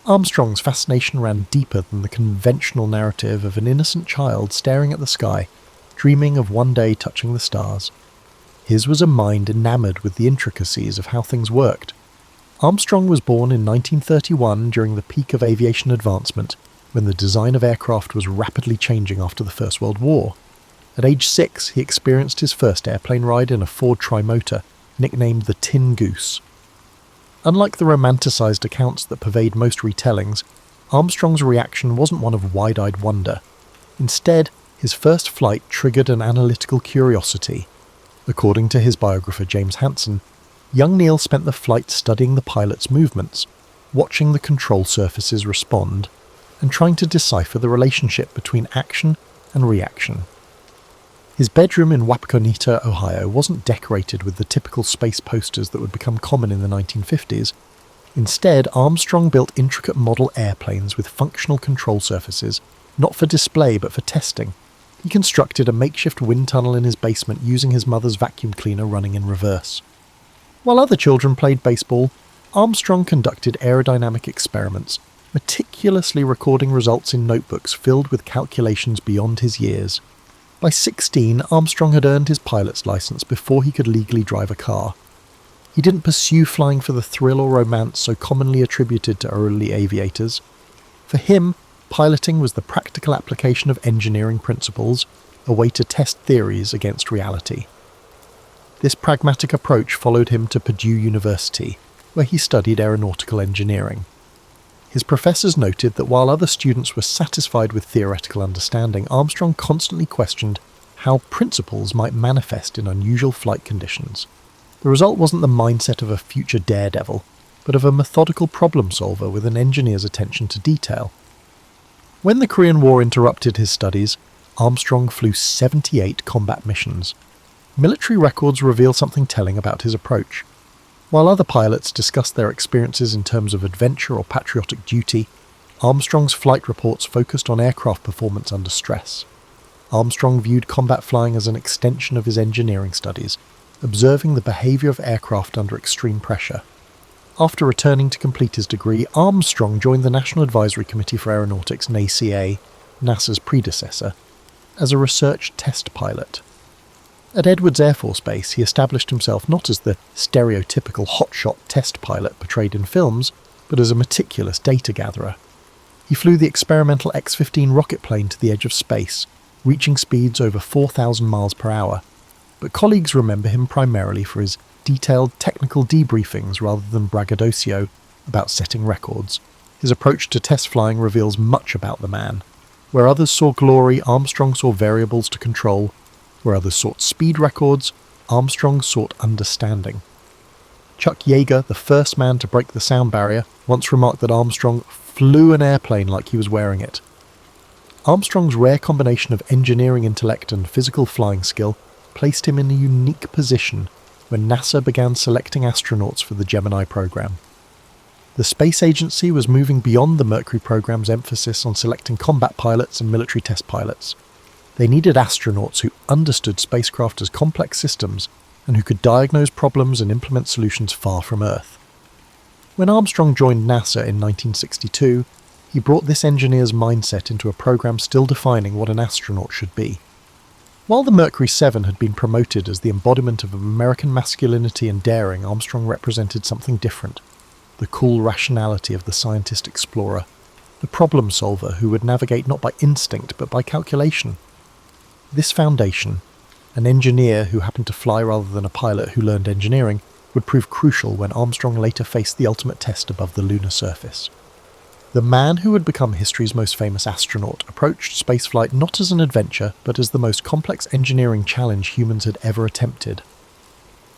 Armstrong's fascination ran deeper than the conventional narrative of an innocent child staring at the sky, dreaming of one day touching the stars. His was a mind enamoured with the intricacies of how things worked. Armstrong was born in 1931 during the peak of aviation advancement, when the design of aircraft was rapidly changing after the First World War. At age 6, he experienced his first airplane ride in a Ford Trimotor, nicknamed the Tin Goose. Unlike the romanticised accounts that pervade most retellings, Armstrong's reaction wasn't one of wide-eyed wonder. Instead, his first flight triggered an analytical curiosity. According to his biographer James Hansen, young Neil spent the flight studying the pilot's movements, watching the control surfaces respond, and trying to decipher the relationship between action and reaction. His bedroom in Wapakoneta, Ohio wasn't decorated with the typical space posters that would become common in the 1950s. Instead, Armstrong built intricate model airplanes with functional control surfaces, not for display but for testing. He constructed a makeshift wind tunnel in his basement using his mother's vacuum cleaner running in reverse. While other children played baseball, Armstrong conducted aerodynamic experiments, meticulously recording results in notebooks filled with calculations beyond his years. By 16, Armstrong had earned his pilot's license before he could legally drive a car. He didn't pursue flying for the thrill or romance so commonly attributed to early aviators. For him, piloting was the practical application of engineering principles, a way to test theories against reality. This pragmatic approach followed him to Purdue University, where he studied aeronautical engineering. His professors noted that while other students were satisfied with theoretical understanding, Armstrong constantly questioned how principles might manifest in unusual flight conditions. The result wasn't the mindset of a future daredevil, but of a methodical problem solver with an engineer's attention to detail. When the Korean War interrupted his studies, Armstrong flew 78 combat missions. Military records reveal something telling about his approach. While other pilots discussed their experiences in terms of adventure or patriotic duty, Armstrong's flight reports focused on aircraft performance under stress. Armstrong viewed combat flying as an extension of his engineering studies, observing the behaviour of aircraft under extreme pressure. After returning to complete his degree, Armstrong joined the National Advisory Committee for Aeronautics, NACA, NASA's predecessor, as a research test pilot. At Edwards Air Force Base, he established himself not as the stereotypical hotshot test pilot portrayed in films, but as a meticulous data gatherer. He flew the experimental X-15 rocket plane to the edge of space, reaching speeds over 4,000 miles per hour, but colleagues remember him primarily for his detailed technical debriefings rather than braggadocio about setting records. His approach to test flying reveals much about the man. Where others saw glory, Armstrong saw variables to control. Where others sought speed records, Armstrong sought understanding. Chuck Yeager, the first man to break the sound barrier, once remarked that Armstrong flew an airplane like he was wearing it. Armstrong's rare combination of engineering intellect and physical flying skill placed him in a unique position when NASA began selecting astronauts for the Gemini program. The space agency was moving beyond the Mercury program's emphasis on selecting combat pilots and military test pilots. They needed astronauts who understood spacecraft as complex systems and who could diagnose problems and implement solutions far from Earth. When Armstrong joined NASA in 1962, he brought this engineer's mindset into a program still defining what an astronaut should be. While the Mercury 7 had been promoted as the embodiment of American masculinity and daring, Armstrong represented something different. The cool rationality of the scientist explorer, the problem solver who would navigate not by instinct but by calculation. This foundation, an engineer who happened to fly rather than a pilot who learned engineering, would prove crucial when Armstrong later faced the ultimate test above the lunar surface. The man who would become history's most famous astronaut approached spaceflight not as an adventure, but as the most complex engineering challenge humans had ever attempted.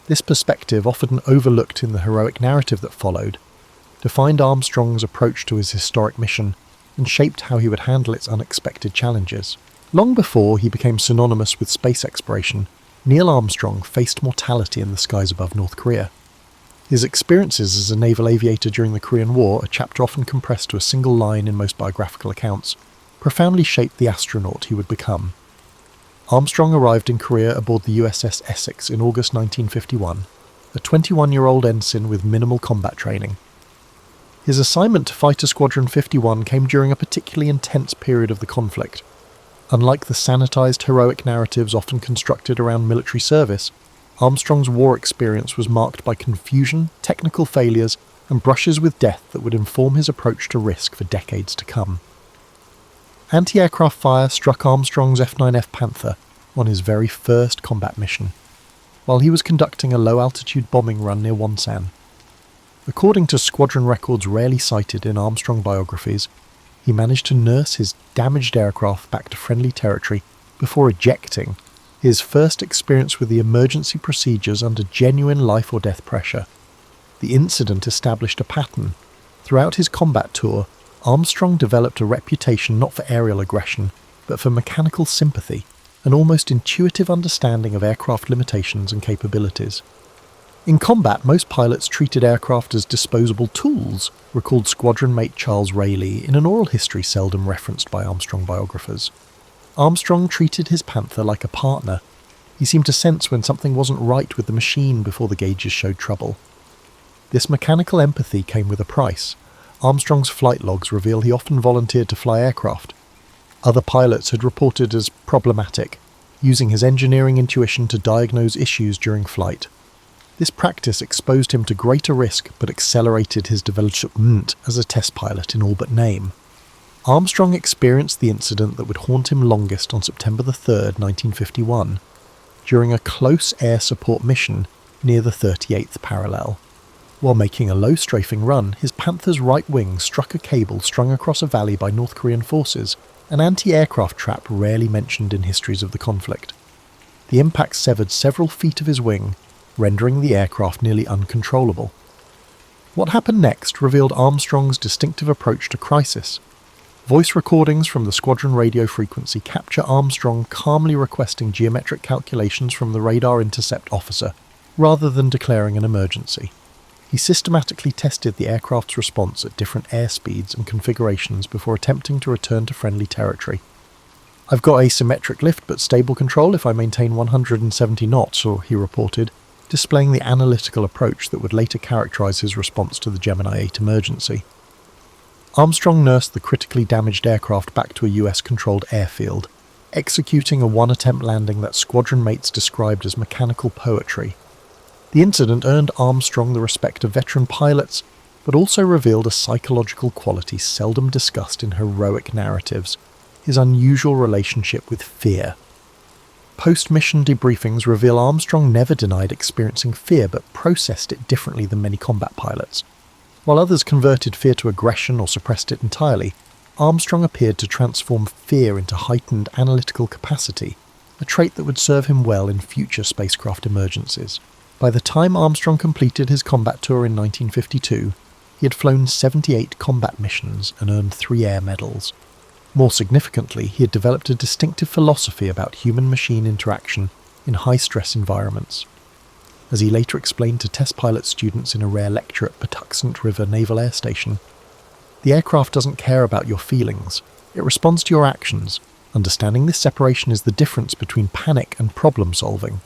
This perspective, often overlooked in the heroic narrative that followed, defined Armstrong's approach to his historic mission and shaped how he would handle its unexpected challenges. Long before he became synonymous with space exploration, Neil Armstrong faced mortality in the skies above North Korea. His experiences as a naval aviator during the Korean War, a chapter often compressed to a single line in most biographical accounts, profoundly shaped the astronaut he would become. Armstrong arrived in Korea aboard the USS Essex in August 1951, a 21-year-old ensign with minimal combat training. His assignment to Fighter Squadron 51 came during a particularly intense period of the conflict. Unlike the sanitized heroic narratives often constructed around military service, Armstrong's war experience was marked by confusion, technical failures, and brushes with death that would inform his approach to risk for decades to come. Anti-aircraft fire struck Armstrong's F-9F Panther on his very first combat mission, while he was conducting a low-altitude bombing run near Wonsan. According to squadron records rarely cited in Armstrong biographies, he managed to nurse his damaged aircraft back to friendly territory before ejecting, his first experience with the emergency procedures under genuine life-or-death pressure. The incident established a pattern. Throughout his combat tour, Armstrong developed a reputation not for aerial aggression, but for mechanical sympathy, an almost intuitive understanding of aircraft limitations and capabilities. In combat, most pilots treated aircraft as disposable tools, recalled squadron mate Charles Rayleigh in an oral history seldom referenced by Armstrong biographers. Armstrong treated his Panther like a partner. He seemed to sense when something wasn't right with the machine before the gauges showed trouble. This mechanical empathy came with a price. Armstrong's flight logs reveal he often volunteered to fly aircraft. Other pilots had reported as problematic, using his engineering intuition to diagnose issues during flight. This practice exposed him to greater risk but accelerated his development as a test pilot in all but name. Armstrong experienced the incident that would haunt him longest on September 3rd, 1951, during a close air support mission near the 38th parallel. While making a low strafing run, his Panther's right wing struck a cable strung across a valley by North Korean forces, an anti-aircraft trap rarely mentioned in histories of the conflict. The impact severed several feet of his wing, rendering the aircraft nearly uncontrollable. What happened next revealed Armstrong's distinctive approach to crisis. Voice recordings from the squadron radio frequency capture Armstrong calmly requesting geometric calculations from the radar intercept officer, rather than declaring an emergency. He systematically tested the aircraft's response at different airspeeds and configurations before attempting to return to friendly territory. "I've got asymmetric lift but stable control if I maintain 170 knots, or he reported, displaying the analytical approach that would later characterize his response to the Gemini 8 emergency. Armstrong nursed the critically damaged aircraft back to a US-controlled airfield, executing a one-attempt landing that squadron mates described as mechanical poetry. The incident earned Armstrong the respect of veteran pilots, but also revealed a psychological quality seldom discussed in heroic narratives: his unusual relationship with fear. Post-mission debriefings reveal Armstrong never denied experiencing fear, but processed it differently than many combat pilots. While others converted fear to aggression or suppressed it entirely, Armstrong appeared to transform fear into heightened analytical capacity, a trait that would serve him well in future spacecraft emergencies. By the time Armstrong completed his combat tour in 1952, he had flown 78 combat missions and earned 3 air medals. More significantly, he had developed a distinctive philosophy about human-machine interaction in high-stress environments. As he later explained to test pilot students in a rare lecture at Patuxent River Naval Air Station, "The aircraft doesn't care about your feelings. It responds to your actions. Understanding this separation is the difference between panic and problem-solving."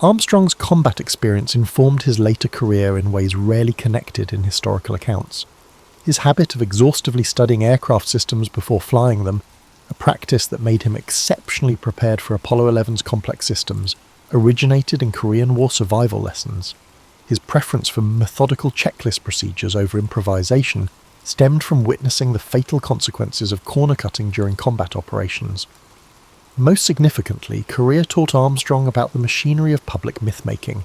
Armstrong's combat experience informed his later career in ways rarely connected in historical accounts. His habit of exhaustively studying aircraft systems before flying them, a practice that made him exceptionally prepared for Apollo 11's complex systems, originated in Korean War survival lessons. His preference for methodical checklist procedures over improvisation stemmed from witnessing the fatal consequences of corner cutting during combat operations. Most significantly, Korea taught Armstrong about the machinery of public myth-making.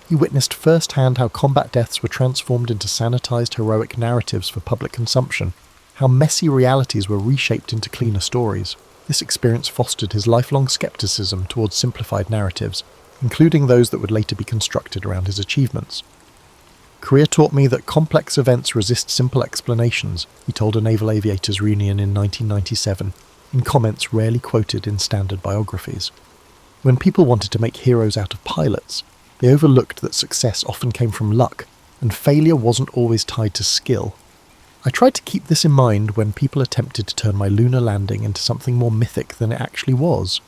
He witnessed firsthand how combat deaths were transformed into sanitized heroic narratives for public consumption, how messy realities were reshaped into cleaner stories. This experience fostered his lifelong skepticism towards simplified narratives, including those that would later be constructed around his achievements. "Korea taught me that complex events resist simple explanations," he told a naval aviators reunion in 1997, in comments rarely quoted in standard biographies. When people wanted to make heroes out of pilots, they overlooked that success often came from luck, and failure wasn't always tied to skill. I tried to keep this in mind when people attempted to turn my lunar landing into something more mythic than it actually was.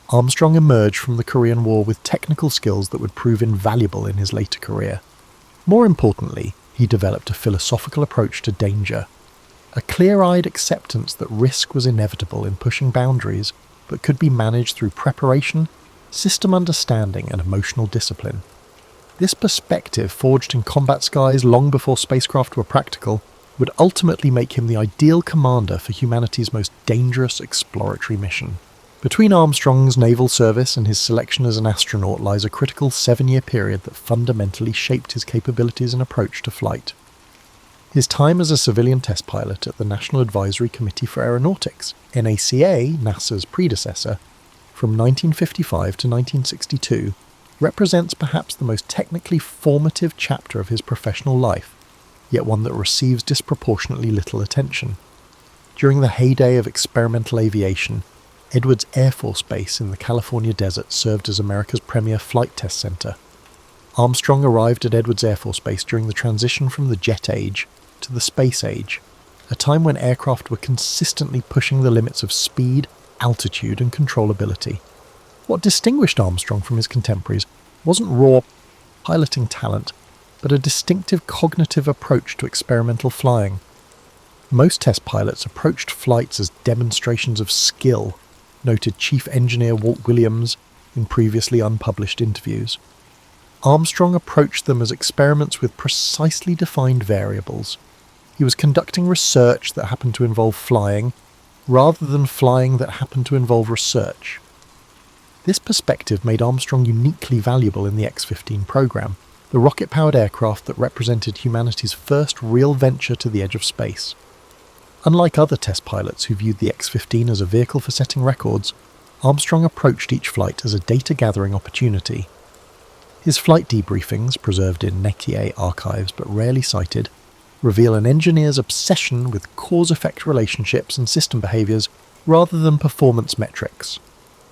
Armstrong emerged from the Korean War with technical skills that would prove invaluable in his later career. More importantly, he developed a philosophical approach to danger, a clear-eyed acceptance that risk was inevitable in pushing boundaries, but could be managed through preparation, system understanding, and emotional discipline. This perspective, forged in combat skies long before spacecraft were practical, would ultimately make him the ideal commander for humanity's most dangerous exploratory mission. Between Armstrong's naval service and his selection as an astronaut lies a critical 7-year period that fundamentally shaped his capabilities and approach to flight. His time as a civilian test pilot at the National Advisory Committee for Aeronautics, NACA, NASA's predecessor, from 1955 to 1962, represents perhaps the most technically formative chapter of his professional life, yet one that receives disproportionately little attention. During the heyday of experimental aviation, Edwards Air Force Base in the California desert served as America's premier flight test center. Armstrong arrived at Edwards Air Force Base during the transition from the jet age to the space age, a time when aircraft were consistently pushing the limits of speed, altitude, and controllability. What distinguished Armstrong from his contemporaries wasn't raw piloting talent, but a distinctive cognitive approach to experimental flying. Most test pilots approached flights as demonstrations of skill, noted Chief Engineer Walt Williams in previously unpublished interviews. Armstrong approached them as experiments with precisely defined variables. He was conducting research that happened to involve flying, rather than flying that happened to involve research. This perspective made Armstrong uniquely valuable in the X-15 program, the rocket-powered aircraft that represented humanity's first real venture to the edge of space. Unlike other test pilots who viewed the X-15 as a vehicle for setting records, Armstrong approached each flight as a data-gathering opportunity. His flight debriefings, preserved in NECIE archives but rarely cited, reveal an engineer's obsession with cause-effect relationships and system behaviours rather than performance metrics.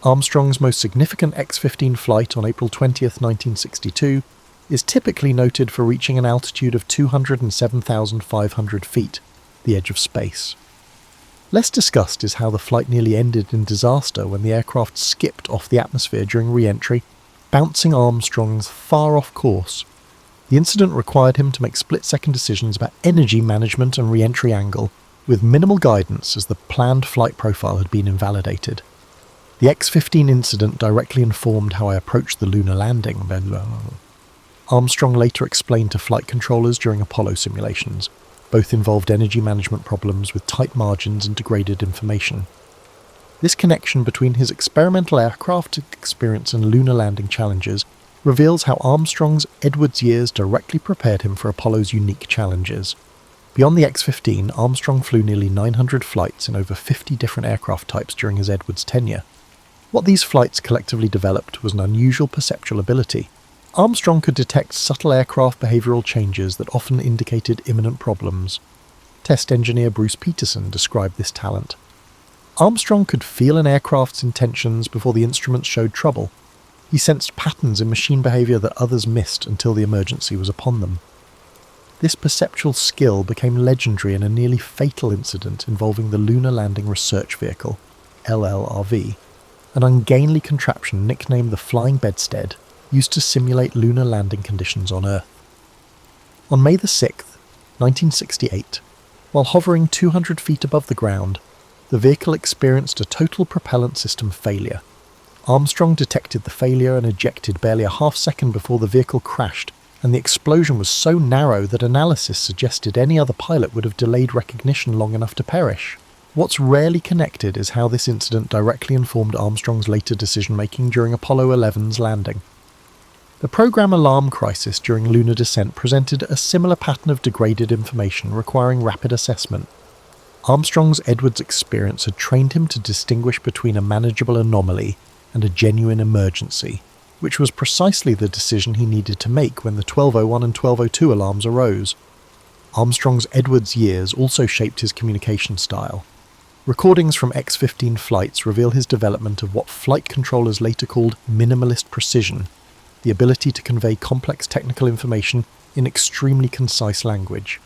Armstrong's most significant X-15 flight on April 20, 1962, is typically noted for reaching an altitude of 207,500 feet, the edge of space. Less discussed is how the flight nearly ended in disaster when the aircraft skipped off the atmosphere during re-entry, bouncing Armstrong's far off course. The incident required him to make split-second decisions about energy management and re-entry angle, with minimal guidance as the planned flight profile had been invalidated. The X-15 incident directly informed how I approached the lunar landing. Armstrong later explained to flight controllers during Apollo simulations. Both involved energy management problems with tight margins and degraded information. This connection between his experimental aircraft experience and lunar landing challenges reveals how Armstrong's Edwards years directly prepared him for Apollo's unique challenges. Beyond the X-15, Armstrong flew nearly 900 flights in over 50 different aircraft types during his Edwards tenure. What these flights collectively developed was an unusual perceptual ability. Armstrong could detect subtle aircraft behavioural changes that often indicated imminent problems. Test engineer Bruce Peterson described this talent. Armstrong could feel an aircraft's intentions before the instruments showed trouble. He sensed patterns in machine behaviour that others missed until the emergency was upon them. This perceptual skill became legendary in a nearly fatal incident involving the Lunar Landing Research Vehicle, LLRV, an ungainly contraption nicknamed the Flying Bedstead, used to simulate lunar landing conditions on Earth. On May the 6th, 1968, while hovering 200 feet above the ground, the vehicle experienced a total propellant system failure. Armstrong detected the failure and ejected barely a half-second before the vehicle crashed, and the explosion was so narrow that analysis suggested any other pilot would have delayed recognition long enough to perish. What's rarely connected is how this incident directly informed Armstrong's later decision-making during Apollo 11's landing. The program alarm crisis during lunar descent presented a similar pattern of degraded information requiring rapid assessment. Armstrong's Edwards experience had trained him to distinguish between a manageable anomaly and a genuine emergency, which was precisely the decision he needed to make when the 1201 and 1202 alarms arose. Armstrong's Edwards years also shaped his communication style. Recordings from X-15 flights reveal his development of what flight controllers later called minimalist precision, the ability to convey complex technical information in extremely concise language.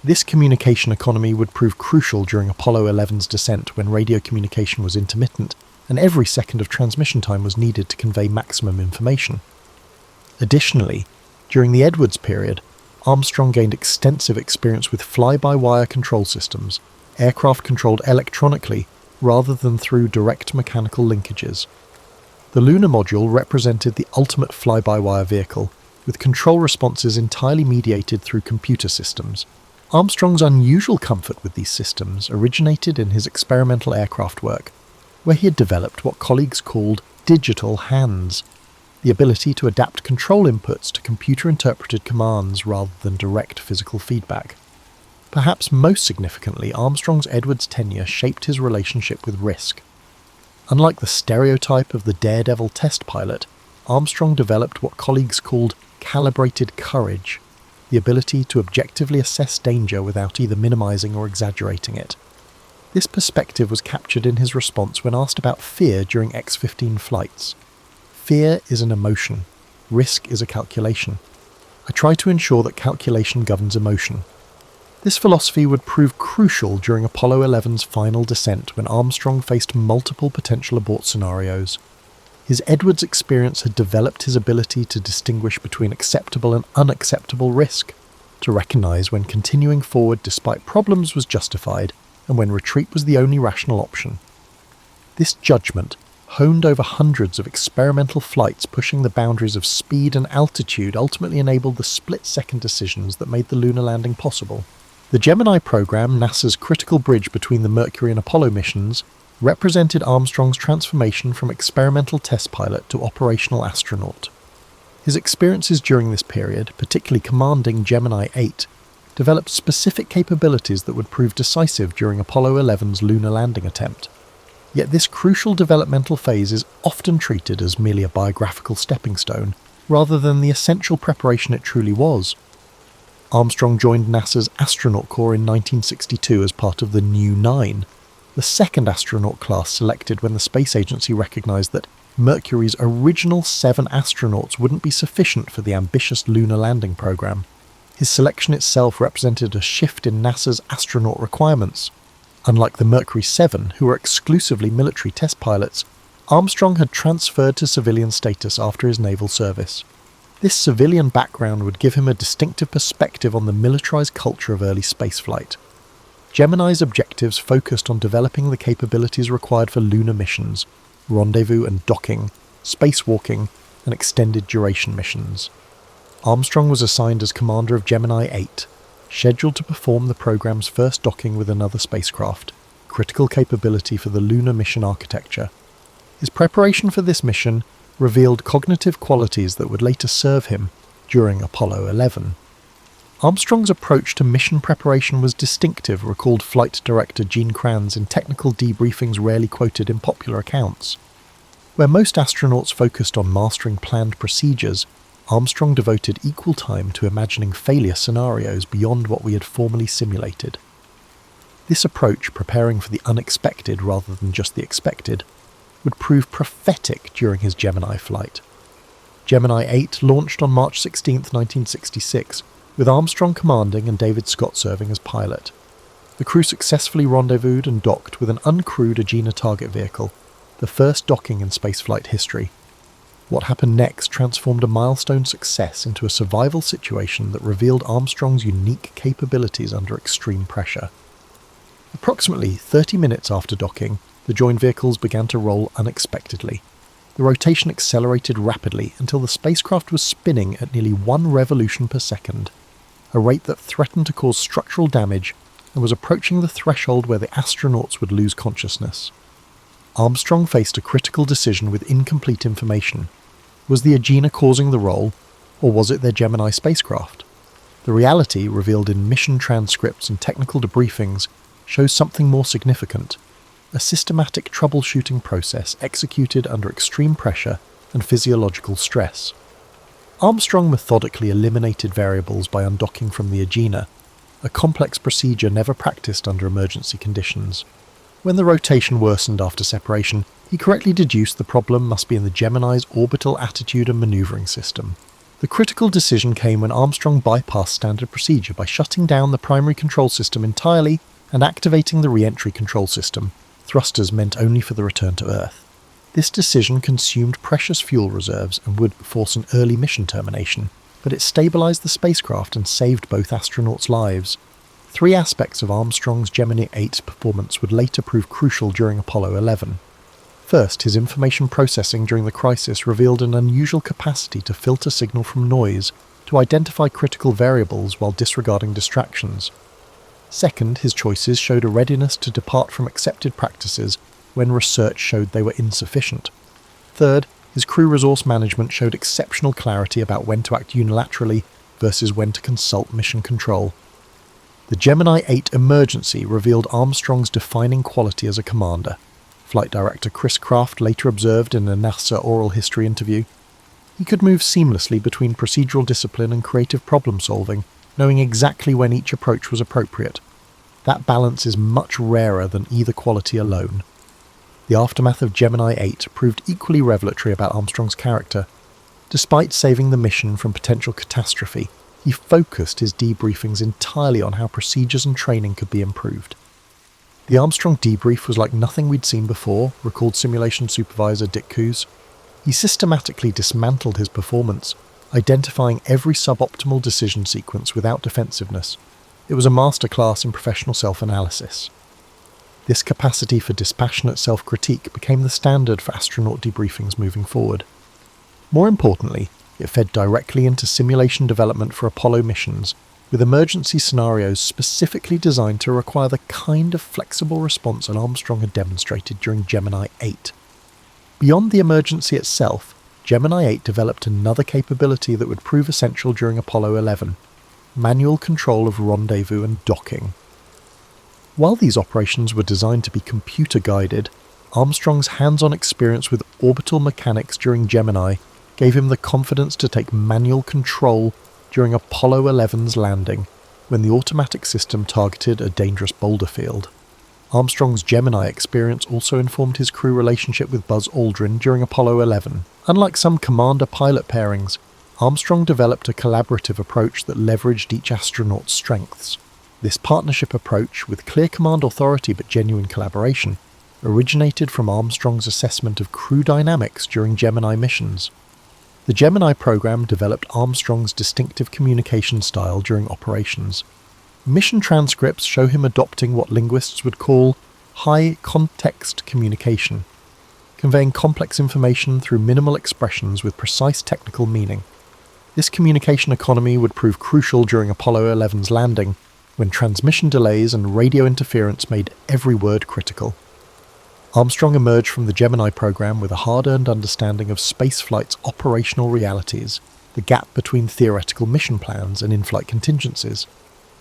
This communication economy would prove crucial during Apollo 11's descent when radio communication was intermittent and every second of transmission time was needed to convey maximum information. Additionally, during the Edwards period, Armstrong gained extensive experience with fly-by-wire control systems, aircraft controlled electronically rather than through direct mechanical linkages. The lunar module represented the ultimate fly-by-wire vehicle, with control responses entirely mediated through computer systems. Armstrong's unusual comfort with these systems originated in his experimental aircraft work, where he had developed what colleagues called digital hands, the ability to adapt control inputs to computer-interpreted commands rather than direct physical feedback. Perhaps most significantly, Armstrong's Edwards tenure shaped his relationship with risk. Unlike the stereotype of the daredevil test pilot, Armstrong developed what colleagues called calibrated courage, the ability to objectively assess danger without either minimizing or exaggerating it. This perspective was captured in his response when asked about fear during X-15 flights. Fear is an emotion. Risk is a calculation. I try to ensure that calculation governs emotion. This philosophy would prove crucial during Apollo 11's final descent when Armstrong faced multiple potential abort scenarios. His Edwards experience had developed his ability to distinguish between acceptable and unacceptable risk, to recognize when continuing forward despite problems was justified and when retreat was the only rational option. This judgment, honed over hundreds of experimental flights pushing the boundaries of speed and altitude, ultimately enabled the split-second decisions that made the lunar landing possible. The Gemini program, NASA's critical bridge between the Mercury and Apollo missions, represented Armstrong's transformation from experimental test pilot to operational astronaut. His experiences during this period, particularly commanding Gemini 8, developed specific capabilities that would prove decisive during Apollo 11's lunar landing attempt. Yet this crucial developmental phase is often treated as merely a biographical stepping stone, rather than the essential preparation it truly was. Armstrong joined NASA's astronaut corps in 1962 as part of the New Nine, the second astronaut class selected when the space agency recognized that Mercury's original 7 astronauts wouldn't be sufficient for the ambitious lunar landing program. His selection itself represented a shift in NASA's astronaut requirements. Unlike the Mercury 7, who were exclusively military test pilots, Armstrong had transferred to civilian status after his naval service. This civilian background would give him a distinctive perspective on the militarized culture of early spaceflight. Gemini's objectives focused on developing the capabilities required for lunar missions, rendezvous and docking, spacewalking, and extended duration missions. Armstrong was assigned as commander of Gemini 8, scheduled to perform the program's first docking with another spacecraft, critical capability for the lunar mission architecture. His preparation for this mission revealed cognitive qualities that would later serve him during Apollo 11. Armstrong's approach to mission preparation was distinctive, recalled flight director Gene Kranz in technical debriefings rarely quoted in popular accounts. Where most astronauts focused on mastering planned procedures, Armstrong devoted equal time to imagining failure scenarios beyond what we had formerly simulated. This approach, preparing for the unexpected rather than just the expected, would prove prophetic during his Gemini flight. Gemini 8 launched on March 16, 1966, with Armstrong commanding and David Scott serving as pilot. The crew successfully rendezvoused and docked with an uncrewed Agena target vehicle, the first docking in spaceflight history. What happened next transformed a milestone success into a survival situation that revealed Armstrong's unique capabilities under extreme pressure. Approximately 30 minutes after docking, the joined vehicles began to roll unexpectedly. The rotation accelerated rapidly until the spacecraft was spinning at nearly 1 revolution per second, a rate that threatened to cause structural damage and was approaching the threshold where the astronauts would lose consciousness. Armstrong faced a critical decision with incomplete information. Was the Agena causing the roll, or was it their Gemini spacecraft? The reality, revealed in mission transcripts and technical debriefings, shows something more significant: a systematic troubleshooting process executed under extreme pressure and physiological stress. Armstrong methodically eliminated variables by undocking from the Agena, a complex procedure never practiced under emergency conditions. When the rotation worsened after separation, he correctly deduced the problem must be in the Gemini's orbital attitude and maneuvering system. The critical decision came when Armstrong bypassed standard procedure by shutting down the primary control system entirely and activating the re-entry control system, thrusters meant only for the return to Earth. This decision consumed precious fuel reserves and would force an early mission termination, but it stabilized the spacecraft and saved both astronauts' lives. 3 aspects of Armstrong's Gemini 8 performance would later prove crucial during Apollo 11. First, his information processing during the crisis revealed an unusual capacity to filter signal from noise, to identify critical variables while disregarding distractions. Second, his choices showed a readiness to depart from accepted practices when research showed they were insufficient. Third, his crew resource management showed exceptional clarity about when to act unilaterally versus when to consult mission control. The Gemini 8 emergency revealed Armstrong's defining quality as a commander. Flight director Chris Kraft later observed in a NASA oral history interview, he could move seamlessly between procedural discipline and creative problem-solving, knowing exactly when each approach was appropriate. That balance is much rarer than either quality alone. The aftermath of Gemini 8 proved equally revelatory about Armstrong's character. Despite saving the mission from potential catastrophe, he focused his debriefings entirely on how procedures and training could be improved. The Armstrong debrief was like nothing we'd seen before, recalled simulation supervisor Dick Coos. He systematically dismantled his performance, identifying every suboptimal decision sequence without defensiveness. It was a masterclass in professional self-analysis. This capacity for dispassionate self-critique became the standard for astronaut debriefings moving forward. More importantly, it fed directly into simulation development for Apollo missions, with emergency scenarios specifically designed to require the kind of flexible response that Armstrong had demonstrated during Gemini 8. Beyond the emergency itself, Gemini 8 developed another capability that would prove essential during Apollo 11: manual control of rendezvous and docking. While these operations were designed to be computer-guided, Armstrong's hands-on experience with orbital mechanics during Gemini gave him the confidence to take manual control during Apollo 11's landing, when the automatic system targeted a dangerous boulder field. Armstrong's Gemini experience also informed his crew relationship with Buzz Aldrin during Apollo 11. Unlike some commander-pilot pairings, Armstrong developed a collaborative approach that leveraged each astronaut's strengths. This partnership approach, with clear command authority but genuine collaboration, originated from Armstrong's assessment of crew dynamics during Gemini missions. The Gemini program developed Armstrong's distinctive communication style during operations. Mission transcripts show him adopting what linguists would call high-context communication, conveying complex information through minimal expressions with precise technical meaning. This communication economy would prove crucial during Apollo 11's landing, when transmission delays and radio interference made every word critical. Armstrong emerged from the Gemini program with a hard-earned understanding of spaceflight's operational realities, the gap between theoretical mission plans and in-flight contingencies.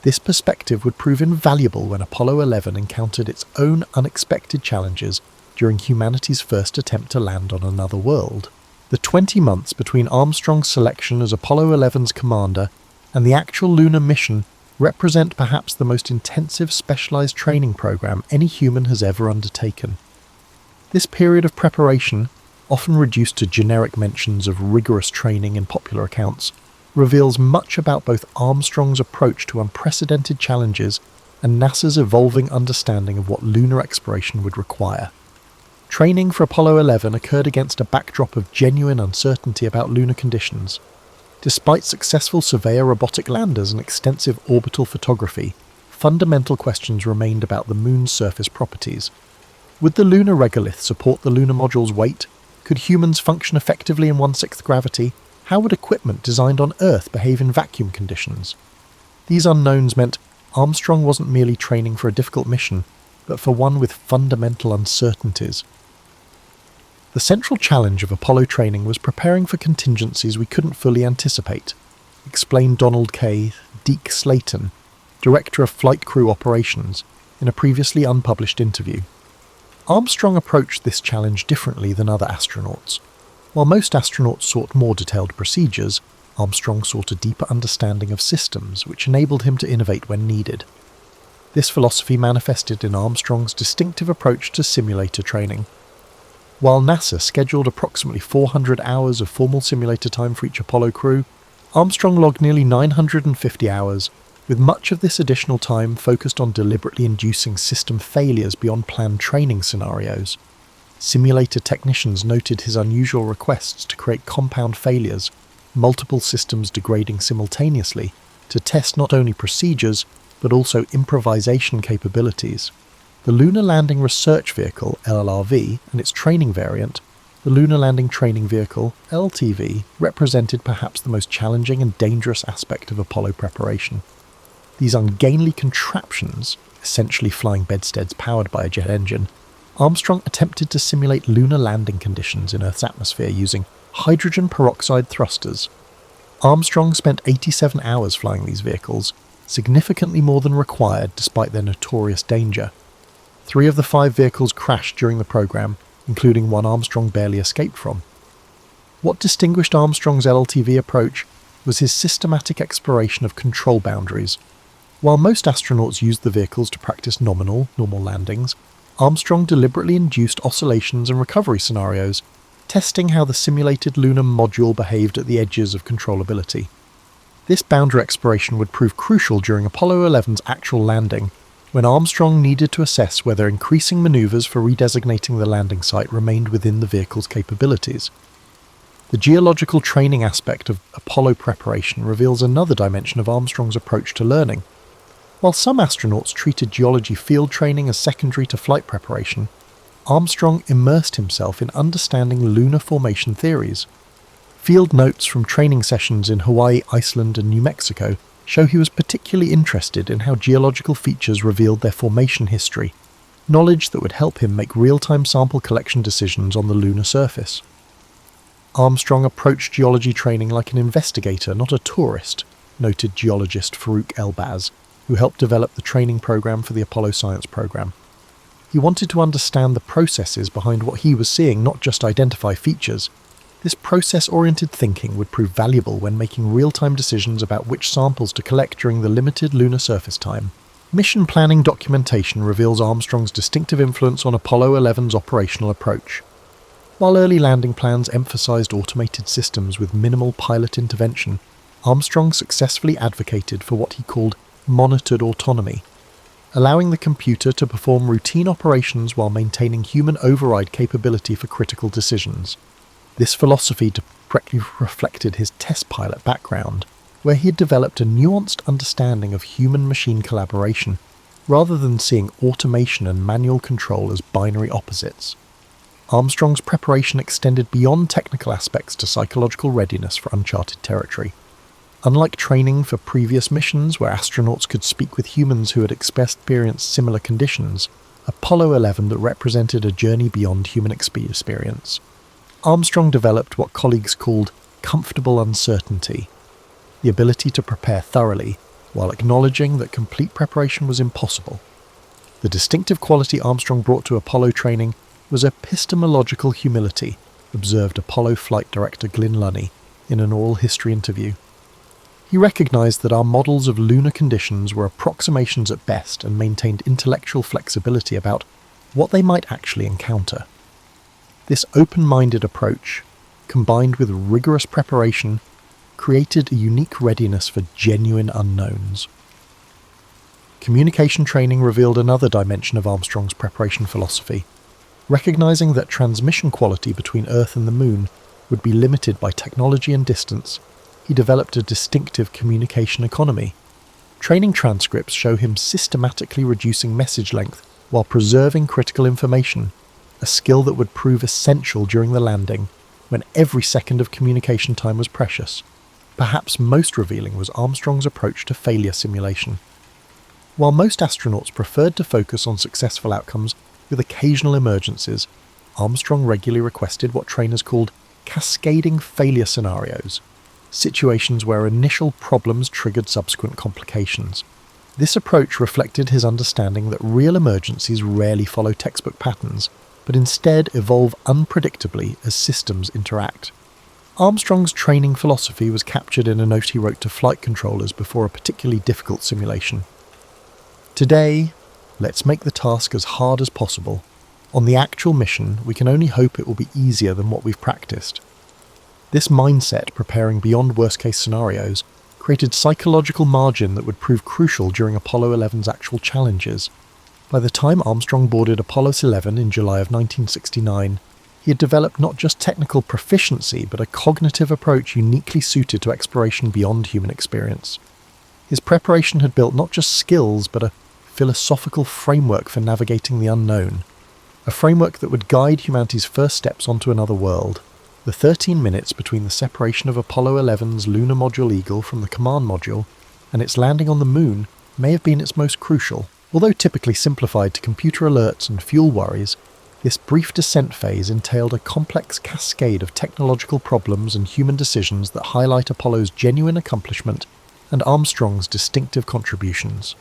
This perspective would prove invaluable when Apollo 11 encountered its own unexpected challenges during humanity's first attempt to land on another world. The 20 months between Armstrong's selection as Apollo 11's commander and the actual lunar mission represent perhaps the most intensive specialized training program any human has ever undertaken. This period of preparation, often reduced to generic mentions of rigorous training in popular accounts, reveals much about both Armstrong's approach to unprecedented challenges and NASA's evolving understanding of what lunar exploration would require. Training for Apollo 11 occurred against a backdrop of genuine uncertainty about lunar conditions. Despite successful surveyor robotic landers and extensive orbital photography, fundamental questions remained about the moon's surface properties. Would the lunar regolith support the lunar module's weight? Could humans function effectively in 1/6 gravity? How would equipment designed on Earth behave in vacuum conditions? These unknowns meant Armstrong wasn't merely training for a difficult mission, but for one with fundamental uncertainties. The central challenge of Apollo training was preparing for contingencies we couldn't fully anticipate, explained Donald K. Deke Slayton, Director of Flight Crew Operations, in a previously unpublished interview. Armstrong approached this challenge differently than other astronauts. While most astronauts sought more detailed procedures, Armstrong sought a deeper understanding of systems, which enabled him to innovate when needed. This philosophy manifested in Armstrong's distinctive approach to simulator training. While NASA scheduled approximately 400 hours of formal simulator time for each Apollo crew, Armstrong logged nearly 950 hours, with much of this additional time focused on deliberately inducing system failures beyond planned training scenarios. Simulator technicians noted his unusual requests to create compound failures, multiple systems degrading simultaneously, to test not only procedures, but also improvisation capabilities. The Lunar Landing Research Vehicle, LLRV, and its training variant, the Lunar Landing Training Vehicle, LTV, represented perhaps the most challenging and dangerous aspect of Apollo preparation. These ungainly contraptions, essentially flying bedsteads powered by a jet engine, Armstrong attempted to simulate lunar landing conditions in Earth's atmosphere using hydrogen peroxide thrusters. Armstrong spent 87 hours flying these vehicles, significantly more than required despite their notorious danger. 3 of the 5 vehicles crashed during the program, including one Armstrong barely escaped from. What distinguished Armstrong's LLTV approach was his systematic exploration of control boundaries. While most astronauts used the vehicles to practice normal landings, Armstrong deliberately induced oscillations and recovery scenarios, testing how the simulated lunar module behaved at the edges of controllability. This boundary exploration would prove crucial during Apollo 11's actual landing, when Armstrong needed to assess whether increasing maneuvers for redesignating the landing site remained within the vehicle's capabilities. The geological training aspect of Apollo preparation reveals another dimension of Armstrong's approach to learning. While some astronauts treated geology field training as secondary to flight preparation, Armstrong immersed himself in understanding lunar formation theories. Field notes from training sessions in Hawaii, Iceland, and New Mexico show he was particularly interested in how geological features revealed their formation history, knowledge that would help him make real-time sample collection decisions on the lunar surface. Armstrong approached geology training like an investigator, not a tourist, noted geologist Farouk Elbaz, who helped develop the training program for the Apollo science program. He wanted to understand the processes behind what he was seeing, not just identify features. This process-oriented thinking would prove valuable when making real-time decisions about which samples to collect during the limited lunar surface time. Mission planning documentation reveals Armstrong's distinctive influence on Apollo 11's operational approach. While early landing plans emphasized automated systems with minimal pilot intervention, Armstrong successfully advocated for what he called monitored autonomy, allowing the computer to perform routine operations while maintaining human override capability for critical decisions. This philosophy directly reflected his test pilot background, where he had developed a nuanced understanding of human-machine collaboration, rather than seeing automation and manual control as binary opposites. Armstrong's preparation extended beyond technical aspects to psychological readiness for uncharted territory. Unlike training for previous missions where astronauts could speak with humans who had experienced similar conditions, Apollo 11 that represented a journey beyond human experience. Armstrong developed what colleagues called comfortable uncertainty, the ability to prepare thoroughly while acknowledging that complete preparation was impossible. The distinctive quality Armstrong brought to Apollo training was epistemological humility, observed Apollo flight director Glyn Lunny in an oral history interview. He recognized that our models of lunar conditions were approximations at best and maintained intellectual flexibility about what they might actually encounter. This open-minded approach, combined with rigorous preparation, created a unique readiness for genuine unknowns. Communication training revealed another dimension of Armstrong's preparation philosophy. Recognizing that transmission quality between Earth and the Moon would be limited by technology and distance, he developed a distinctive communication economy. Training transcripts show him systematically reducing message length while preserving critical information, a skill that would prove essential during the landing, when every second of communication time was precious. Perhaps most revealing was Armstrong's approach to failure simulation. While most astronauts preferred to focus on successful outcomes with occasional emergencies, Armstrong regularly requested what trainers called cascading failure scenarios, situations where initial problems triggered subsequent complications. This approach reflected his understanding that real emergencies rarely follow textbook patterns, but instead evolve unpredictably as systems interact. Armstrong's training philosophy was captured in a note he wrote to flight controllers before a particularly difficult simulation. Today, let's make the task as hard as possible. On the actual mission, we can only hope it will be easier than what we've practiced. This mindset, preparing beyond worst-case scenarios, created psychological margin that would prove crucial during Apollo 11's actual challenges. By the time Armstrong boarded Apollo 11 in July of 1969, he had developed not just technical proficiency, but a cognitive approach uniquely suited to exploration beyond human experience. His preparation had built not just skills, but a philosophical framework for navigating the unknown, a framework that would guide humanity's first steps onto another world. The 13 minutes between the separation of Apollo 11's lunar module Eagle from the command module and its landing on the Moon may have been its most crucial. Although typically simplified to computer alerts and fuel worries, this brief descent phase entailed a complex cascade of technological problems and human decisions that highlight Apollo's genuine accomplishment and Armstrong's distinctive contributions.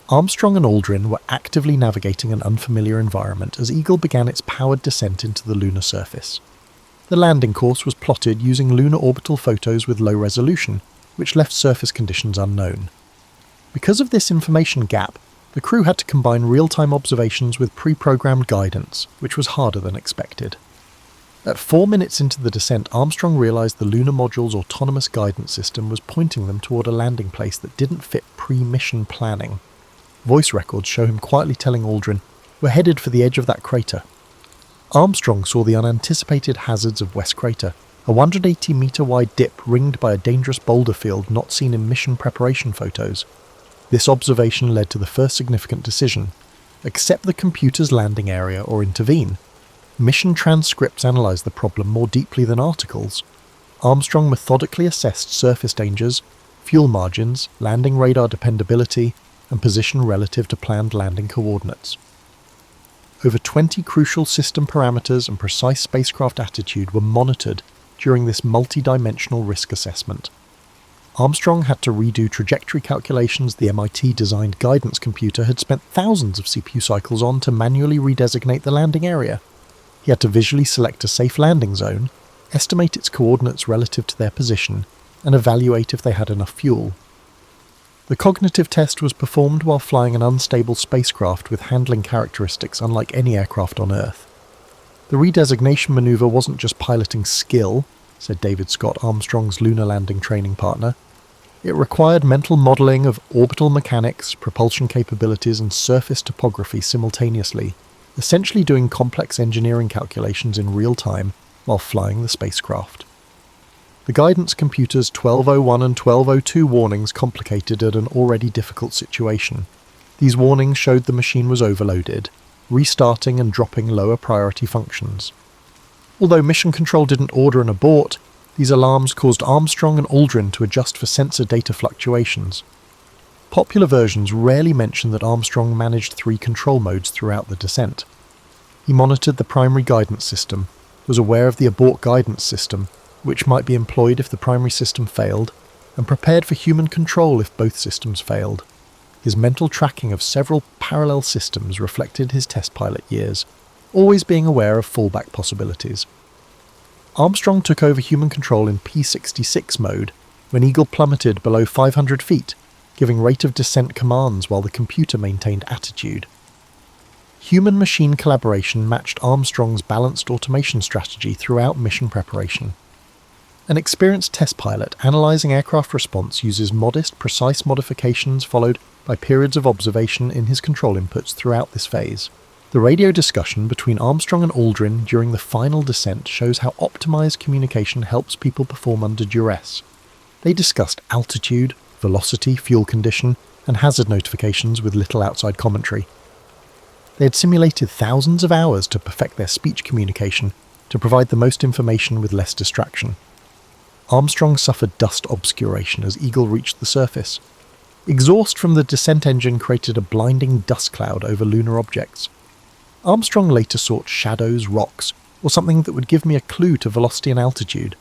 Armstrong and Aldrin were actively navigating an unfamiliar environment as Eagle began its powered descent into the lunar surface. The landing course was plotted using lunar orbital photos with low resolution, which left surface conditions unknown. Because of this information gap, the crew had to combine real-time observations with pre-programmed guidance, which was harder than expected. At 4 minutes into the descent, Armstrong realised the lunar module's autonomous guidance system was pointing them toward a landing place that didn't fit pre-mission planning. Voice records show him quietly telling Aldrin, "We're headed for the edge of that crater." Armstrong saw the unanticipated hazards of West Crater, a 180-metre-wide dip ringed by a dangerous boulder field not seen in mission preparation photos. This observation led to the first significant decision: accept the computer's landing area or intervene. Mission transcripts analysed the problem more deeply than articles. Armstrong methodically assessed surface dangers, fuel margins, landing radar dependability, and position relative to planned landing coordinates. Over 20 crucial system parameters and precise spacecraft attitude were monitored during this multi-dimensional risk assessment. Armstrong had to redo trajectory calculations the MIT-designed guidance computer had spent thousands of CPU cycles on to manually redesignate the landing area. He had to visually select a safe landing zone, estimate its coordinates relative to their position, and evaluate if they had enough fuel. The cognitive test was performed while flying an unstable spacecraft with handling characteristics unlike any aircraft on Earth. The redesignation maneuver wasn't just piloting skill, said David Scott, Armstrong's lunar landing training partner. It required mental modelling of orbital mechanics, propulsion capabilities, and surface topography simultaneously, essentially doing complex engineering calculations in real time while flying the spacecraft. The guidance computer's 1201 and 1202 warnings complicated an already difficult situation. These warnings showed the machine was overloaded, restarting and dropping lower priority functions. Although Mission Control didn't order an abort, these alarms caused Armstrong and Aldrin to adjust for sensor data fluctuations. Popular versions rarely mention that Armstrong managed 3 control modes throughout the descent. He monitored the primary guidance system, was aware of the abort guidance system, which might be employed if the primary system failed, and prepared for human control if both systems failed. His mental tracking of several parallel systems reflected his test pilot years, always being aware of fallback possibilities. Armstrong took over human control in P-66 mode when Eagle plummeted below 500 feet, giving rate of descent commands while the computer maintained attitude. Human-machine collaboration matched Armstrong's balanced automation strategy throughout mission preparation. An experienced test pilot analysing aircraft response uses modest, precise modifications followed by periods of observation in his control inputs throughout this phase. The radio discussion between Armstrong and Aldrin during the final descent shows how optimised communication helps people perform under duress. They discussed altitude, velocity, fuel condition, and hazard notifications with little outside commentary. They had simulated thousands of hours to perfect their speech communication to provide the most information with less distraction. Armstrong suffered dust obscuration as Eagle reached the surface. Exhaust from the descent engine created a blinding dust cloud over lunar objects. Armstrong later sought shadows, rocks, or something that would give me a clue to velocity and altitude,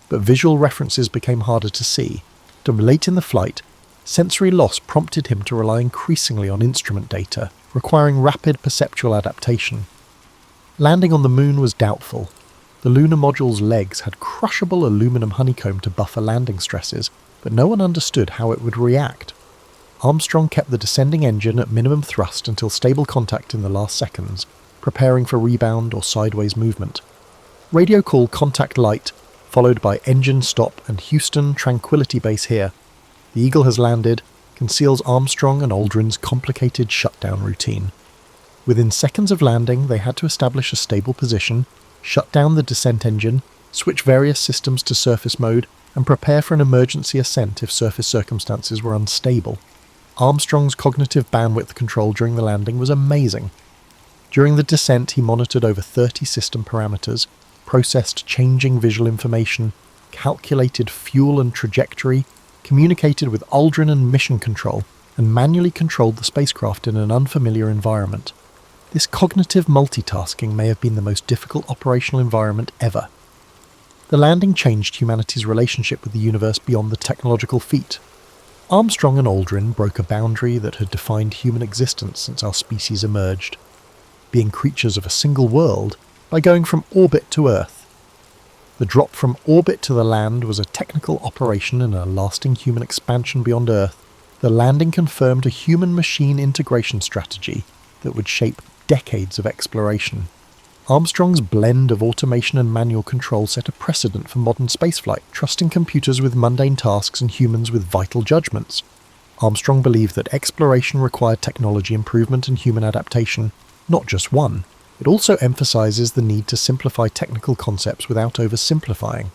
but visual references became harder to see. Late in the flight, sensory loss prompted him to rely increasingly on instrument data, requiring rapid perceptual adaptation. Landing on the moon was doubtful. The lunar module's legs had crushable aluminum honeycomb to buffer landing stresses, but no one understood how it would react. Armstrong kept the descending engine at minimum thrust until stable contact in the last seconds, preparing for rebound or sideways movement. Radio call contact light, followed by engine stop and Houston Tranquility Base here. The Eagle has landed, conceals Armstrong and Aldrin's complicated shutdown routine. Within seconds of landing, they had to establish a stable position, shut down the descent engine, switch various systems to surface mode, and prepare for an emergency ascent if surface circumstances were unstable. Armstrong's cognitive bandwidth control during the landing was amazing. During the descent, he monitored over 30 system parameters, processed changing visual information, calculated fuel and trajectory, communicated with Aldrin and Mission Control, and manually controlled the spacecraft in an unfamiliar environment. This cognitive multitasking may have been the most difficult operational environment ever. The landing changed humanity's relationship with the universe beyond the technological feat. Armstrong and Aldrin broke a boundary that had defined human existence since our species emerged, being creatures of a single world by going from orbit to Earth. The drop from orbit to the land was a technical operation and a lasting human expansion beyond Earth. The landing confirmed a human-machine integration strategy that would shape decades of exploration. Armstrong's blend of automation and manual control set a precedent for modern spaceflight, trusting computers with mundane tasks and humans with vital judgments. Armstrong believed that exploration required technology improvement and human adaptation, not just one. It also emphasizes the need to simplify technical concepts without oversimplifying.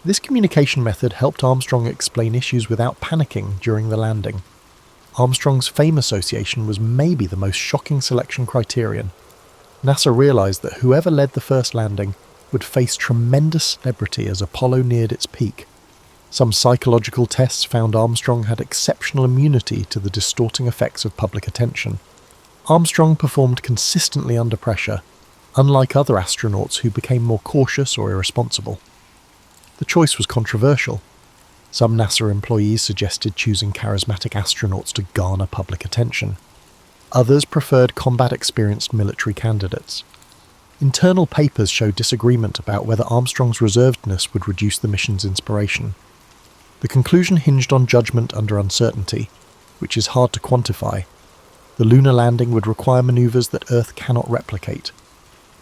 This communication method helped Armstrong explain issues without panicking during the landing. Armstrong's fame association was maybe the most shocking selection criterion. NASA realized that whoever led the first landing would face tremendous celebrity as Apollo neared its peak. Some psychological tests found Armstrong had exceptional immunity to the distorting effects of public attention. Armstrong performed consistently under pressure, unlike other astronauts who became more cautious or irresponsible. The choice was controversial. Some NASA employees suggested choosing charismatic astronauts to garner public attention. Others preferred combat-experienced military candidates. Internal papers show disagreement about whether Armstrong's reservedness would reduce the mission's inspiration. The conclusion hinged on judgment under uncertainty, which is hard to quantify. The lunar landing would require maneuvers that Earth cannot replicate.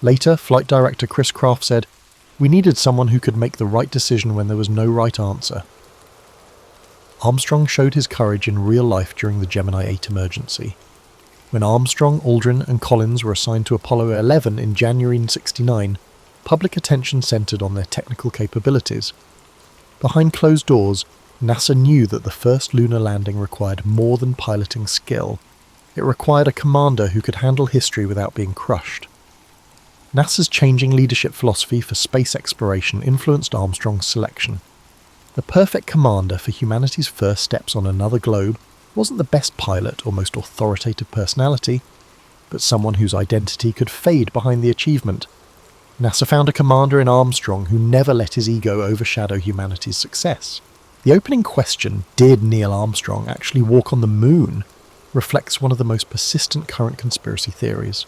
Later, Flight Director Chris Kraft said, "We needed someone who could make the right decision when there was no right answer." Armstrong showed his courage in real life during the Gemini 8 emergency. When Armstrong, Aldrin and Collins were assigned to Apollo 11 in January 1969, public attention centered on their technical capabilities. Behind closed doors, NASA knew that the first lunar landing required more than piloting skill. It required a commander who could handle history without being crushed. NASA's changing leadership philosophy for space exploration influenced Armstrong's selection. The perfect commander for humanity's first steps on another globe wasn't the best pilot or most authoritative personality, but someone whose identity could fade behind the achievement. NASA found a commander in Armstrong who never let his ego overshadow humanity's success. The opening question, "Did Neil Armstrong actually walk on the moon?" reflects one of the most persistent current conspiracy theories.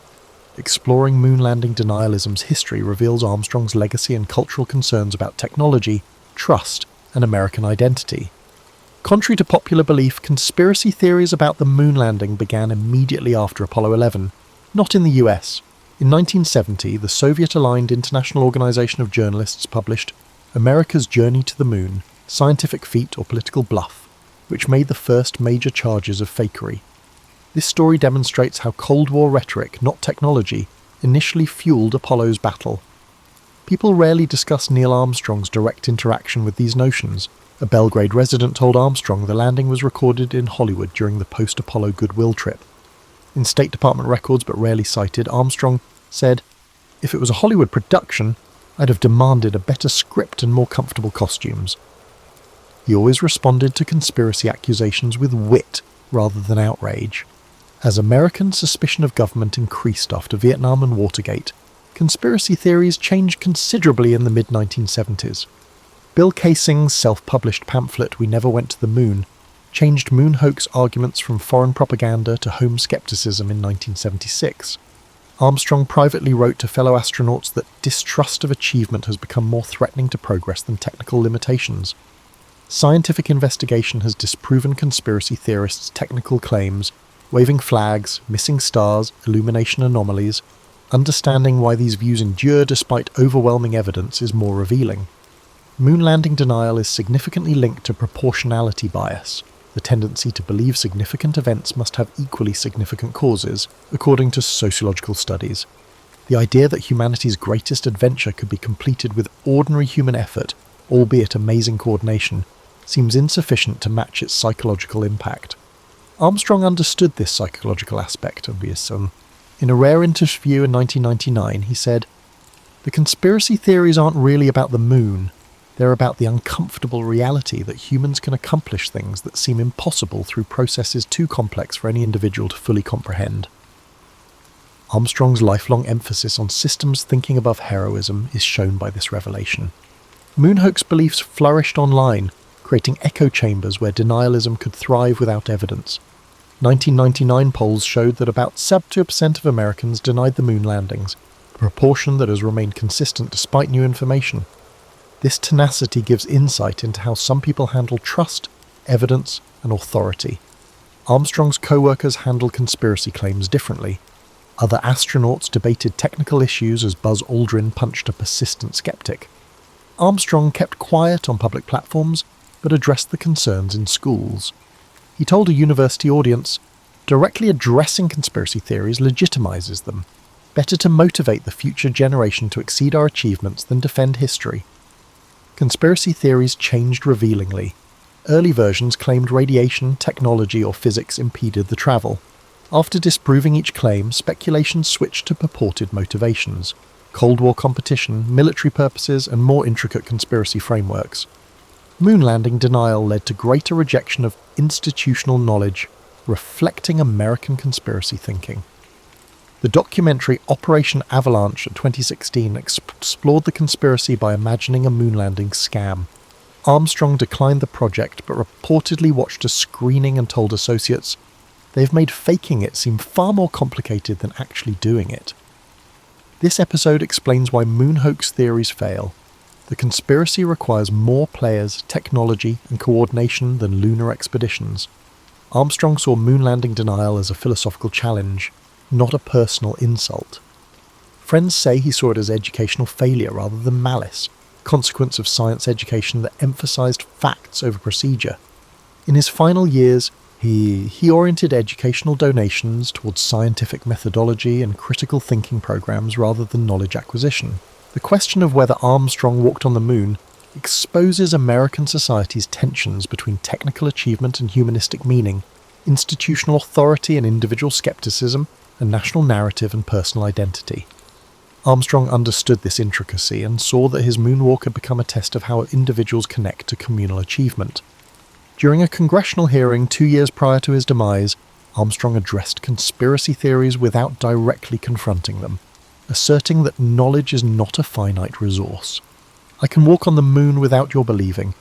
Exploring moon landing denialism's history reveals Armstrong's legacy and cultural concerns about technology, trust, and American identity. Contrary to popular belief, conspiracy theories about the moon landing began immediately after Apollo 11, not in the US. In 1970, the Soviet-aligned International Organization of Journalists published America's Journey to the Moon, Scientific Feat or Political Bluff, which made the first major charges of fakery. This story demonstrates how Cold War rhetoric, not technology, initially fueled Apollo's battle. People rarely discuss Neil Armstrong's direct interaction with these notions. A Belgrade resident told Armstrong the landing was recorded in Hollywood during the post-Apollo goodwill trip. In State Department records but rarely cited, Armstrong said, "If it was a Hollywood production, I'd have demanded a better script and more comfortable costumes." He always responded to conspiracy accusations with wit rather than outrage. As American suspicion of government increased after Vietnam and Watergate, conspiracy theories changed considerably in the mid-1970s. Bill Kaysing's self-published pamphlet We Never Went to the Moon changed moon hoax arguments from foreign propaganda to home skepticism in 1976. Armstrong privately wrote to fellow astronauts that distrust of achievement has become more threatening to progress than technical limitations. Scientific investigation has disproven conspiracy theorists' technical claims, waving flags, missing stars, illumination anomalies. Understanding why these views endure despite overwhelming evidence is more revealing. Moon landing denial is significantly linked to proportionality bias, the tendency to believe significant events must have equally significant causes, according to sociological studies. The idea that humanity's greatest adventure could be completed with ordinary human effort, albeit amazing coordination, seems insufficient to match its psychological impact. Armstrong understood this psychological aspect of his In a rare interview in 1999, he said, "The conspiracy theories aren't really about the moon. They're about the uncomfortable reality that humans can accomplish things that seem impossible through processes too complex for any individual to fully comprehend. Armstrong's lifelong emphasis on systems thinking above heroism is shown by this revelation. Moon hoax beliefs flourished online, creating echo chambers where denialism could thrive without evidence. 1999 polls showed that about 72% of Americans denied the moon landings, a proportion that has remained consistent despite new information. This tenacity gives insight into how some people handle trust, evidence, and authority. Armstrong's co-workers handled conspiracy claims differently. Other astronauts debated technical issues as Buzz Aldrin punched a persistent skeptic. Armstrong kept quiet on public platforms, but addressed the concerns in schools. He told a university audience, "Directly addressing conspiracy theories legitimizes them. Better to motivate the future generation to exceed our achievements than defend history." Conspiracy theories changed revealingly. Early versions claimed radiation, technology, or physics impeded the travel. After disproving each claim, speculation switched to purported motivations: Cold War competition, military purposes, and more intricate conspiracy frameworks. Moon landing denial led to greater rejection of institutional knowledge, reflecting American conspiracy thinking. The documentary Operation Avalanche of 2016 explored the conspiracy by imagining a moon landing scam. Armstrong declined the project but reportedly watched a screening and told associates, "They've made faking it seem far more complicated than actually doing it." This episode explains why moon hoax theories fail. The conspiracy requires more players, technology, and coordination than lunar expeditions. Armstrong saw moon landing denial as a philosophical challenge, not a personal insult. Friends say he saw it as educational failure rather than malice, consequence of science education that emphasized facts over procedure. In his final years, he oriented educational donations towards scientific methodology and critical thinking programs rather than knowledge acquisition. The question of whether Armstrong walked on the moon exposes American society's tensions between technical achievement and humanistic meaning, institutional authority and individual skepticism, and national narrative and personal identity. Armstrong understood this intricacy and saw that his moonwalk had become a test of how individuals connect to communal achievement. During a congressional hearing 2 years prior to his demise, Armstrong addressed conspiracy theories without directly confronting them, asserting that knowledge is not a finite resource. "I can walk on the moon without your believing,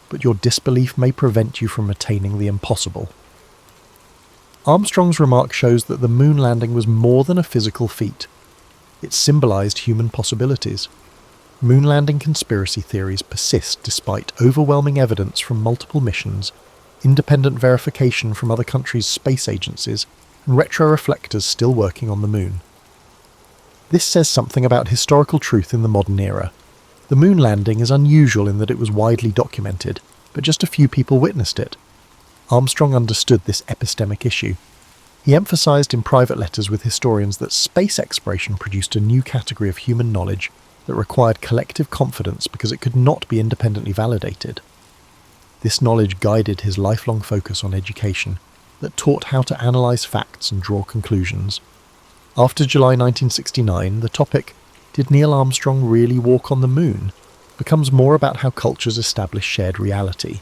but your disbelief may prevent you from attaining the impossible." Armstrong's remark shows that the moon landing was more than a physical feat. It symbolized human possibilities. Moon landing conspiracy theories persist despite overwhelming evidence from multiple missions, independent verification from other countries' space agencies, and retroreflectors still working on the moon. This says something about historical truth in the modern era. The moon landing is unusual in that it was widely documented, but just a few people witnessed it. Armstrong understood this epistemic issue. He emphasized in private letters with historians that space exploration produced a new category of human knowledge that required collective confidence because it could not be independently validated. This knowledge guided his lifelong focus on education, that taught how to analyze facts and draw conclusions. After July 1969, the topic, "Did Neil Armstrong really walk on the moon?" becomes more about how cultures establish shared reality.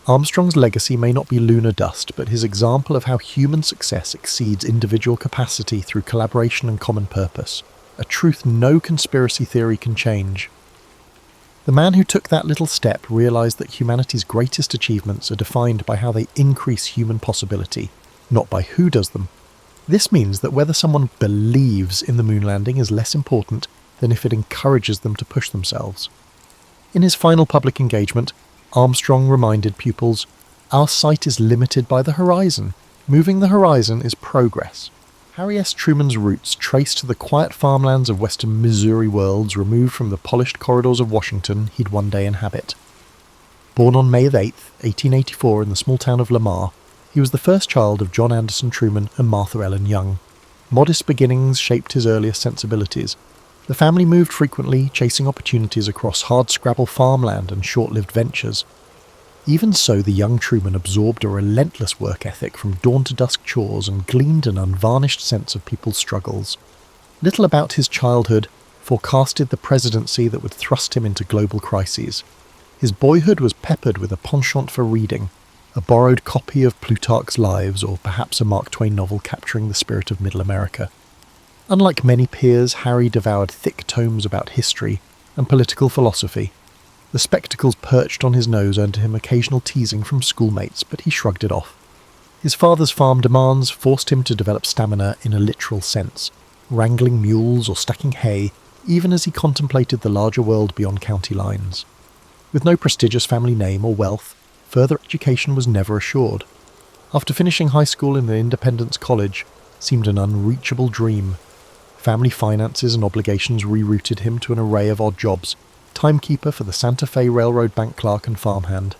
Armstrong's legacy may not be lunar dust, but his example of how human success exceeds individual capacity through collaboration and common purpose, a truth no conspiracy theory can change. The man who took that little step realized that humanity's greatest achievements are defined by how they increase human possibility, not by who does them. This means that whether someone believes in the moon landing is less important than if it encourages them to push themselves. In his final public engagement, Armstrong reminded pupils, "Our sight is limited by the horizon. Moving the horizon is progress." Harry S. Truman's roots trace to the quiet farmlands of western Missouri worlds removed from the polished corridors of Washington he'd one day inhabit. Born on May 8, 1884 in the small town of Lamar, he was the first child of John Anderson Truman and Martha Ellen Young. Modest beginnings shaped his earliest sensibilities. The family moved frequently, chasing opportunities across hardscrabble farmland and short-lived ventures. Even so, the young Truman absorbed a relentless work ethic from dawn to dusk chores and gleaned an unvarnished sense of people's struggles. Little about his childhood forecasted the presidency that would thrust him into global crises. His boyhood was peppered with a penchant for reading, a borrowed copy of Plutarch's Lives or perhaps a Mark Twain novel capturing the spirit of Middle America. Unlike many peers, Harry devoured thick tomes about history and political philosophy. The spectacles perched on his nose earned him occasional teasing from schoolmates, but he shrugged it off. His father's farm demands forced him to develop stamina in a literal sense, wrangling mules or stacking hay, even as he contemplated the larger world beyond county lines. With no prestigious family name or wealth, further education was never assured. After finishing high school in the Independence College seemed an unreachable dream. Family finances and obligations rerouted him to an array of odd jobs, timekeeper for the Santa Fe Railroad bank clerk and farmhand.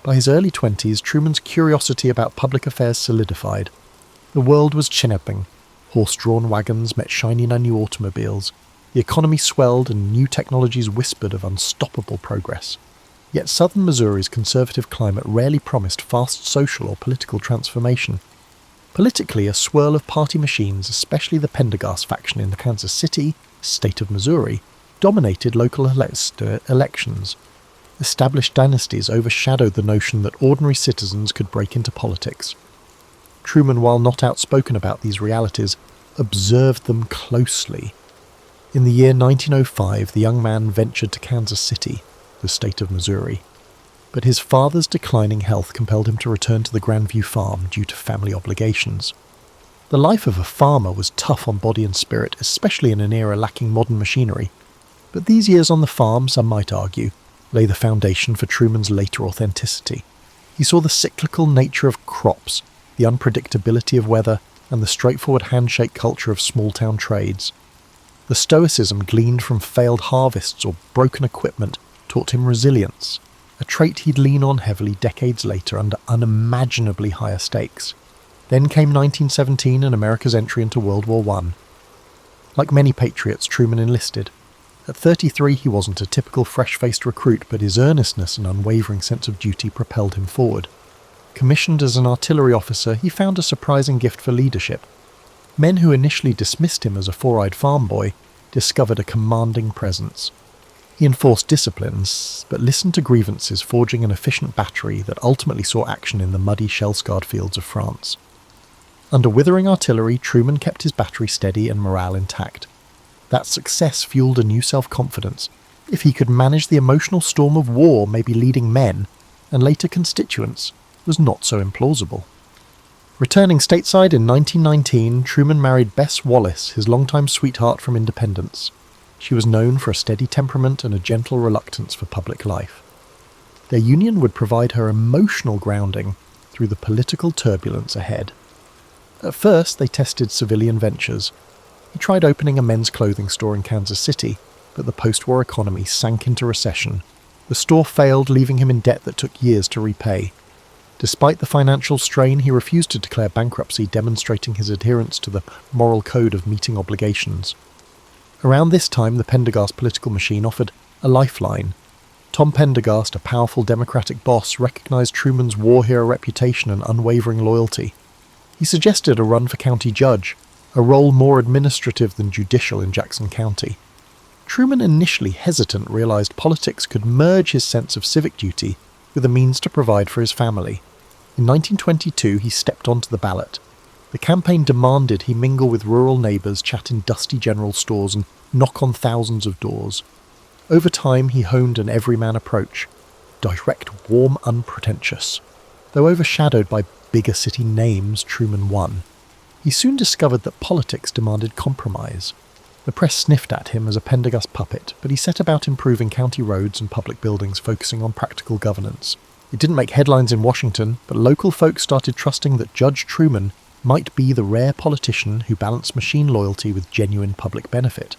By his early 20s, Truman's curiosity about public affairs solidified. The world was chinnapping. Horse-drawn wagons met shiny new automobiles. The economy swelled and new technologies whispered of unstoppable progress. Yet southern Missouri's conservative climate rarely promised fast social or political transformation. Politically, a swirl of party machines, especially the Pendergast faction in the Kansas City, state of Missouri, dominated local elections. Established dynasties overshadowed the notion that ordinary citizens could break into politics. Truman, while not outspoken about these realities, observed them closely. In the year 1905, the young man ventured to Kansas City, the state of Missouri, but his father's declining health compelled him to return to the Grandview farm due to family obligations. The life of a farmer was tough on body and spirit, especially in an era lacking modern machinery, but these years on the farm, some might argue, lay the foundation for Truman's later authenticity. He saw the cyclical nature of crops, the unpredictability of weather, and the straightforward handshake culture of small-town trades. The stoicism gleaned from failed harvests or broken equipment taught him resilience, a trait he'd lean on heavily decades later under unimaginably higher stakes. Then came 1917 and America's entry into World War I. Like many patriots, Truman enlisted. At 33, he wasn't a typical fresh-faced recruit, but his earnestness and unwavering sense of duty propelled him forward. Commissioned as an artillery officer, he found a surprising gift for leadership. Men who initially dismissed him as a four-eyed farm boy discovered a commanding presence. He enforced disciplines, but listened to grievances, forging an efficient battery that ultimately saw action in the muddy, shell-scarred fields of France. Under withering artillery, Truman kept his battery steady and morale intact. That success fueled a new self-confidence. If he could manage the emotional storm of war, maybe leading men, and later constituents, was not so implausible. Returning stateside in 1919, Truman married Bess Wallace, his longtime sweetheart from Independence. She was known for a steady temperament and a gentle reluctance for public life. Their union would provide her emotional grounding through the political turbulence ahead. At first, they tested civilian ventures. He tried opening a men's clothing store in Kansas City, but the post-war economy sank into recession. The store failed, leaving him in debt that took years to repay. Despite the financial strain, he refused to declare bankruptcy, demonstrating his adherence to the moral code of meeting obligations. Around this time, the Pendergast political machine offered a lifeline. Tom Pendergast, a powerful Democratic boss, recognized Truman's war hero reputation and unwavering loyalty. He suggested a run for county judge, a role more administrative than judicial in Jackson County. Truman, initially hesitant, realized politics could merge his sense of civic duty with a means to provide for his family. In 1922, he stepped onto the ballot. The campaign demanded he mingle with rural neighbours, chat in dusty general stores, and knock on thousands of doors. Over time, he honed an everyman approach. Direct, warm, unpretentious. Though overshadowed by bigger city names, Truman won. He soon discovered that politics demanded compromise. The press sniffed at him as a Pendergast puppet, but he set about improving county roads and public buildings, focusing on practical governance. It didn't make headlines in Washington, but local folk started trusting that Judge Truman might be the rare politician who balanced machine loyalty with genuine public benefit.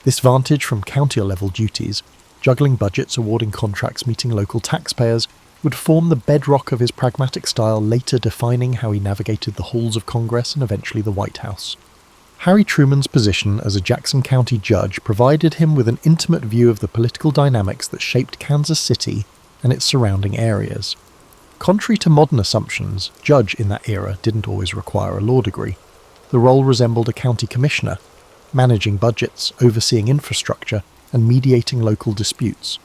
This vantage from county-level duties, juggling budgets, awarding contracts, meeting local taxpayers, would form the bedrock of his pragmatic style, later defining how he navigated the halls of Congress and eventually the White House. Harry Truman's position as a Jackson County judge provided him with an intimate view of the political dynamics that shaped Kansas City and its surrounding areas. Contrary to modern assumptions, judge in that era didn't always require a law degree. The role resembled a county commissioner, managing budgets, overseeing infrastructure, and mediating local disputes.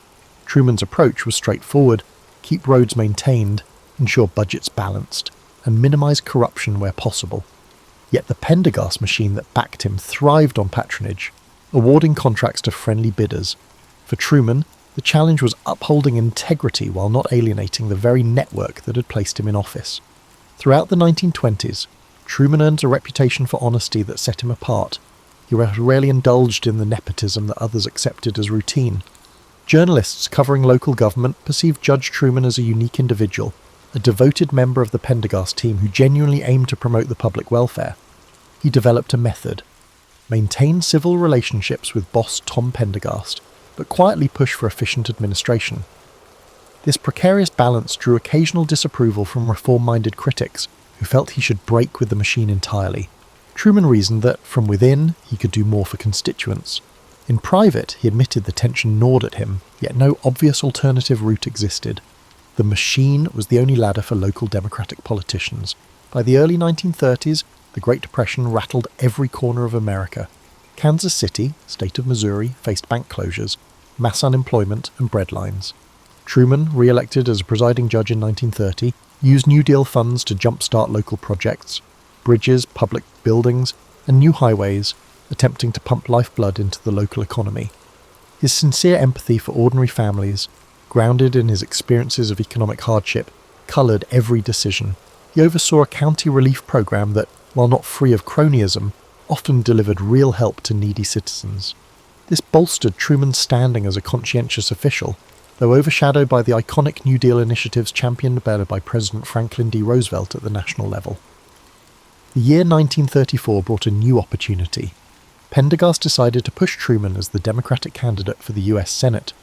Truman's approach was straightforward: keep roads maintained, ensure budgets balanced, and minimise corruption where possible. Yet the Pendergast machine that backed him thrived on patronage, awarding contracts to friendly bidders. For Truman, the challenge was upholding integrity while not alienating the very network that had placed him in office. Throughout the 1920s, Truman earned a reputation for honesty that set him apart. He rarely indulged in the nepotism that others accepted as routine. Journalists covering local government perceived Judge Truman as a unique individual, a devoted member of the Pendergast team who genuinely aimed to promote the public welfare. He developed a method: maintain civil relationships with boss Tom Pendergast, but quietly push for efficient administration. This precarious balance drew occasional disapproval from reform-minded critics who felt he should break with the machine entirely. Truman reasoned that, from within, he could do more for constituents. In private, he admitted the tension gnawed at him, yet no obvious alternative route existed. The machine was the only ladder for local Democratic politicians. By the early 1930s, the Great Depression rattled every corner of America. Kansas City, state of Missouri, faced bank closures, mass unemployment, and breadlines. Truman, re-elected as a presiding judge in 1930, used New Deal funds to jumpstart local projects, bridges, public buildings, and new highways, attempting to pump lifeblood into the local economy. His sincere empathy for ordinary families, grounded in his experiences of economic hardship, coloured every decision. He oversaw a county relief program that, while not free of cronyism, often delivered real help to needy citizens. This bolstered Truman's standing as a conscientious official, though overshadowed by the iconic New Deal initiatives championed by President Franklin D. Roosevelt at the national level. The year 1934 brought a new opportunity. Pendergast decided to push Truman as the Democratic candidate for the US Senate.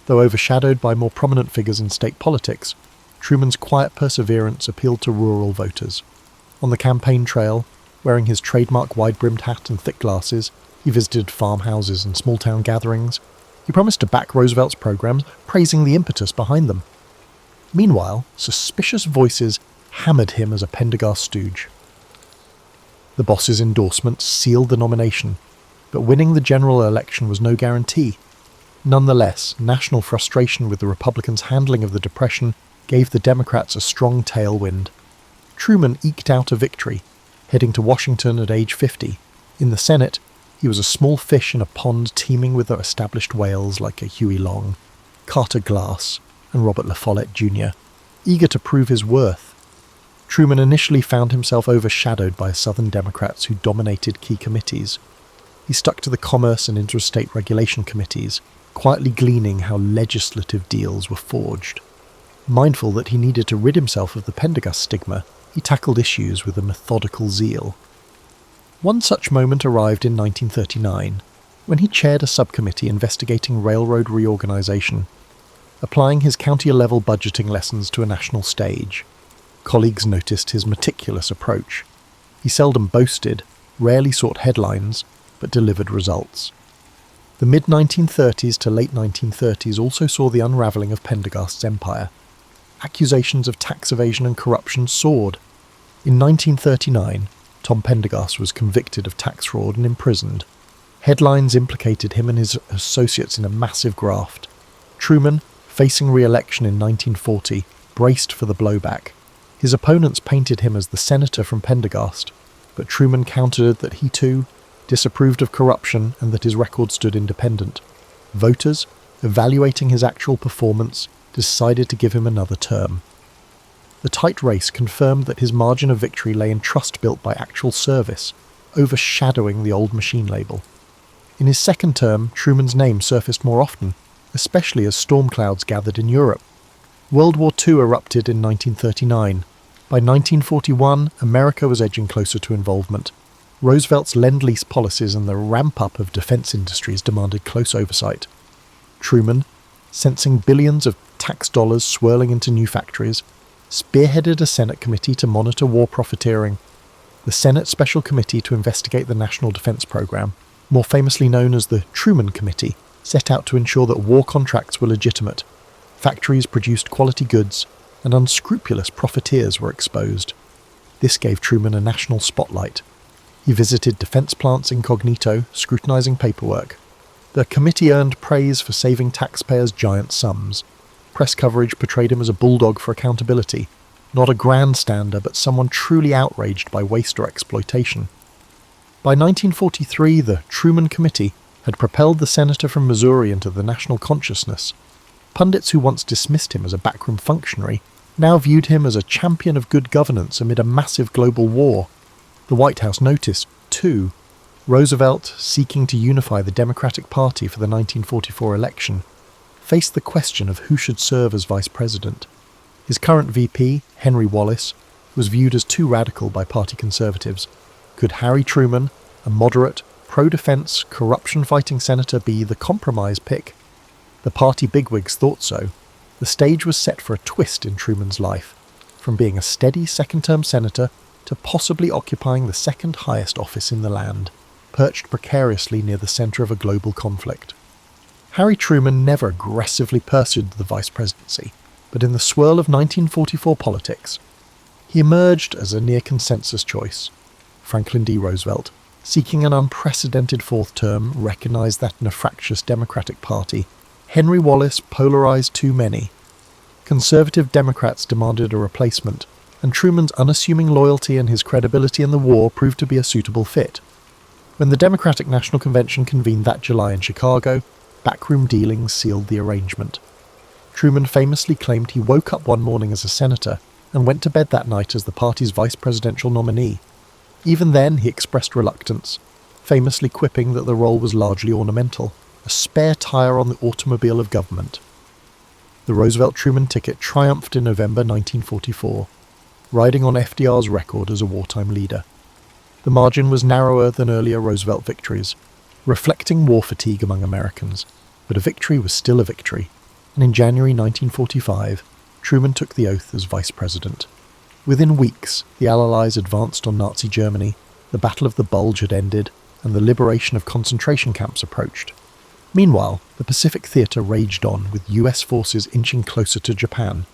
Though overshadowed by more prominent figures in state politics, Truman's quiet perseverance appealed to rural voters. On the campaign trail, wearing his trademark wide-brimmed hat and thick glasses, he visited farmhouses and small-town gatherings. He promised to back Roosevelt's programs, praising the impetus behind them. Meanwhile, suspicious voices hammered him as a Pendergast stooge. The boss's endorsement sealed the nomination, but winning the general election was no guarantee. Nonetheless, national frustration with the Republicans' handling of the Depression gave the Democrats a strong tailwind. Truman eked out a victory, heading to Washington at age 50. In the Senate, he was a small fish in a pond teeming with established whales like a Huey Long, Carter Glass, and Robert La Follette Jr., eager to prove his worth. Truman initially found himself overshadowed by Southern Democrats who dominated key committees. He stuck to the Commerce and Interstate Regulation Committees, quietly gleaning how legislative deals were forged. Mindful that he needed to rid himself of the Pendergast stigma, he tackled issues with a methodical zeal. One such moment arrived in 1939, when he chaired a subcommittee investigating railroad reorganization, applying his county-level budgeting lessons to a national stage. Colleagues noticed his meticulous approach. He seldom boasted, rarely sought headlines, but delivered results. The mid-1930s to late 1930s also saw the unravelling of Pendergast's empire. Accusations of tax evasion and corruption soared. In 1939, Tom Pendergast was convicted of tax fraud and imprisoned. Headlines implicated him and his associates in a massive graft. Truman, facing re-election in 1940, braced for the blowback. His opponents painted him as the senator from Pendergast, but Truman countered that he too disapproved of corruption and that his record stood independent. Voters, evaluating his actual performance, decided to give him another term. The tight race confirmed that his margin of victory lay in trust built by actual service, overshadowing the old machine label. In his second term, Truman's name surfaced more often, especially as storm clouds gathered in Europe. World War II erupted in 1939. By 1941, America was edging closer to involvement. Roosevelt's Lend-Lease policies and the ramp-up of defense industries demanded close oversight. Truman, sensing billions of tax dollars swirling into new factories, spearheaded a Senate committee to monitor war profiteering. The Senate Special Committee to investigate the National Defense Program, more famously known as the Truman Committee, set out to ensure that war contracts were legitimate, factories produced quality goods, and unscrupulous profiteers were exposed. This gave Truman a national spotlight. He visited defense plants incognito, scrutinizing paperwork. The committee earned praise for saving taxpayers giant sums. Press coverage portrayed him as a bulldog for accountability, not a grandstander but someone truly outraged by waste or exploitation. By 1943, the Truman Committee had propelled the senator from Missouri into the national consciousness. Pundits who once dismissed him as a backroom functionary now viewed him as a champion of good governance amid a massive global war. The White House noticed, too, Roosevelt, seeking to unify the Democratic Party for the 1944 election, faced the question of who should serve as vice president. His current VP, Henry Wallace, was viewed as too radical by party conservatives. Could Harry Truman, a moderate, pro-defense, corruption-fighting senator, be the compromise pick? The party bigwigs thought so. The stage was set for a twist in Truman's life, from being a steady second-term senator to possibly occupying the second highest office in the land, perched precariously near the centre of a global conflict. Harry Truman never aggressively pursued the vice presidency, but in the swirl of 1944 politics, he emerged as a near-consensus choice. Franklin D. Roosevelt, seeking an unprecedented fourth term, recognised that in a fractious Democratic Party, Henry Wallace polarised too many. Conservative Democrats demanded a replacement, and Truman's unassuming loyalty and his credibility in the war proved to be a suitable fit. When the Democratic National Convention convened that July in Chicago, backroom dealings sealed the arrangement. Truman famously claimed he woke up one morning as a senator and went to bed that night as the party's vice presidential nominee. Even then, he expressed reluctance, famously quipping that the role was largely ornamental, a spare tire on the automobile of government. The Roosevelt-Truman ticket triumphed in November 1944, riding on FDR's record as a wartime leader. The margin was narrower than earlier Roosevelt victories, reflecting war fatigue among Americans, but a victory was still a victory, and in January 1945, Truman took the oath as vice president. Within weeks, the Allies advanced on Nazi Germany, the Battle of the Bulge had ended, and the liberation of concentration camps approached. Meanwhile, the Pacific Theatre raged on, with US forces inching closer to Japan.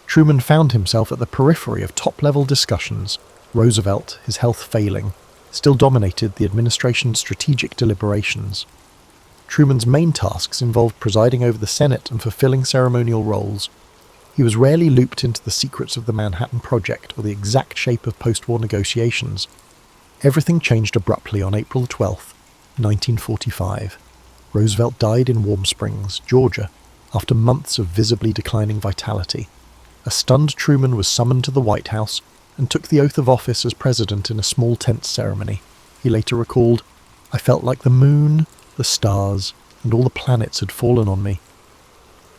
Truman found himself at the periphery of top-level discussions. Roosevelt, his health failing, still dominated the administration's strategic deliberations. Truman's main tasks involved presiding over the Senate and fulfilling ceremonial roles. He was rarely looped into the secrets of the Manhattan Project or the exact shape of post-war negotiations. Everything changed abruptly on April 12, 1945. Roosevelt died in Warm Springs, Georgia, after months of visibly declining vitality. A stunned Truman was summoned to the White House and took the oath of office as president in a small tent ceremony. He later recalled, "I felt like the moon, the stars, and all the planets had fallen on me."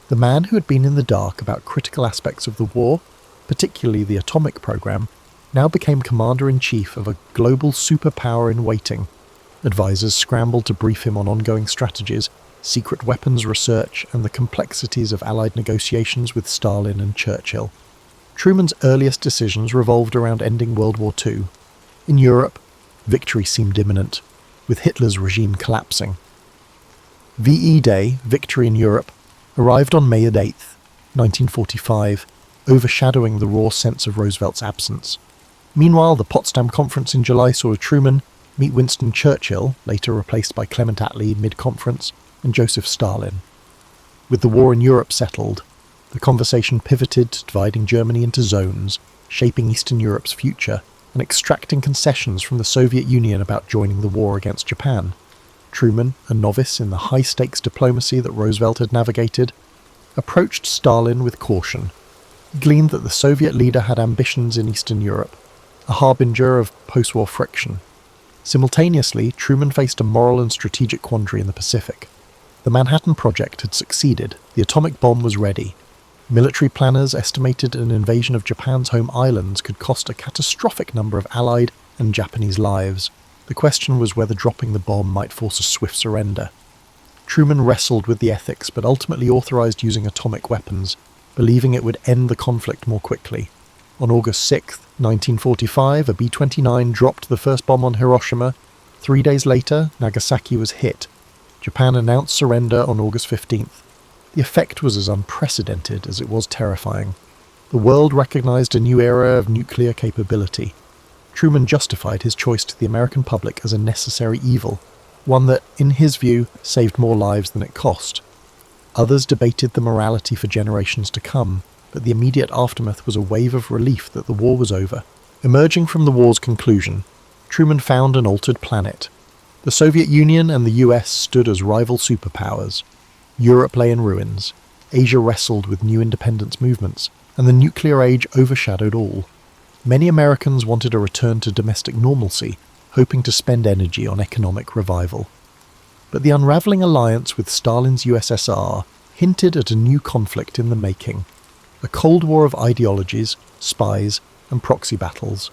The man who had been in the dark about critical aspects of the war, particularly the atomic program, now became commander-in-chief of a global superpower in waiting. Advisors scrambled to brief him on ongoing strategies, secret weapons research, and the complexities of Allied negotiations with Stalin and Churchill. Truman's earliest decisions revolved around ending World War II. In Europe, victory seemed imminent, with Hitler's regime collapsing. VE Day, victory in Europe, arrived on May 8, 1945, overshadowing the raw sense of Roosevelt's absence. Meanwhile, the Potsdam Conference in July saw Truman meet Winston Churchill, later replaced by Clement Attlee mid-conference, and Joseph Stalin. With the war in Europe settled, the conversation pivoted to dividing Germany into zones, shaping Eastern Europe's future, and extracting concessions from the Soviet Union about joining the war against Japan. Truman, a novice in the high-stakes diplomacy that Roosevelt had navigated, approached Stalin with caution. He gleaned that the Soviet leader had ambitions in Eastern Europe, a harbinger of post-war friction. Simultaneously, Truman faced a moral and strategic quandary in the Pacific. The Manhattan Project had succeeded, the atomic bomb was ready. Military planners estimated an invasion of Japan's home islands could cost a catastrophic number of Allied and Japanese lives. The question was whether dropping the bomb might force a swift surrender. Truman wrestled with the ethics, but ultimately authorized using atomic weapons, believing it would end the conflict more quickly. On August 6, 1945, a B-29 dropped the first bomb on Hiroshima. 3 days later, Nagasaki was hit. Japan announced surrender on August 15th. The effect was as unprecedented as it was terrifying. The world recognized a new era of nuclear capability. Truman justified his choice to the American public as a necessary evil. one that, in his view, saved more lives than it cost. Others debated the morality for generations to come, but the immediate aftermath was a wave of relief that the war was over. Emerging from the war's conclusion, Truman found an altered planet. The Soviet Union and the US stood as rival superpowers. Europe lay in ruins. Asia wrestled with new independence movements, and the nuclear age overshadowed all. Many Americans wanted a return to domestic normalcy, hoping to spend energy on economic revival. But the unravelling alliance with Stalin's USSR hinted at a new conflict in the making, a Cold War of ideologies, spies, and proxy battles.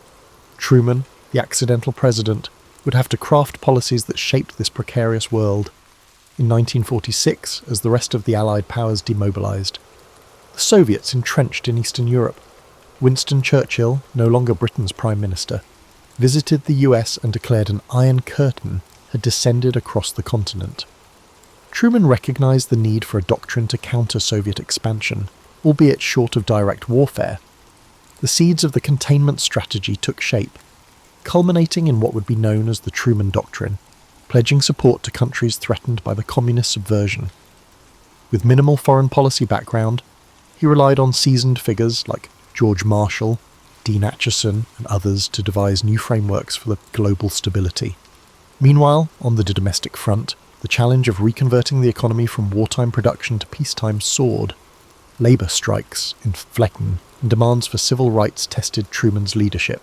Truman, the accidental president, would have to craft policies that shaped this precarious world. In 1946, as the rest of the Allied powers demobilised, the Soviets entrenched in Eastern Europe. Winston Churchill, no longer Britain's Prime Minister, visited the US and declared an Iron Curtain had descended across the continent. Truman recognised the need for a doctrine to counter Soviet expansion, albeit short of direct warfare. The seeds of the containment strategy took shape, culminating in what would be known as the Truman Doctrine, pledging support to countries threatened by the communist subversion. With minimal foreign policy background, he relied on seasoned figures like George Marshall, Dean Acheson, and others to devise new frameworks for the global stability. Meanwhile, on the domestic front, the challenge of reconverting the economy from wartime production to peacetime soared. Labour strikes in Flecken and demands for civil rights tested Truman's leadership.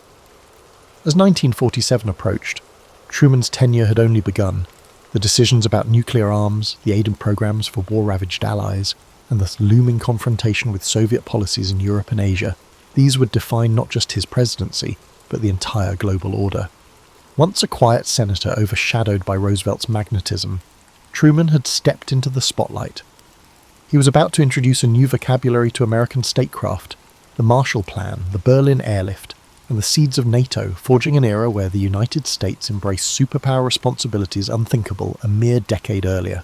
As 1947 approached, Truman's tenure had only begun. The decisions about nuclear arms, the aid programs for war-ravaged allies, and the looming confrontation with Soviet policies in Europe and Asia, these would define not just his presidency, but the entire global order. Once a quiet senator overshadowed by Roosevelt's magnetism, Truman had stepped into the spotlight. He was about to introduce a new vocabulary to American statecraft, the Marshall Plan, the Berlin Airlift, and the seeds of NATO, forging an era where the United States embraced superpower responsibilities unthinkable a mere decade earlier.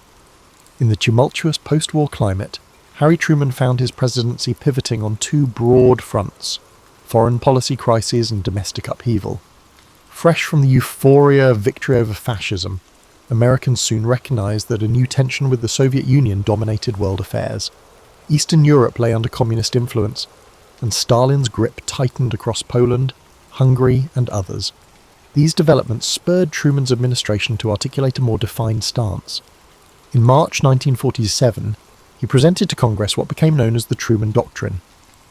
In the tumultuous post-war climate, Harry Truman found his presidency pivoting on two broad fronts: foreign policy crises and domestic upheaval. Fresh from the euphoria of victory over fascism, Americans soon recognized that a new tension with the Soviet Union dominated world affairs. Eastern Europe lay under communist influence, and Stalin's grip tightened across Poland, Hungary, and others. These developments spurred Truman's administration to articulate a more defined stance. In March 1947, he presented to Congress what became known as the Truman Doctrine.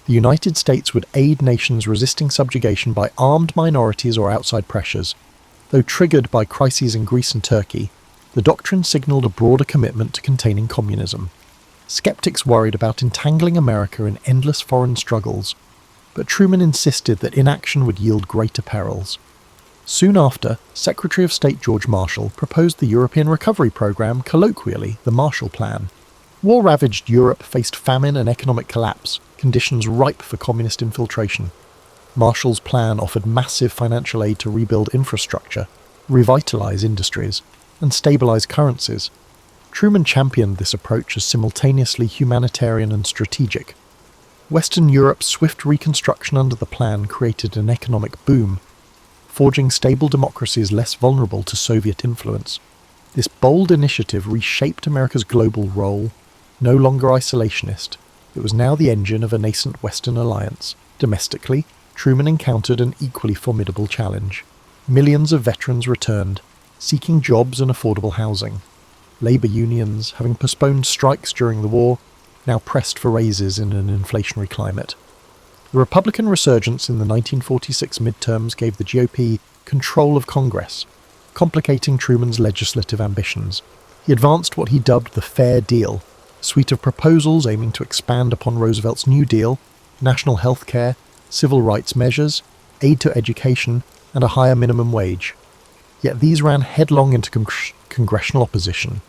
The United States would aid nations resisting subjugation by armed minorities or outside pressures. Though triggered by crises in Greece and Turkey, the doctrine signalled a broader commitment to containing communism. Skeptics worried about entangling America in endless foreign struggles, but Truman insisted that inaction would yield greater perils. Soon after, Secretary of State George Marshall proposed the European Recovery Program, colloquially the Marshall Plan. War-ravaged Europe faced famine and economic collapse, conditions ripe for communist infiltration. Marshall's plan offered massive financial aid to rebuild infrastructure, revitalise industries, and stabilise currencies. Truman championed this approach as simultaneously humanitarian and strategic. Western Europe's swift reconstruction under the plan created an economic boom, forging stable democracies less vulnerable to Soviet influence. This bold initiative reshaped America's global role. No longer isolationist, it was now the engine of a nascent Western alliance. Domestically, Truman encountered an equally formidable challenge. Millions of veterans returned, seeking jobs and affordable housing. Labour unions, having postponed strikes during the war, now pressed for raises in an inflationary climate. The Republican resurgence in the 1946 midterms gave the GOP control of Congress, complicating Truman's legislative ambitions. He advanced what he dubbed the Fair Deal, a suite of proposals aiming to expand upon Roosevelt's New Deal, national health care, civil rights measures, aid to education, and a higher minimum wage. Yet these ran headlong into congressional opposition,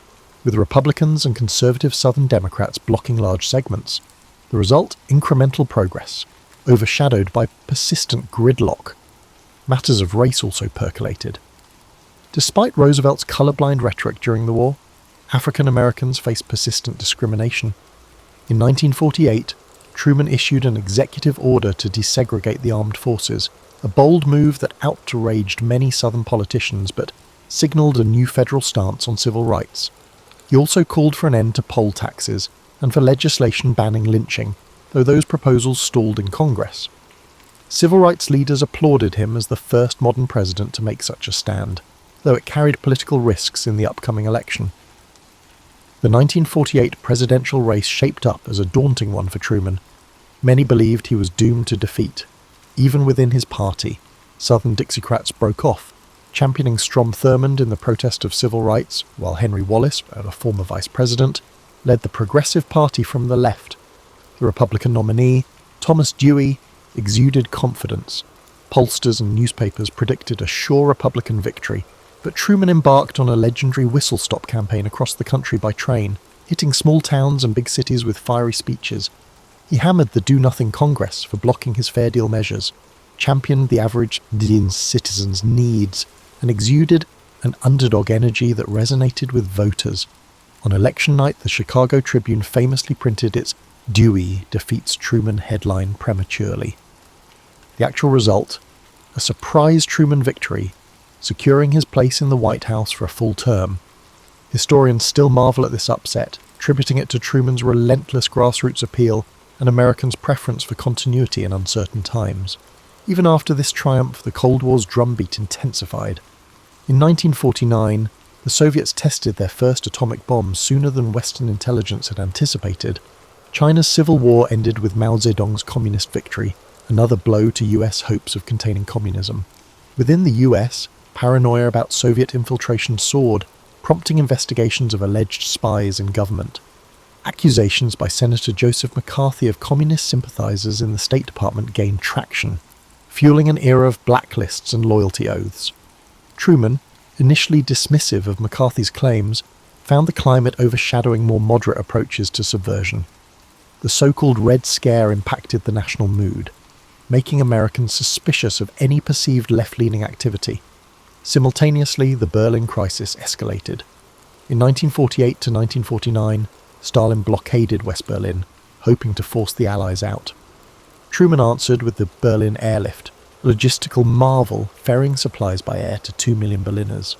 with Republicans and conservative Southern Democrats blocking large segments. The result, incremental progress, overshadowed by persistent gridlock. Matters of race also percolated. Despite Roosevelt's colorblind rhetoric during the war, African Americans faced persistent discrimination. In 1948, Truman issued an executive order to desegregate the armed forces, a bold move that outraged many Southern politicians but signalled a new federal stance on civil rights. He also called for an end to poll taxes and for legislation banning lynching, though those proposals stalled in Congress. Civil rights leaders applauded him as the first modern president to make such a stand, though it carried political risks in the upcoming election. The 1948 presidential race shaped up as a daunting one for Truman. Many believed he was doomed to defeat. Even within his party, Southern Dixiecrats broke off, championing Strom Thurmond in the protest of civil rights, while Henry Wallace, a former vice president, led the Progressive Party from the left. The Republican nominee, Thomas Dewey, exuded confidence. Pollsters and newspapers predicted a sure Republican victory, but Truman embarked on a legendary whistle-stop campaign across the country by train, hitting small towns and big cities with fiery speeches. He hammered the Do-Nothing Congress for blocking his Fair Deal measures, championed the average citizen's needs, and exuded an underdog energy that resonated with voters. On election night, the Chicago Tribune famously printed its "Dewey defeats Truman" headline prematurely. The actual result? A surprise Truman victory, securing his place in the White House for a full term. Historians still marvel at this upset, attributing it to Truman's relentless grassroots appeal and Americans' preference for continuity in uncertain times. Even after this triumph, the Cold War's drumbeat intensified. In 1949, the Soviets tested their first atomic bomb sooner than Western intelligence had anticipated. China's civil war ended with Mao Zedong's communist victory, another blow to US hopes of containing communism. Within the US, paranoia about Soviet infiltration soared, prompting investigations of alleged spies in government. Accusations by Senator Joseph McCarthy of communist sympathizers in the State Department gained traction, fueling an era of blacklists and loyalty oaths. Truman, initially dismissive of McCarthy's claims, found the climate overshadowing more moderate approaches to subversion. The so-called Red Scare impacted the national mood, making Americans suspicious of any perceived left-leaning activity. Simultaneously, the Berlin crisis escalated. In 1948 to 1949, Stalin blockaded West Berlin, hoping to force the Allies out. Truman answered with the Berlin Airlift, a logistical marvel ferrying supplies by air to 2 million Berliners.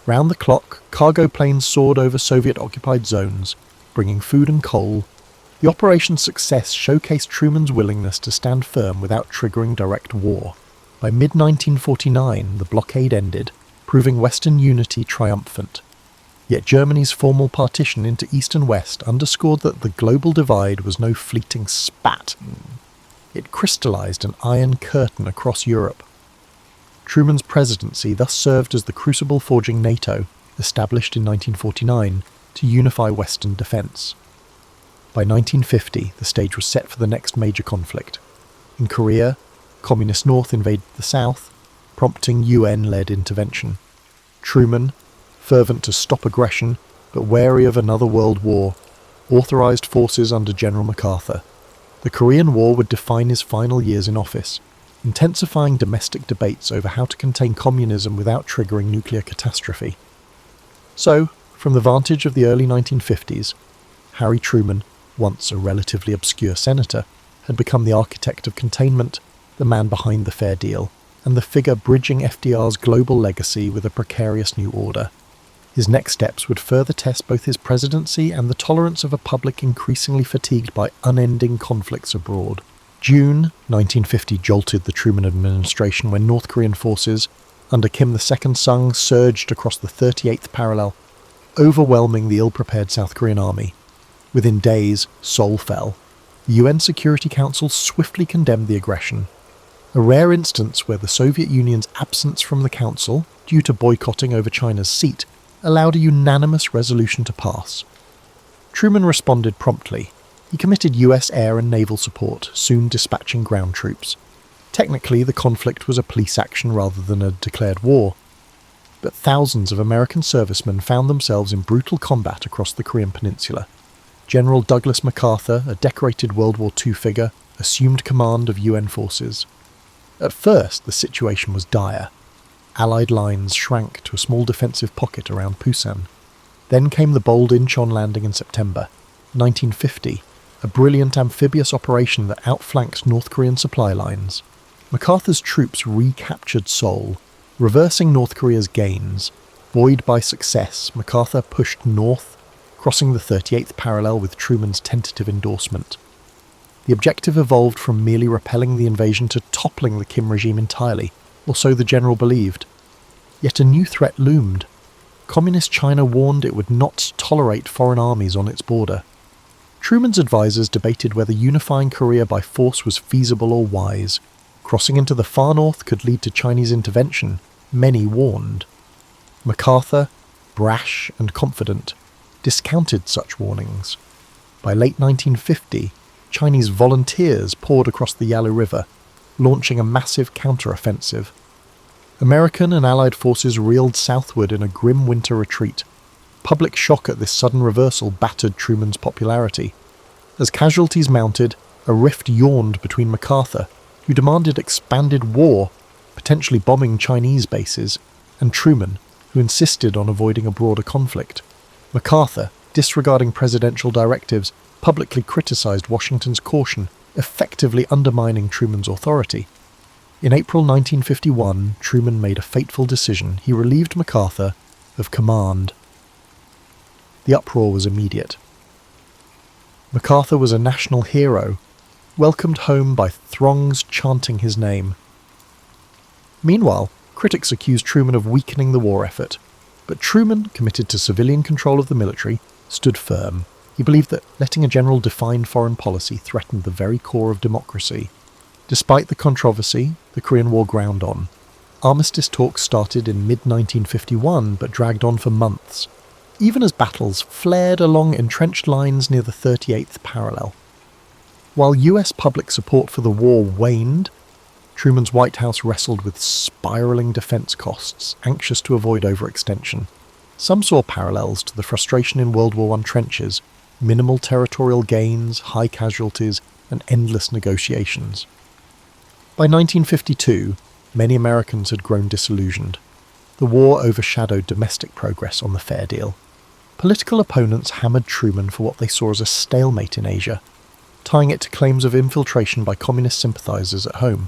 Round the clock, cargo planes soared over Soviet-occupied zones, bringing food and coal. The operation's success showcased Truman's willingness to stand firm without triggering direct war. By mid-1949, the blockade ended, proving Western unity triumphant. Yet Germany's formal partition into East and West underscored that the global divide was no fleeting spat. It crystallized an iron curtain across Europe. Truman's presidency thus served as the crucible forging NATO, established in 1949, to unify Western defense. By 1950, the stage was set for the next major conflict. In Korea, Communist North invaded the South, prompting UN-led intervention. Truman, fervent to stop aggression, but wary of another world war, authorized forces under General MacArthur. The Korean War would define his final years in office, intensifying domestic debates over how to contain communism without triggering nuclear catastrophe. So, from the vantage of the early 1950s, Harry Truman, once a relatively obscure senator, had become the architect of containment, the man behind the Fair Deal, and the figure bridging FDR's global legacy with a precarious new order. His next steps would further test both his presidency and the tolerance of a public increasingly fatigued by unending conflicts abroad. June 1950 jolted the Truman administration when North Korean forces, under Kim Il-sung, surged across the 38th parallel, overwhelming the ill-prepared South Korean army. Within days, Seoul fell. The UN Security Council swiftly condemned the aggression, a rare instance where the Soviet Union's absence from the Council, due to boycotting over China's seat, allowed a unanimous resolution to pass. Truman responded promptly. He committed US air and naval support, soon dispatching ground troops. Technically, the conflict was a police action rather than a declared war, but thousands of American servicemen found themselves in brutal combat across the Korean peninsula. General Douglas MacArthur, a decorated World War II figure, assumed command of UN forces. At first, the situation was dire. Allied lines shrank to a small defensive pocket around Pusan. Then came the bold Incheon landing in September 1950, a brilliant amphibious operation that outflanked North Korean supply lines. MacArthur's troops recaptured Seoul, reversing North Korea's gains. Buoyed by success, MacArthur pushed north, crossing the 38th parallel with Truman's tentative endorsement. The objective evolved from merely repelling the invasion to toppling the Kim regime entirely, or so the general believed. Yet a new threat loomed. Communist China warned it would not tolerate foreign armies on its border. Truman's advisors debated whether unifying Korea by force was feasible or wise. Crossing into the far north could lead to Chinese intervention, many warned. MacArthur, brash and confident, discounted such warnings. By late 1950, Chinese volunteers poured across the Yalu River, launching a massive counter-offensive. American and Allied forces reeled southward in a grim winter retreat. Public shock at this sudden reversal battered Truman's popularity. As casualties mounted, a rift yawned between MacArthur, who demanded expanded war, potentially bombing Chinese bases, and Truman, who insisted on avoiding a broader conflict. MacArthur, disregarding presidential directives, publicly criticised Washington's caution, effectively undermining Truman's authority. In April 1951, Truman made a fateful decision. He relieved MacArthur of command. The uproar was immediate. MacArthur was a national hero, welcomed home by throngs chanting his name. Meanwhile, critics accused Truman of weakening the war effort, but Truman, committed to civilian control of the military, stood firm. He believed that letting a general define foreign policy threatened the very core of democracy. Despite the controversy, the Korean War ground on. Armistice talks started in mid-1951 but dragged on for months, even as battles flared along entrenched lines near the 38th parallel. While US public support for the war waned, Truman's White House wrestled with spiralling defense costs, anxious to avoid overextension. Some saw parallels to the frustration in World War I trenches, minimal territorial gains, high casualties, and endless negotiations. By 1952, many Americans had grown disillusioned. The war overshadowed domestic progress on the fair deal. Political opponents hammered Truman for what they saw as a stalemate in Asia, tying it to claims of infiltration by communist sympathizers at home.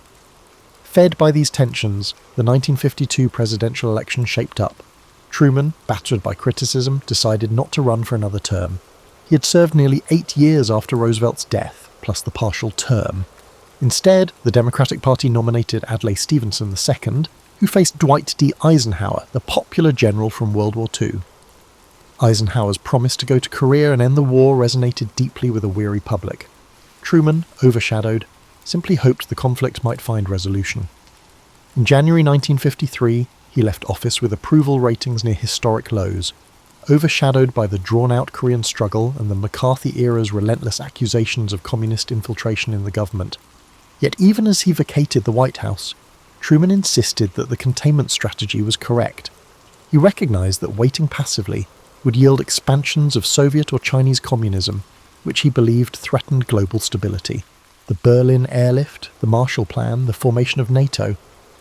Fed by these tensions, the 1952 presidential election shaped up. Truman, battered by criticism, decided not to run for another term. He had served nearly 8 years after Roosevelt's death, plus the partial term. Instead, the Democratic Party nominated Adlai Stevenson II, who faced Dwight D. Eisenhower, the popular general from World War II. Eisenhower's promise to go to Korea and end the war resonated deeply with a weary public. Truman, overshadowed, simply hoped the conflict might find resolution. In January 1953, he left office with approval ratings near historic lows, overshadowed by the drawn-out Korean struggle and the McCarthy-era's relentless accusations of communist infiltration in the government. Yet even as he vacated the White House, Truman insisted that the containment strategy was correct. He recognized that waiting passively would yield expansions of Soviet or Chinese communism, which he believed threatened global stability. The Berlin airlift, the Marshall Plan, the formation of NATO,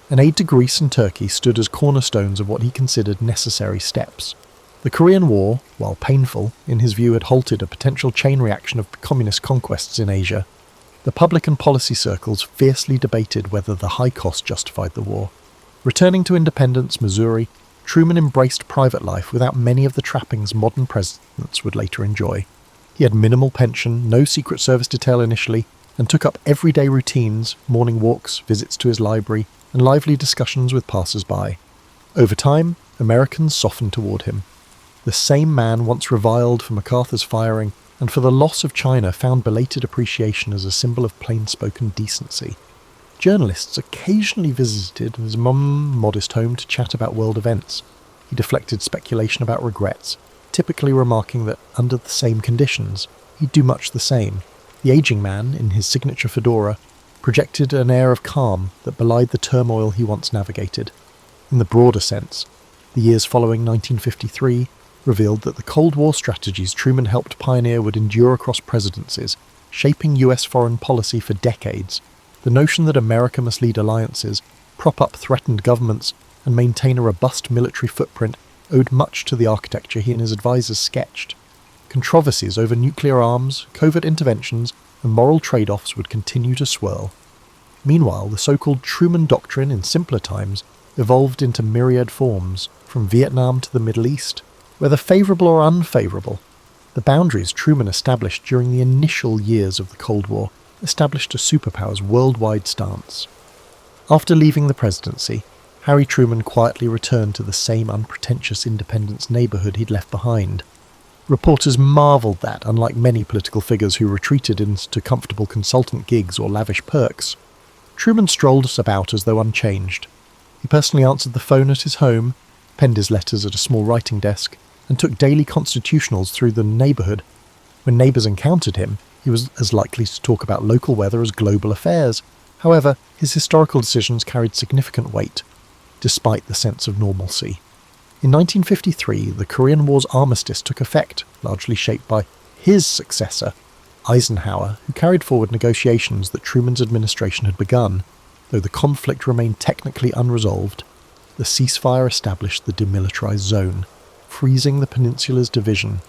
and aid to Greece and Turkey stood as cornerstones of what he considered necessary steps. The Korean War, while painful, in his view had halted a potential chain reaction of communist conquests in Asia. The public and policy circles fiercely debated whether the high cost justified the war. Returning to Independence, Missouri, Truman embraced private life without many of the trappings modern presidents would later enjoy. He had minimal pension, no Secret Service detail initially, and took up everyday routines, morning walks, visits to his library, and lively discussions with passers-by. Over time, Americans softened toward him. The same man once reviled for MacArthur's firing and for the loss of China found belated appreciation as a symbol of plain-spoken decency. Journalists occasionally visited his modest home to chat about world events. He deflected speculation about regrets, typically remarking that under the same conditions, he'd do much the same. The aging man, in his signature fedora, projected an air of calm that belied the turmoil he once navigated. In the broader sense, the years following 1953 revealed that the Cold War strategies Truman helped pioneer would endure across presidencies, shaping US foreign policy for decades. The notion that America must lead alliances, prop up threatened governments, and maintain a robust military footprint owed much to the architecture he and his advisors sketched. Controversies over nuclear arms, covert interventions, and moral trade-offs would continue to swirl. Meanwhile, the so-called Truman Doctrine in simpler times evolved into myriad forms, from Vietnam to the Middle East, whether favourable or unfavourable. The boundaries Truman established during the initial years of the Cold War established a superpower's worldwide stance. After leaving the presidency, Harry Truman quietly returned to the same unpretentious Independence neighbourhood he'd left behind. Reporters marvelled that, unlike many political figures who retreated into comfortable consultant gigs or lavish perks, Truman strolled about as though unchanged. He personally answered the phone at his home, penned his letters at a small writing desk, and took daily constitutionals through the neighbourhood. When neighbours encountered him, he was as likely to talk about local weather as global affairs. However, his historical decisions carried significant weight, despite the sense of normalcy. In 1953, the Korean War's armistice took effect, largely shaped by his successor, Eisenhower, who carried forward negotiations that Truman's administration had begun. Though the conflict remained technically unresolved, the ceasefire established the demilitarized zone, freezing the peninsula's division.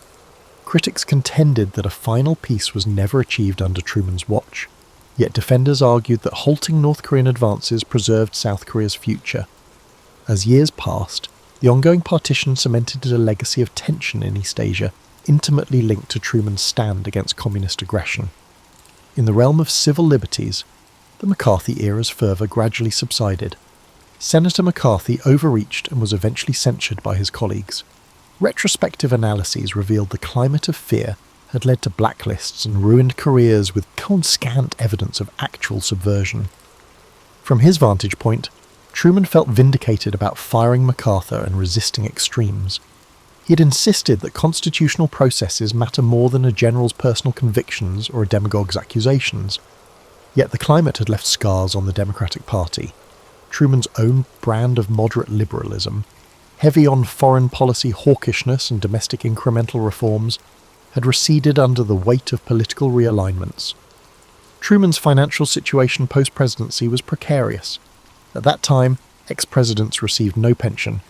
Critics contended that a final peace was never achieved under Truman's watch, yet defenders argued that halting North Korean advances preserved South Korea's future. As years passed, the ongoing partition cemented a legacy of tension in East Asia, intimately linked to Truman's stand against communist aggression. In the realm of civil liberties, the McCarthy era's fervour gradually subsided. Senator McCarthy overreached and was eventually censured by his colleagues. Retrospective analyses revealed the climate of fear had led to blacklists and ruined careers with scant evidence of actual subversion. From his vantage point, Truman felt vindicated about firing MacArthur and resisting extremes. He had insisted that constitutional processes matter more than a general's personal convictions or a demagogue's accusations. Yet the climate had left scars on the Democratic Party. Truman's own brand of moderate liberalism, heavy on foreign policy hawkishness and domestic incremental reforms, had receded under the weight of political realignments. Truman's financial situation post-presidency was precarious. At that time, ex-presidents received no pension.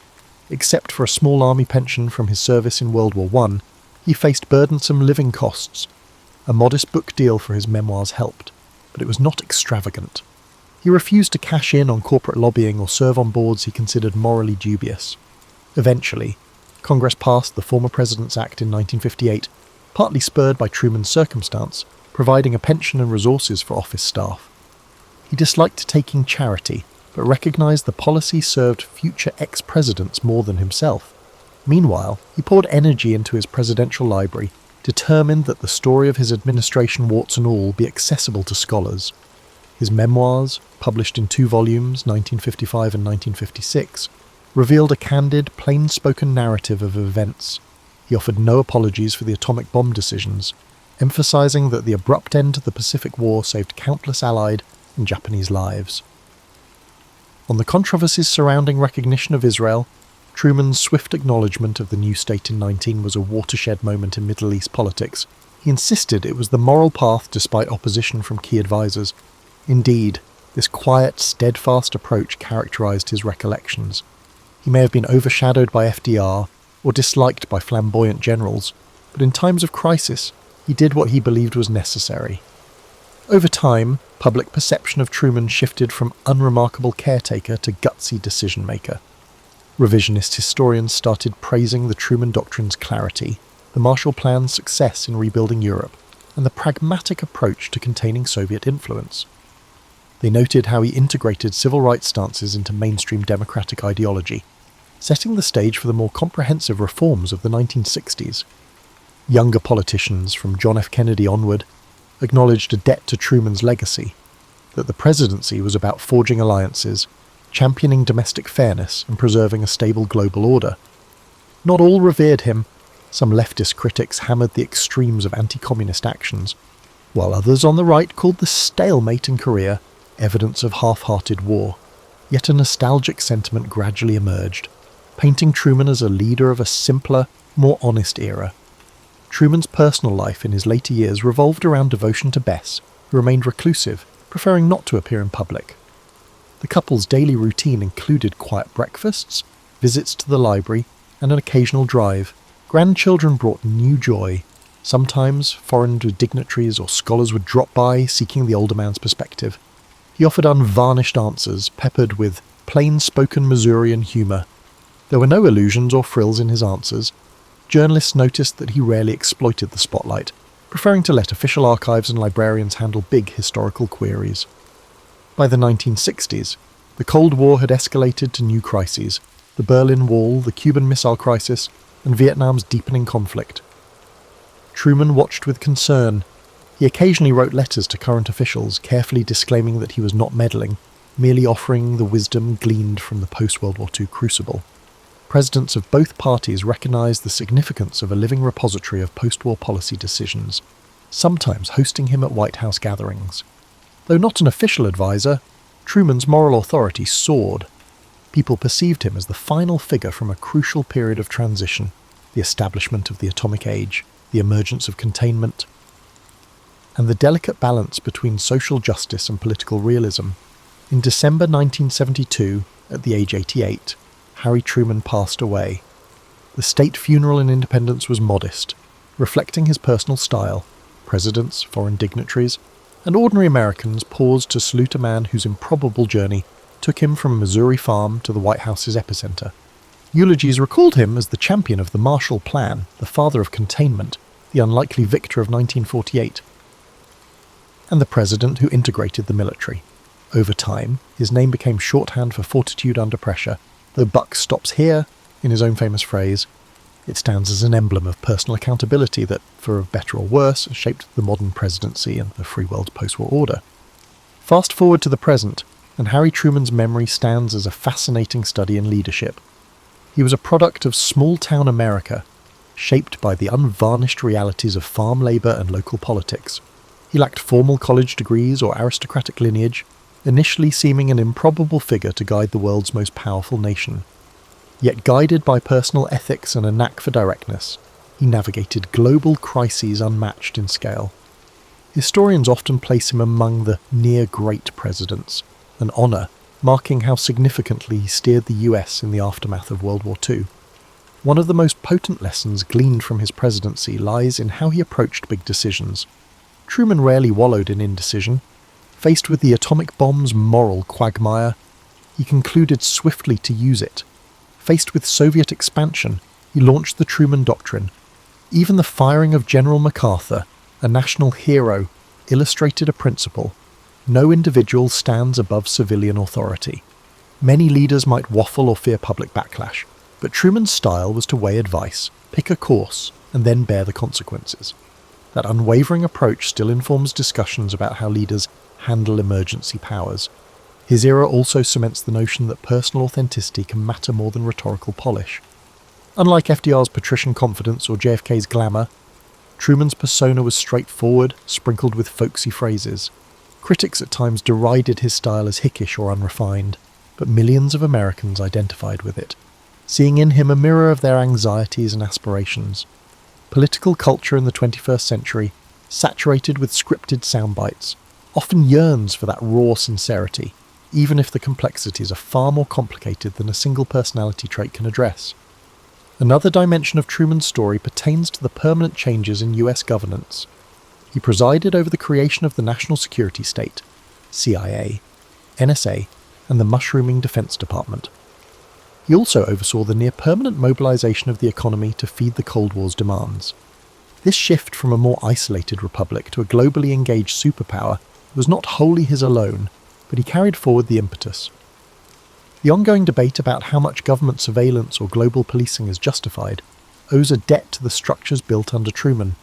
Except for a small army pension from his service in World War I, he faced burdensome living costs. A modest book deal for his memoirs helped, but it was not extravagant. He refused to cash in on corporate lobbying or serve on boards he considered morally dubious. Eventually, Congress passed the Former President's Act in 1958, partly spurred by Truman's circumstance, providing a pension and resources for office staff. He disliked taking charity, but recognised the policy served future ex-presidents more than himself. Meanwhile, he poured energy into his presidential library, determined that the story of his administration, warts and all, be accessible to scholars. His memoirs, published in 2 volumes, 1955 and 1956, revealed a candid, plain-spoken narrative of events. He offered no apologies for the atomic bomb decisions, emphasising that the abrupt end to the Pacific War saved countless Allied and Japanese lives. On the controversies surrounding recognition of Israel, Truman's swift acknowledgement of the new state in 19 was a watershed moment in Middle East politics. He insisted it was the moral path despite opposition from key advisors. Indeed, this quiet, steadfast approach characterised his recollections. He may have been overshadowed by FDR or disliked by flamboyant generals, but in times of crisis, he did what he believed was necessary. Over time, public perception of Truman shifted from unremarkable caretaker to gutsy decision-maker. Revisionist historians started praising the Truman Doctrine's clarity, the Marshall Plan's success in rebuilding Europe, and the pragmatic approach to containing Soviet influence. They noted how he integrated civil rights stances into mainstream democratic ideology, setting the stage for the more comprehensive reforms of the 1960s. Younger politicians, from John F. Kennedy onward, acknowledged a debt to Truman's legacy, that the presidency was about forging alliances, championing domestic fairness and preserving a stable global order. Not all revered him. Some leftist critics hammered the extremes of anti-communist actions, while others on the right called the stalemate in Korea evidence of half-hearted war. Yet a nostalgic sentiment gradually emerged, painting Truman as a leader of a simpler, more honest era. Truman's personal life in his later years revolved around devotion to Bess, who remained reclusive, preferring not to appear in public. The couple's daily routine included quiet breakfasts, visits to the library, and an occasional drive. Grandchildren brought new joy. Sometimes foreign dignitaries or scholars would drop by, seeking the older man's perspective. He offered unvarnished answers, peppered with plain-spoken Missourian humour. There were no illusions or frills in his answers. Journalists noticed that he rarely exploited the spotlight, preferring to let official archives and librarians handle big historical queries. By the 1960s, the Cold War had escalated to new crises: the Berlin Wall, the Cuban Missile Crisis, and Vietnam's deepening conflict. Truman watched with concern. He occasionally wrote letters to current officials, carefully disclaiming that he was not meddling, merely offering the wisdom gleaned from the post-World War II crucible. Presidents of both parties recognised the significance of a living repository of post-war policy decisions, sometimes hosting him at White House gatherings. Though not an official advisor, Truman's moral authority soared. People perceived him as the final figure from a crucial period of transition: the establishment of the atomic age, the emergence of containment, and the delicate balance between social justice and political realism. In December 1972, at the age 88, Harry Truman passed away. The state funeral in Independence was modest, reflecting his personal style. Presidents, foreign dignitaries, and ordinary Americans paused to salute a man whose improbable journey took him from a Missouri farm to the White House's epicenter. Eulogies recalled him as the champion of the Marshall Plan, the father of containment, the unlikely victor of 1948, and the president who integrated the military. Over time, his name became shorthand for fortitude under pressure. Though buck stops here, in his own famous phrase, it stands as an emblem of personal accountability that, for better or worse, shaped the modern presidency and the free world post-war order. Fast forward to the present, and Harry Truman's memory stands as a fascinating study in leadership. He was a product of small-town America, shaped by the unvarnished realities of farm labour and local politics. He lacked formal college degrees or aristocratic lineage, initially seeming an improbable figure to guide the world's most powerful nation. Yet guided by personal ethics and a knack for directness, he navigated global crises unmatched in scale. Historians often place him among the near-great presidents, an honour marking how significantly he steered the US in the aftermath of World War II. One of the most potent lessons gleaned from his presidency lies in how he approached big decisions. Truman rarely wallowed in indecision. Faced with the atomic bomb's moral quagmire, he concluded swiftly to use it. Faced with Soviet expansion, he launched the Truman Doctrine. Even the firing of General MacArthur, a national hero, illustrated a principle: no individual stands above civilian authority. Many leaders might waffle or fear public backlash, but Truman's style was to weigh advice, pick a course, and then bear the consequences. That unwavering approach still informs discussions about how leaders handle emergency powers. His era also cements the notion that personal authenticity can matter more than rhetorical polish. Unlike FDR's patrician confidence or JFK's glamour, Truman's persona was straightforward, sprinkled with folksy phrases. Critics at times derided his style as hickish or unrefined, but millions of Americans identified with it, seeing in him a mirror of their anxieties and aspirations. Political culture in the 21st century, saturated with scripted soundbites, often yearns for that raw sincerity, even if the complexities are far more complicated than a single personality trait can address. Another dimension of Truman's story pertains to the permanent changes in US governance. He presided over the creation of the National Security State, CIA, NSA, and the mushrooming Defense Department. He also oversaw the near-permanent mobilization of the economy to feed the Cold War's demands. This shift from a more isolated republic to a globally engaged superpower was not wholly his alone, but he carried forward the impetus. The ongoing debate about how much government surveillance or global policing is justified owes a debt to the structures built under Truman.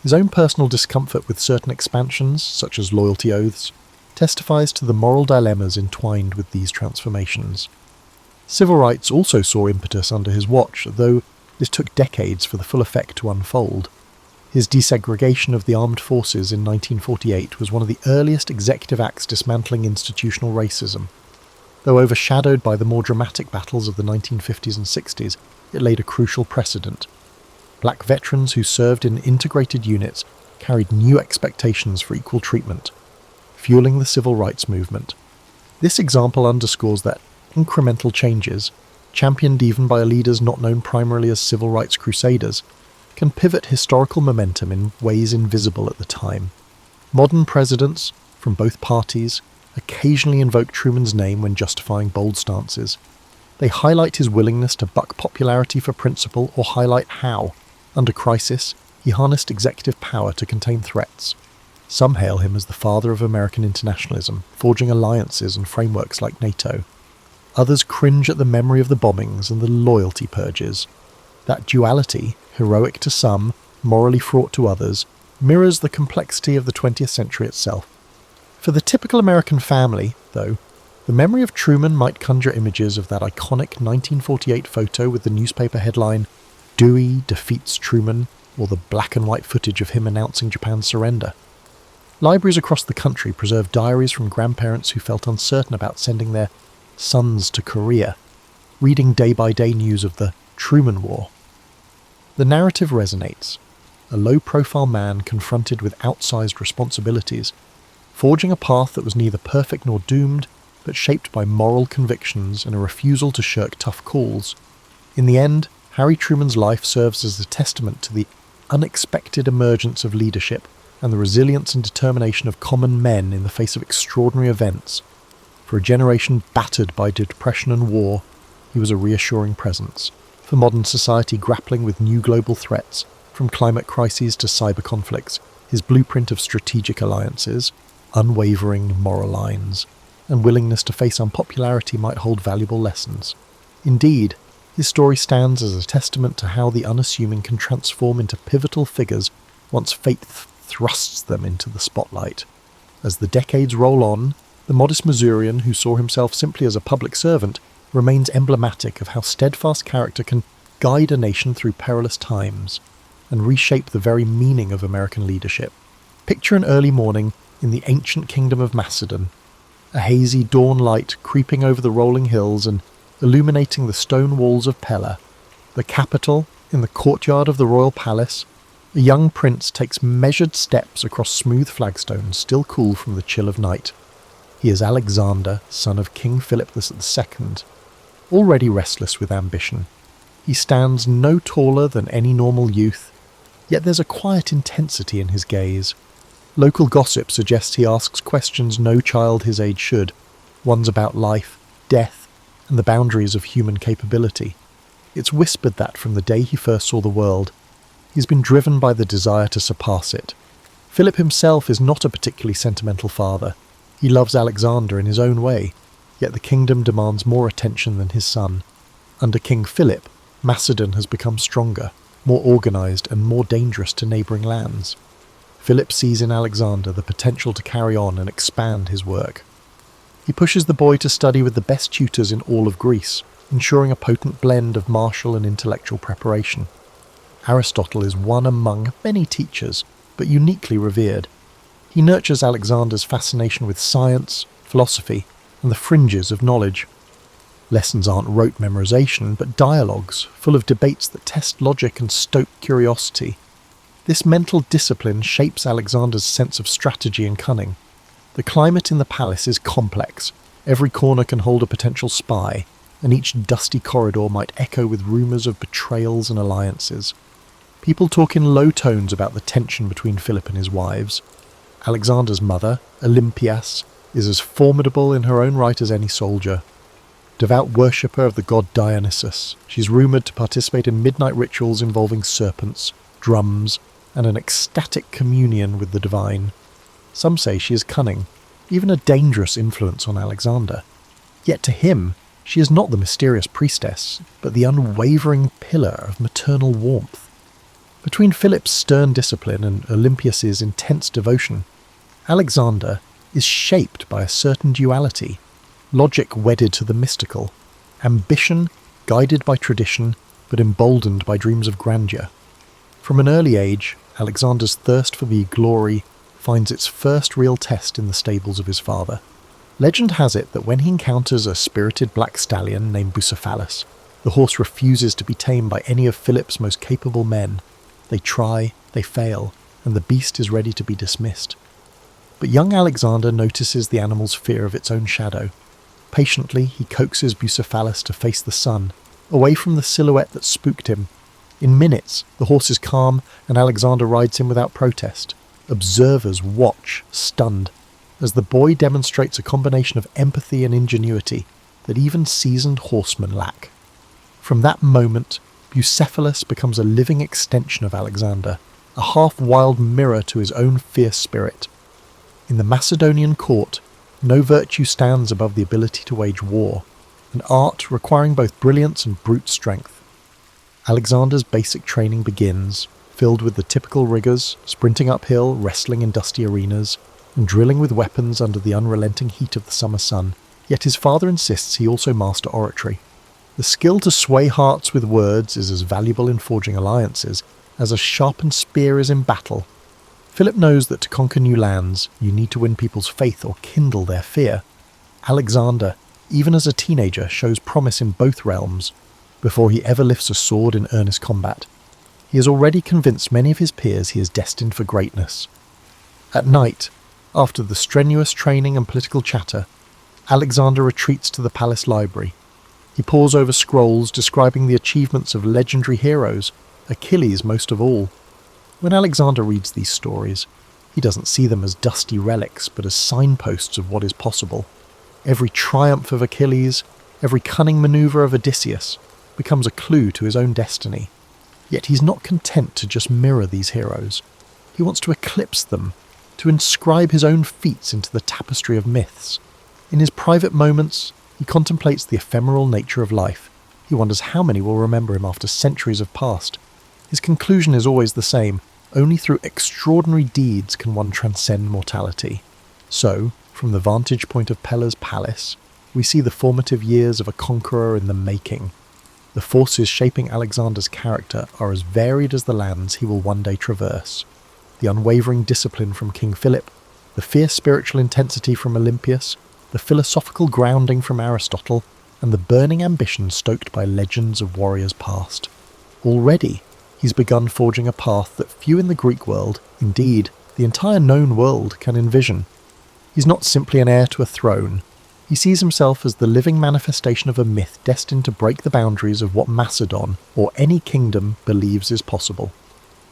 His own personal discomfort with certain expansions, such as loyalty oaths, testifies to the moral dilemmas entwined with these transformations. Civil rights also saw impetus under his watch, though this took decades for the full effect to unfold. His desegregation of the armed forces in 1948 was one of the earliest executive acts dismantling institutional racism. Though overshadowed by the more dramatic battles of the 1950s and 60s, it laid a crucial precedent. Black veterans who served in integrated units carried new expectations for equal treatment, fueling the civil rights movement. This example underscores that incremental changes, championed even by leaders not known primarily as civil rights crusaders, can pivot historical momentum in ways invisible at the time. Modern presidents, from both parties, occasionally invoke Truman's name when justifying bold stances. They highlight his willingness to buck popularity for principle or highlight how, under crisis, he harnessed executive power to contain threats. Some hail him as the father of American internationalism, forging alliances and frameworks like NATO. Others cringe at the memory of the bombings and the loyalty purges. That duality, heroic to some, morally fraught to others, mirrors the complexity of the 20th century itself. For the typical American family, though, the memory of Truman might conjure images of that iconic 1948 photo with the newspaper headline, "Dewey defeats Truman," or the black and white footage of him announcing Japan's surrender. Libraries across the country preserve diaries from grandparents who felt uncertain about sending their sons to Korea, reading day-by-day news of the Truman War. The narrative resonates. A low-profile man confronted with outsized responsibilities, forging a path that was neither perfect nor doomed, but shaped by moral convictions and a refusal to shirk tough calls. In the end, Harry Truman's life serves as a testament to the unexpected emergence of leadership and the resilience and determination of common men in the face of extraordinary events. For a generation battered by depression and war, he was a reassuring presence. For modern society grappling with new global threats, from climate crises to cyber conflicts, his blueprint of strategic alliances, unwavering moral lines, and willingness to face unpopularity might hold valuable lessons. Indeed, his story stands as a testament to how the unassuming can transform into pivotal figures once fate thrusts them into the spotlight. As the decades roll on, the modest Missourian who saw himself simply as a public servant remains emblematic of how steadfast character can guide a nation through perilous times and reshape the very meaning of American leadership. Picture an early morning in the ancient kingdom of Macedon, a hazy dawn light creeping over the rolling hills and illuminating the stone walls of Pella. The capital, in the courtyard of the royal palace, a young prince takes measured steps across smooth flagstones still cool from the chill of night. He is Alexander, son of King Philip II, already restless with ambition. He stands no taller than any normal youth, yet there's a quiet intensity in his gaze. Local gossip suggests he asks questions no child his age should, ones about life, death, and the boundaries of human capability. It's whispered that from the day he first saw the world, he's been driven by the desire to surpass it. Philip himself is not a particularly sentimental father. He loves Alexander in his own way, yet the kingdom demands more attention than his son. Under King Philip, Macedon has become stronger, more organised and more dangerous to neighbouring lands. Philip sees in Alexander the potential to carry on and expand his work. He pushes the boy to study with the best tutors in all of Greece, ensuring a potent blend of martial and intellectual preparation. Aristotle is one among many teachers, but uniquely revered. He nurtures Alexander's fascination with science, philosophy, and the fringes of knowledge. Lessons aren't rote memorization, but dialogues, full of debates that test logic and stoke curiosity. This mental discipline shapes Alexander's sense of strategy and cunning. The climate in the palace is complex. Every corner can hold a potential spy, and each dusty corridor might echo with rumours of betrayals and alliances. People talk in low tones about the tension between Philip and his wives. Alexander's mother, Olympias, is as formidable in her own right as any soldier. Devout worshipper of the god Dionysus, she's rumoured to participate in midnight rituals involving serpents, drums, and an ecstatic communion with the divine. Some say she is cunning, even a dangerous influence on Alexander. Yet to him, she is not the mysterious priestess, but the unwavering pillar of maternal warmth. Between Philip's stern discipline and Olympias's intense devotion, Alexander is shaped by a certain duality, logic wedded to the mystical, ambition guided by tradition but emboldened by dreams of grandeur. From an early age, Alexander's thirst for the glory finds its first real test in the stables of his father. Legend has it that when he encounters a spirited black stallion named Bucephalus, the horse refuses to be tamed by any of Philip's most capable men. They try, they fail, and the beast is ready to be dismissed. But young Alexander notices the animal's fear of its own shadow. Patiently, he coaxes Bucephalus to face the sun, away from the silhouette that spooked him. In minutes, the horse is calm, and Alexander rides him without protest. Observers watch, stunned. as the boy demonstrates a combination of empathy and ingenuity that even seasoned horsemen lack. From that moment, Bucephalus becomes a living extension of Alexander, a half-wild mirror to his own fierce spirit. In the Macedonian court, no virtue stands above the ability to wage war, an art requiring both brilliance and brute strength. Alexander's basic training begins, filled with the typical rigours, sprinting uphill, wrestling in dusty arenas, and drilling with weapons under the unrelenting heat of the summer sun, yet his father insists he also master oratory. The skill to sway hearts with words is as valuable in forging alliances as a sharpened spear is in battle. Philip knows that to conquer new lands, you need to win people's faith or kindle their fear. Alexander, even as a teenager, shows promise in both realms, before he ever lifts a sword in earnest combat. He has already convinced many of his peers he is destined for greatness. At night, after the strenuous training and political chatter, Alexander retreats to the palace library. He pores over scrolls describing the achievements of legendary heroes, Achilles most of all. When Alexander reads these stories, he doesn't see them as dusty relics, but as signposts of what is possible. Every triumph of Achilles, every cunning manoeuvre of Odysseus, becomes a clue to his own destiny. Yet he's not content to just mirror these heroes. He wants to eclipse them, to inscribe his own feats into the tapestry of myths. In his private moments, he contemplates the ephemeral nature of life. He wonders how many will remember him after centuries have passed. His conclusion is always the same: only through extraordinary deeds can one transcend mortality. So, from the vantage point of Pella's palace, we see the formative years of a conqueror in the making. The forces shaping Alexander's character are as varied as the lands he will one day traverse. The unwavering discipline from King Philip, the fierce spiritual intensity from Olympius, the philosophical grounding from Aristotle, and the burning ambition stoked by legends of warriors past. Already, he's begun forging a path that few in the Greek world, indeed, the entire known world, can envision. He's not simply an heir to a throne. He sees himself as the living manifestation of a myth destined to break the boundaries of what Macedon, or any kingdom, believes is possible.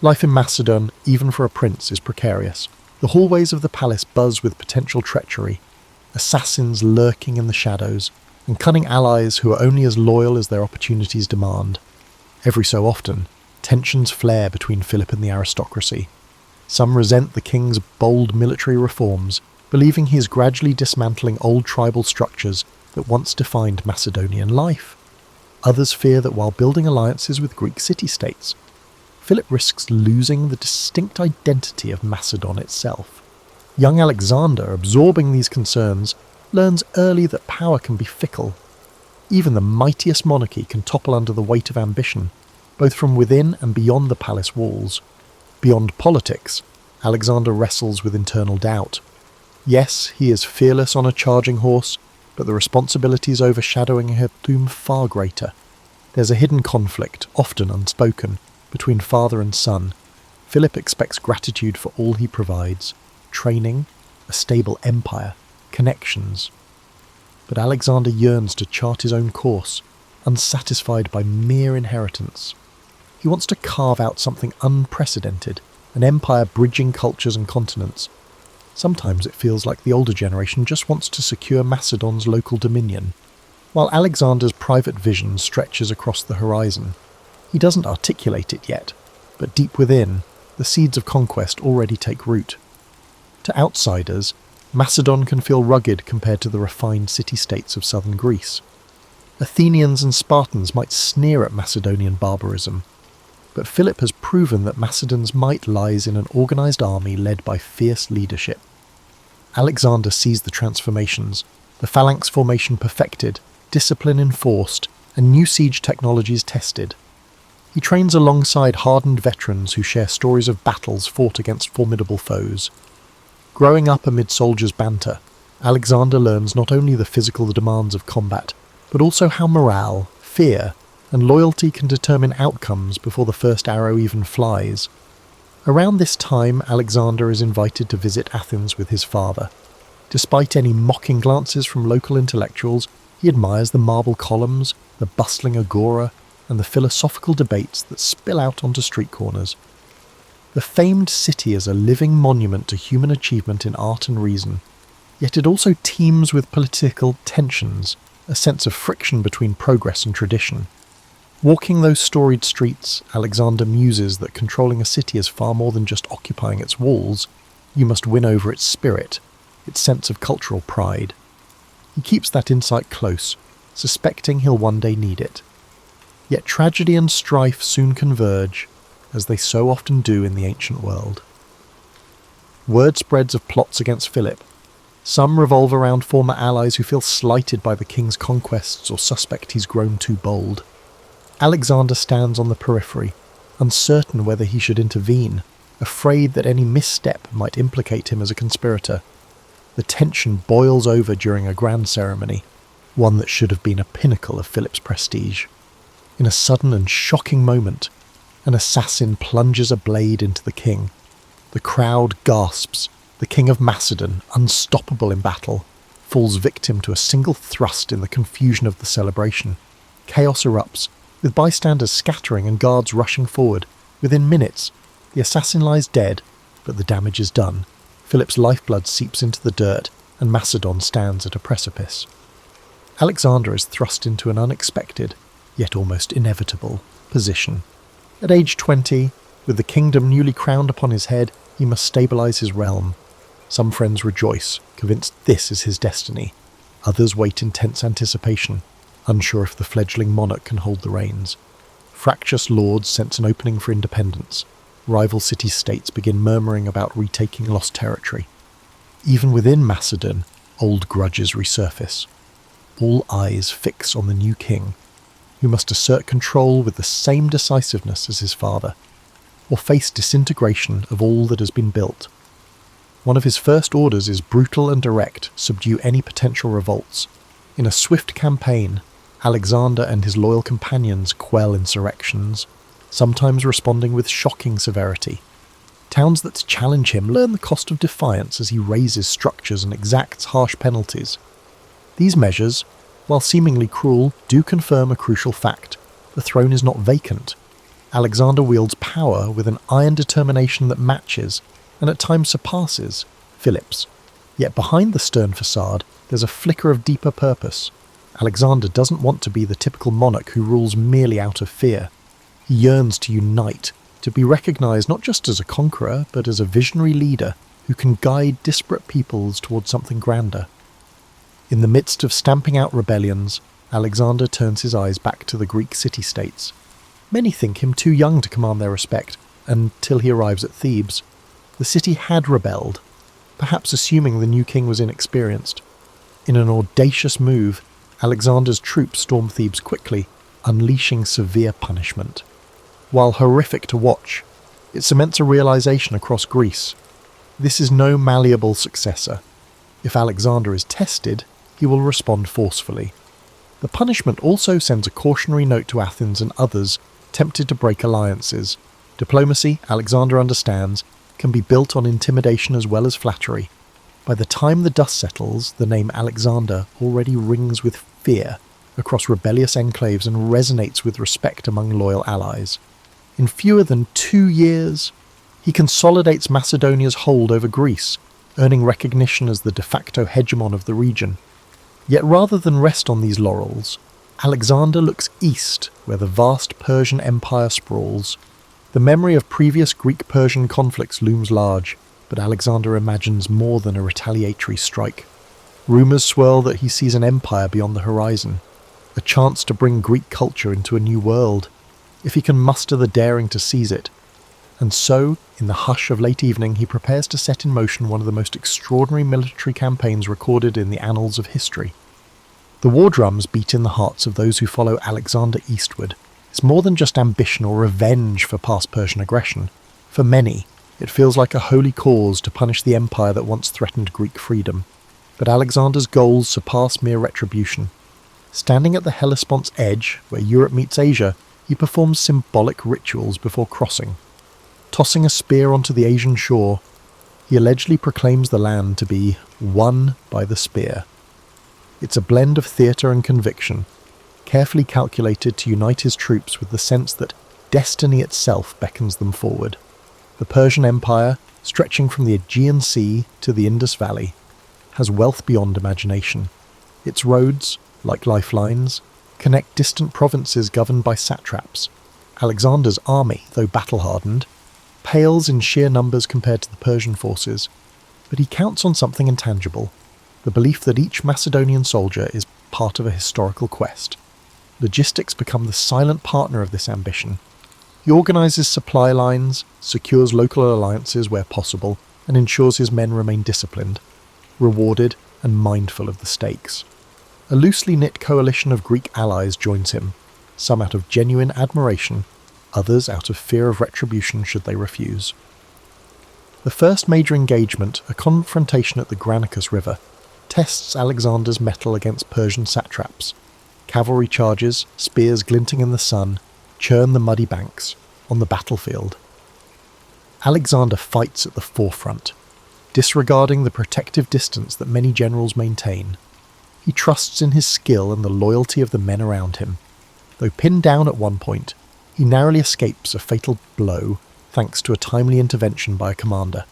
Life in Macedon, even for a prince, is precarious. The hallways of the palace buzz with potential treachery, assassins lurking in the shadows, and cunning allies who are only as loyal as their opportunities demand. Every so often, tensions flare between Philip and the aristocracy. Some resent the king's bold military reforms, believing he is gradually dismantling old tribal structures that once defined Macedonian life. Others fear that while building alliances with Greek city-states, Philip risks losing the distinct identity of Macedon itself. Young Alexander, absorbing these concerns, learns early that power can be fickle. Even the mightiest monarchy can topple under the weight of ambition, both from within and beyond the palace walls. Beyond politics, Alexander wrestles with internal doubt. Yes, he is fearless on a charging horse, but the responsibilities overshadowing him loom far greater. There's a hidden conflict, often unspoken, between father and son. Philip expects gratitude for all he provides: training, a stable empire, connections. But Alexander yearns to chart his own course, unsatisfied by mere inheritance. He wants to carve out something unprecedented, an empire bridging cultures and continents. Sometimes it feels like the older generation just wants to secure Macedon's local dominion, while Alexander's private vision stretches across the horizon. He doesn't articulate it yet, but deep within, the seeds of conquest already take root. To outsiders, Macedon can feel rugged compared to the refined city-states of southern Greece. Athenians and Spartans might sneer at Macedonian barbarism, but Philip has proven that Macedon's might lies in an organised army led by fierce leadership. Alexander sees the transformations, the phalanx formation perfected, discipline enforced, and new siege technologies tested. He trains alongside hardened veterans who share stories of battles fought against formidable foes. Growing up amid soldiers' banter, Alexander learns not only the physical demands of combat, but also how morale, fear, and loyalty can determine outcomes before the first arrow even flies. Around this time, Alexander is invited to visit Athens with his father. Despite any mocking glances from local intellectuals, he admires the marble columns, the bustling agora, and the philosophical debates that spill out onto street corners. The famed city is a living monument to human achievement in art and reason. Yet it also teems with political tensions, a sense of friction between progress and tradition. Walking those storied streets, Alexander muses that controlling a city is far more than just occupying its walls. You must win over its spirit, its sense of cultural pride. He keeps that insight close, suspecting he'll one day need it. Yet tragedy and strife soon converge, as they so often do in the ancient world. Word spreads of plots against Philip. Some revolve around former allies who feel slighted by the king's conquests or suspect he's grown too bold. Alexander stands on the periphery, uncertain whether he should intervene, afraid that any misstep might implicate him as a conspirator. The tension boils over during a grand ceremony, one that should have been a pinnacle of Philip's prestige. In a sudden and shocking moment, an assassin plunges a blade into the king. The crowd gasps. The king of Macedon, unstoppable in battle, falls victim to a single thrust in the confusion of the celebration. Chaos erupts, with bystanders scattering and guards rushing forward. Within minutes, the assassin lies dead, but the damage is done. Philip's lifeblood seeps into the dirt, and Macedon stands at a precipice. Alexander is thrust into an unexpected, yet almost inevitable, position. At age 20, with the kingdom newly crowned upon his head, he must stabilise his realm. Some friends rejoice, convinced this is his destiny. Others wait in tense anticipation, unsure if the fledgling monarch can hold the reins. Fractious lords sense an opening for independence. Rival city-states begin murmuring about retaking lost territory. Even within Macedon, old grudges resurface. All eyes fix on the new king, who must assert control with the same decisiveness as his father, or face disintegration of all that has been built. One of his first orders is brutal and direct, subdue any potential revolts. In a swift campaign, Alexander and his loyal companions quell insurrections, sometimes responding with shocking severity. Towns that challenge him learn the cost of defiance as he razes structures and exacts harsh penalties. These measures, while seemingly cruel, do confirm a crucial fact. The throne is not vacant. Alexander wields power with an iron determination that matches, and at times surpasses, Philip's. Yet behind the stern facade, there's a flicker of deeper purpose. Alexander doesn't want to be the typical monarch who rules merely out of fear. He yearns to unite, to be recognised not just as a conqueror, but as a visionary leader who can guide disparate peoples towards something grander. In the midst of stamping out rebellions, Alexander turns his eyes back to the Greek city-states. Many think him too young to command their respect, until he arrives at Thebes. The city had rebelled, perhaps assuming the new king was inexperienced. In an audacious move, Alexander's troops storm Thebes quickly, unleashing severe punishment. While horrific to watch, it cements a realization across Greece. This is no malleable successor. If Alexander is tested, he will respond forcefully. The punishment also sends a cautionary note to Athens and others tempted to break alliances. Diplomacy, Alexander understands, can be built on intimidation as well as flattery. By the time the dust settles, the name Alexander already rings with fear across rebellious enclaves and resonates with respect among loyal allies. In fewer than 2 years, he consolidates Macedonia's hold over Greece, earning recognition as the de facto hegemon of the region. Yet rather than rest on these laurels, Alexander looks east, where the vast Persian Empire sprawls. The memory of previous Greek-Persian conflicts looms large, but Alexander imagines more than a retaliatory strike. Rumours swirl that he sees an empire beyond the horizon, a chance to bring Greek culture into a new world, if he can muster the daring to seize it. And so, in the hush of late evening, he prepares to set in motion one of the most extraordinary military campaigns recorded in the annals of history. The war drums beat in the hearts of those who follow Alexander eastward. It's more than just ambition or revenge for past Persian aggression. For many, it feels like a holy cause to punish the empire that once threatened Greek freedom. But Alexander's goals surpass mere retribution. Standing at the Hellespont's edge, where Europe meets Asia, he performs symbolic rituals before crossing. Tossing a spear onto the Asian shore, he allegedly proclaims the land to be won by the spear. It's a blend of theatre and conviction, carefully calculated to unite his troops with the sense that destiny itself beckons them forward. The Persian Empire, stretching from the Aegean Sea to the Indus Valley, has wealth beyond imagination. Its roads, like lifelines, connect distant provinces governed by satraps. Alexander's army, though battle-hardened, pales in sheer numbers compared to the Persian forces, but he counts on something intangible, the belief that each Macedonian soldier is part of a historical quest. Logistics become the silent partner of this ambition. He organises supply lines, secures local alliances where possible, and ensures his men remain disciplined, rewarded and mindful of the stakes. A loosely knit coalition of Greek allies joins him, some out of genuine admiration, others out of fear of retribution should they refuse. The first major engagement, a confrontation at the Granicus River, tests Alexander's mettle against Persian satraps. Cavalry charges, spears glinting in the sun, churn the muddy banks on the battlefield. Alexander fights at the forefront, disregarding the protective distance that many generals maintain. He trusts in his skill and the loyalty of the men around him. Though pinned down at one point, he narrowly escapes a fatal blow thanks to a timely intervention by a commander.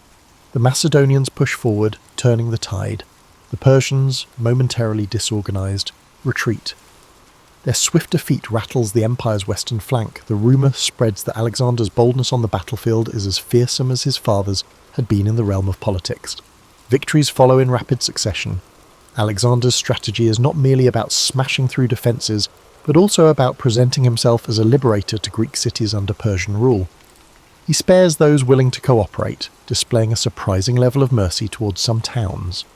The Macedonians push forward, turning the tide. The Persians, momentarily disorganised, retreat. Their swift defeat rattles the empire's western flank. The rumour spreads that Alexander's boldness on the battlefield is as fearsome as his father's had been in the realm of politics. Victories follow in rapid succession. Alexander's strategy is not merely about smashing through defences, but also about presenting himself as a liberator to Greek cities under Persian rule. He spares those willing to cooperate, displaying a surprising level of mercy towards some towns.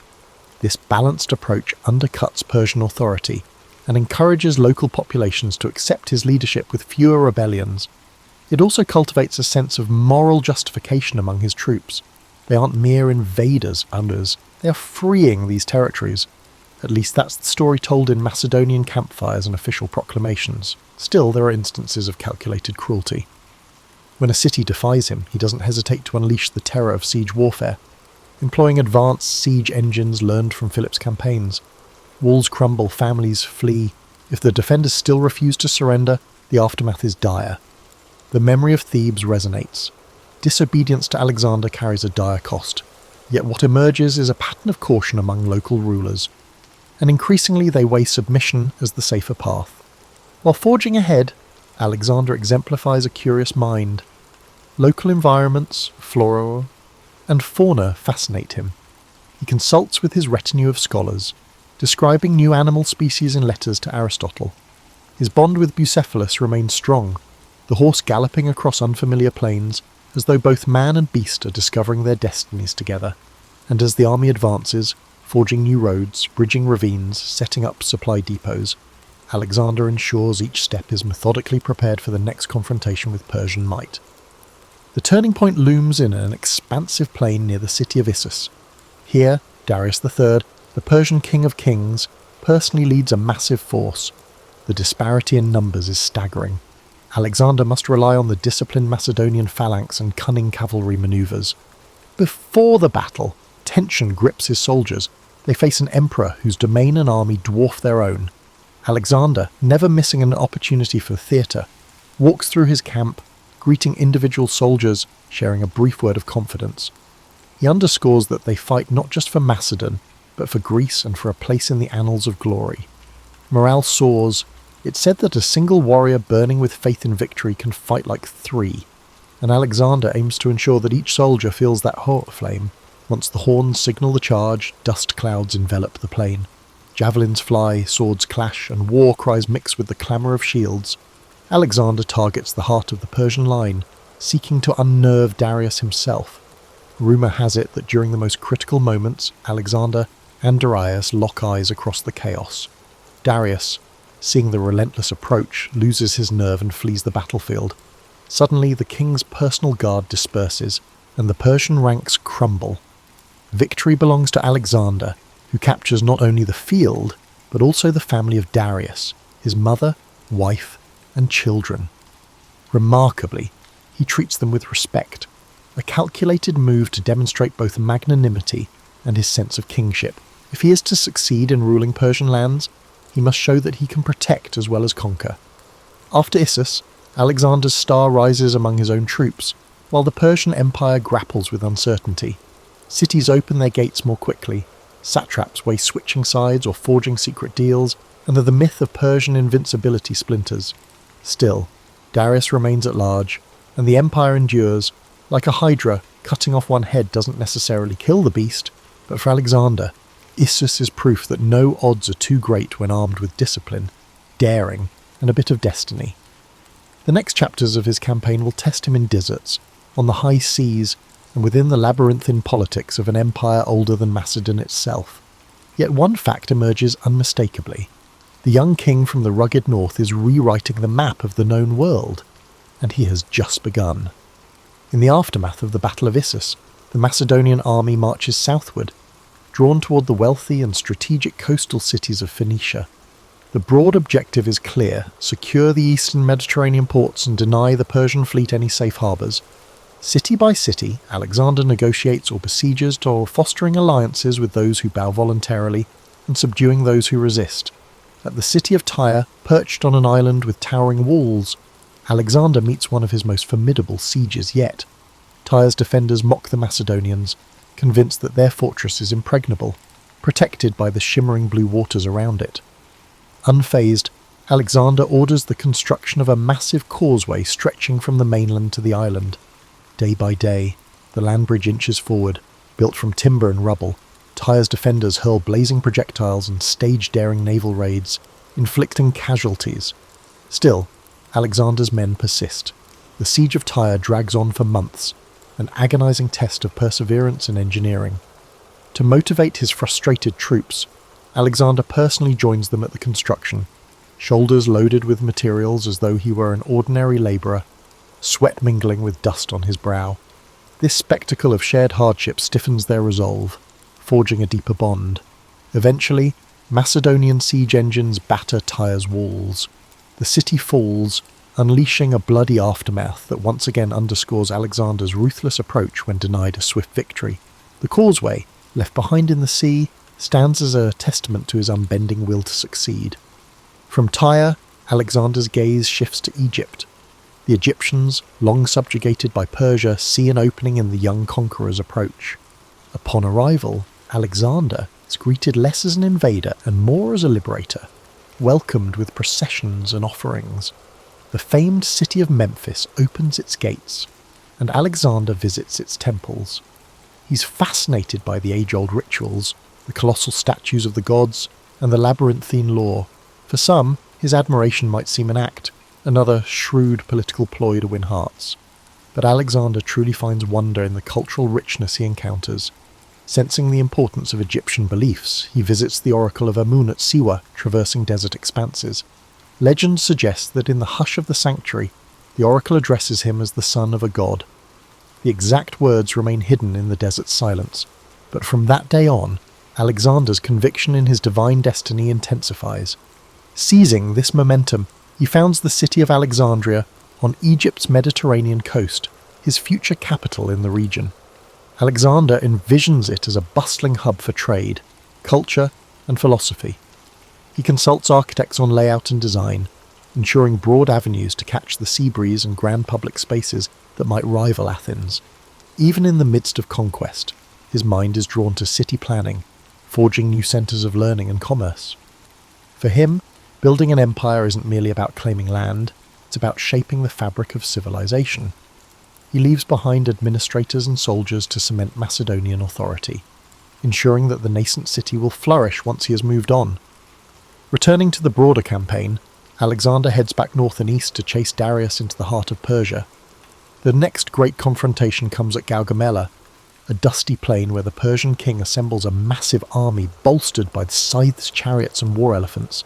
This balanced approach undercuts Persian authority and encourages local populations to accept his leadership with fewer rebellions. It also cultivates a sense of moral justification among his troops. They aren't mere invaders, they are freeing these territories. At least that's the story told in Macedonian campfires and official proclamations. Still, there are instances of calculated cruelty. When a city defies him, he doesn't hesitate to unleash the terror of siege warfare, employing advanced siege engines learned from Philip's campaigns. Walls crumble, families flee. If the defenders still refuse to surrender, the aftermath is dire. The memory of Thebes resonates. Disobedience to Alexander carries a dire cost, yet what emerges is a pattern of caution among local rulers, and increasingly they weigh submission as the safer path. While forging ahead, Alexander exemplifies a curious mind. Local environments, flora and fauna fascinate him. He consults with his retinue of scholars, describing new animal species in letters to Aristotle. His bond with Bucephalus remains strong, the horse galloping across unfamiliar plains, as though both man and beast are discovering their destinies together. And as the army advances, forging new roads, bridging ravines, setting up supply depots, Alexander ensures each step is methodically prepared for the next confrontation with Persian might. The turning point looms in an expansive plain near the city of Issus. Here, Darius III, the Persian king of kings, personally leads a massive force. The disparity in numbers is staggering. Alexander must rely on the disciplined Macedonian phalanx and cunning cavalry manoeuvres. Before the battle, tension grips his soldiers. They face an emperor whose domain and army dwarf their own. Alexander, never missing an opportunity for theatre, walks through his camp, greeting individual soldiers, sharing a brief word of confidence. He underscores that they fight not just for Macedon, but for Greece and for a place in the annals of glory. Morale soars. It's said that a single warrior burning with faith in victory can fight like three, and Alexander aims to ensure that each soldier feels that hot flame. Once the horns signal the charge, dust clouds envelop the plain. Javelins fly, swords clash, and war cries mix with the clamour of shields. Alexander targets the heart of the Persian line, seeking to unnerve Darius himself. Rumour has it that during the most critical moments, Alexander and Darius lock eyes across the chaos. Darius, seeing the relentless approach, loses his nerve and flees the battlefield. Suddenly, the king's personal guard disperses, and the Persian ranks crumble. Victory belongs to Alexander, who captures not only the field, but also the family of Darius, his mother, wife, and children. Remarkably, he treats them with respect, a calculated move to demonstrate both magnanimity and his sense of kingship. If he is to succeed in ruling Persian lands, he must show that he can protect as well as conquer. After Issus, Alexander's star rises among his own troops, while the Persian Empire grapples with uncertainty. Cities open their gates more quickly, satraps weigh switching sides or forging secret deals, and the myth of Persian invincibility splinters. Still, Darius remains at large, and the empire endures. Like a hydra, cutting off one head doesn't necessarily kill the beast, but for Alexander, Issus is proof that no odds are too great when armed with discipline, daring, and a bit of destiny. The next chapters of his campaign will test him in deserts, on the high seas, and within the labyrinthine politics of an empire older than Macedon itself. Yet one fact emerges unmistakably. The young king from the rugged north is rewriting the map of the known world, and he has just begun. In the aftermath of the Battle of Issus, the Macedonian army marches southward, drawn toward the wealthy and strategic coastal cities of Phoenicia. The broad objective is clear: secure the eastern Mediterranean ports and deny the Persian fleet any safe harbours. City by city, Alexander negotiates or besieges, or fostering alliances with those who bow voluntarily and subduing those who resist. At the city of Tyre, perched on an island with towering walls, Alexander meets one of his most formidable sieges yet. Tyre's defenders mock the Macedonians, convinced that their fortress is impregnable, protected by the shimmering blue waters around it. Unfazed, Alexander orders the construction of a massive causeway stretching from the mainland to the island. Day by day, the land bridge inches forward, built from timber and rubble. Tyre's defenders hurl blazing projectiles and stage daring naval raids, inflicting casualties. Still, Alexander's men persist. The siege of Tyre drags on for months, an agonizing test of perseverance and engineering. To motivate his frustrated troops, Alexander personally joins them at the construction, shoulders loaded with materials as though he were an ordinary labourer, sweat mingling with dust on his brow. This spectacle of shared hardship stiffens their resolve, forging a deeper bond. Eventually, Macedonian siege engines batter Tyre's walls. The city falls, unleashing a bloody aftermath that once again underscores Alexander's ruthless approach when denied a swift victory. The causeway, left behind in the sea, stands as a testament to his unbending will to succeed. From Tyre, Alexander's gaze shifts to Egypt. The Egyptians, long subjugated by Persia, see an opening in the young conqueror's approach. Upon arrival, Alexander is greeted less as an invader and more as a liberator, welcomed with processions and offerings. The famed city of Memphis opens its gates, and Alexander visits its temples. He's fascinated by the age-old rituals, the colossal statues of the gods, and the labyrinthine lore. For some, his admiration might seem an act, another shrewd political ploy to win hearts. But Alexander truly finds wonder in the cultural richness he encounters. Sensing the importance of Egyptian beliefs, he visits the oracle of Amun at Siwa, traversing desert expanses. Legend suggests that in the hush of the sanctuary, the oracle addresses him as the son of a god. The exact words remain hidden in the desert silence, but from that day on, Alexander's conviction in his divine destiny intensifies. Seizing this momentum, he founds the city of Alexandria on Egypt's Mediterranean coast, his future capital in the region. Alexander envisions it as a bustling hub for trade, culture, and philosophy. He consults architects on layout and design, ensuring broad avenues to catch the sea breeze and grand public spaces that might rival Athens. Even in the midst of conquest, his mind is drawn to city planning, forging new centres of learning and commerce. For him, building an empire isn't merely about claiming land, it's about shaping the fabric of civilization. He leaves behind administrators and soldiers to cement Macedonian authority, ensuring that the nascent city will flourish once he has moved on. Returning to the broader campaign, Alexander heads back north and east to chase Darius into the heart of Persia. The next great confrontation comes at Gaugamela, a dusty plain where the Persian king assembles a massive army bolstered by the scythes, chariots and war elephants.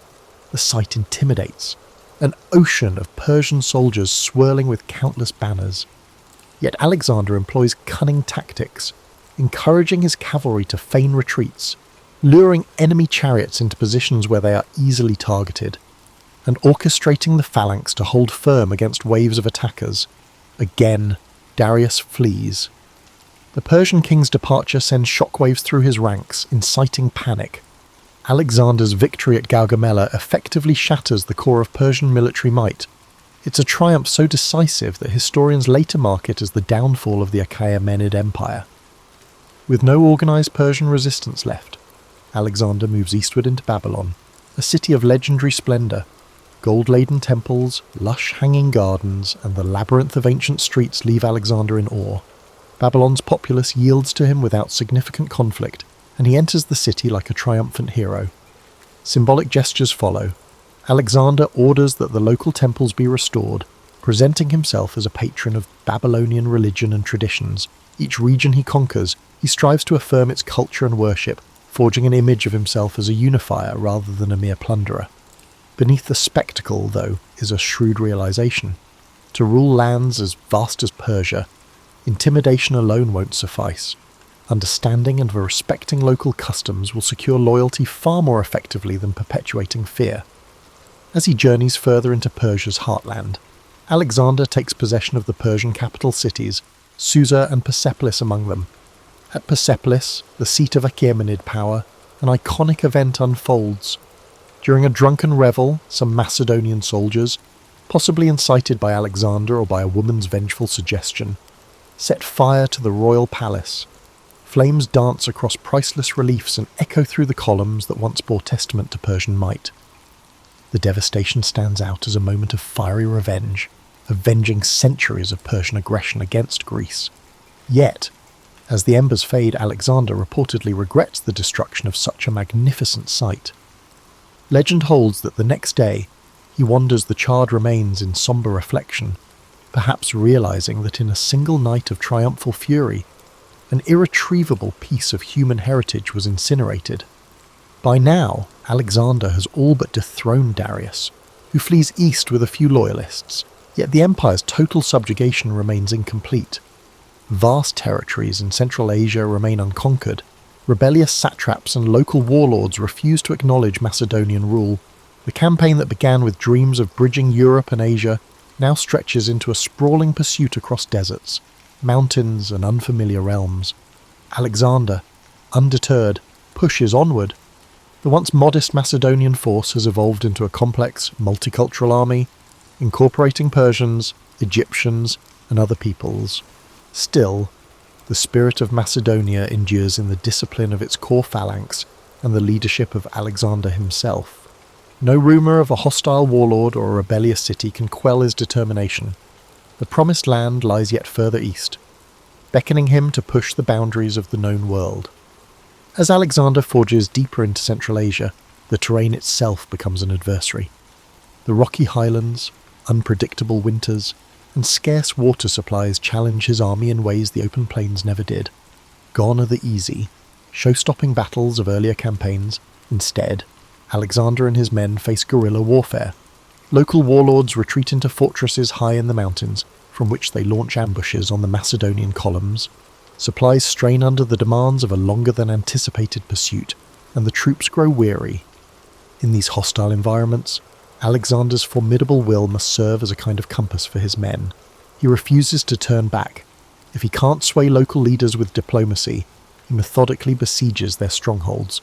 The sight intimidates, an ocean of Persian soldiers swirling with countless banners. Yet Alexander employs cunning tactics, encouraging his cavalry to feign retreats, luring enemy chariots into positions where they are easily targeted, and orchestrating the phalanx to hold firm against waves of attackers. Again, Darius flees. The Persian king's departure sends shockwaves through his ranks, inciting panic. Alexander's victory at Gaugamela effectively shatters the core of Persian military might. It's a triumph so decisive that historians later mark it as the downfall of the Achaemenid Empire. With no organised Persian resistance left, Alexander moves eastward into Babylon, a city of legendary splendour. Gold-laden temples, lush hanging gardens, and the labyrinth of ancient streets leave Alexander in awe. Babylon's populace yields to him without significant conflict, and he enters the city like a triumphant hero. Symbolic gestures follow. Alexander orders that the local temples be restored, presenting himself as a patron of Babylonian religion and traditions. Each region he conquers, he strives to affirm its culture and worship, forging an image of himself as a unifier rather than a mere plunderer. Beneath the spectacle, though, is a shrewd realization. To rule lands as vast as Persia, intimidation alone won't suffice. Understanding and respecting local customs will secure loyalty far more effectively than perpetuating fear. As he journeys further into Persia's heartland, Alexander takes possession of the Persian capital cities, Susa and Persepolis among them. At Persepolis, the seat of Achaemenid power, an iconic event unfolds. During a drunken revel, some Macedonian soldiers, possibly incited by Alexander or by a woman's vengeful suggestion, set fire to the royal palace. Flames dance across priceless reliefs and echo through the columns that once bore testament to Persian might. The devastation stands out as a moment of fiery revenge, avenging centuries of Persian aggression against Greece. Yet, as the embers fade, Alexander reportedly regrets the destruction of such a magnificent sight. Legend holds that the next day, he wanders the charred remains in sombre reflection, perhaps realizing that in a single night of triumphal fury, an irretrievable piece of human heritage was incinerated. By now, Alexander has all but dethroned Darius, who flees east with a few loyalists, yet the empire's total subjugation remains incomplete. Vast territories in Central Asia remain unconquered. Rebellious satraps and local warlords refuse to acknowledge Macedonian rule. The campaign that began with dreams of bridging Europe and Asia now stretches into a sprawling pursuit across deserts, mountains and unfamiliar realms. Alexander, undeterred, pushes onward. The once modest Macedonian force has evolved into a complex, multicultural army, incorporating Persians, Egyptians, and other peoples. Still, the spirit of Macedonia endures in the discipline of its core phalanx and the leadership of Alexander himself. No rumour of a hostile warlord or a rebellious city can quell his determination. The promised land lies yet further east, beckoning him to push the boundaries of the known world. As Alexander forges deeper into Central Asia, the terrain itself becomes an adversary. The rocky highlands, unpredictable winters, and scarce water supplies challenge his army in ways the open plains never did. Gone are the easy, show-stopping battles of earlier campaigns. Instead, Alexander and his men face guerrilla warfare. Local warlords retreat into fortresses high in the mountains, from which they launch ambushes on the Macedonian columns. Supplies strain under the demands of a longer-than-anticipated pursuit, and the troops grow weary. In these hostile environments, Alexander's formidable will must serve as a kind of compass for his men. He refuses to turn back. If he can't sway local leaders with diplomacy, he methodically besieges their strongholds,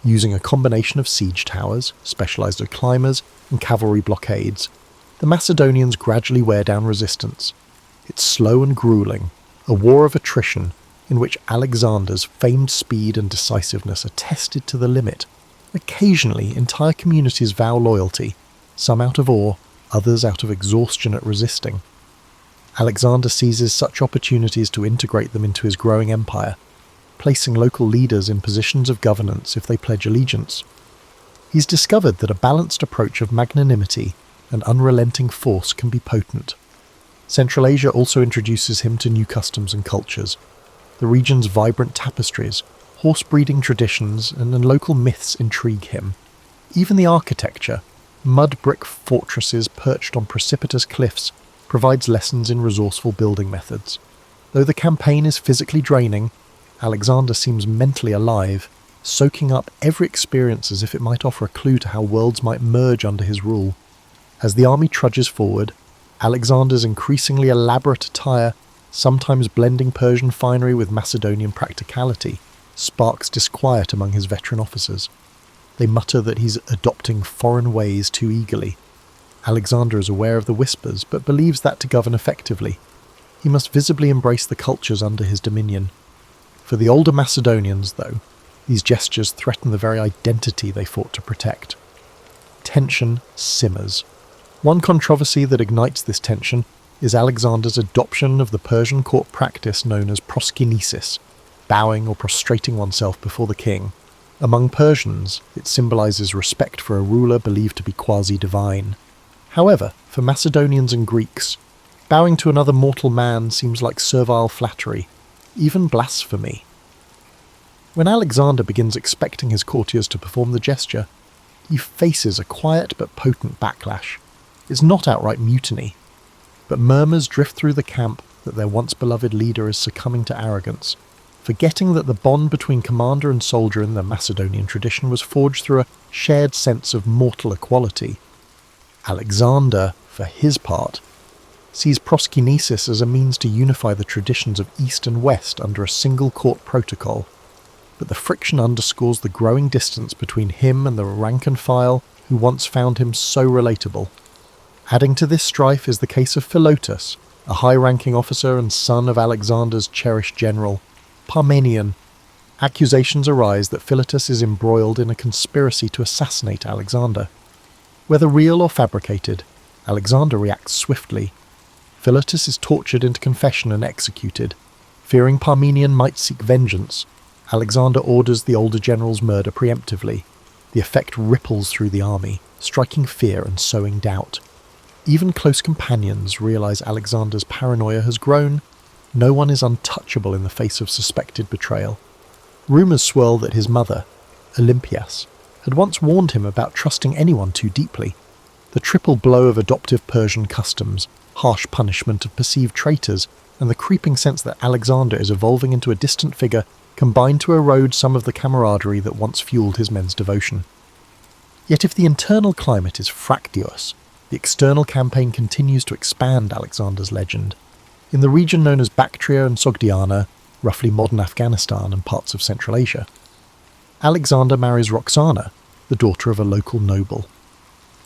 using a combination of siege towers, specialized climbers, and cavalry blockades. The Macedonians gradually wear down resistance. It's slow and grueling, a war of attrition in which Alexander's famed speed and decisiveness are tested to the limit. Occasionally, entire communities vow loyalty, some out of awe, others out of exhaustion at resisting. Alexander seizes such opportunities to integrate them into his growing empire, placing local leaders in positions of governance if they pledge allegiance. He's discovered that a balanced approach of magnanimity and unrelenting force can be potent. Central Asia also introduces him to new customs and cultures. The region's vibrant tapestries, horse-breeding traditions, and local myths intrigue him. Even the architecture, mud brick fortresses perched on precipitous cliffs, provides lessons in resourceful building methods. Though the campaign is physically draining, Alexander seems mentally alive, soaking up every experience as if it might offer a clue to how worlds might merge under his rule. As the army trudges forward, Alexander's increasingly elaborate attire, sometimes blending Persian finery with Macedonian practicality, sparks disquiet among his veteran officers. They mutter that he's adopting foreign ways too eagerly. Alexander is aware of the whispers, but believes that to govern effectively, he must visibly embrace the cultures under his dominion. For the older Macedonians, though, These gestures threaten the very identity they fought to protect. Tension simmers. One controversy that ignites this tension is Alexander's adoption of the Persian court practice known as proskinesis, bowing or prostrating oneself before the king. Among Persians, it symbolizes respect for a ruler believed to be quasi-divine. However, for Macedonians and Greeks, bowing to another mortal man seems like servile flattery, even blasphemy. When Alexander begins expecting his courtiers to perform the gesture, he faces a quiet but potent backlash. It's not outright mutiny, but murmurs drift through the camp that their once beloved leader is succumbing to arrogance, forgetting that the bond between commander and soldier in the Macedonian tradition was forged through a shared sense of mortal equality. Alexander, for his part, sees proskinesis as a means to unify the traditions of East and West under a single court protocol, but the friction underscores the growing distance between him and the rank and file who once found him so relatable. Adding to this strife is the case of Philotas, a high-ranking officer and son of Alexander's cherished general, Parmenion. Accusations arise that Philotas is embroiled in a conspiracy to assassinate Alexander. Whether real or fabricated, Alexander reacts swiftly. Philotas is tortured into confession and executed. Fearing Parmenion might seek vengeance, Alexander orders the older general's murder preemptively. The effect ripples through the army, striking fear and sowing doubt. Even close companions realize Alexander's paranoia has grown. No one is untouchable in the face of suspected betrayal. Rumours swirl that his mother, Olympias, had once warned him about trusting anyone too deeply. The triple blow of adoptive Persian customs, harsh punishment of perceived traitors, and the creeping sense that Alexander is evolving into a distant figure combine to erode some of the camaraderie that once fueled his men's devotion. Yet if the internal climate is fractious, the external campaign continues to expand Alexander's legend. In the region known as Bactria and Sogdiana, roughly modern Afghanistan and parts of Central Asia, Alexander marries Roxana, the daughter of a local noble.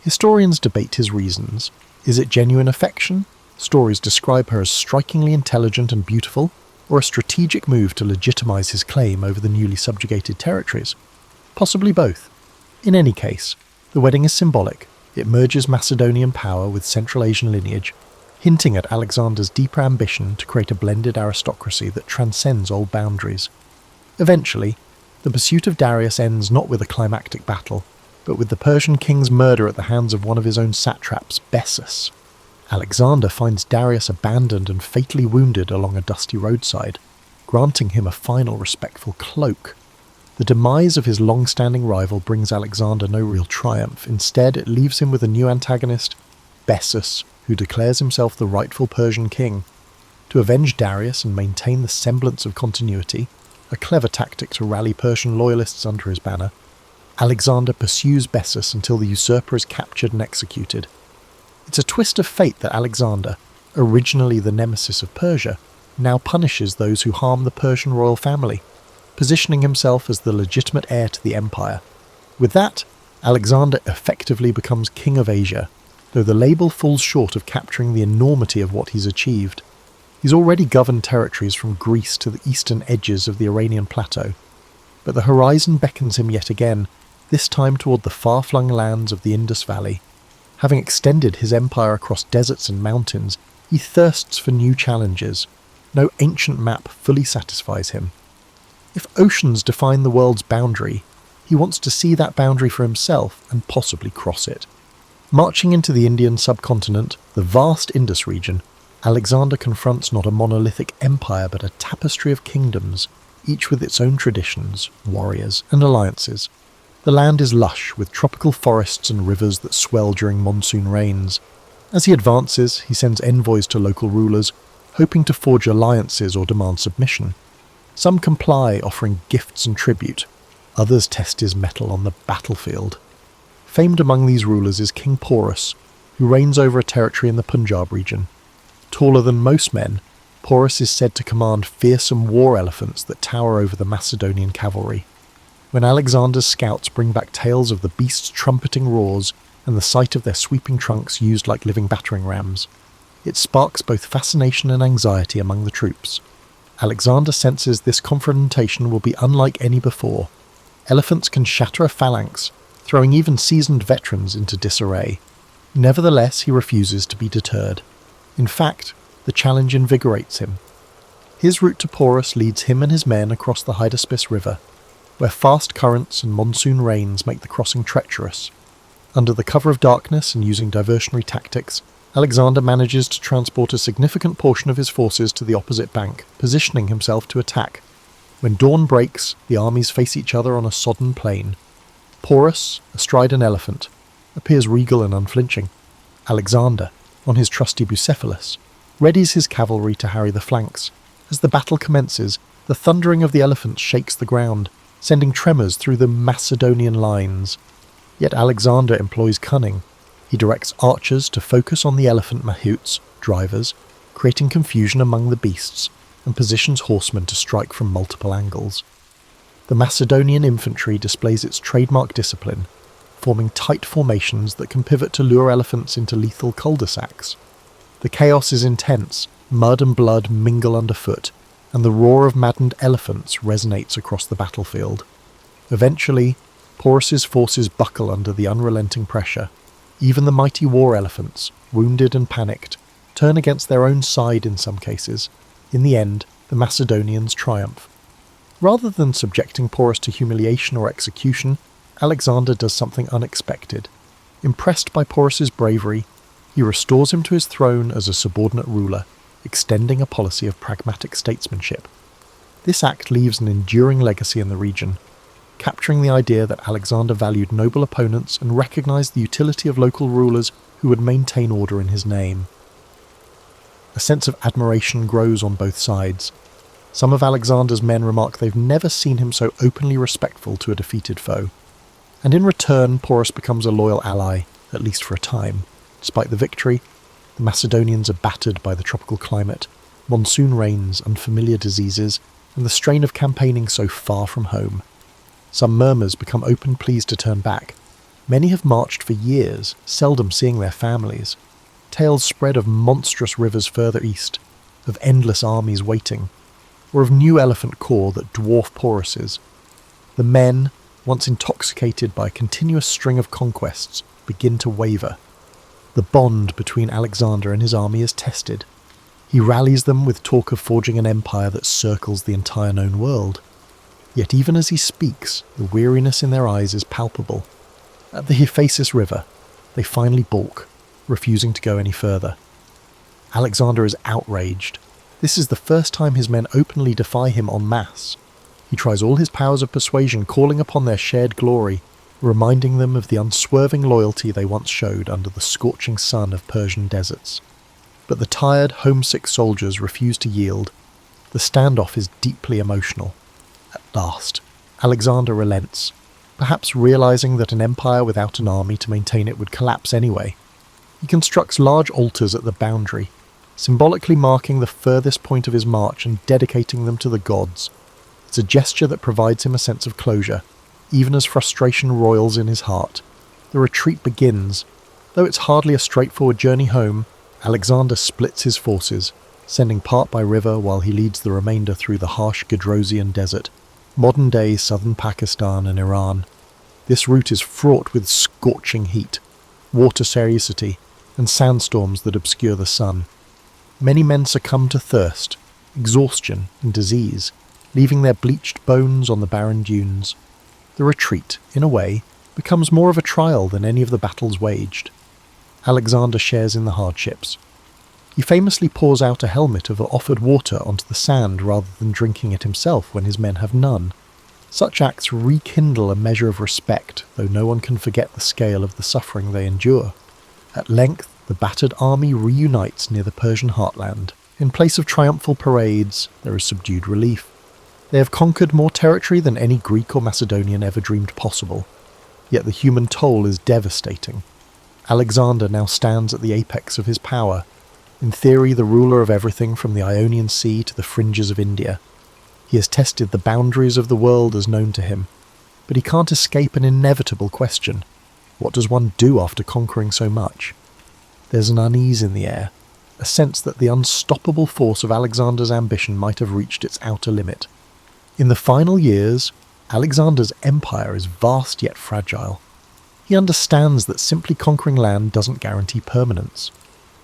Historians debate his reasons. Is it genuine affection? Stories describe her as strikingly intelligent and beautiful, or a strategic move to legitimize his claim over the newly subjugated territories? Possibly both. In any case, the wedding is symbolic. It merges Macedonian power with Central Asian lineage, hinting at Alexander's deeper ambition to create a blended aristocracy that transcends old boundaries. Eventually, the pursuit of Darius ends not with a climactic battle, but with the Persian king's murder at the hands of one of his own satraps, Bessus. Alexander finds Darius abandoned and fatally wounded along a dusty roadside, granting him a final respectful cloak. The demise of his long-standing rival brings Alexander no real triumph. Instead, it leaves him with a new antagonist, Bessus, who declares himself the rightful Persian king. To avenge Darius and maintain the semblance of continuity, a clever tactic to rally Persian loyalists under his banner, Alexander pursues Bessus until the usurper is captured and executed. It's a twist of fate that Alexander, originally the nemesis of Persia, now punishes those who harm the Persian royal family, positioning himself as the legitimate heir to the empire. With that, Alexander effectively becomes king of Asia, though the label falls short of capturing the enormity of what he's achieved. He's already governed territories from Greece to the eastern edges of the Iranian plateau, but the horizon beckons him yet again, this time toward the far-flung lands of the Indus Valley. Having extended his empire across deserts and mountains, he thirsts for new challenges. No ancient map fully satisfies him. If oceans define the world's boundary, he wants to see that boundary for himself and possibly cross it. Marching into the Indian subcontinent, the vast Indus region, Alexander confronts not a monolithic empire but a tapestry of kingdoms, each with its own traditions, warriors, and alliances. The land is lush, with tropical forests and rivers that swell during monsoon rains. As he advances, he sends envoys to local rulers, hoping to forge alliances or demand submission. Some comply, offering gifts and tribute. Others test his mettle on the battlefield. Famed among these rulers is King Porus, who reigns over a territory in the Punjab region. Taller than most men, Porus is said to command fearsome war elephants that tower over the Macedonian cavalry. When Alexander's scouts bring back tales of the beasts' trumpeting roars and the sight of their sweeping trunks used like living battering rams, it sparks both fascination and anxiety among the troops. Alexander senses this confrontation will be unlike any before. Elephants can shatter a phalanx, throwing even seasoned veterans into disarray. Nevertheless, he refuses to be deterred. In fact, the challenge invigorates him. His route to Porus leads him and his men across the Hydaspes River, where fast currents and monsoon rains make the crossing treacherous. Under the cover of darkness and using diversionary tactics, Alexander manages to transport a significant portion of his forces to the opposite bank, positioning himself to attack. When dawn breaks, the armies face each other on a sodden plain. Porus, astride an elephant, appears regal and unflinching. Alexander, on his trusty Bucephalus, readies his cavalry to harry the flanks. As the battle commences, the thundering of the elephants shakes the ground, sending tremors through the Macedonian lines. Yet Alexander employs cunning. He directs archers to focus on the elephant mahouts, drivers, creating confusion among the beasts, and positions horsemen to strike from multiple angles. The Macedonian infantry displays its trademark discipline, forming tight formations that can pivot to lure elephants into lethal cul-de-sacs. The chaos is intense, mud and blood mingle underfoot, and the roar of maddened elephants resonates across the battlefield. Eventually, Porus's forces buckle under the unrelenting pressure. Even the mighty war elephants, wounded and panicked, turn against their own side in some cases. In the end, the Macedonians triumph. Rather than subjecting Porus to humiliation or execution, Alexander does something unexpected. Impressed by Porus's bravery, he restores him to his throne as a subordinate ruler, extending a policy of pragmatic statesmanship. This act leaves an enduring legacy in the region, capturing the idea that Alexander valued noble opponents and recognized the utility of local rulers who would maintain order in his name. A sense of admiration grows on both sides. Some of Alexander's men remark they've never seen him so openly respectful to a defeated foe. And in return, Porus becomes a loyal ally, at least for a time. Despite the victory, the Macedonians are battered by the tropical climate, monsoon rains, unfamiliar diseases, and the strain of campaigning so far from home. Some murmurs become open pleas to turn back. Many have marched for years, seldom seeing their families. Tales spread of monstrous rivers further east, of endless armies waiting, or of new elephant corps that dwarf Porus's. The men, once intoxicated by a continuous string of conquests, begin to waver. The bond between Alexander and his army is tested. He rallies them with talk of forging an empire that circles the entire known world. Yet even as he speaks, the weariness in their eyes is palpable. At the Hephaestus River, they finally balk, refusing to go any further. Alexander is outraged. This is the first time his men openly defy him en masse. He tries all his powers of persuasion, calling upon their shared glory, reminding them of the unswerving loyalty they once showed under the scorching sun of Persian deserts. But the tired, homesick soldiers refuse to yield. The standoff is deeply emotional. At last, Alexander relents, perhaps realizing that an empire without an army to maintain it would collapse anyway. He constructs large altars at the boundary, symbolically marking the furthest point of his march and dedicating them to the gods. It's a gesture that provides him a sense of closure, even as frustration roils in his heart. The retreat begins. Though it's hardly a straightforward journey home, Alexander splits his forces, sending part by river while he leads the remainder through the harsh Gedrosian desert, modern-day southern Pakistan and Iran. This route is fraught with scorching heat, water scarcity, and sandstorms that obscure the sun. Many men succumb to thirst, exhaustion, and disease, leaving their bleached bones on the barren dunes. The retreat, in a way, becomes more of a trial than any of the battles waged. Alexander shares in the hardships. He famously pours out a helmet of offered water onto the sand rather than drinking it himself when his men have none. Such acts rekindle a measure of respect, though no one can forget the scale of the suffering they endure. At length, the battered army reunites near the Persian heartland. In place of triumphal parades, there is subdued relief. They have conquered more territory than any Greek or Macedonian ever dreamed possible. Yet the human toll is devastating. Alexander now stands at the apex of his power, in theory the ruler of everything from the Ionian Sea to the fringes of India. He has tested the boundaries of the world as known to him, but he can't escape an inevitable question. What does one do after conquering so much? There's an unease in the air, a sense that the unstoppable force of Alexander's ambition might have reached its outer limit. In the final years, Alexander's empire is vast yet fragile. He understands that simply conquering land doesn't guarantee permanence.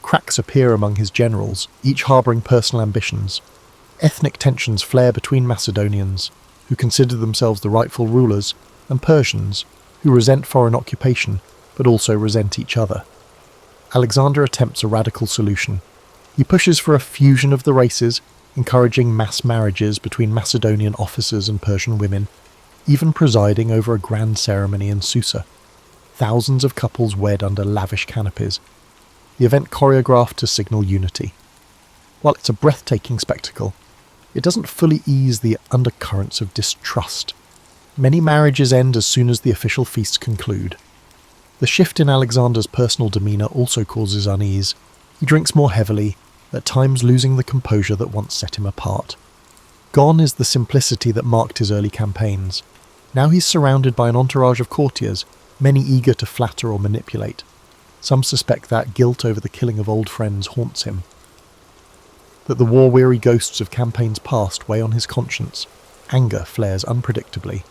Cracks appear among his generals, each harbouring personal ambitions. Ethnic tensions flare between Macedonians, who consider themselves the rightful rulers, and Persians, who resent foreign occupation, but also resent each other. Alexander attempts a radical solution. He pushes for a fusion of the races, encouraging mass marriages between Macedonian officers and Persian women, even presiding over a grand ceremony in Susa. Thousands of couples wed under lavish canopies, the event choreographed to signal unity. While it's a breathtaking spectacle, it doesn't fully ease the undercurrents of distrust. Many marriages end as soon as the official feasts conclude. The shift in Alexander's personal demeanour also causes unease. He drinks more heavily, at times losing the composure that once set him apart. Gone is the simplicity that marked his early campaigns. Now he's surrounded by an entourage of courtiers, many eager to flatter or manipulate. Some suspect that guilt over the killing of old friends haunts him, that the war-weary ghosts of campaigns past weigh on his conscience. Anger flares unpredictably.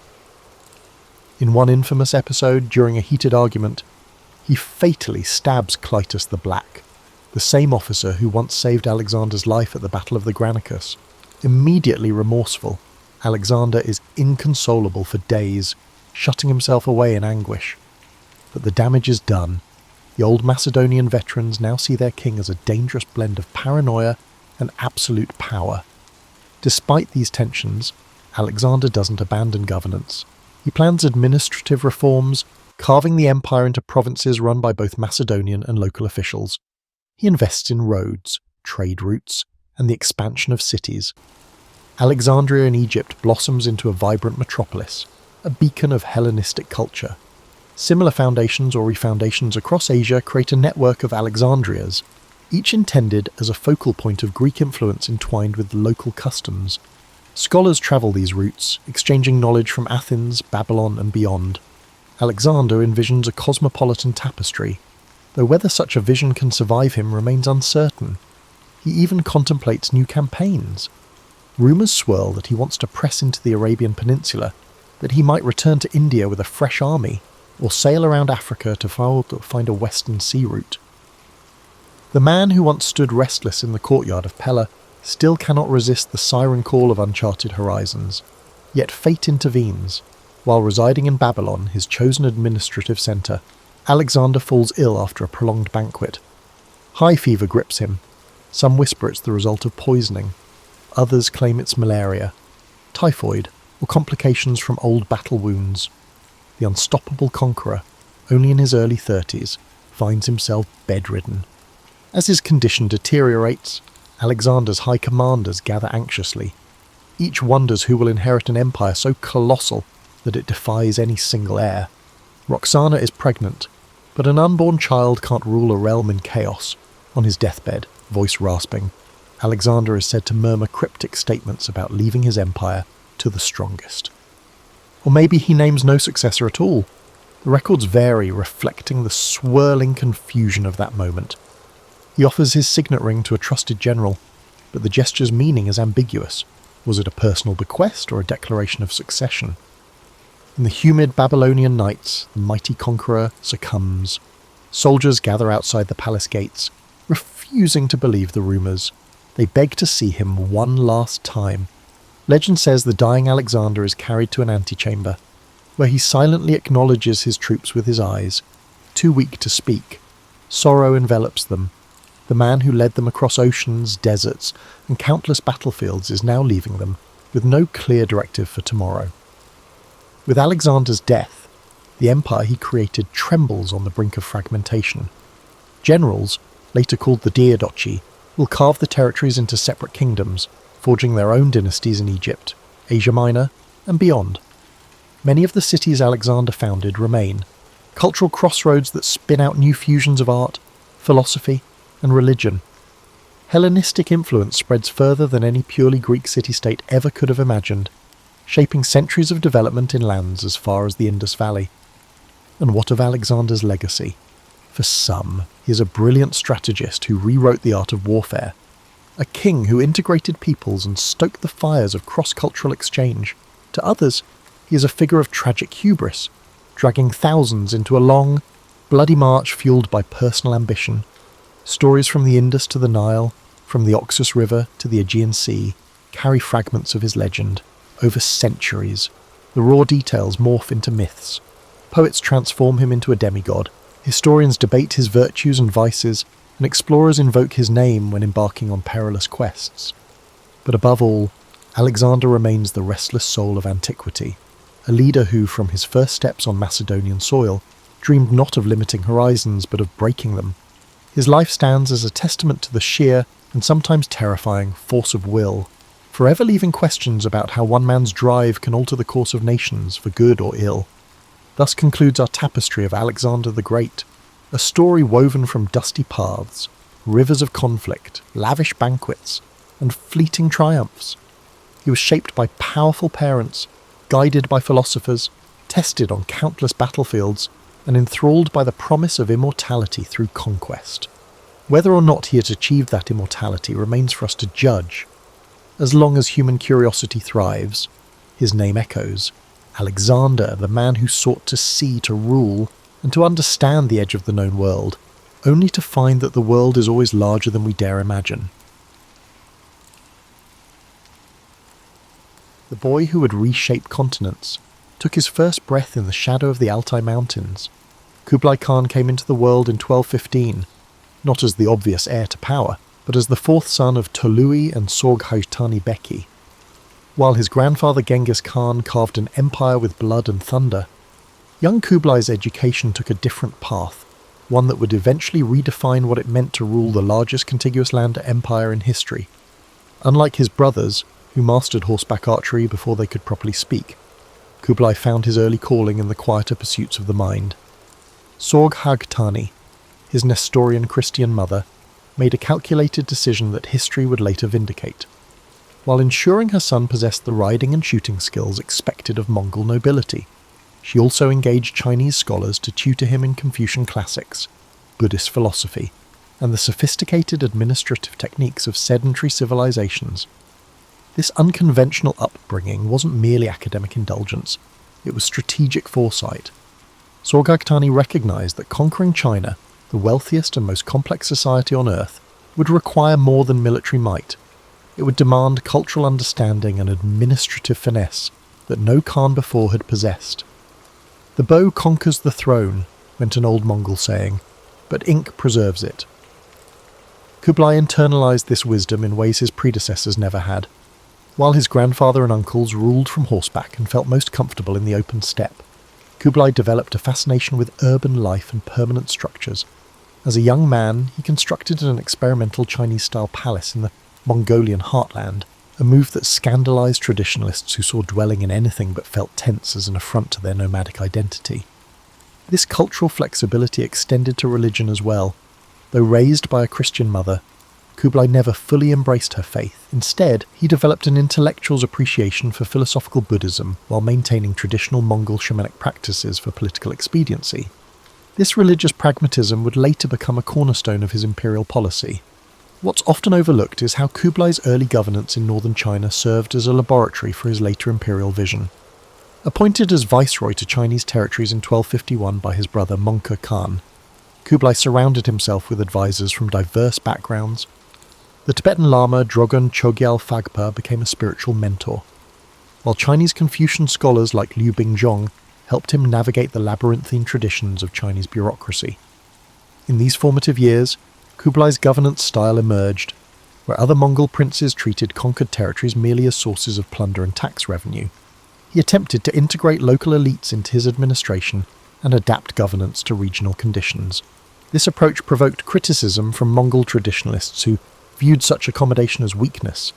In one infamous episode, during a heated argument, he fatally stabs Clytus the Black, the same officer who once saved Alexander's life at the Battle of the Granicus. Immediately remorseful, Alexander is inconsolable for days, shutting himself away in anguish. But the damage is done. The old Macedonian veterans now see their king as a dangerous blend of paranoia and absolute power. Despite these tensions, Alexander doesn't abandon governance. He plans administrative reforms, carving the empire into provinces run by both Macedonian and local officials. He invests in roads, trade routes, and the expansion of cities. Alexandria in Egypt blossoms into a vibrant metropolis, a beacon of Hellenistic culture. Similar foundations or refoundations across Asia create a network of Alexandrias, each intended as a focal point of Greek influence entwined with local customs. Scholars travel these routes, exchanging knowledge from Athens, Babylon, and beyond. Alexander envisions a cosmopolitan tapestry, though whether such a vision can survive him remains uncertain. He even contemplates new campaigns. Rumours swirl that he wants to press into the Arabian Peninsula, that he might return to India with a fresh army, or sail around Africa to find a western sea route. The man who once stood restless in the courtyard of Pella still cannot resist the siren call of uncharted horizons. Yet fate intervenes. While residing in Babylon, his chosen administrative centre, Alexander falls ill after a prolonged banquet. High fever grips him. Some whisper it's the result of poisoning. Others claim it's malaria, typhoid, or complications from old battle wounds. The unstoppable conqueror, only in his early 30s, finds himself bedridden. As his condition deteriorates, Alexander's high commanders gather anxiously. Each wonders who will inherit an empire so colossal that it defies any single heir. Roxana is pregnant, but an unborn child can't rule a realm in chaos. On his deathbed, voice rasping, Alexander is said to murmur cryptic statements about leaving his empire to the strongest. Or maybe he names no successor at all. The records vary, reflecting the swirling confusion of that moment. He offers his signet ring to a trusted general, but the gesture's meaning is ambiguous. Was it a personal bequest or a declaration of succession? In the humid Babylonian nights, the mighty conqueror succumbs. Soldiers gather outside the palace gates, refusing to believe the rumours. They beg to see him one last time. Legend says the dying Alexander is carried to an antechamber, where he silently acknowledges his troops with his eyes. Too weak to speak, sorrow envelops them. The man who led them across oceans, deserts, and countless battlefields is now leaving them, with no clear directive for tomorrow. With Alexander's death, the empire he created trembles on the brink of fragmentation. Generals, later called the Diadochi, will carve the territories into separate kingdoms, forging their own dynasties in Egypt, Asia Minor, and beyond. Many of the cities Alexander founded remain, cultural crossroads that spin out new fusions of art, philosophy, and religion. Hellenistic influence spreads further than any purely Greek city-state ever could have imagined, shaping centuries of development in lands as far as the Indus Valley. And what of Alexander's legacy? For some, he is a brilliant strategist who rewrote the art of warfare, a king who integrated peoples and stoked the fires of cross-cultural exchange. To others, He is a figure of tragic hubris, dragging thousands into a long, bloody march fueled by personal ambition. Stories from the Indus to the Nile, from the Oxus River to the Aegean Sea, carry fragments of his legend. Over centuries, the raw details morph into myths. Poets transform him into a demigod. Historians debate his virtues and vices, and explorers invoke his name when embarking on perilous quests. But above all, Alexander remains the restless soul of antiquity, a leader who, from his first steps on Macedonian soil, dreamed not of limiting horizons but of breaking them. His life stands as a testament to the sheer, and sometimes terrifying, force of will, forever leaving questions about how one man's drive can alter the course of nations for good or ill. Thus concludes our tapestry of Alexander the Great, a story woven from dusty paths, rivers of conflict, lavish banquets, and fleeting triumphs. He was shaped by powerful parents, guided by philosophers, tested on countless battlefields, and enthralled by the promise of immortality through conquest. Whether or not he had achieved that immortality remains for us to judge. As long as human curiosity thrives, his name echoes. Alexander, the man who sought to see, to rule, and to understand the edge of the known world, only to find that the world is always larger than we dare imagine. The boy who would reshape continents took his first breath in the shadow of the Altai Mountains. Kublai Khan came into the world in 1215, not as the obvious heir to power, but as the fourth son of Tolui and Sorghaghtani Beki. While his grandfather Genghis Khan carved an empire with blood and thunder, young Kublai's education took a different path, one that would eventually redefine what it meant to rule the largest contiguous land empire in history. Unlike his brothers, who mastered horseback archery before they could properly speak, Kublai found his early calling in the quieter pursuits of the mind. Sorghaghtani, his Nestorian Christian mother, made a calculated decision that history would later vindicate. While ensuring her son possessed the riding and shooting skills expected of Mongol nobility, she also engaged Chinese scholars to tutor him in Confucian classics, Buddhist philosophy, and the sophisticated administrative techniques of sedentary civilizations. This unconventional upbringing wasn't merely academic indulgence, it was strategic foresight. Sorghaghtani recognized that conquering China, the wealthiest and most complex society on earth, would require more than military might. It would demand cultural understanding and administrative finesse that no Khan before had possessed. "The bow conquers the throne," went an old Mongol saying, "but ink preserves it." Kublai internalized this wisdom in ways his predecessors never had. While his grandfather and uncles ruled from horseback and felt most comfortable in the open steppe, Kublai developed a fascination with urban life and permanent structures. As a young man, he constructed an experimental Chinese-style palace in the Mongolian heartland, a move that scandalized traditionalists who saw dwelling in anything but felt tense as an affront to their nomadic identity. This cultural flexibility extended to religion as well. Though raised by a Christian mother, Kublai never fully embraced her faith. Instead, he developed an intellectual's appreciation for philosophical Buddhism while maintaining traditional Mongol shamanic practices for political expediency. This religious pragmatism would later become a cornerstone of his imperial policy. What's often overlooked is how Kublai's early governance in northern China served as a laboratory for his later imperial vision. Appointed as viceroy to Chinese territories in 1251 by his brother Mongke Khan, Kublai surrounded himself with advisors from diverse backgrounds. The Tibetan Lama Drogon Chogyal Phagpa became a spiritual mentor, while Chinese Confucian scholars like Liu Bingzhong helped him navigate the labyrinthine traditions of Chinese bureaucracy. In these formative years, Kublai's governance style emerged, where other Mongol princes treated conquered territories merely as sources of plunder and tax revenue. He attempted to integrate local elites into his administration and adapt governance to regional conditions. This approach provoked criticism from Mongol traditionalists who viewed such accommodation as weakness,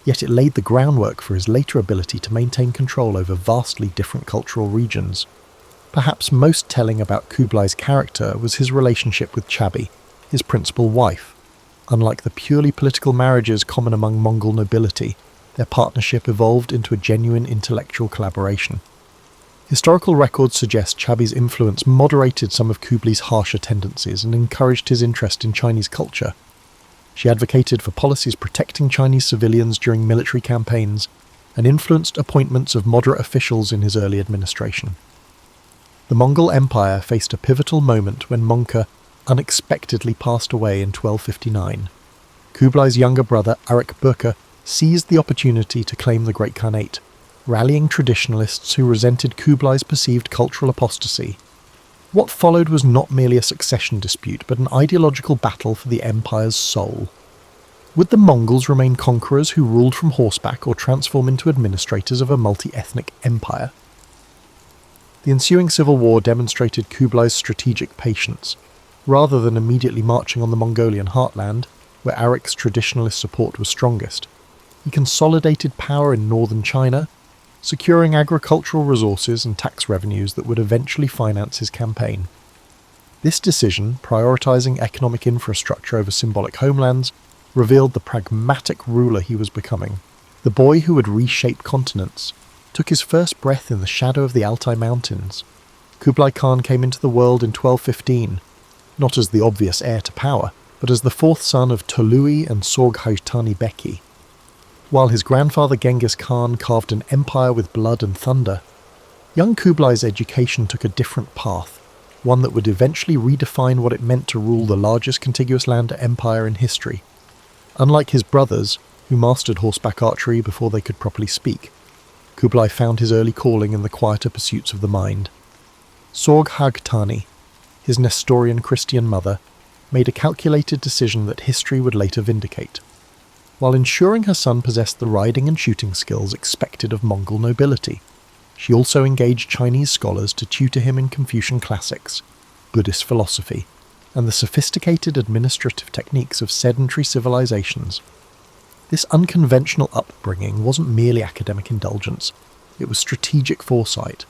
yet it laid the groundwork for his later ability to maintain control over vastly different cultural regions. Perhaps most telling about Kublai's character was his relationship with Chabi, his principal wife. Unlike the purely political marriages common among Mongol nobility, their partnership evolved into a genuine intellectual collaboration. Historical records suggest Chabi's influence moderated some of Kublai's harsher tendencies and encouraged his interest in Chinese culture. She advocated for policies protecting Chinese civilians during military campaigns and influenced appointments of moderate officials in his early administration. The Mongol Empire faced a pivotal moment when Mongke unexpectedly passed away in 1259. Kublai's younger brother Arik Burka seized the opportunity to claim the Great Khanate, rallying traditionalists who resented Kublai's perceived cultural apostasy. What followed was not merely a succession dispute, but an ideological battle for the empire's soul. Would the Mongols remain conquerors who ruled from horseback or transform into administrators of a multi-ethnic empire? The ensuing civil war demonstrated Kublai's strategic patience. Rather than immediately marching on the Mongolian heartland, where Arik's traditionalist support was strongest, he consolidated power in northern China, securing agricultural resources and tax revenues that would eventually finance his campaign. This decision, prioritizing economic infrastructure over symbolic homelands, revealed the pragmatic ruler he was becoming. The boy who would reshape continents took his first breath in the shadow of the Altai Mountains. Kublai Khan came into the world in 1215, not as the obvious heir to power, but as the fourth son of Tolui and Sorghaghtani Beki. While his grandfather Genghis Khan carved an empire with blood and thunder, young Kublai's education took a different path, one that would eventually redefine what it meant to rule the largest contiguous land empire in history. Unlike his brothers, who mastered horseback archery before they could properly speak, Kublai found his early calling in the quieter pursuits of the mind. Sorghaghtani, his Nestorian Christian mother, made a calculated decision that history would later vindicate. While ensuring her son possessed the riding and shooting skills expected of Mongol nobility, she also engaged Chinese scholars to tutor him in Confucian classics, Buddhist philosophy, and the sophisticated administrative techniques of sedentary civilizations. This unconventional upbringing wasn't merely academic indulgence, it was strategic foresight.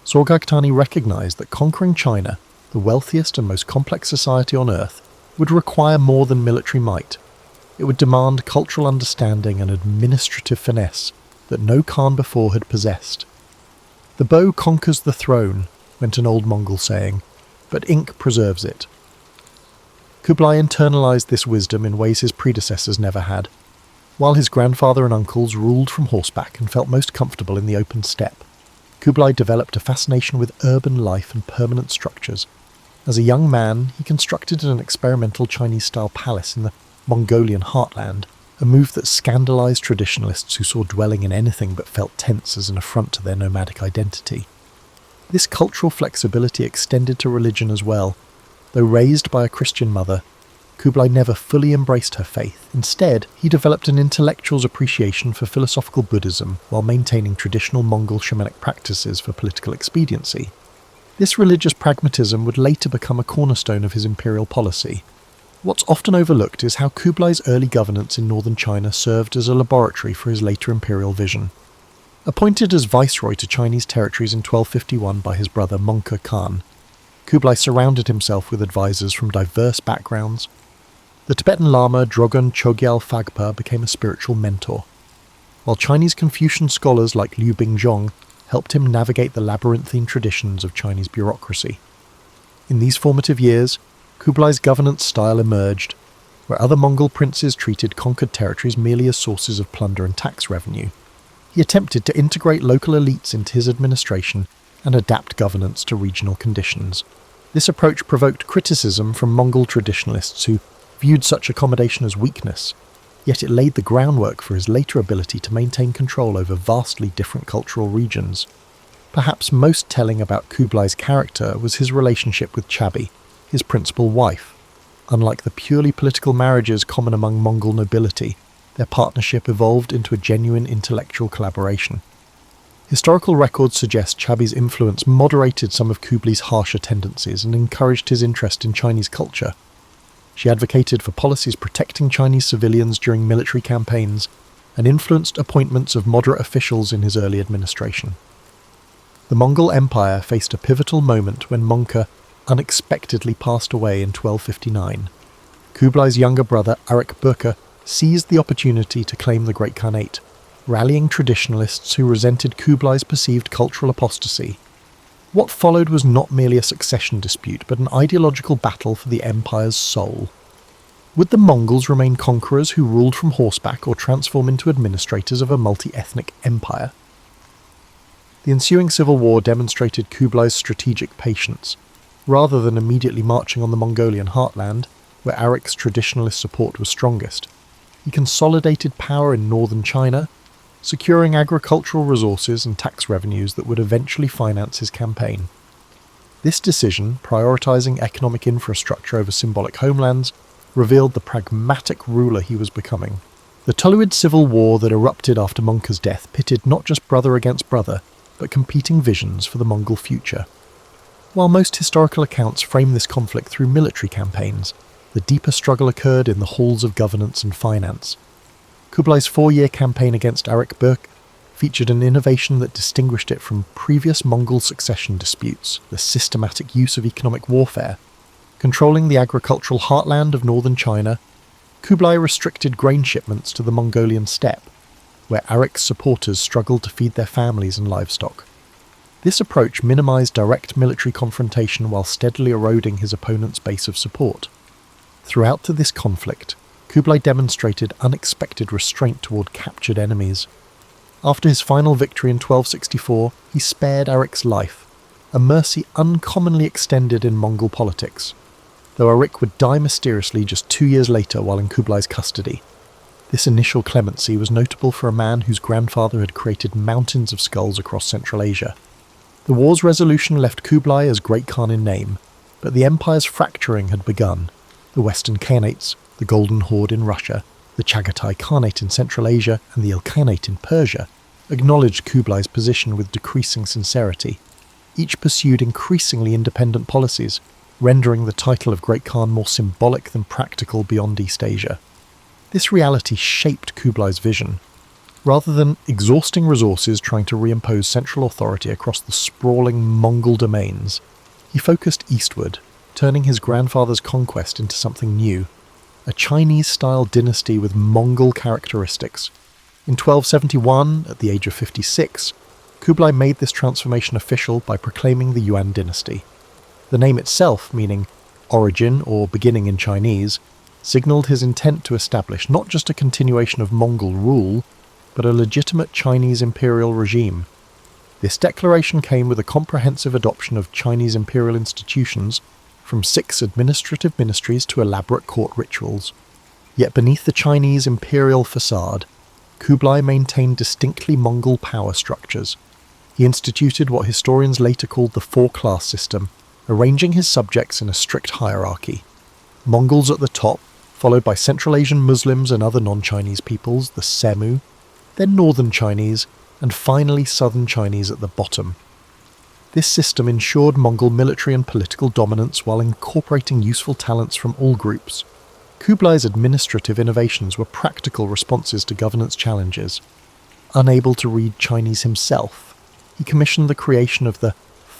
Sorghaghtani recognized that conquering China, the wealthiest and most complex society on earth, would require more than military might. It would demand cultural understanding and administrative finesse that no Khan before had possessed. "The bow conquers the throne," went an old Mongol saying, "but ink preserves it." Kublai internalized this wisdom in ways his predecessors never had. While his grandfather and uncles ruled from horseback and felt most comfortable in the open steppe, Kublai developed a fascination with urban life and permanent structures. As a young man, he constructed an experimental Chinese-style palace in the Mongolian heartland, a move that scandalized traditionalists who saw dwelling in anything but felt tense as an affront to their nomadic identity. This cultural flexibility extended to religion as well. Though raised by a Christian mother, Kublai never fully embraced her faith. Instead, he developed an intellectual's appreciation for philosophical Buddhism while maintaining traditional Mongol shamanic practices for political expediency. This religious pragmatism would later become a cornerstone of his imperial policy. What's often overlooked is how Kublai's early governance in northern China served as a laboratory for his later imperial vision. Appointed as viceroy to Chinese territories in 1251 by his brother Mongke Khan, Kublai surrounded himself with advisors from diverse backgrounds. The Tibetan Lama Drogon Chogyal Phagpa became a spiritual mentor, while Chinese Confucian scholars like Liu Bingzhong helped him navigate the labyrinthine traditions of Chinese bureaucracy. In these formative years, Kublai's governance style emerged, where other Mongol princes treated conquered territories merely as sources of plunder and tax revenue. He attempted to integrate local elites into his administration and adapt governance to regional conditions. This approach provoked criticism from Mongol traditionalists who viewed such accommodation as weakness, yet it laid the groundwork for his later ability to maintain control over vastly different cultural regions. Perhaps most telling about Kublai's character was his relationship with Chabi, his principal wife. Unlike the purely political marriages common among Mongol nobility, their partnership evolved into a genuine intellectual collaboration. Historical records suggest Chabi's influence moderated some of Kublai's harsher tendencies and encouraged his interest in Chinese culture. She advocated for policies protecting Chinese civilians during military campaigns and influenced appointments of moderate officials in his early administration. The Mongol Empire faced a pivotal moment when Mongke unexpectedly passed away in 1259. Kublai's younger brother Arik Burka seized the opportunity to claim the Great Khanate, rallying traditionalists who resented Kublai's perceived cultural apostasy. What followed was not merely a succession dispute, but an ideological battle for the empire's soul. Would the Mongols remain conquerors who ruled from horseback or transform into administrators of a multi-ethnic empire? The ensuing civil war demonstrated Kublai's strategic patience. Rather than immediately marching on the Mongolian heartland, where Arik's traditionalist support was strongest, he consolidated power in northern China, securing agricultural resources and tax revenues that would eventually finance his campaign. This decision, prioritizing economic infrastructure over symbolic homelands, revealed the pragmatic ruler he was becoming. The Tuluid civil war that erupted after Mongke's death pitted not just brother against brother, but competing visions for the Mongol future. While most historical accounts frame this conflict through military campaigns, the deeper struggle occurred in the halls of governance and finance. Kublai's 4-year campaign against Arik Berk featured an innovation that distinguished it from previous Mongol succession disputes: the systematic use of economic warfare. Controlling the agricultural heartland of northern China, Kublai restricted grain shipments to the Mongolian steppe, where Arik's supporters struggled to feed their families and livestock. This approach minimized direct military confrontation while steadily eroding his opponent's base of support. Throughout this conflict, Kublai demonstrated unexpected restraint toward captured enemies. After his final victory in 1264, he spared Arik's life, a mercy uncommonly extended in Mongol politics, though Arik would die mysteriously just 2 years later while in Kublai's custody. This initial clemency was notable for a man whose grandfather had created mountains of skulls across Central Asia. The war's resolution left Kublai as Great Khan in name, but the empire's fracturing had begun. The Western Khanates, the Golden Horde in Russia, the Chagatai Khanate in Central Asia, and the Ilkhanate in Persia, acknowledged Kublai's position with decreasing sincerity. Each pursued increasingly independent policies, rendering the title of Great Khan more symbolic than practical beyond East Asia. This reality shaped Kublai's vision. Rather than exhausting resources trying to reimpose central authority across the sprawling Mongol domains, he focused eastward, turning his grandfather's conquest into something new, a Chinese-style dynasty with Mongol characteristics. In 1271, at the age of 56, Kublai made this transformation official by proclaiming the Yuan dynasty. The name itself, meaning origin or beginning in Chinese, signalled his intent to establish not just a continuation of Mongol rule, but a legitimate Chinese imperial regime. This declaration came with a comprehensive adoption of Chinese imperial institutions, from 6 administrative ministries to elaborate court rituals. Yet beneath the Chinese imperial facade, Kublai maintained distinctly Mongol power structures. He instituted what historians later called the 4-class system, arranging his subjects in a strict hierarchy. Mongols at the top, followed by Central Asian Muslims and other non-Chinese peoples, the Semu, then Northern Chinese, and finally Southern Chinese at the bottom. This system ensured Mongol military and political dominance while incorporating useful talents from all groups. Kublai's administrative innovations were practical responses to governance challenges. Unable to read Chinese himself, he commissioned the creation of the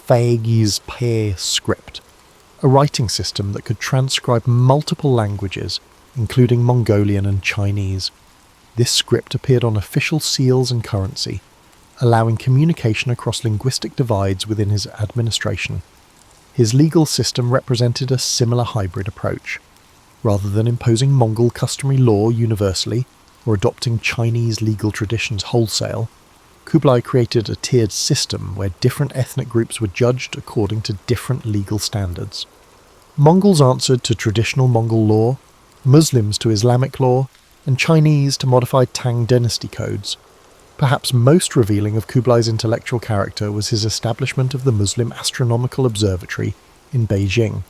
Faegi's Pe script, a writing system that could transcribe multiple languages, including Mongolian and Chinese. This script appeared on official seals and currency, allowing communication across linguistic divides within his administration. His legal system represented a similar hybrid approach. Rather than imposing Mongol customary law universally, or adopting Chinese legal traditions wholesale, Kublai created a tiered system where different ethnic groups were judged according to different legal standards. Mongols answered to traditional Mongol law, Muslims to Islamic law, and Chinese to modified Tang dynasty codes. Perhaps most revealing of Kublai's intellectual character was his establishment of the Muslim Astronomical Observatory in Beijing.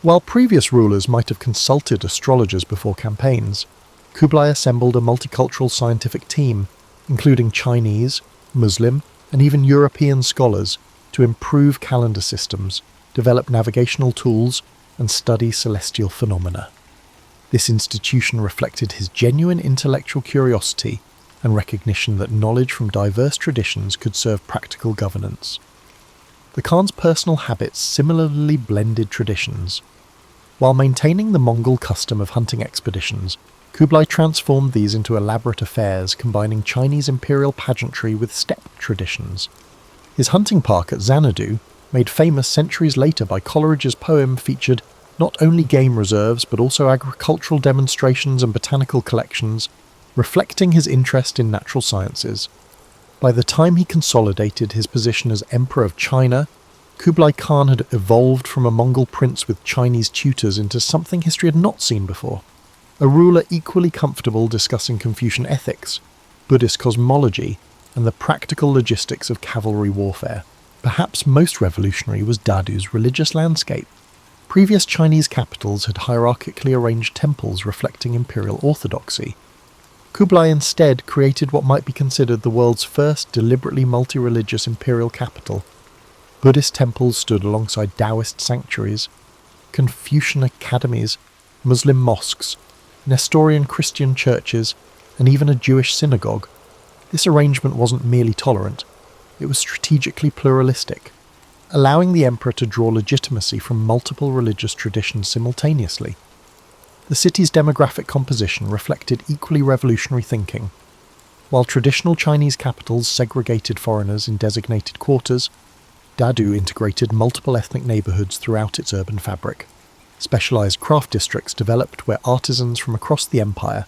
While previous rulers might have consulted astrologers before campaigns, Kublai assembled a multicultural scientific team, including Chinese, Muslim, and even European scholars, to improve calendar systems, develop navigational tools, and study celestial phenomena. This institution reflected his genuine intellectual curiosity and recognition that knowledge from diverse traditions could serve practical governance. The Khan's personal habits similarly blended traditions. While maintaining the Mongol custom of hunting expeditions, Kublai transformed these into elaborate affairs, combining Chinese imperial pageantry with steppe traditions. His hunting park at Xanadu, made famous centuries later by Coleridge's poem, featured not only game reserves but also agricultural demonstrations and botanical collections, reflecting his interest in natural sciences. By the time he consolidated his position as Emperor of China, Kublai Khan had evolved from a Mongol prince with Chinese tutors into something history had not seen before. A ruler equally comfortable discussing Confucian ethics, Buddhist cosmology, and the practical logistics of cavalry warfare. Perhaps most revolutionary was Dadu's religious landscape. Previous Chinese capitals had hierarchically arranged temples reflecting imperial orthodoxy. Kublai instead created what might be considered the world's first deliberately multi-religious imperial capital. Buddhist temples stood alongside Taoist sanctuaries, Confucian academies, Muslim mosques, Nestorian Christian churches, and even a Jewish synagogue. This arrangement wasn't merely tolerant, it was strategically pluralistic, allowing the emperor to draw legitimacy from multiple religious traditions simultaneously. The city's demographic composition reflected equally revolutionary thinking. While traditional Chinese capitals segregated foreigners in designated quarters, Dadu integrated multiple ethnic neighbourhoods throughout its urban fabric. Specialised craft districts developed where artisans from across the empire,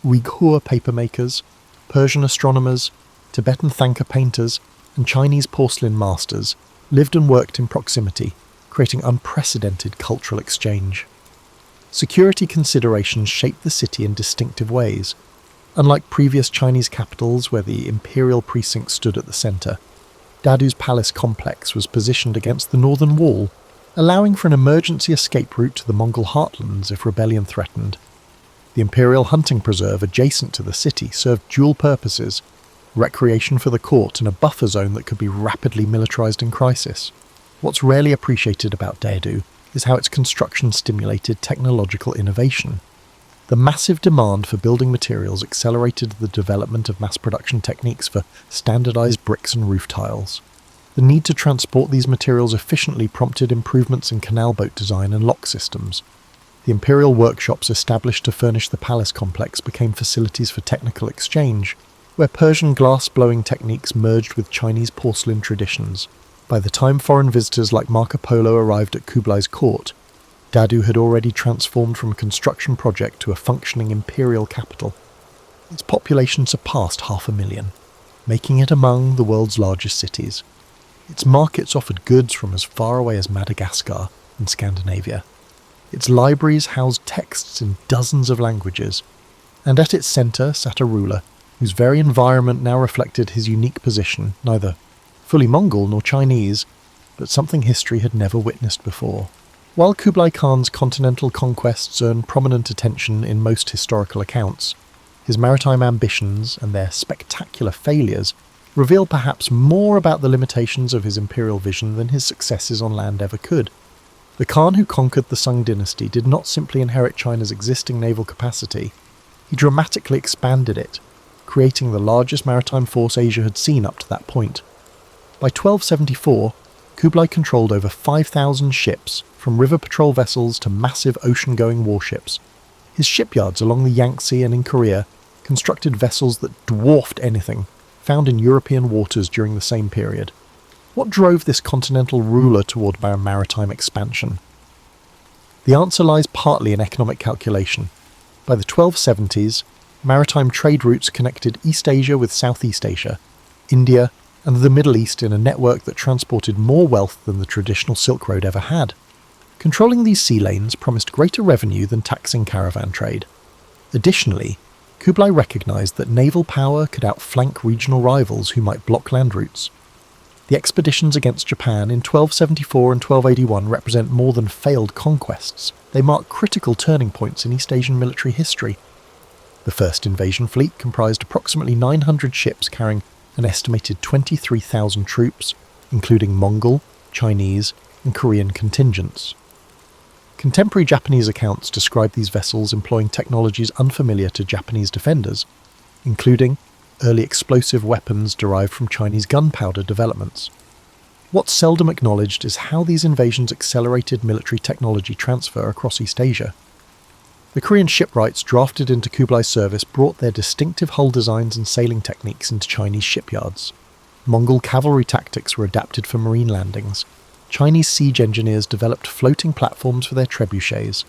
Uyghur papermakers, Persian astronomers, Tibetan Thangka painters, and Chinese porcelain masters lived and worked in proximity, creating unprecedented cultural exchange. Security considerations shaped the city in distinctive ways. Unlike previous Chinese capitals where the imperial precinct stood at the centre, Dadu's palace complex was positioned against the northern wall, allowing for an emergency escape route to the Mongol heartlands if rebellion threatened. The imperial hunting preserve adjacent to the city served dual purposes: recreation for the court and a buffer zone that could be rapidly militarised in crisis. What's rarely appreciated about Dadu is how its construction stimulated technological innovation. The massive demand for building materials accelerated the development of mass production techniques for standardised bricks and roof tiles. The need to transport these materials efficiently prompted improvements in canal boat design and lock systems. The imperial workshops established to furnish the palace complex became facilities for technical exchange, where Persian glass-blowing techniques merged with Chinese porcelain traditions. By the time foreign visitors like Marco Polo arrived at Kublai's court, Dadu had already transformed from a construction project to a functioning imperial capital. Its population surpassed 500,000, making it among the world's largest cities. Its markets offered goods from as far away as Madagascar and Scandinavia. Its libraries housed texts in dozens of languages, and at its centre sat a ruler whose very environment now reflected his unique position, neither fully Mongol nor Chinese, but something history had never witnessed before. While Kublai Khan's continental conquests earn prominent attention in most historical accounts, his maritime ambitions and their spectacular failures reveal perhaps more about the limitations of his imperial vision than his successes on land ever could. The Khan who conquered the Sung dynasty did not simply inherit China's existing naval capacity, he dramatically expanded it, creating the largest maritime force Asia had seen up to that point. By 1274, Kublai controlled over 5,000 ships, from river patrol vessels to massive ocean-going warships. His shipyards along the Yangtze and in Korea constructed vessels that dwarfed anything found in European waters during the same period. What drove this continental ruler toward maritime expansion? The answer lies partly in economic calculation. By the 1270s, maritime trade routes connected East Asia with Southeast Asia, India, and the Middle East in a network that transported more wealth than the traditional Silk Road ever had. Controlling these sea lanes promised greater revenue than taxing caravan trade. Additionally, Kublai recognised that naval power could outflank regional rivals who might block land routes. The expeditions against Japan in 1274 and 1281 represent more than failed conquests. They mark critical turning points in East Asian military history. The first invasion fleet comprised approximately 900 ships carrying an estimated 23,000 troops, including Mongol, Chinese, and Korean contingents. Contemporary Japanese accounts describe these vessels employing technologies unfamiliar to Japanese defenders, including early explosive weapons derived from Chinese gunpowder developments. What's seldom acknowledged is how these invasions accelerated military technology transfer across East Asia. The Korean shipwrights drafted into Kublai's service brought their distinctive hull designs and sailing techniques into Chinese shipyards. Mongol cavalry tactics were adapted for marine landings, Chinese siege engineers developed floating platforms for their trebuchets.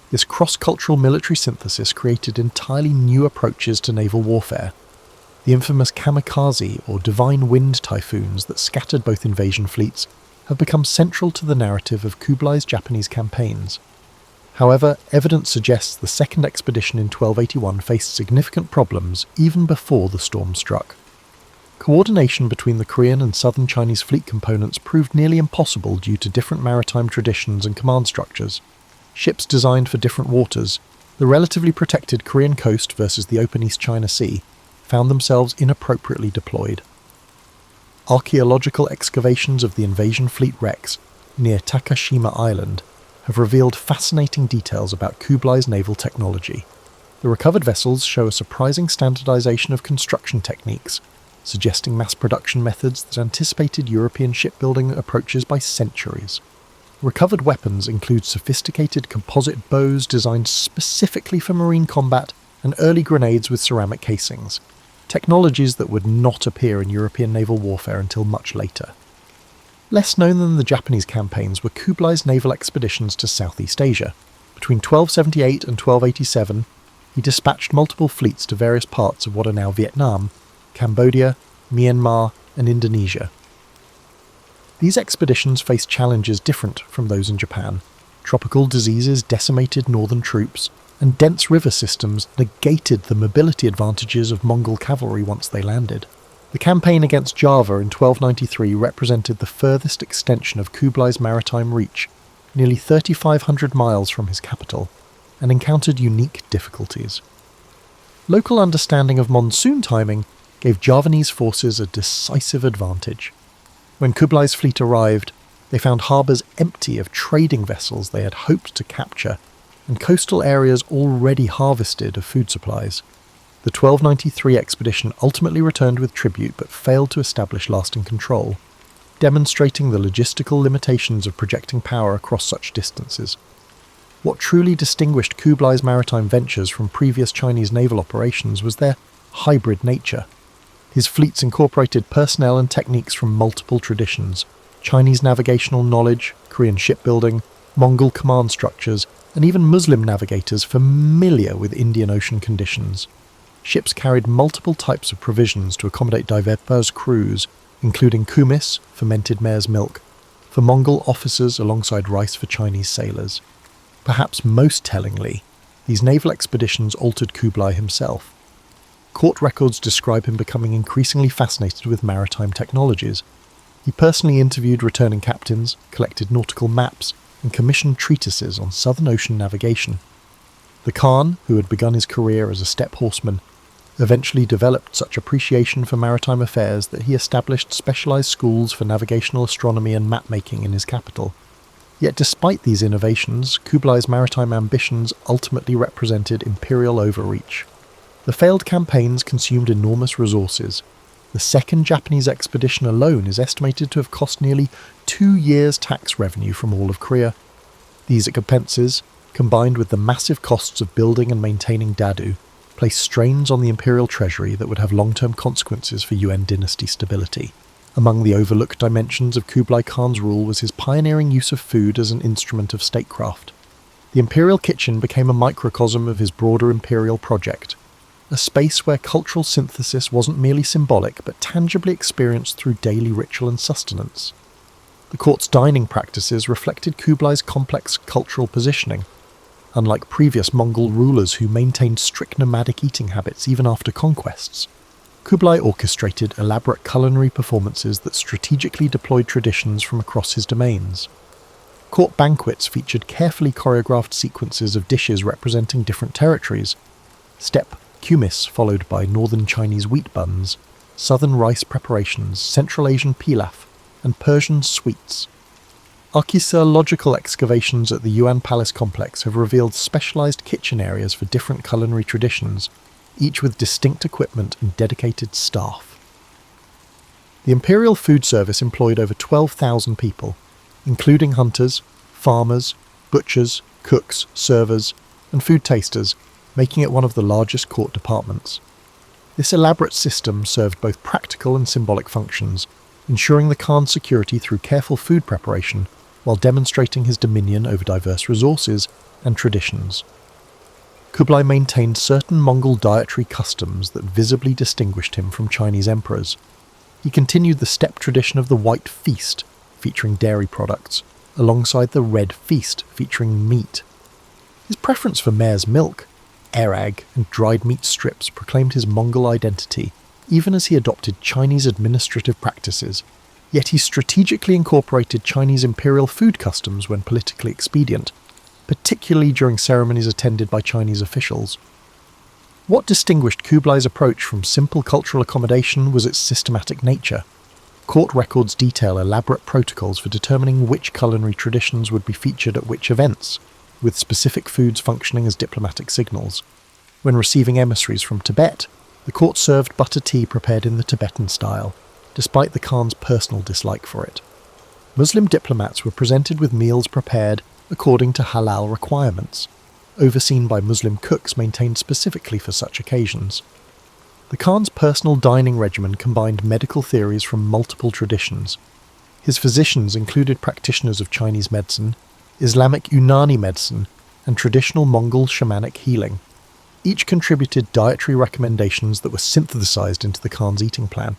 This cross-cultural military synthesis created entirely new approaches to naval warfare. The infamous kamikaze or divine wind typhoons that scattered both invasion fleets have become central to the narrative of Kublai's Japanese campaigns. However, evidence suggests the second expedition in 1281 faced significant problems even before the storm struck. Coordination between the Korean and southern Chinese fleet components proved nearly impossible due to different maritime traditions and command structures. Ships designed for different waters, the relatively protected Korean coast versus the open East China Sea, found themselves inappropriately deployed. Archaeological excavations of the invasion fleet wrecks near Takashima Island have revealed fascinating details about Kublai's naval technology. The recovered vessels show a surprising standardization of construction techniques, suggesting mass production methods that anticipated European shipbuilding approaches by centuries. Recovered weapons include sophisticated composite bows designed specifically for marine combat and early grenades with ceramic casings, technologies that would not appear in European naval warfare until much later. Less known than the Japanese campaigns were Kublai's naval expeditions to Southeast Asia. Between 1278 and 1287, he dispatched multiple fleets to various parts of what are now Vietnam, Cambodia, Myanmar, and Indonesia. These expeditions faced challenges different from those in Japan. Tropical diseases decimated northern troops, and dense river systems negated the mobility advantages of Mongol cavalry once they landed. The campaign against Java in 1293 represented the furthest extension of Kublai's maritime reach, nearly 3,500 miles from his capital, and encountered unique difficulties. Local understanding of monsoon timing gave Javanese forces a decisive advantage. When Kublai's fleet arrived, they found harbours empty of trading vessels they had hoped to capture, and coastal areas already harvested of food supplies. The 1293 expedition ultimately returned with tribute but failed to establish lasting control, demonstrating the logistical limitations of projecting power across such distances. What truly distinguished Kublai's maritime ventures from previous Chinese naval operations was their hybrid nature. His fleets incorporated personnel and techniques from multiple traditions: Chinese navigational knowledge, Korean shipbuilding, Mongol command structures, and even Muslim navigators familiar with Indian Ocean conditions. Ships carried multiple types of provisions to accommodate diverse crews, including kumis, fermented mare's milk, for Mongol officers alongside rice for Chinese sailors. Perhaps most tellingly, these naval expeditions altered Kublai himself. Court records describe him becoming increasingly fascinated with maritime technologies. He personally interviewed returning captains, collected nautical maps, and commissioned treatises on Southern Ocean navigation. The Khan, who had begun his career as a steppe horseman, eventually developed such appreciation for maritime affairs that he established specialized schools for navigational astronomy and map-making in his capital. Yet despite these innovations, Kublai's maritime ambitions ultimately represented imperial overreach. The failed campaigns consumed enormous resources. The second Japanese expedition alone is estimated to have cost nearly 2 years' tax revenue from all of Korea. These expenses, combined with the massive costs of building and maintaining Dadu, placed strains on the imperial treasury that would have long-term consequences for Yuan dynasty stability. Among the overlooked dimensions of Kublai Khan's rule was his pioneering use of food as an instrument of statecraft. The imperial kitchen became a microcosm of his broader imperial project, a space where cultural synthesis wasn't merely symbolic but tangibly experienced through daily ritual and sustenance. The court's dining practices reflected Kublai's complex cultural positioning. Unlike previous Mongol rulers who maintained strict nomadic eating habits even after conquests, Kublai orchestrated elaborate culinary performances that strategically deployed traditions from across his domains. Court banquets featured carefully choreographed sequences of dishes representing different territories: steppe kumis followed by northern Chinese wheat buns, southern rice preparations, Central Asian pilaf, and Persian sweets. Archaeological excavations at the Yuan Palace complex have revealed specialized kitchen areas for different culinary traditions, each with distinct equipment and dedicated staff. The Imperial Food Service employed over 12,000 people, including hunters, farmers, butchers, cooks, servers, and food tasters, making it one of the largest court departments. This elaborate system served both practical and symbolic functions, ensuring the Khan's security through careful food preparation while demonstrating his dominion over diverse resources and traditions. Kublai maintained certain Mongol dietary customs that visibly distinguished him from Chinese emperors. He continued the steppe tradition of the White Feast, featuring dairy products, alongside the Red Feast, featuring meat. His preference for mare's milk, erag, and dried meat strips proclaimed his Mongol identity, even as he adopted Chinese administrative practices, yet he strategically incorporated Chinese imperial food customs when politically expedient, particularly during ceremonies attended by Chinese officials. What distinguished Kublai's approach from simple cultural accommodation was its systematic nature. Court records detail elaborate protocols for determining which culinary traditions would be featured at which events, with specific foods functioning as diplomatic signals. When receiving emissaries from Tibet, the court served butter tea prepared in the Tibetan style, despite the Khan's personal dislike for it. Muslim diplomats were presented with meals prepared according to halal requirements, overseen by Muslim cooks maintained specifically for such occasions. The Khan's personal dining regimen combined medical theories from multiple traditions. His physicians included practitioners of Chinese medicine, Islamic Unani medicine, and traditional Mongol shamanic healing. Each contributed dietary recommendations that were synthesized into the Khan's eating plan.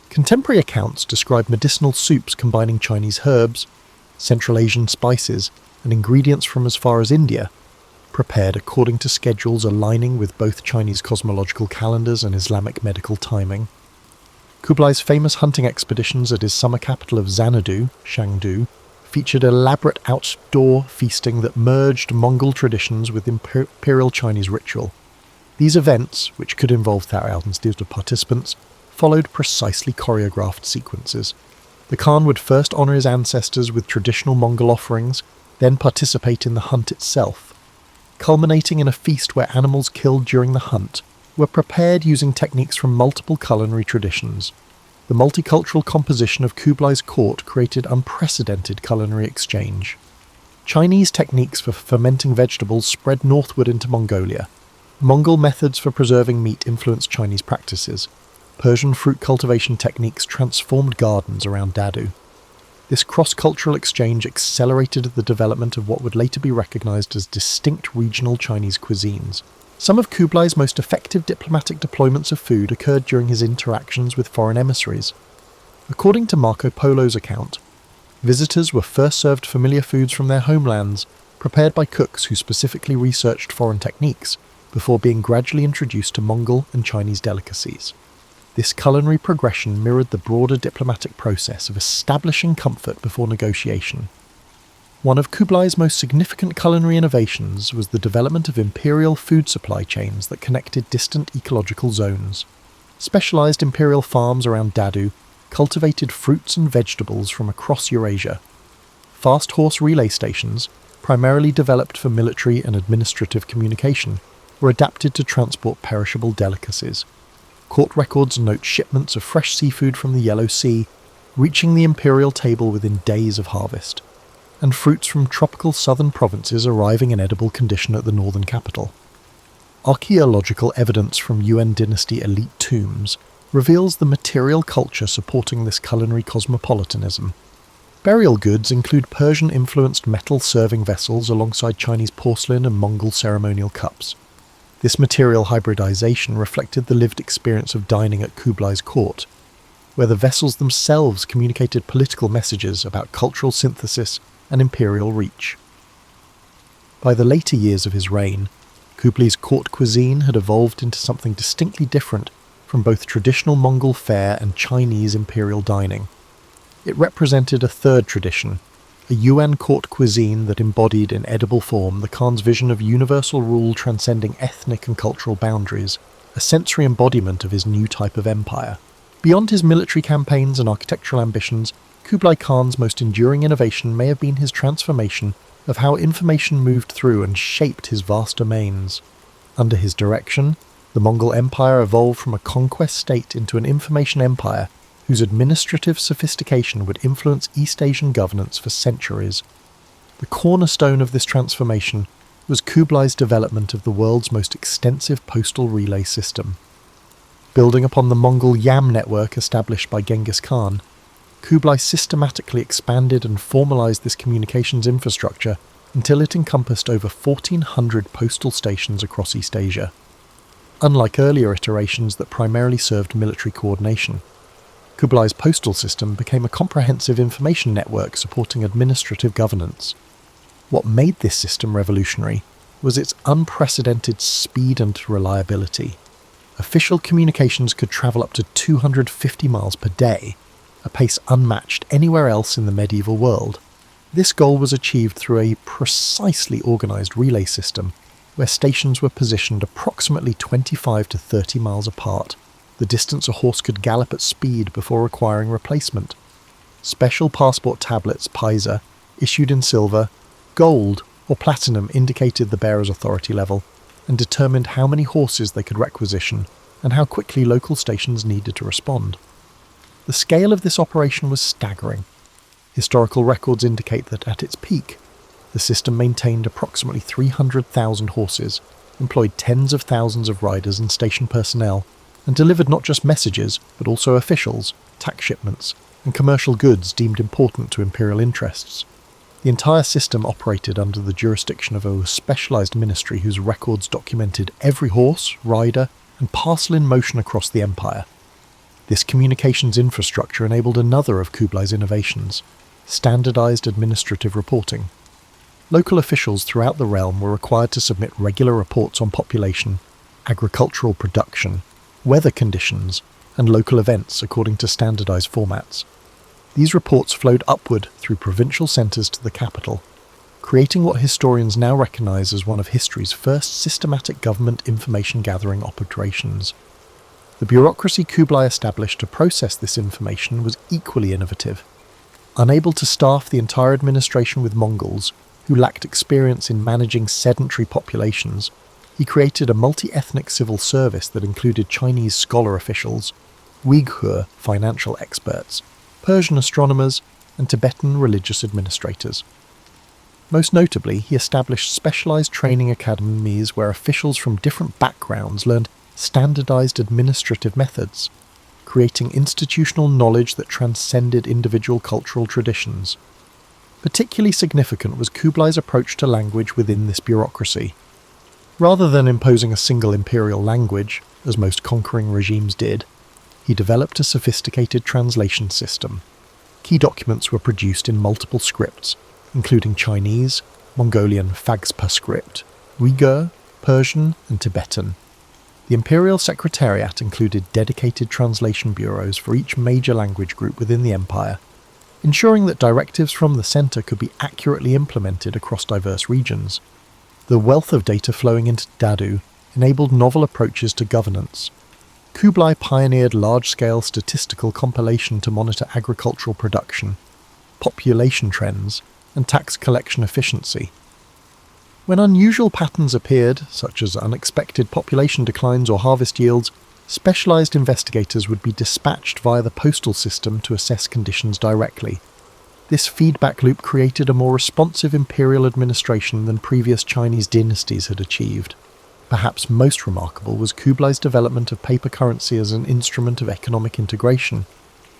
Contemporary accounts describe medicinal soups combining Chinese herbs, Central Asian spices, and ingredients from as far as India, prepared according to schedules aligning with both Chinese cosmological calendars and Islamic medical timing. Kublai's famous hunting expeditions at his summer capital of Xanadu, Shangdu, featured elaborate outdoor feasting that merged Mongol traditions with imperial Chinese ritual. These events, which could involve thousands of participants, followed precisely choreographed sequences. The Khan would first honour his ancestors with traditional Mongol offerings, then participate in the hunt itself, culminating in a feast where animals killed during the hunt were prepared using techniques from multiple culinary traditions. The multicultural composition of Kublai's court created unprecedented culinary exchange. Chinese techniques for fermenting vegetables spread northward into Mongolia. Mongol methods for preserving meat influenced Chinese practices. Persian fruit cultivation techniques transformed gardens around Dadu. This cross-cultural exchange accelerated the development of what would later be recognized as distinct regional Chinese cuisines. Some of Kublai's most effective diplomatic deployments of food occurred during his interactions with foreign emissaries. According to Marco Polo's account, visitors were first served familiar foods from their homelands, prepared by cooks who specifically researched foreign techniques, before being gradually introduced to Mongol and Chinese delicacies. This culinary progression mirrored the broader diplomatic process of establishing comfort before negotiation. One of Kublai's most significant culinary innovations was the development of imperial food supply chains that connected distant ecological zones. Specialized imperial farms around Dadu cultivated fruits and vegetables from across Eurasia. Fast horse relay stations, primarily developed for military and administrative communication, were adapted to transport perishable delicacies. Court records note shipments of fresh seafood from the Yellow Sea, reaching the imperial table within days of harvest, and fruits from tropical southern provinces arriving in edible condition at the northern capital. Archaeological evidence from Yuan dynasty elite tombs reveals the material culture supporting this culinary cosmopolitanism. Burial goods include Persian-influenced metal serving vessels alongside Chinese porcelain and Mongol ceremonial cups. This material hybridization reflected the lived experience of dining at Kublai's court, where the vessels themselves communicated political messages about cultural synthesis and imperial reach. By the later years of his reign, Kublai's court cuisine had evolved into something distinctly different from both traditional Mongol fare and Chinese imperial dining. It represented a third tradition, a Yuan court cuisine that embodied in edible form the Khan's vision of universal rule transcending ethnic and cultural boundaries, a sensory embodiment of his new type of empire. Beyond his military campaigns and architectural ambitions, Kublai Khan's most enduring innovation may have been his transformation of how information moved through and shaped his vast domains. Under his direction, the Mongol Empire evolved from a conquest state into an information empire whose administrative sophistication would influence East Asian governance for centuries. The cornerstone of this transformation was Kublai's development of the world's most extensive postal relay system. Building upon the Mongol Yam network established by Genghis Khan, Kublai systematically expanded and formalized this communications infrastructure until it encompassed over 1,400 postal stations across East Asia. Unlike earlier iterations that primarily served military coordination, Kublai's postal system became a comprehensive information network supporting administrative governance. What made this system revolutionary was its unprecedented speed and reliability. Official communications could travel up to 250 miles per day, a pace unmatched anywhere else in the medieval world. This goal was achieved through a precisely organised relay system, where stations were positioned approximately 25 to 30 miles apart, the distance a horse could gallop at speed before requiring replacement. Special passport tablets, paisa, issued in silver, gold, or platinum indicated the bearer's authority level, and determined how many horses they could requisition and how quickly local stations needed to respond. The scale of this operation was staggering. Historical records indicate that at its peak, the system maintained approximately 300,000 horses, employed tens of thousands of riders and station personnel, and delivered not just messages, but also officials, tax shipments, and commercial goods deemed important to imperial interests. The entire system operated under the jurisdiction of a specialized ministry whose records documented every horse, rider, and parcel in motion across the empire. This communications infrastructure enabled another of Kublai's innovations: standardized administrative reporting. Local officials throughout the realm were required to submit regular reports on population, agricultural production, weather conditions, and local events according to standardized formats. These reports flowed upward through provincial centres to the capital, creating what historians now recognise as one of history's first systematic government information gathering operations. The bureaucracy Kublai established to process this information was equally innovative. Unable to staff the entire administration with Mongols, who lacked experience in managing sedentary populations, he created a multi-ethnic civil service that included Chinese scholar officials, Uyghur financial experts, Persian astronomers, and Tibetan religious administrators. Most notably, he established specialized training academies where officials from different backgrounds learned standardized administrative methods, creating institutional knowledge that transcended individual cultural traditions. Particularly significant was Kublai's approach to language within this bureaucracy. Rather than imposing a single imperial language, as most conquering regimes did, he developed a sophisticated translation system. Key documents were produced in multiple scripts, including Chinese, Mongolian Fagspa script, Uyghur, Persian, and Tibetan. The Imperial Secretariat included dedicated translation bureaus for each major language group within the empire, ensuring that directives from the centre could be accurately implemented across diverse regions. The wealth of data flowing into Dadu enabled novel approaches to governance. Kublai pioneered large-scale statistical compilation to monitor agricultural production, population trends, and tax collection efficiency. When unusual patterns appeared, such as unexpected population declines or harvest yields, specialized investigators would be dispatched via the postal system to assess conditions directly. This feedback loop created a more responsive imperial administration than previous Chinese dynasties had achieved. Perhaps most remarkable was Kublai's development of paper currency as an instrument of economic integration.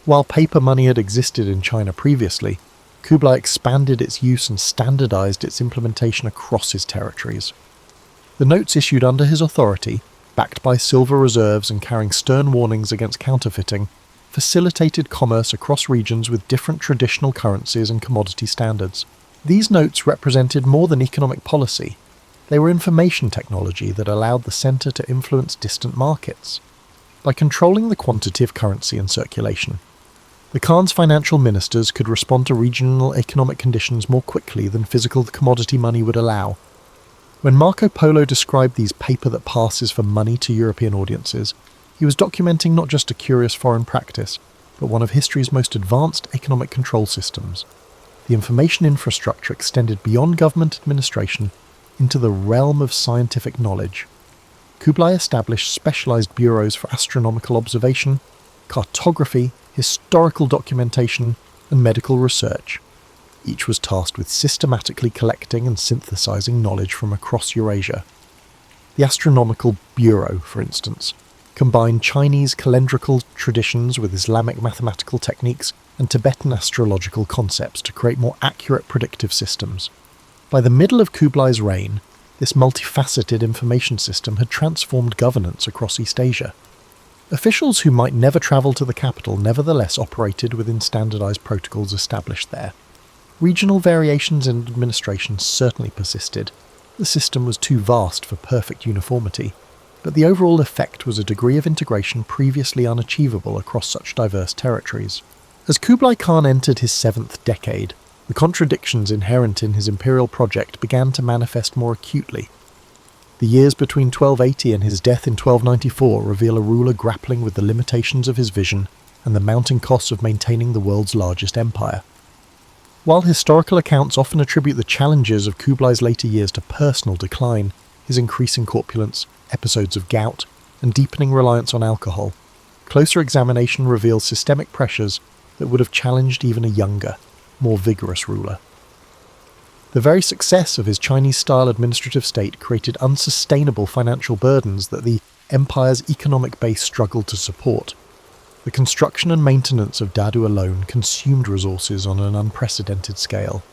While paper money had existed in China previously, Kublai expanded its use and standardized its implementation across his territories. The notes issued under his authority, backed by silver reserves and carrying stern warnings against counterfeiting, facilitated commerce across regions with different traditional currencies and commodity standards. These notes represented more than economic policy. They were information technology that allowed the centre to influence distant markets. By controlling the quantity of currency in circulation, the Khan's financial ministers could respond to regional economic conditions more quickly than physical commodity money would allow. When Marco Polo described these paper that passes for money to European audiences, he was documenting not just a curious foreign practice, but one of history's most advanced economic control systems. The information infrastructure extended beyond government administration into the realm of scientific knowledge. Kublai established specialized bureaus for astronomical observation, cartography, historical documentation, and medical research. Each was tasked with systematically collecting and synthesizing knowledge from across Eurasia. The Astronomical Bureau, for instance, combined Chinese calendrical traditions with Islamic mathematical techniques and Tibetan astrological concepts to create more accurate predictive systems. By the middle of Kublai's reign, this multifaceted information system had transformed governance across East Asia. Officials who might never travel to the capital nevertheless operated within standardized protocols established there. Regional variations in administration certainly persisted. The system was too vast for perfect uniformity, but the overall effect was a degree of integration previously unachievable across such diverse territories. As Kublai Khan entered his 7th decade, the contradictions inherent in his imperial project began to manifest more acutely. The years between 1280 and his death in 1294 reveal a ruler grappling with the limitations of his vision and the mounting costs of maintaining the world's largest empire. While historical accounts often attribute the challenges of Kublai's later years to personal decline, his increasing corpulence, episodes of gout, and deepening reliance on alcohol, closer examination reveals systemic pressures that would have challenged even a younger, more vigorous ruler. The very success of his Chinese-style administrative state created unsustainable financial burdens that the empire's economic base struggled to support. The construction and maintenance of Dadu alone consumed resources on an unprecedented scale.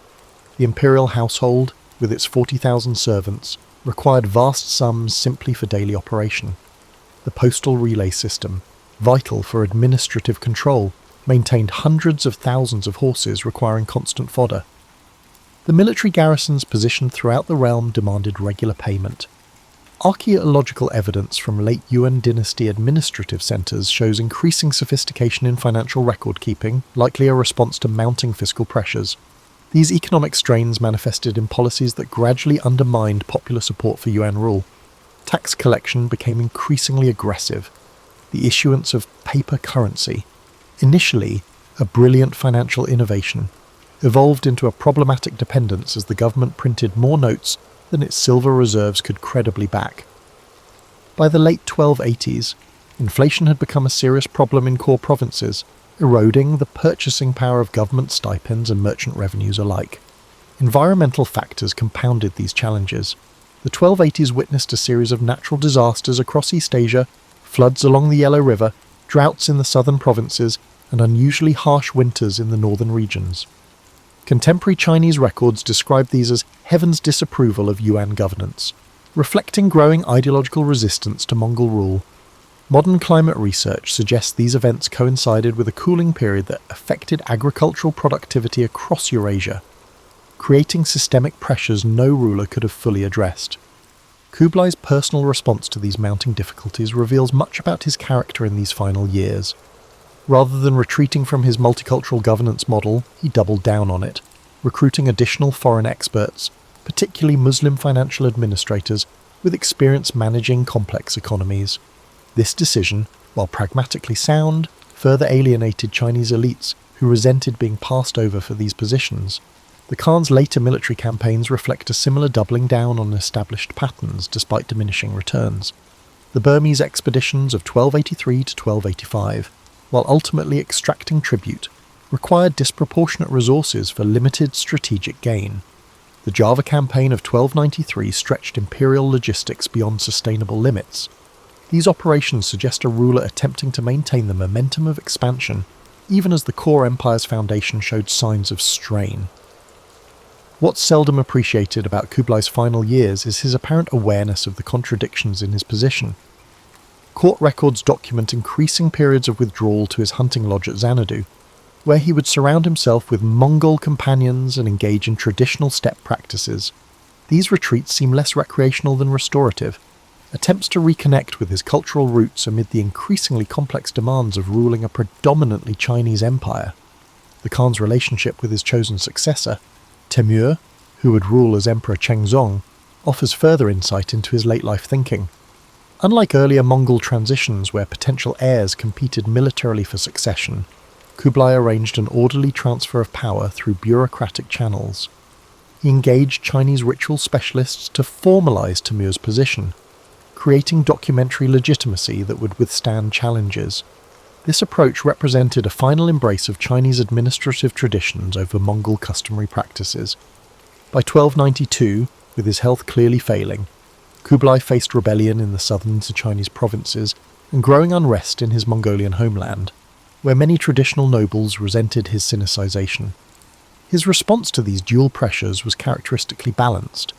The imperial household, with its 40,000 servants, required vast sums simply for daily operation. The postal relay system, vital for administrative control, maintained hundreds of thousands of horses requiring constant fodder. The military garrisons positioned throughout the realm demanded regular payment. Archaeological evidence from late Yuan dynasty administrative centres shows increasing sophistication in financial record-keeping, likely a response to mounting fiscal pressures. These economic strains manifested in policies that gradually undermined popular support for Yuan rule. Tax collection became increasingly aggressive. The issuance of paper currency, initially a brilliant financial innovation, evolved into a problematic dependence as the government printed more notes than its silver reserves could credibly back. By the late 1280s, inflation had become a serious problem in core provinces, eroding the purchasing power of government stipends and merchant revenues alike. Environmental factors compounded these challenges. The 1280s witnessed a series of natural disasters across East Asia, floods along the Yellow River, droughts in the southern provinces, and unusually harsh winters in the northern regions. Contemporary Chinese records describe these as heaven's disapproval of Yuan governance, reflecting growing ideological resistance to Mongol rule. Modern climate research suggests these events coincided with a cooling period that affected agricultural productivity across Eurasia, creating systemic pressures no ruler could have fully addressed. Kublai's personal response to these mounting difficulties reveals much about his character in these final years. Rather than retreating from his multicultural governance model, he doubled down on it, recruiting additional foreign experts, particularly Muslim financial administrators with experience managing complex economies. This decision, while pragmatically sound, further alienated Chinese elites who resented being passed over for these positions. The Khan's later military campaigns reflect a similar doubling down on established patterns despite diminishing returns. The Burmese expeditions of 1283 to 1285, while ultimately extracting tribute, required disproportionate resources for limited strategic gain. The Java campaign of 1293 stretched imperial logistics beyond sustainable limits. These operations suggest a ruler attempting to maintain the momentum of expansion, even as the core empire's foundation showed signs of strain. What's seldom appreciated about Kublai's final years is his apparent awareness of the contradictions in his position. Court records document increasing periods of withdrawal to his hunting lodge at Xanadu, where he would surround himself with Mongol companions and engage in traditional steppe practices. These retreats seem less recreational than restorative, attempts to reconnect with his cultural roots amid the increasingly complex demands of ruling a predominantly Chinese empire. The Khan's relationship with his chosen successor, Temür, who would rule as Emperor Chengzong, offers further insight into his late-life thinking. Unlike earlier Mongol transitions where potential heirs competed militarily for succession, Kublai arranged an orderly transfer of power through bureaucratic channels. He engaged Chinese ritual specialists to formalize Temür's position, creating documentary legitimacy that would withstand challenges. This approach represented a final embrace of Chinese administrative traditions over Mongol customary practices. By 1292, with his health clearly failing, Kublai faced rebellion in the southern Chinese provinces and growing unrest in his Mongolian homeland, where many traditional nobles resented his Sinicization. His response to these dual pressures was characteristically balanced,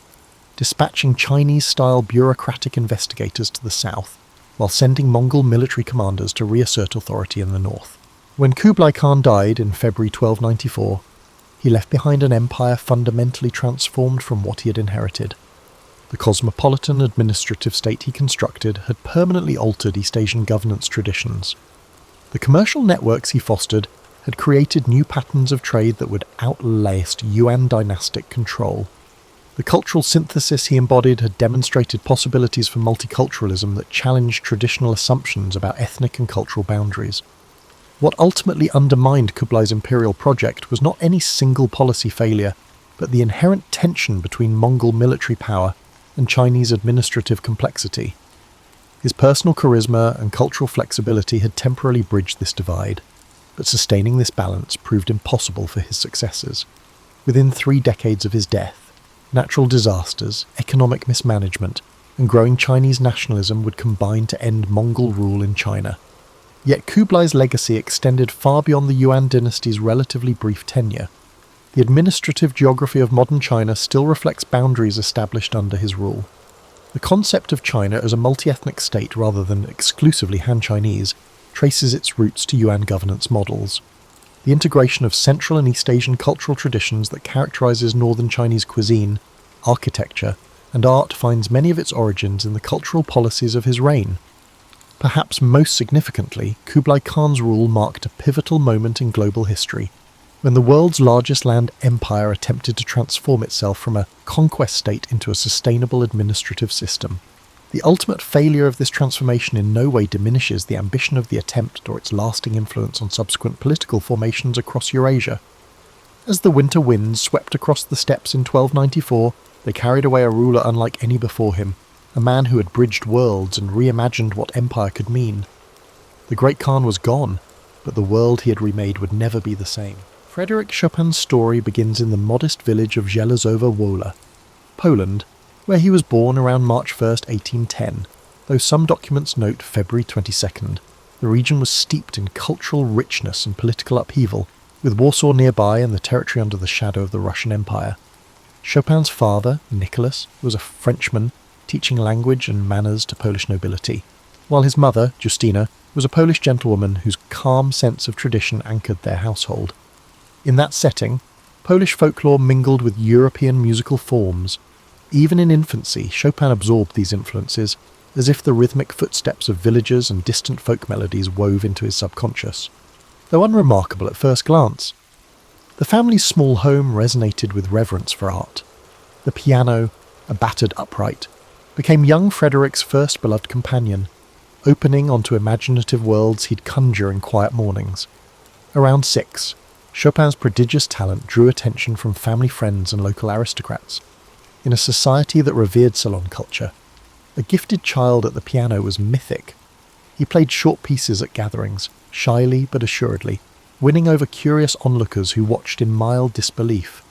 dispatching Chinese-style bureaucratic investigators to the south, while sending Mongol military commanders to reassert authority in the north. When Kublai Khan died in February 1294, he left behind an empire fundamentally transformed from what he had inherited. The cosmopolitan administrative state he constructed had permanently altered East Asian governance traditions. The commercial networks he fostered had created new patterns of trade that would outlast Yuan dynastic control. The cultural synthesis he embodied had demonstrated possibilities for multiculturalism that challenged traditional assumptions about ethnic and cultural boundaries. What ultimately undermined Kublai's imperial project was not any single policy failure, but the inherent tension between Mongol military power and Chinese administrative complexity. His personal charisma and cultural flexibility had temporarily bridged this divide, but sustaining this balance proved impossible for his successors. Within 3 decades of his death, natural disasters, economic mismanagement, and growing Chinese nationalism would combine to end Mongol rule in China. Yet Kublai's legacy extended far beyond the Yuan dynasty's relatively brief tenure. The administrative geography of modern China still reflects boundaries established under his rule. The concept of China as a multi-ethnic state rather than exclusively Han Chinese traces its roots to Yuan governance models. The integration of Central and East Asian cultural traditions that characterizes northern Chinese cuisine, architecture, and art finds many of its origins in the cultural policies of his reign. Perhaps most significantly, Kublai Khan's rule marked a pivotal moment in global history, when the world's largest land empire attempted to transform itself from a conquest state into a sustainable administrative system. The ultimate failure of this transformation in no way diminishes the ambition of the attempt or its lasting influence on subsequent political formations across Eurasia. As the winter winds swept across the steppes in 1294, they carried away a ruler unlike any before him, a man who had bridged worlds and reimagined what empire could mean. The great Khan was gone, but the world he had remade would never be the same. Frédéric Chopin's story begins in the modest village of Żelazowa Wola, Poland, where he was born around March 1st, 1810, though some documents note February 22nd. The region was steeped in cultural richness and political upheaval, with Warsaw nearby and the territory under the shadow of the Russian Empire. Chopin's father, Nicholas, was a Frenchman teaching language and manners to Polish nobility, while his mother, Justina, was a Polish gentlewoman whose calm sense of tradition anchored their household. In that setting, Polish folklore mingled with European musical forms. Even in infancy, Chopin absorbed these influences, as if the rhythmic footsteps of villagers and distant folk melodies wove into his subconscious. Though unremarkable at first glance, the family's small home resonated with reverence for art. The piano, a battered upright, became young Frédéric's first beloved companion, opening onto imaginative worlds he'd conjure in quiet mornings. Around 6, Chopin's prodigious talent drew attention from family friends and local aristocrats. In a society that revered salon culture, a gifted child at the piano was mythic. He played short pieces at gatherings, shyly but assuredly, winning over curious onlookers who watched in mild disbelief.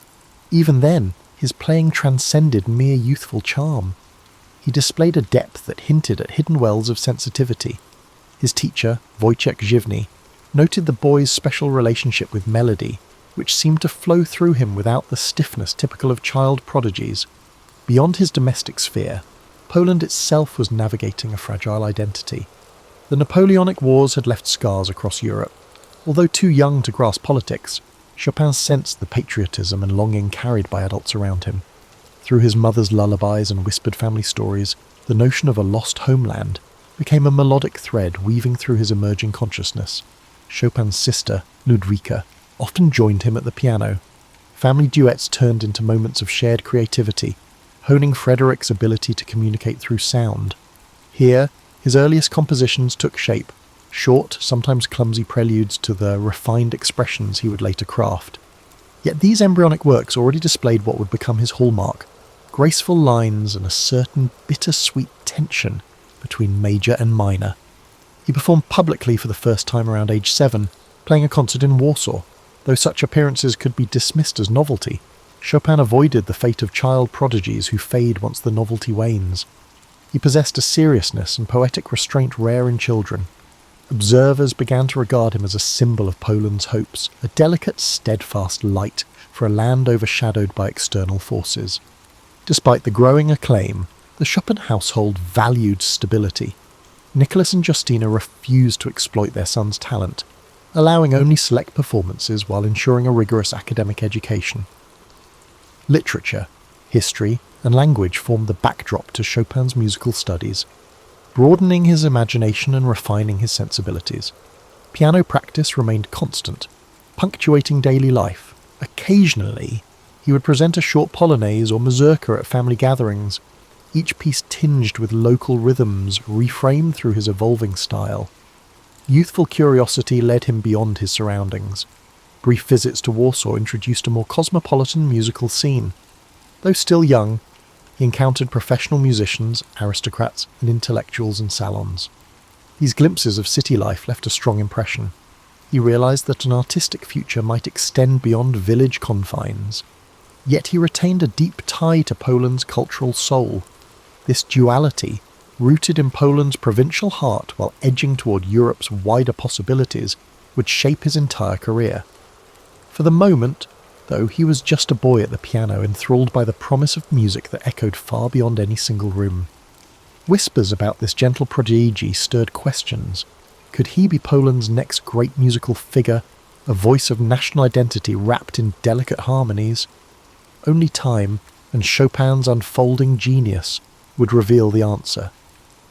Even then, his playing transcended mere youthful charm. He displayed a depth that hinted at hidden wells of sensitivity. His teacher, Wojciech Żywny, noted the boy's special relationship with melody, which seemed to flow through him without the stiffness typical of child prodigies. Beyond his domestic sphere, Poland itself was navigating a fragile identity. The Napoleonic Wars had left scars across Europe. Although too young to grasp politics, Chopin sensed the patriotism and longing carried by adults around him. Through his mother's lullabies and whispered family stories, the notion of a lost homeland became a melodic thread weaving through his emerging consciousness. Chopin's sister, Ludwika, often joined him at the piano. Family duets turned into moments of shared creativity, honing Frédéric's ability to communicate through sound. Here, his earliest compositions took shape, short, sometimes clumsy preludes to the refined expressions he would later craft. Yet these embryonic works already displayed what would become his hallmark: graceful lines and a certain bittersweet tension between major and minor. He performed publicly for the first time around age 7, playing a concert in Warsaw. Though such appearances could be dismissed as novelty, Chopin avoided the fate of child prodigies who fade once the novelty wanes. He possessed a seriousness and poetic restraint rare in children. Observers began to regard him as a symbol of Poland's hopes, a delicate, steadfast light for a land overshadowed by external forces. Despite the growing acclaim, the Chopin household valued stability. Nicholas and Justina refused to exploit their son's talent, allowing only select performances while ensuring a rigorous academic education. Literature, history, and language formed the backdrop to Chopin's musical studies, broadening his imagination and refining his sensibilities. Piano practice remained constant, punctuating daily life. Occasionally, he would present a short polonaise or mazurka at family gatherings, each piece tinged with local rhythms reframed through his evolving style. Youthful curiosity led him beyond his surroundings. Brief visits to Warsaw introduced a more cosmopolitan musical scene. Though still young, he encountered professional musicians, aristocrats, and intellectuals in salons. These glimpses of city life left a strong impression. He realized that an artistic future might extend beyond village confines. Yet he retained a deep tie to Poland's cultural soul. This duality, rooted in Poland's provincial heart while edging toward Europe's wider possibilities, would shape his entire career. For the moment, though, he was just a boy at the piano, enthralled by the promise of music that echoed far beyond any single room. Whispers about this gentle prodigy stirred questions. Could he be Poland's next great musical figure, a voice of national identity wrapped in delicate harmonies? Only time and Chopin's unfolding genius would reveal the answer.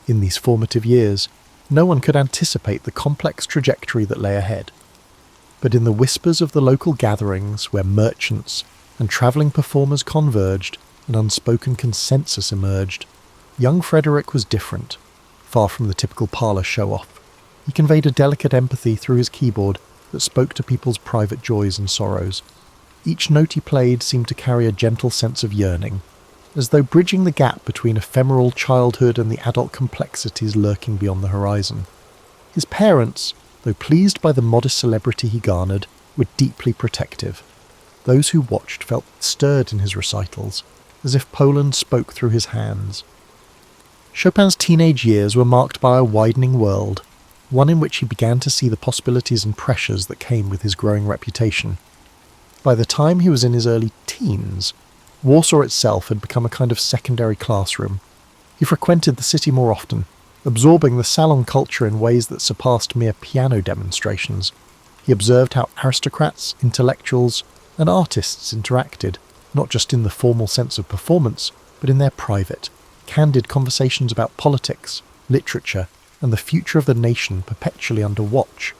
In these formative years, no one could anticipate the complex trajectory that lay ahead. But in the whispers of the local gatherings where merchants and travelling performers converged, an unspoken consensus emerged. Young Frederick was different, far from the typical parlour show-off. He conveyed a delicate empathy through his keyboard that spoke to people's private joys and sorrows. Each note he played seemed to carry a gentle sense of yearning, as though bridging the gap between ephemeral childhood and the adult complexities lurking beyond the horizon. His parents, though pleased by the modest celebrity he garnered, were deeply protective. Those who watched felt stirred in his recitals, as if Poland spoke through his hands. Chopin's teenage years were marked by a widening world, one in which he began to see the possibilities and pressures that came with his growing reputation. By the time he was in his early teens, Warsaw itself had become a kind of secondary classroom. He frequented the city more often, absorbing the salon culture in ways that surpassed mere piano demonstrations. He observed how aristocrats, intellectuals, and artists interacted, not just in the formal sense of performance, but in their private, candid conversations about politics, literature, and the future of the nation perpetually under watch.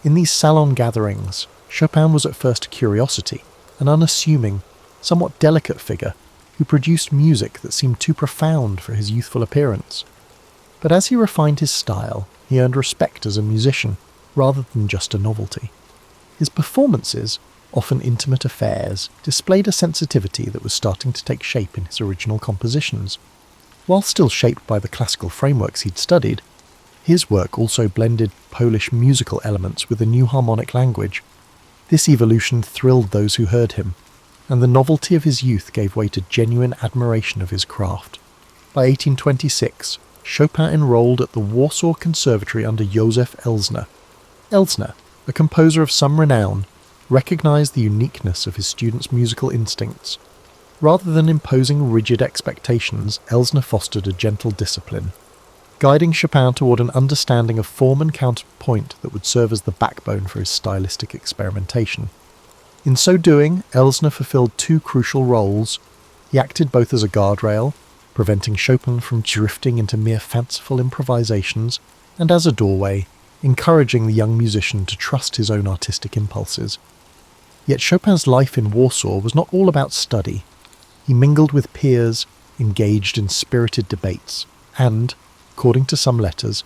In these salon gatherings, Chopin was at first a curiosity, an unassuming, somewhat delicate figure who produced music that seemed too profound for his youthful appearance. But as he refined his style, he earned respect as a musician, rather than just a novelty. His performances, often intimate affairs, displayed a sensitivity that was starting to take shape in his original compositions. While still shaped by the classical frameworks he'd studied, his work also blended Polish musical elements with a new harmonic language. This evolution thrilled those who heard him, and the novelty of his youth gave way to genuine admiration of his craft. By 1826, Chopin enrolled at the Warsaw Conservatory under Józef Elsner. Elsner, a composer of some renown, recognized the uniqueness of his students' musical instincts. Rather than imposing rigid expectations, Elsner fostered a gentle discipline, guiding Chopin toward an understanding of form and counterpoint that would serve as the backbone for his stylistic experimentation. In so doing, Elsner fulfilled two crucial roles. He acted both as a guardrail, preventing Chopin from drifting into mere fanciful improvisations, and as a doorway, encouraging the young musician to trust his own artistic impulses. Yet Chopin's life in Warsaw was not all about study. He mingled with peers, engaged in spirited debates, and, according to some letters,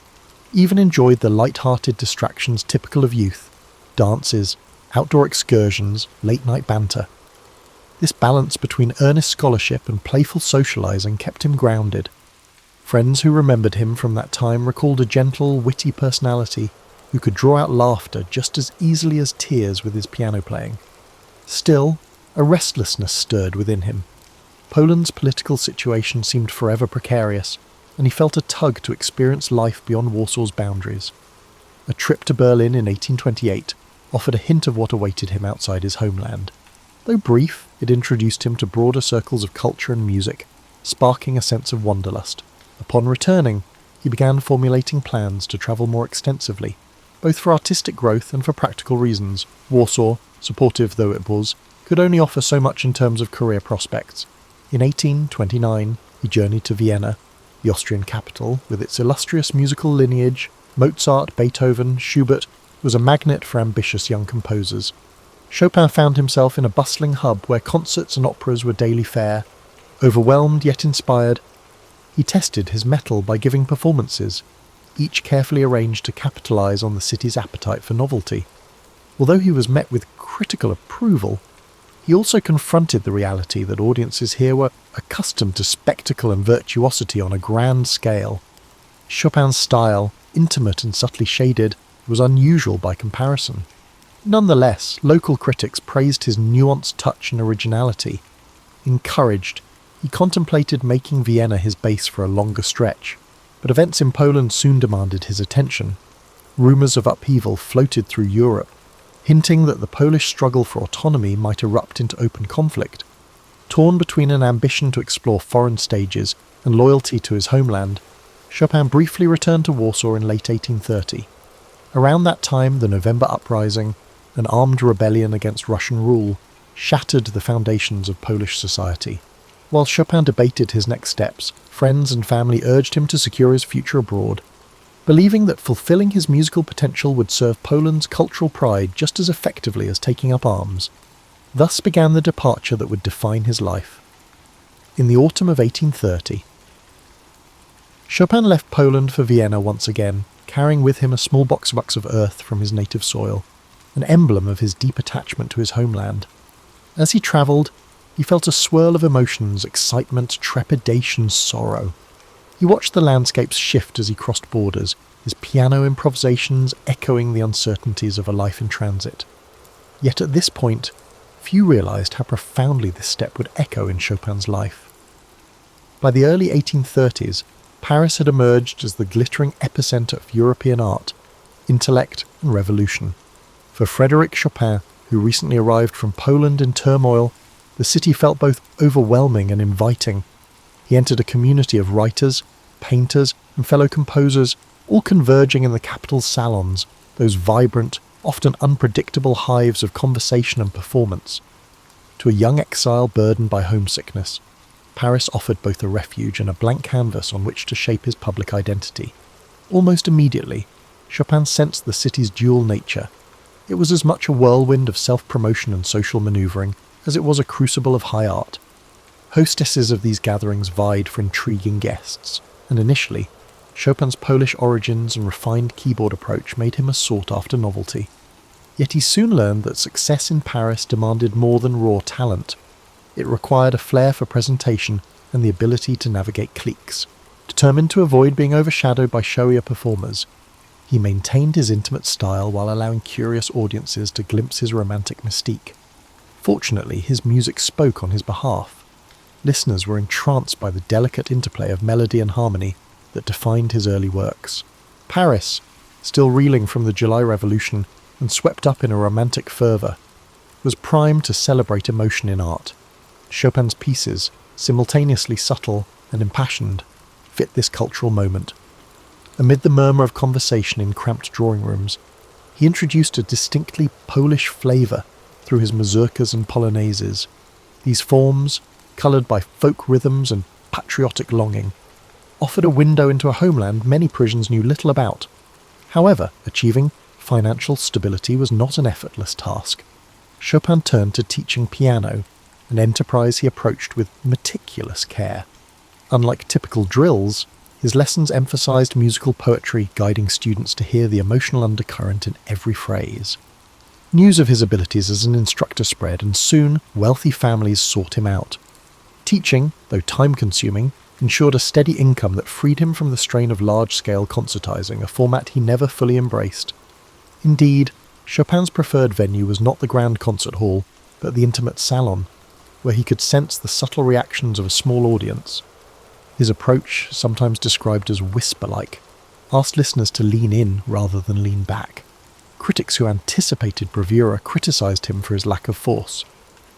even enjoyed the light-hearted distractions typical of youth: dances, outdoor excursions, late-night banter. This balance between earnest scholarship and playful socializing kept him grounded. Friends who remembered him from that time recalled a gentle, witty personality who could draw out laughter just as easily as tears with his piano playing. Still, a restlessness stirred within him. Poland's political situation seemed forever precarious. and he felt a tug to experience life beyond Warsaw's boundaries. A trip to Berlin in 1828 offered a hint of what awaited him outside his homeland. Though brief, it introduced him to broader circles of culture and music, sparking a sense of wanderlust. Upon returning, he began formulating plans to travel more extensively, both for artistic growth and for practical reasons. Warsaw, supportive though it was, could only offer so much in terms of career prospects. In 1829, he journeyed to Vienna, the Austrian capital, with its illustrious musical lineage. Mozart, Beethoven, Schubert was a magnet for ambitious young composers. Chopin found himself in a bustling hub where concerts and operas were daily fare. Overwhelmed yet inspired, he tested his mettle by giving performances, each carefully arranged to capitalize on the city's appetite for novelty. Although he was met with critical approval, he also confronted the reality that audiences here were accustomed to spectacle and virtuosity on a grand scale. Chopin's style, intimate and subtly shaded, was unusual by comparison. Nonetheless, local critics praised his nuanced touch and originality. Encouraged, he contemplated making Vienna his base for a longer stretch, but events in Poland soon demanded his attention. Rumours of upheaval floated through Europe, hinting that the Polish struggle for autonomy might erupt into open conflict. Torn between an ambition to explore foreign stages and loyalty to his homeland, Chopin briefly returned to Warsaw in late 1830. Around that time, the November Uprising, an armed rebellion against Russian rule, shattered the foundations of Polish society. While Chopin debated his next steps, friends and family urged him to secure his future abroad, believing that fulfilling his musical potential would serve Poland's cultural pride just as effectively as taking up arms. Thus began the departure that would define his life. In the autumn of 1830, Chopin left Poland for Vienna once again, carrying with him a small box of earth from his native soil, an emblem of his deep attachment to his homeland. As he travelled, he felt a swirl of emotions: excitement, trepidation, sorrow. He watched the landscapes shift as he crossed borders, his piano improvisations echoing the uncertainties of a life in transit. Yet at this point, few realised how profoundly this step would echo in Chopin's life. By the early 1830s, Paris had emerged as the glittering epicentre of European art, intellect and revolution. For Frédéric Chopin, who recently arrived from Poland in turmoil, the city felt both overwhelming and inviting. He entered a community of writers, painters and fellow composers, all converging in the capital's salons, those vibrant, often unpredictable hives of conversation and performance. To a young exile burdened by homesickness, Paris offered both a refuge and a blank canvas on which to shape his public identity. Almost immediately, Chopin sensed the city's dual nature. It was as much a whirlwind of self-promotion and social manoeuvring as it was a crucible of high art. Hostesses of these gatherings vied for intriguing guests, and initially, Chopin's Polish origins and refined keyboard approach made him a sought-after novelty. Yet he soon learned that success in Paris demanded more than raw talent. It required a flair for presentation and the ability to navigate cliques. Determined to avoid being overshadowed by showier performers, he maintained his intimate style while allowing curious audiences to glimpse his romantic mystique. Fortunately, his music spoke on his behalf. Listeners were entranced by the delicate interplay of melody and harmony that defined his early works. Paris, still reeling from the July Revolution and swept up in a romantic fervour, was primed to celebrate emotion in art. Chopin's pieces, simultaneously subtle and impassioned, fit this cultural moment. Amid the murmur of conversation in cramped drawing rooms, he introduced a distinctly Polish flavour through his mazurkas and polonaises. These forms, coloured by folk rhythms and patriotic longing, offered a window into a homeland many Parisians knew little about. However, achieving financial stability was not an effortless task. Chopin turned to teaching piano, an enterprise he approached with meticulous care. Unlike typical drills, his lessons emphasized musical poetry, guiding students to hear the emotional undercurrent in every phrase. News of his abilities as an instructor spread, and soon wealthy families sought him out. Teaching, though time-consuming, ensured a steady income that freed him from the strain of large-scale concertizing, a format he never fully embraced. Indeed, Chopin's preferred venue was not the grand concert hall, but the intimate salon, where he could sense the subtle reactions of a small audience. His approach, sometimes described as whisper-like, asked listeners to lean in rather than lean back. Critics who anticipated bravura criticised him for his lack of force.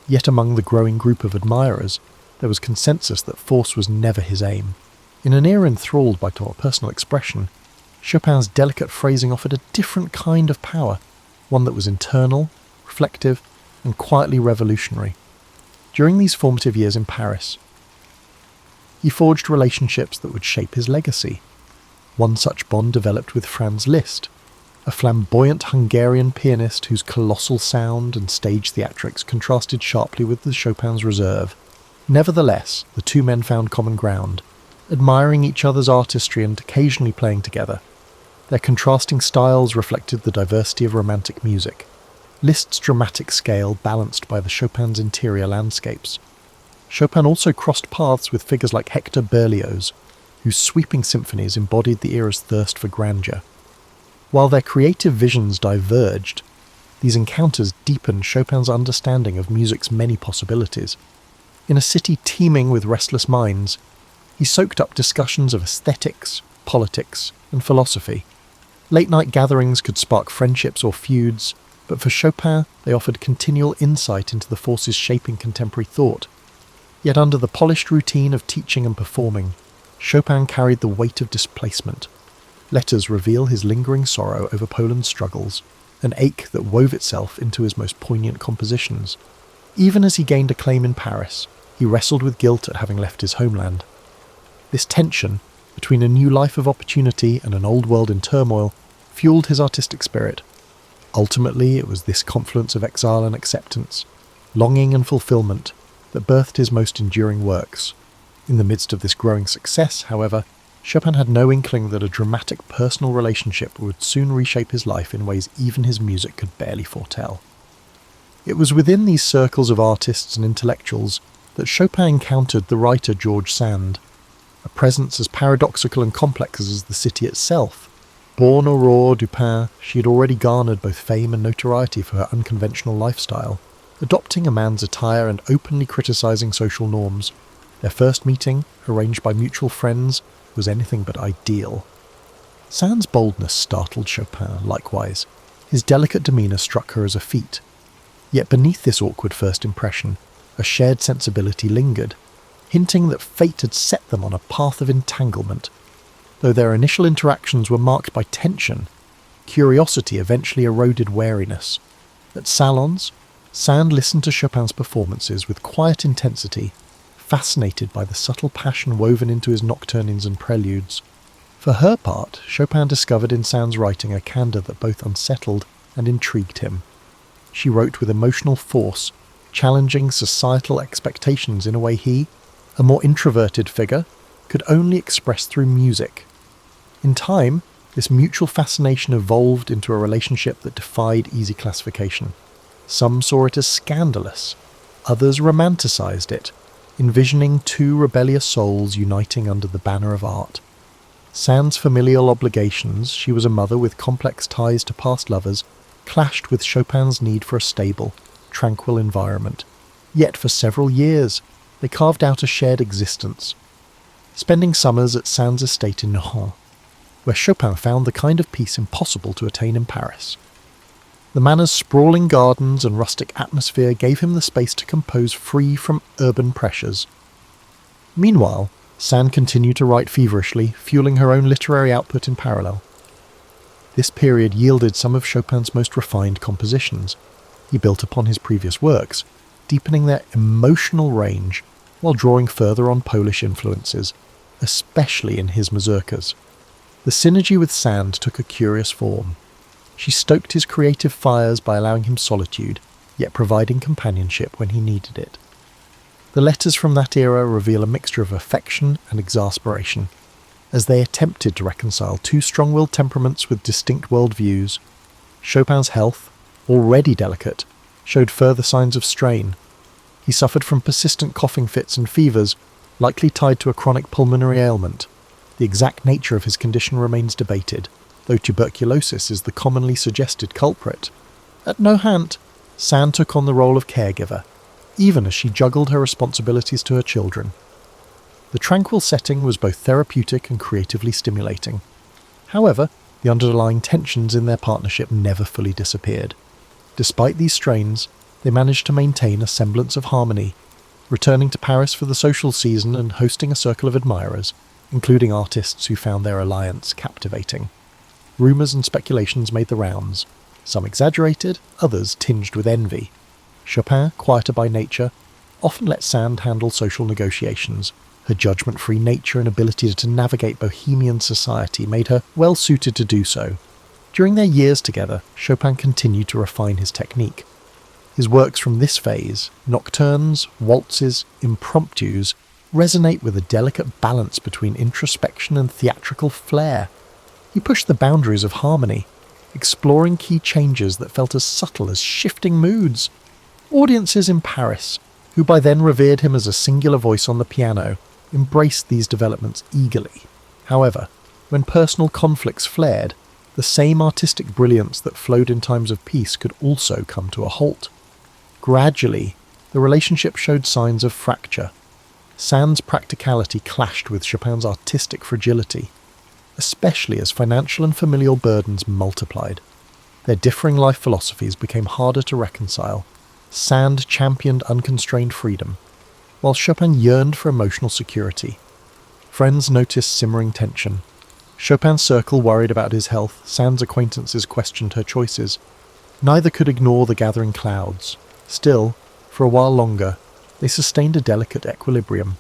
Yet among the growing group of admirers, there was consensus that force was never his aim. In an era enthralled by personal expression, Chopin's delicate phrasing offered a different kind of power, one that was internal, reflective, and quietly revolutionary. During these formative years in Paris, he forged relationships that would shape his legacy. One such bond developed with Franz Liszt, a flamboyant Hungarian pianist whose colossal sound and stage theatrics contrasted sharply with the Chopin's reserve. Nevertheless, the two men found common ground, admiring each other's artistry and occasionally playing together. Their contrasting styles reflected the diversity of Romantic music, Liszt's dramatic scale balanced by the Chopin's interior landscapes. Chopin also crossed paths with figures like Hector Berlioz, whose sweeping symphonies embodied the era's thirst for grandeur. While their creative visions diverged, these encounters deepened Chopin's understanding of music's many possibilities. In a city teeming with restless minds, he soaked up discussions of aesthetics, politics, and philosophy. Late-night gatherings could spark friendships or feuds, but for Chopin they offered continual insight into the forces shaping contemporary thought. Yet under the polished routine of teaching and performing, Chopin carried the weight of displacement. Letters reveal his lingering sorrow over Poland's struggles, an ache that wove itself into his most poignant compositions. Even as he gained acclaim in Paris, he wrestled with guilt at having left his homeland. This tension, between a new life of opportunity and an old world in turmoil, fueled his artistic spirit. Ultimately, it was this confluence of exile and acceptance, longing and fulfillment, that birthed his most enduring works. In the midst of this growing success, however, Chopin had no inkling that a dramatic personal relationship would soon reshape his life in ways even his music could barely foretell. It was within these circles of artists and intellectuals that Chopin encountered the writer George Sand, a presence as paradoxical and complex as the city itself. Born Aurore Dupin, she had already garnered both fame and notoriety for her unconventional lifestyle, adopting a man's attire and openly criticising social norms. Their first meeting, arranged by mutual friends, was anything but ideal. Sand's boldness startled Chopin, likewise. His delicate demeanour struck her as a feat. Yet beneath this awkward first impression, a shared sensibility lingered, hinting that fate had set them on a path of entanglement. Though their initial interactions were marked by tension, curiosity eventually eroded wariness. At salons, Sand listened to Chopin's performances with quiet intensity, fascinated by the subtle passion woven into his nocturnes and preludes. For her part, Chopin discovered in Sand's writing a candour that both unsettled and intrigued him. She wrote with emotional force, challenging societal expectations in a way he, a more introverted figure, could only express through music. In time, this mutual fascination evolved into a relationship that defied easy classification. Some saw it as scandalous, others romanticised it, envisioning two rebellious souls uniting under the banner of art. Sand's familial obligations, she was a mother with complex ties to past lovers, clashed with Chopin's need for a stable, tranquil environment. Yet for several years, they carved out a shared existence, spending summers at Sand's estate in Nohant, where Chopin found the kind of peace impossible to attain in Paris. The manor's sprawling gardens and rustic atmosphere gave him the space to compose free from urban pressures. Meanwhile, Sand continued to write feverishly, fueling her own literary output in parallel. This period yielded some of Chopin's most refined compositions. He built upon his previous works, deepening their emotional range while drawing further on Polish influences, especially in his mazurkas. The synergy with Sand took a curious form. She stoked his creative fires by allowing him solitude, yet providing companionship when he needed it. The letters from that era reveal a mixture of affection and exasperation, as they attempted to reconcile two strong-willed temperaments with distinct worldviews. Chopin's health, already delicate, showed further signs of strain. He suffered from persistent coughing fits and fevers, likely tied to a chronic pulmonary ailment. The exact nature of his condition remains debated, though tuberculosis is the commonly suggested culprit. At Nohant, Sand took on the role of caregiver, even as she juggled her responsibilities to her children. The tranquil setting was both therapeutic and creatively stimulating. However, the underlying tensions in their partnership never fully disappeared. Despite these strains, they managed to maintain a semblance of harmony, returning to Paris for the social season and hosting a circle of admirers, including artists who found their alliance captivating. Rumours and speculations made the rounds, some exaggerated, others tinged with envy. Chopin, quieter by nature, often let Sand handle social negotiations. Her judgment-free nature and ability to navigate bohemian society made her well suited to do so. During their years together, Chopin continued to refine his technique. His works from this phase, nocturnes, waltzes, impromptus, resonate with a delicate balance between introspection and theatrical flair. He pushed the boundaries of harmony, exploring key changes that felt as subtle as shifting moods. Audiences in Paris, who by then revered him as a singular voice on the piano, embraced these developments eagerly. However, when personal conflicts flared, the same artistic brilliance that flowed in times of peace could also come to a halt. Gradually, the relationship showed signs of fracture. Sand's practicality clashed with Chopin's artistic fragility, especially as financial and familial burdens multiplied. Their differing life philosophies became harder to reconcile. Sand championed unconstrained freedom, while Chopin yearned for emotional security. Friends noticed simmering tension. Chopin's circle worried about his health, Sand's acquaintances questioned her choices. Neither could ignore the gathering clouds. Still, for a while longer, they sustained a delicate equilibrium.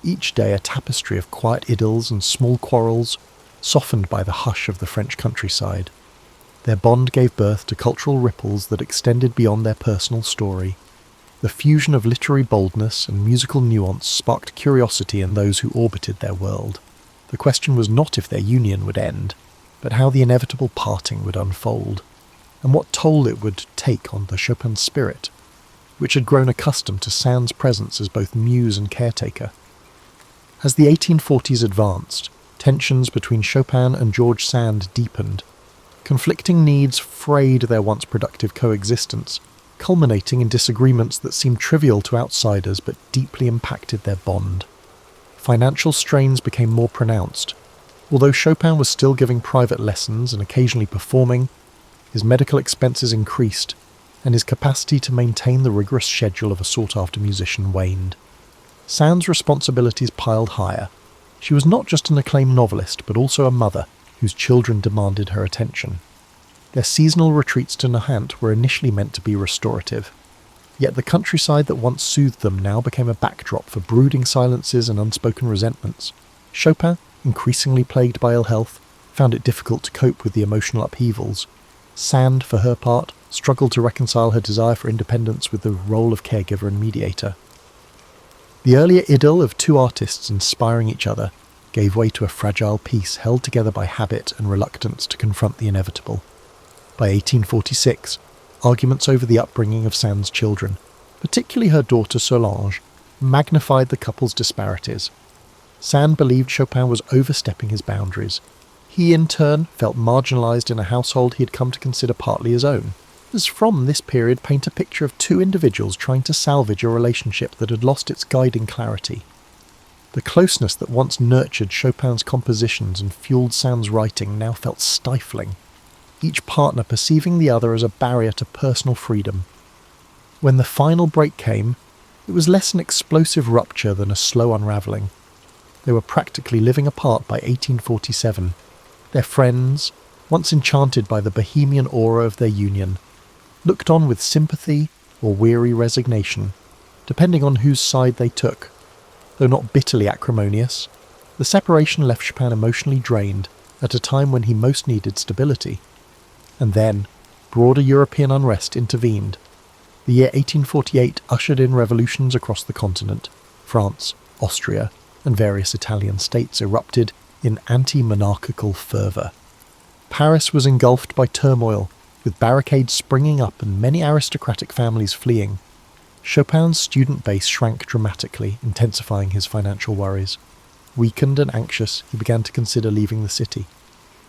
Each day a tapestry of quiet idylls and small quarrels, softened by the hush of the French countryside. Their bond gave birth to cultural ripples that extended beyond their personal story. The fusion of literary boldness and musical nuance sparked curiosity in those who orbited their world. The question was not if their union would end, but how the inevitable parting would unfold, and what toll it would take on the Chopin spirit, which had grown accustomed to Sand's presence as both muse and caretaker. As the 1840s advanced, tensions between Chopin and George Sand deepened. Conflicting needs frayed their once productive coexistence, culminating in disagreements that seemed trivial to outsiders but deeply impacted their bond. Financial strains became more pronounced. Although Chopin was still giving private lessons and occasionally performing, his medical expenses increased, and his capacity to maintain the rigorous schedule of a sought-after musician waned. Sand's responsibilities piled higher. She was not just an acclaimed novelist, but also a mother whose children demanded her attention. Their seasonal retreats to Nahant were initially meant to be restorative, yet the countryside that once soothed them now became a backdrop for brooding silences and unspoken resentments. Chopin, increasingly plagued by ill health, found it difficult to cope with the emotional upheavals. Sand, for her part, struggled to reconcile her desire for independence with the role of caregiver and mediator. The earlier idyll of two artists inspiring each other gave way to a fragile piece held together by habit and reluctance to confront the inevitable. By 1846, arguments over the upbringing of Sand's children, particularly her daughter Solange, magnified the couple's disparities. Sand believed Chopin was overstepping his boundaries. He, in turn, felt marginalised in a household he had come to consider partly his own. As from this period paint a picture of two individuals trying to salvage a relationship that had lost its guiding clarity. The closeness that once nurtured Chopin's compositions and fueled Sand's writing now felt stifling, each partner perceiving the other as a barrier to personal freedom. When the final break came, it was less an explosive rupture than a slow unravelling. They were practically living apart by 1847. Their friends, once enchanted by the bohemian aura of their union, looked on with sympathy or weary resignation, depending on whose side they took. Though not bitterly acrimonious, the separation left Chopin emotionally drained at a time when he most needed stability. And then, broader European unrest intervened. The year 1848 ushered in revolutions across the continent. France, Austria, and various Italian states erupted in anti-monarchical fervour. Paris was engulfed by turmoil, with barricades springing up and many aristocratic families fleeing. Chopin's student base shrank dramatically, intensifying his financial worries. Weakened and anxious, he began to consider leaving the city.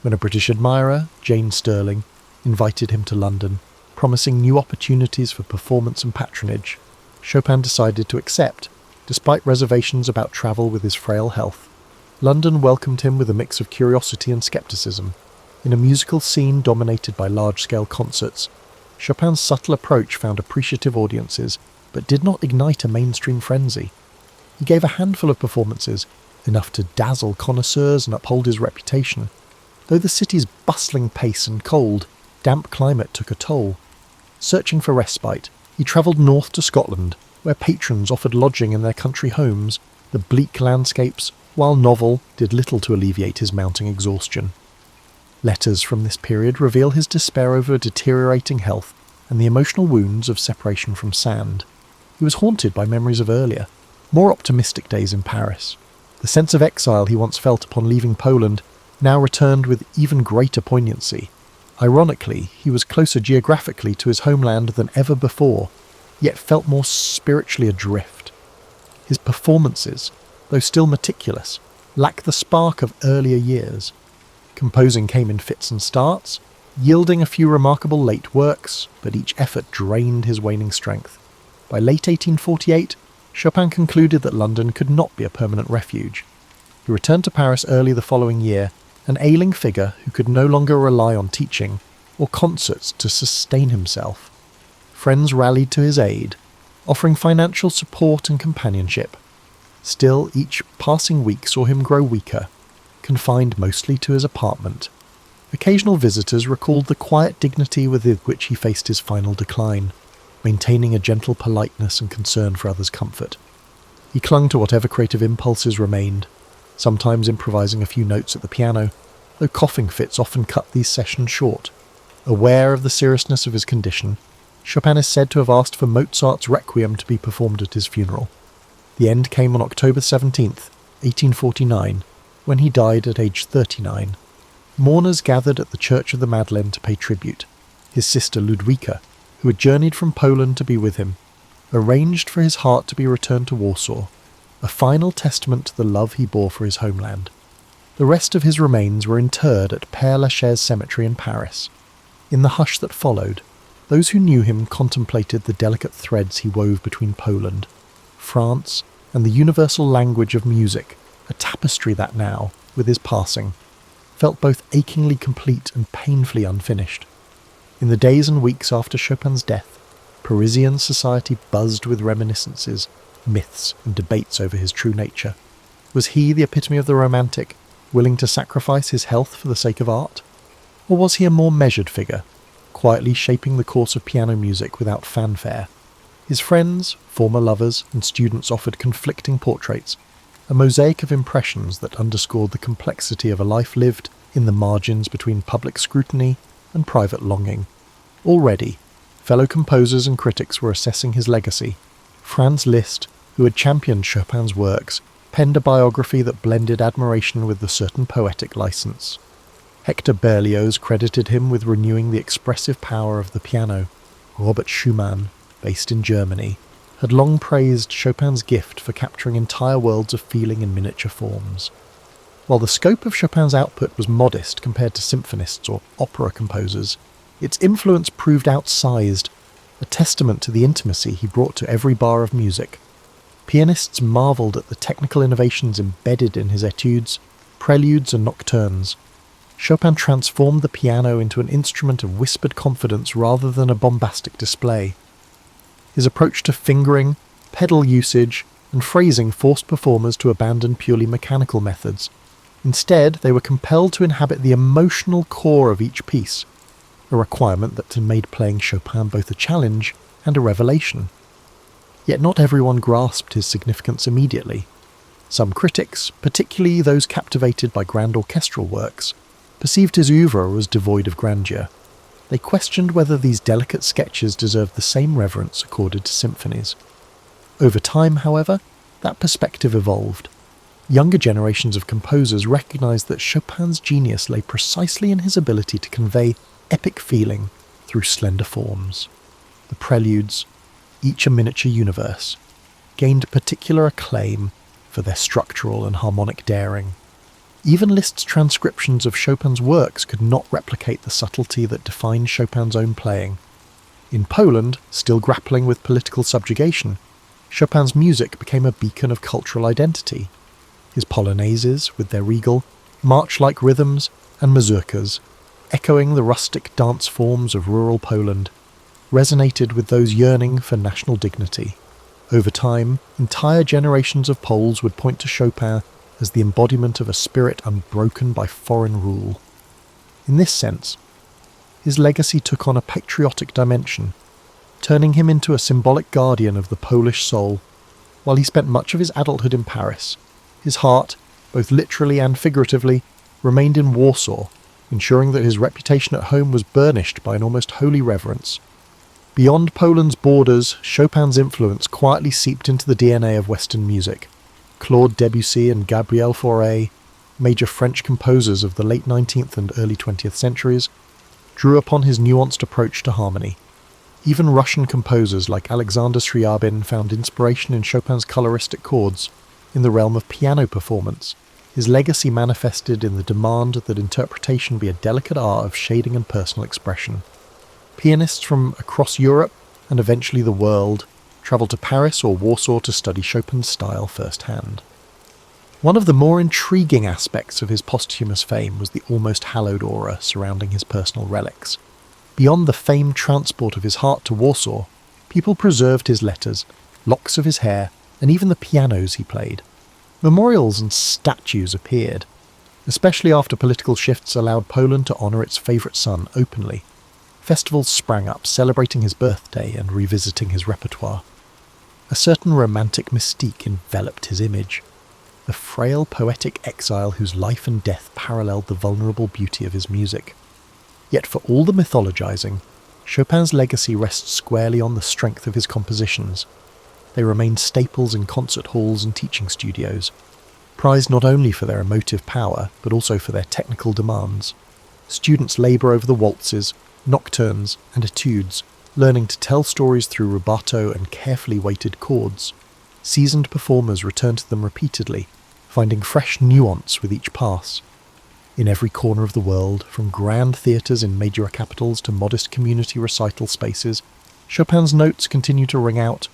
When a British admirer, Jane Stirling, invited him to London, promising new opportunities for performance and patronage, Chopin decided to accept, Despite reservations about travel with his frail health, London welcomed him with a mix of curiosity and skepticism. In a musical scene dominated by large-scale concerts, Chopin's subtle approach found appreciative audiences, but did not ignite a mainstream frenzy. He gave a handful of performances, enough to dazzle connoisseurs and uphold his reputation, though the city's bustling pace and cold, damp climate took a toll. Searching for respite, he travelled north to Scotland, where patrons offered lodging in their country homes. The bleak landscapes, while novel, did little to alleviate his mounting exhaustion. Letters from this period reveal his despair over deteriorating health and the emotional wounds of separation from Sand. He was haunted by memories of earlier, more optimistic days in Paris. The sense of exile he once felt upon leaving Poland now returned with even greater poignancy. Ironically, he was closer geographically to his homeland than ever before, yet felt more spiritually adrift. His performances, though still meticulous, lack the spark of earlier years. Composing came in fits and starts, yielding a few remarkable late works, but each effort drained his waning strength. By late 1848, Chopin concluded that London could not be a permanent refuge. He returned to Paris early the following year, an ailing figure who could no longer rely on teaching or concerts to sustain himself. Friends rallied to his aid, offering financial support and companionship. Still, each passing week saw him grow weaker, confined mostly to his apartment. Occasional visitors recalled the quiet dignity with which he faced his final decline, maintaining a gentle politeness and concern for others' comfort. He clung to whatever creative impulses remained, sometimes improvising a few notes at the piano, though coughing fits often cut these sessions short. Aware of the seriousness of his condition, Chopin is said to have asked for Mozart's Requiem to be performed at his funeral. The end came on October 17th, 1849, when he died at age 39. Mourners gathered at the Church of the Madeleine to pay tribute. His sister Ludwika, who had journeyed from Poland to be with him, arranged for his heart to be returned to Warsaw, a final testament to the love he bore for his homeland. The rest of his remains were interred at Père-Lachaise Cemetery in Paris. In the hush that followed, those who knew him contemplated the delicate threads he wove between Poland, France, and the universal language of music, a tapestry that now, with his passing, felt both achingly complete and painfully unfinished. In the days and weeks after Chopin's death, Parisian society buzzed with reminiscences, myths, and debates over his true nature. Was he the epitome of the romantic, willing to sacrifice his health for the sake of art? Or was he a more measured figure, quietly shaping the course of piano music without fanfare? His friends, former lovers, and students offered conflicting portraits, a mosaic of impressions that underscored the complexity of a life lived in the margins between public scrutiny and private longing. Already, fellow composers and critics were assessing his legacy. Franz Liszt, who had championed Chopin's works, penned a biography that blended admiration with a certain poetic license. Hector Berlioz credited him with renewing the expressive power of the piano. Robert Schumann, based in Germany, had long praised Chopin's gift for capturing entire worlds of feeling in miniature forms. While the scope of Chopin's output was modest compared to symphonists or opera composers, its influence proved outsized, a testament to the intimacy he brought to every bar of music. Pianists marvelled at the technical innovations embedded in his etudes, preludes and nocturnes. Chopin transformed the piano into an instrument of whispered confidence rather than a bombastic display. His approach to fingering, pedal usage, and phrasing forced performers to abandon purely mechanical methods. Instead, they were compelled to inhabit the emotional core of each piece, a requirement that made playing Chopin both a challenge and a revelation. Yet not everyone grasped his significance immediately. Some critics, particularly those captivated by grand orchestral works, perceived his oeuvre as devoid of grandeur. They questioned whether these delicate sketches deserved the same reverence accorded to symphonies. Over time, however, that perspective evolved. Younger generations of composers recognized that Chopin's genius lay precisely in his ability to convey epic feeling through slender forms. The preludes, each a miniature universe, gained particular acclaim for their structural and harmonic daring. Even Liszt's transcriptions of Chopin's works could not replicate the subtlety that defined Chopin's own playing. In Poland, still grappling with political subjugation, Chopin's music became a beacon of cultural identity. His polonaises, with their regal, march-like rhythms, and mazurkas, echoing the rustic dance forms of rural Poland, resonated with those yearning for national dignity. Over time, entire generations of Poles would point to Chopin as the embodiment of a spirit unbroken by foreign rule. In this sense, his legacy took on a patriotic dimension, turning him into a symbolic guardian of the Polish soul. While he spent much of his adulthood in Paris, his heart, both literally and figuratively, remained in Warsaw, ensuring that his reputation at home was burnished by an almost holy reverence. Beyond Poland's borders, Chopin's influence quietly seeped into the DNA of Western music. Claude Debussy and Gabriel Fauré, major French composers of the late 19th and early 20th centuries, drew upon his nuanced approach to harmony. Even Russian composers like Alexander Scriabin found inspiration in Chopin's coloristic chords. In the realm of piano performance, his legacy manifested in the demand that interpretation be a delicate art of shading and personal expression. Pianists from across Europe, and eventually the world, travelled to Paris or Warsaw to study Chopin's style firsthand. One of the more intriguing aspects of his posthumous fame was the almost hallowed aura surrounding his personal relics. Beyond the famed transport of his heart to Warsaw, people preserved his letters, locks of his hair, and even the pianos he played. Memorials and statues appeared, especially after political shifts allowed Poland to honour its favourite son openly. Festivals sprang up celebrating his birthday and revisiting his repertoire. A certain romantic mystique enveloped his image, the frail poetic exile whose life and death paralleled the vulnerable beauty of his music. Yet for all the mythologizing, Chopin's legacy rests squarely on the strength of his compositions. They remain staples in concert halls and teaching studios, prized not only for their emotive power, but also for their technical demands. Students labour over the waltzes, nocturnes, and etudes, learning to tell stories through rubato and carefully weighted chords. Seasoned performers return to them repeatedly, finding fresh nuance with each pass. In every corner of the world, from grand theatres in major capitals to modest community recital spaces, Chopin's notes continue to ring out,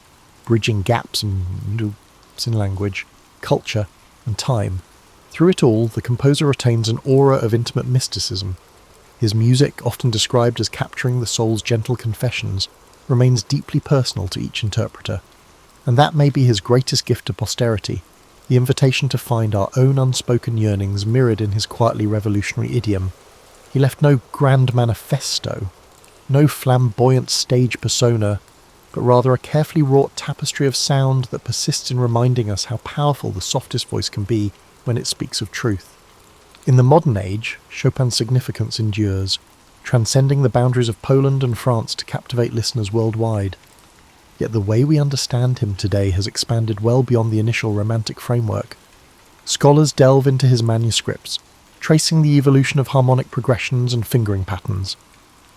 bridging gaps in language, culture, and time. Through it all, the composer retains an aura of intimate mysticism. His music, often described as capturing the soul's gentle confessions, remains deeply personal to each interpreter. And that may be his greatest gift to posterity, the invitation to find our own unspoken yearnings mirrored in his quietly revolutionary idiom. He left no grand manifesto, no flamboyant stage persona, but rather a carefully wrought tapestry of sound that persists in reminding us how powerful the softest voice can be when it speaks of truth. In the modern age, Chopin's significance endures, transcending the boundaries of Poland and France to captivate listeners worldwide. Yet the way we understand him today has expanded well beyond the initial romantic framework. Scholars delve into his manuscripts, tracing the evolution of harmonic progressions and fingering patterns.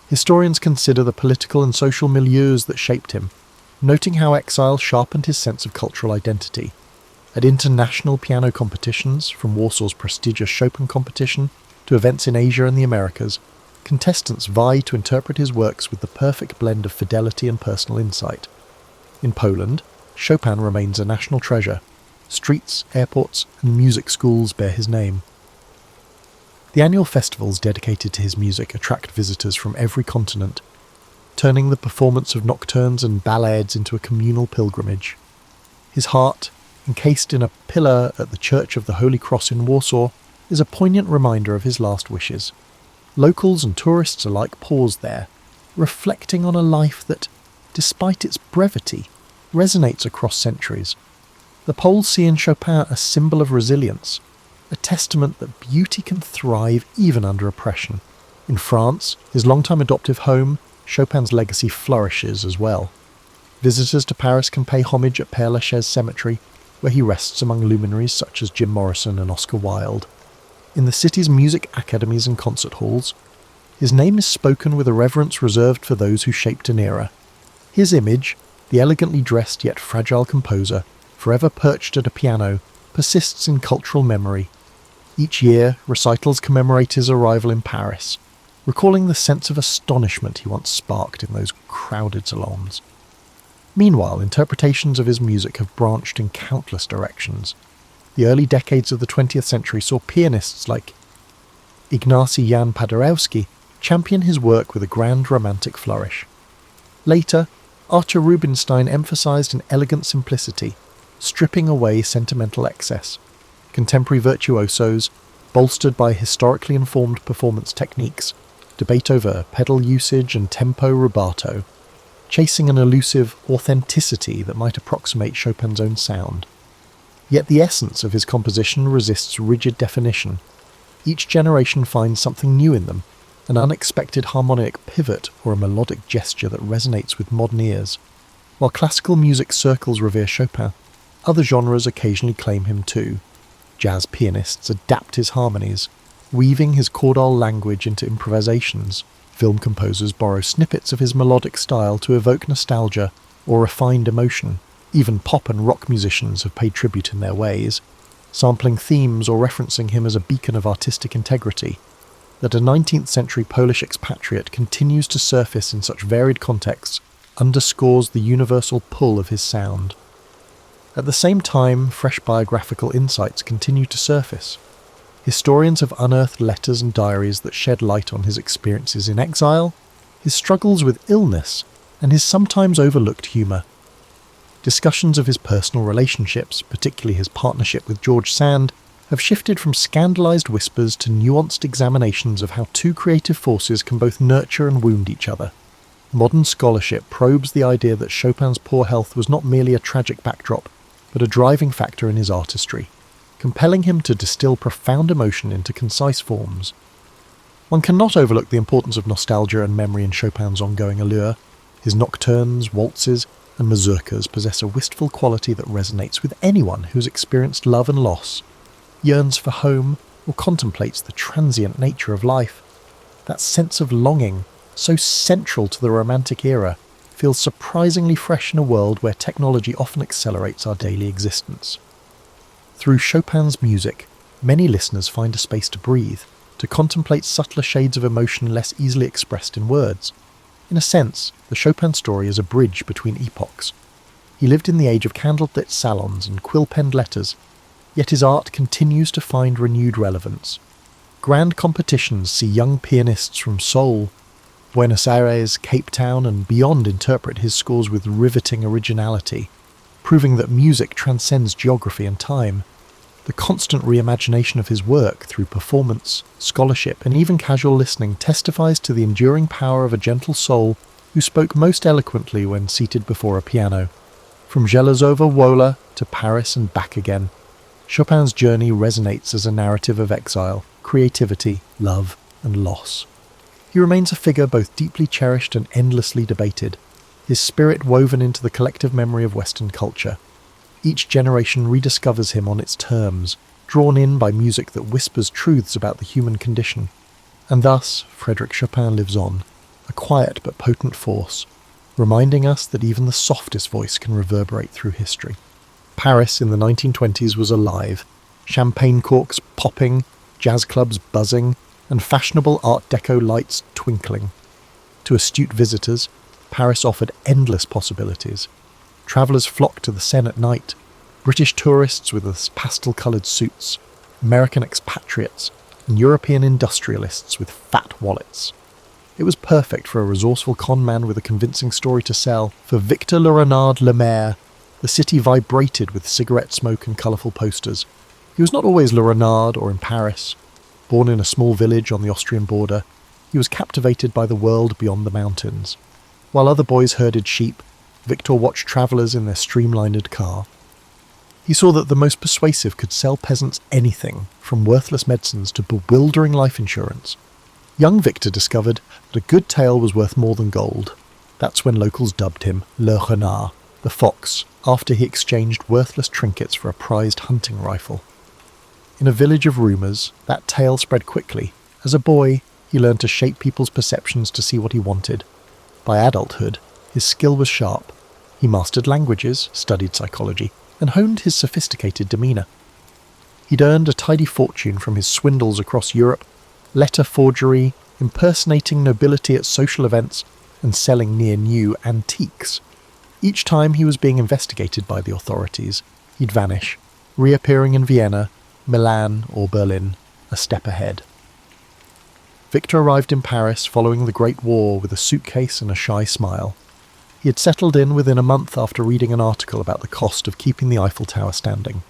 Historians consider the political and social milieus that shaped him, noting how exile sharpened his sense of cultural identity. At international piano competitions, from Warsaw's prestigious Chopin competition to events in Asia and the Americas, contestants vie to interpret his works with the perfect blend of fidelity and personal insight. In Poland, Chopin remains a national treasure. Streets, airports, and music schools bear his name. The annual festivals dedicated to his music attract visitors from every continent, turning the performance of nocturnes and ballades into a communal pilgrimage. His heart, encased in a pillar at the Church of the Holy Cross in Warsaw, is a poignant reminder of his last wishes. Locals and tourists alike pause there, reflecting on a life that, despite its brevity, resonates across centuries. The Poles see in Chopin a symbol of resilience, a testament that beauty can thrive even under oppression. In France, his longtime adoptive home, Chopin's legacy flourishes as well. Visitors to Paris can pay homage at Père Lachaise Cemetery, where he rests among luminaries such as Jim Morrison and Oscar Wilde. In the city's music academies and concert halls, his name is spoken with a reverence reserved for those who shaped an era. His image, the elegantly dressed yet fragile composer, forever perched at a piano, persists in cultural memory. Each year, recitals commemorate his arrival in Paris, recalling the sense of astonishment he once sparked in those crowded salons. Meanwhile, interpretations of his music have branched in countless directions. The early decades of the 20th century saw pianists like Ignacy Jan Paderewski champion his work with a grand romantic flourish. Later, Archer Rubinstein emphasized an elegant simplicity, stripping away sentimental excess. Contemporary virtuosos, bolstered by historically informed performance techniques, debate over pedal usage and tempo rubato, chasing an elusive authenticity that might approximate Chopin's own sound. Yet the essence of his composition resists rigid definition. Each generation finds something new in them, an unexpected harmonic pivot or a melodic gesture that resonates with modern ears. While classical music circles revere Chopin, other genres occasionally claim him too. Jazz pianists adapt his harmonies, weaving his chordal language into improvisations. Film composers borrow snippets of his melodic style to evoke nostalgia or refined emotion. Even pop and rock musicians have paid tribute in their ways, sampling themes or referencing him as a beacon of artistic integrity. That a 19th century Polish expatriate continues to surface in such varied contexts underscores the universal pull of his sound. At the same time, fresh biographical insights continue to surface. Historians have unearthed letters and diaries that shed light on his experiences in exile, his struggles with illness, and his sometimes overlooked humour. Discussions of his personal relationships, particularly his partnership with George Sand, have shifted from scandalised whispers to nuanced examinations of how two creative forces can both nurture and wound each other. Modern scholarship probes the idea that Chopin's poor health was not merely a tragic backdrop, but a driving factor in his artistry, compelling him to distill profound emotion into concise forms. One cannot overlook the importance of nostalgia and memory in Chopin's ongoing allure. His nocturnes, waltzes, and mazurkas possess a wistful quality that resonates with anyone who's experienced love and loss, yearns for home, or contemplates the transient nature of life. That sense of longing, so central to the Romantic era, feels surprisingly fresh in a world where technology often accelerates our daily existence. Through Chopin's music, many listeners find a space to breathe, to contemplate subtler shades of emotion less easily expressed in words. In a sense, the Chopin story is a bridge between epochs. He lived in the age of candlelit salons and quill-penned letters, yet his art continues to find renewed relevance. Grand competitions see young pianists from Seoul, Buenos Aires, Cape Town, and beyond interpret his scores with riveting originality, proving that music transcends geography and time. The constant reimagination of his work through performance, scholarship, and even casual listening testifies to the enduring power of a gentle soul who spoke most eloquently when seated before a piano. From Zhelezova Wola to Paris and back again, Chopin's journey resonates as a narrative of exile, creativity, love, and loss. He remains a figure both deeply cherished and endlessly debated, his spirit woven into the collective memory of Western culture. Each generation rediscovers him on its terms, drawn in by music that whispers truths about the human condition. And thus, Frédéric Chopin lives on, a quiet but potent force, reminding us that even the softest voice can reverberate through history. Paris in the 1920s was alive, champagne corks popping, jazz clubs buzzing, and fashionable Art Deco lights twinkling. To astute visitors, Paris offered endless possibilities. Travellers flocked to the Seine at night, British tourists with their pastel-coloured suits, American expatriates, and European industrialists with fat wallets. It was perfect for a resourceful con man with a convincing story to sell. For Victor Le Renard Le Maire, the city vibrated with cigarette smoke and colourful posters. He was not always Le Renard or in Paris. Born in a small village on the Austrian border, he was captivated by the world beyond the mountains. While other boys herded sheep, Victor watched travellers in their streamlined car. He saw that the most persuasive could sell peasants anything, from worthless medicines to bewildering life insurance. Young Victor discovered that a good tale was worth more than gold. That's when locals dubbed him Le Renard, the fox, after he exchanged worthless trinkets for a prized hunting rifle. In a village of rumours, that tale spread quickly. As a boy, he learned to shape people's perceptions to see what he wanted. By adulthood, his skill was sharp. He mastered languages, studied psychology, and honed his sophisticated demeanour. He'd earned a tidy fortune from his swindles across Europe, letter forgery, impersonating nobility at social events, and selling near-new antiques. Each time he was being investigated by the authorities, he'd vanish, reappearing in Vienna, Milan, or Berlin, a step ahead. Victor arrived in Paris following the Great War with a suitcase and a shy smile. He had settled in within a month after reading an article about the cost of keeping the Eiffel Tower standing.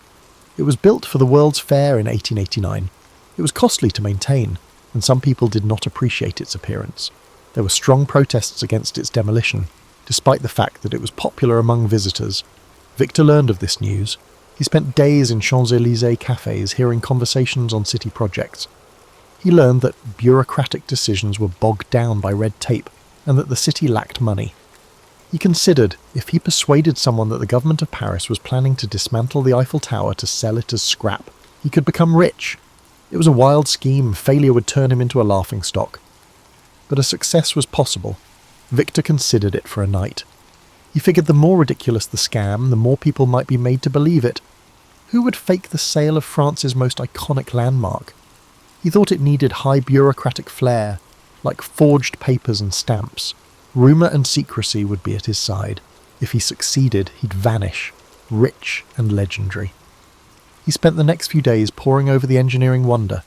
It was built for the World's Fair in 1889. It was costly to maintain, and some people did not appreciate its appearance. There were strong protests against its demolition, despite the fact that it was popular among visitors. Victor learned of this news. He spent days in Champs-Élysées cafes hearing conversations on city projects. He learned that bureaucratic decisions were bogged down by red tape and that the city lacked money. He considered if he persuaded someone that the government of Paris was planning to dismantle the Eiffel Tower to sell it as scrap, he could become rich. It was a wild scheme. Failure would turn him into a laughingstock. But a success was possible. Victor considered it for a night. He figured the more ridiculous the scam, the more people might be made to believe it. Who would fake the sale of France's most iconic landmark? He thought it needed high bureaucratic flair, like forged papers and stamps. Rumour and secrecy would be at his side. If he succeeded, he'd vanish, rich and legendary. He spent the next few days poring over the engineering wonder,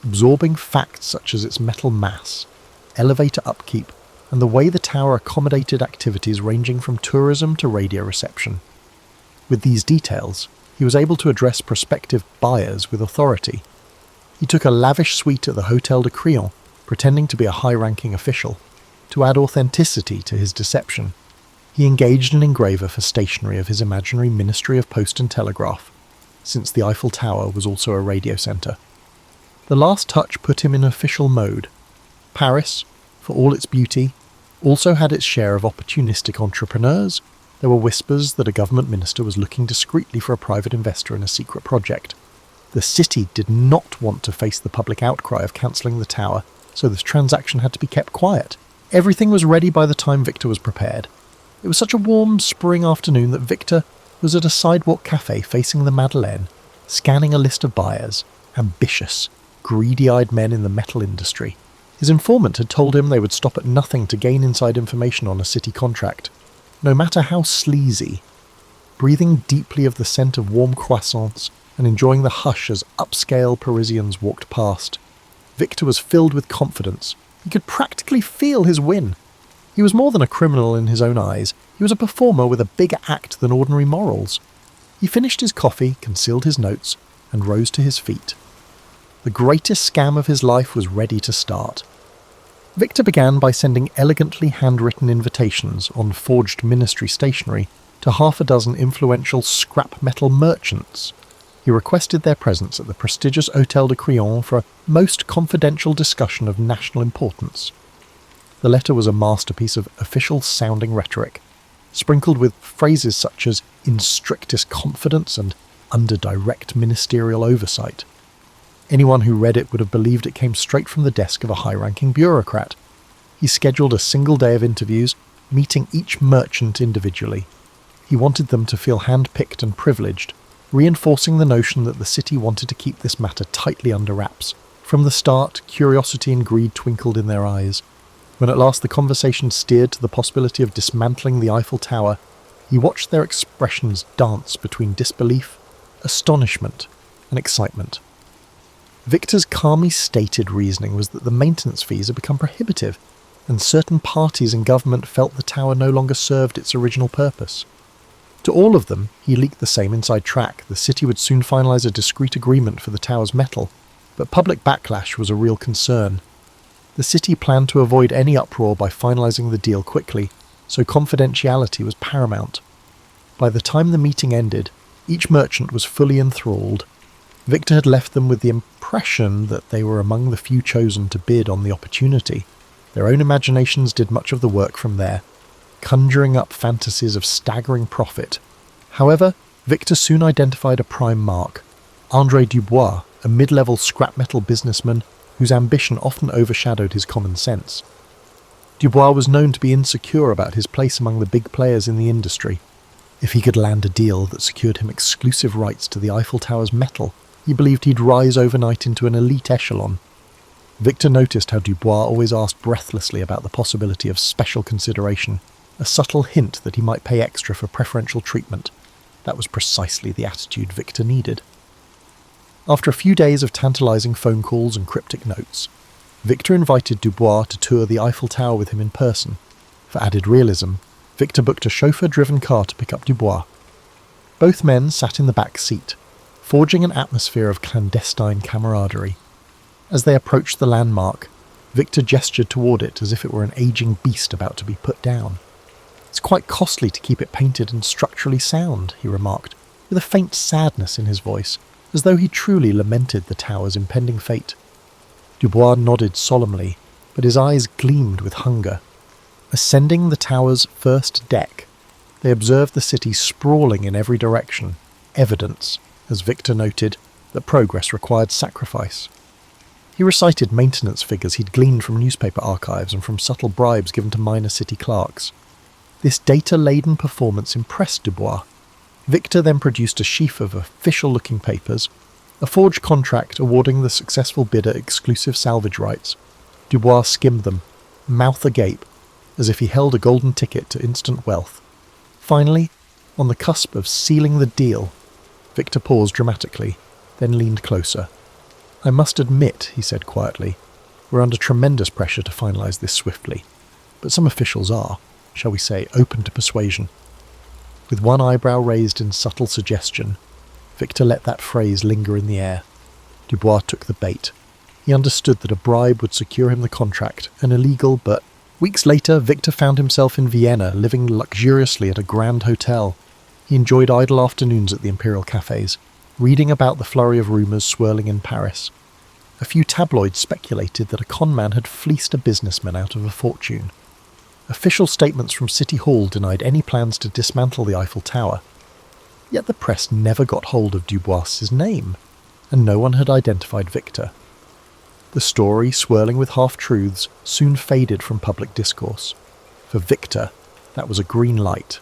absorbing facts such as its metal mass, elevator upkeep, and the way the tower accommodated activities ranging from tourism to radio reception. With these details, he was able to address prospective buyers with authority. He took a lavish suite at the Hôtel de Crillon, pretending to be a high-ranking official. To add authenticity to his deception, he engaged an engraver for stationery of his imaginary Ministry of Post and Telegraph, since the Eiffel Tower was also a radio centre. The last touch put him in official mode. Paris, for all its beauty, also had its share of opportunistic entrepreneurs. There were whispers that a government minister was looking discreetly for a private investor in a secret project. The city did not want to face the public outcry of cancelling the tower, so this transaction had to be kept quiet. Everything was ready by the time Victor was prepared. It was such a warm spring afternoon that Victor was at a sidewalk cafe facing the Madeleine, scanning a list of buyers, ambitious, greedy-eyed men in the metal industry. His informant had told him they would stop at nothing to gain inside information on a city contract, no matter how sleazy. Breathing deeply of the scent of warm croissants and enjoying the hush as upscale Parisians walked past, Victor was filled with confidence. He could practically feel his win. He was more than a criminal in his own eyes. He was a performer with a bigger act than ordinary morals. He finished his coffee, concealed his notes, and rose to his feet. The greatest scam of his life was ready to start. Victor began by sending elegantly handwritten invitations on forged ministry stationery to half a dozen influential scrap metal merchants. He requested their presence at the prestigious Hôtel de Crillon for a most confidential discussion of national importance. The letter was a masterpiece of official-sounding rhetoric, sprinkled with phrases such as "in strictest confidence" and "under direct ministerial oversight." Anyone who read it would have believed it came straight from the desk of a high-ranking bureaucrat. He scheduled a single day of interviews, meeting each merchant individually. He wanted them to feel hand-picked and privileged, reinforcing the notion that the city wanted to keep this matter tightly under wraps. From the start, curiosity and greed twinkled in their eyes. When at last the conversation steered to the possibility of dismantling the Eiffel Tower, he watched their expressions dance between disbelief, astonishment, and excitement. Victor's calmly stated reasoning was that the maintenance fees had become prohibitive, and certain parties in government felt the tower no longer served its original purpose. To all of them, he leaked the same inside track. The city would soon finalise a discreet agreement for the tower's metal, but public backlash was a real concern. The city planned to avoid any uproar by finalising the deal quickly, so confidentiality was paramount. By the time the meeting ended, each merchant was fully enthralled. Victor had left them with the impression that they were among the few chosen to bid on the opportunity. Their own imaginations did much of the work from there, conjuring up fantasies of staggering profit. However, Victor soon identified a prime mark, André Dubois, a mid-level scrap metal businessman whose ambition often overshadowed his common sense. Dubois was known to be insecure about his place among the big players in the industry. If he could land a deal that secured him exclusive rights to the Eiffel Tower's metal, he believed he'd rise overnight into an elite echelon. Victor noticed how Dubois always asked breathlessly about the possibility of special consideration. a subtle hint that he might pay extra for preferential treatment. That was precisely the attitude Victor needed. After a few days of tantalising phone calls and cryptic notes, Victor invited Dubois to tour the Eiffel Tower with him in person. For added realism, Victor booked a chauffeur-driven car to pick up Dubois. Both men sat in the back seat, forging an atmosphere of clandestine camaraderie. As they approached the landmark, Victor gestured toward it as if it were an aging beast about to be put down. "It's quite costly to keep it painted and structurally sound," he remarked, with a faint sadness in his voice, as though he truly lamented the tower's impending fate. Dubois nodded solemnly, but his eyes gleamed with hunger. Ascending the tower's first deck, they observed the city sprawling in every direction, evidence, as Victor noted, that progress required sacrifice. He recited maintenance figures he'd gleaned from newspaper archives and from subtle bribes given to minor city clerks. This data-laden performance impressed Dubois. Victor then produced a sheaf of official-looking papers, a forged contract awarding the successful bidder exclusive salvage rights. Dubois skimmed them, mouth agape, as if he held a golden ticket to instant wealth. Finally, on the cusp of sealing the deal, Victor paused dramatically, then leaned closer. "I must admit," he said quietly, "we're under tremendous pressure to finalise this swiftly, but some officials are, shall we say, open to persuasion." With one eyebrow raised in subtle suggestion, Victor let that phrase linger in the air. Dubois took the bait. He understood that a bribe would secure him the contract, an illegal but... Weeks later, Victor found himself in Vienna, living luxuriously at a grand hotel. He enjoyed idle afternoons at the imperial cafes, reading about the flurry of rumours swirling in Paris. A few tabloids speculated that a conman had fleeced a businessman out of a fortune. Official statements from City Hall denied any plans to dismantle the Eiffel Tower. Yet the press never got hold of Dubois's name, and no one had identified Victor. The story, swirling with half-truths, soon faded from public discourse. For Victor, that was a green light.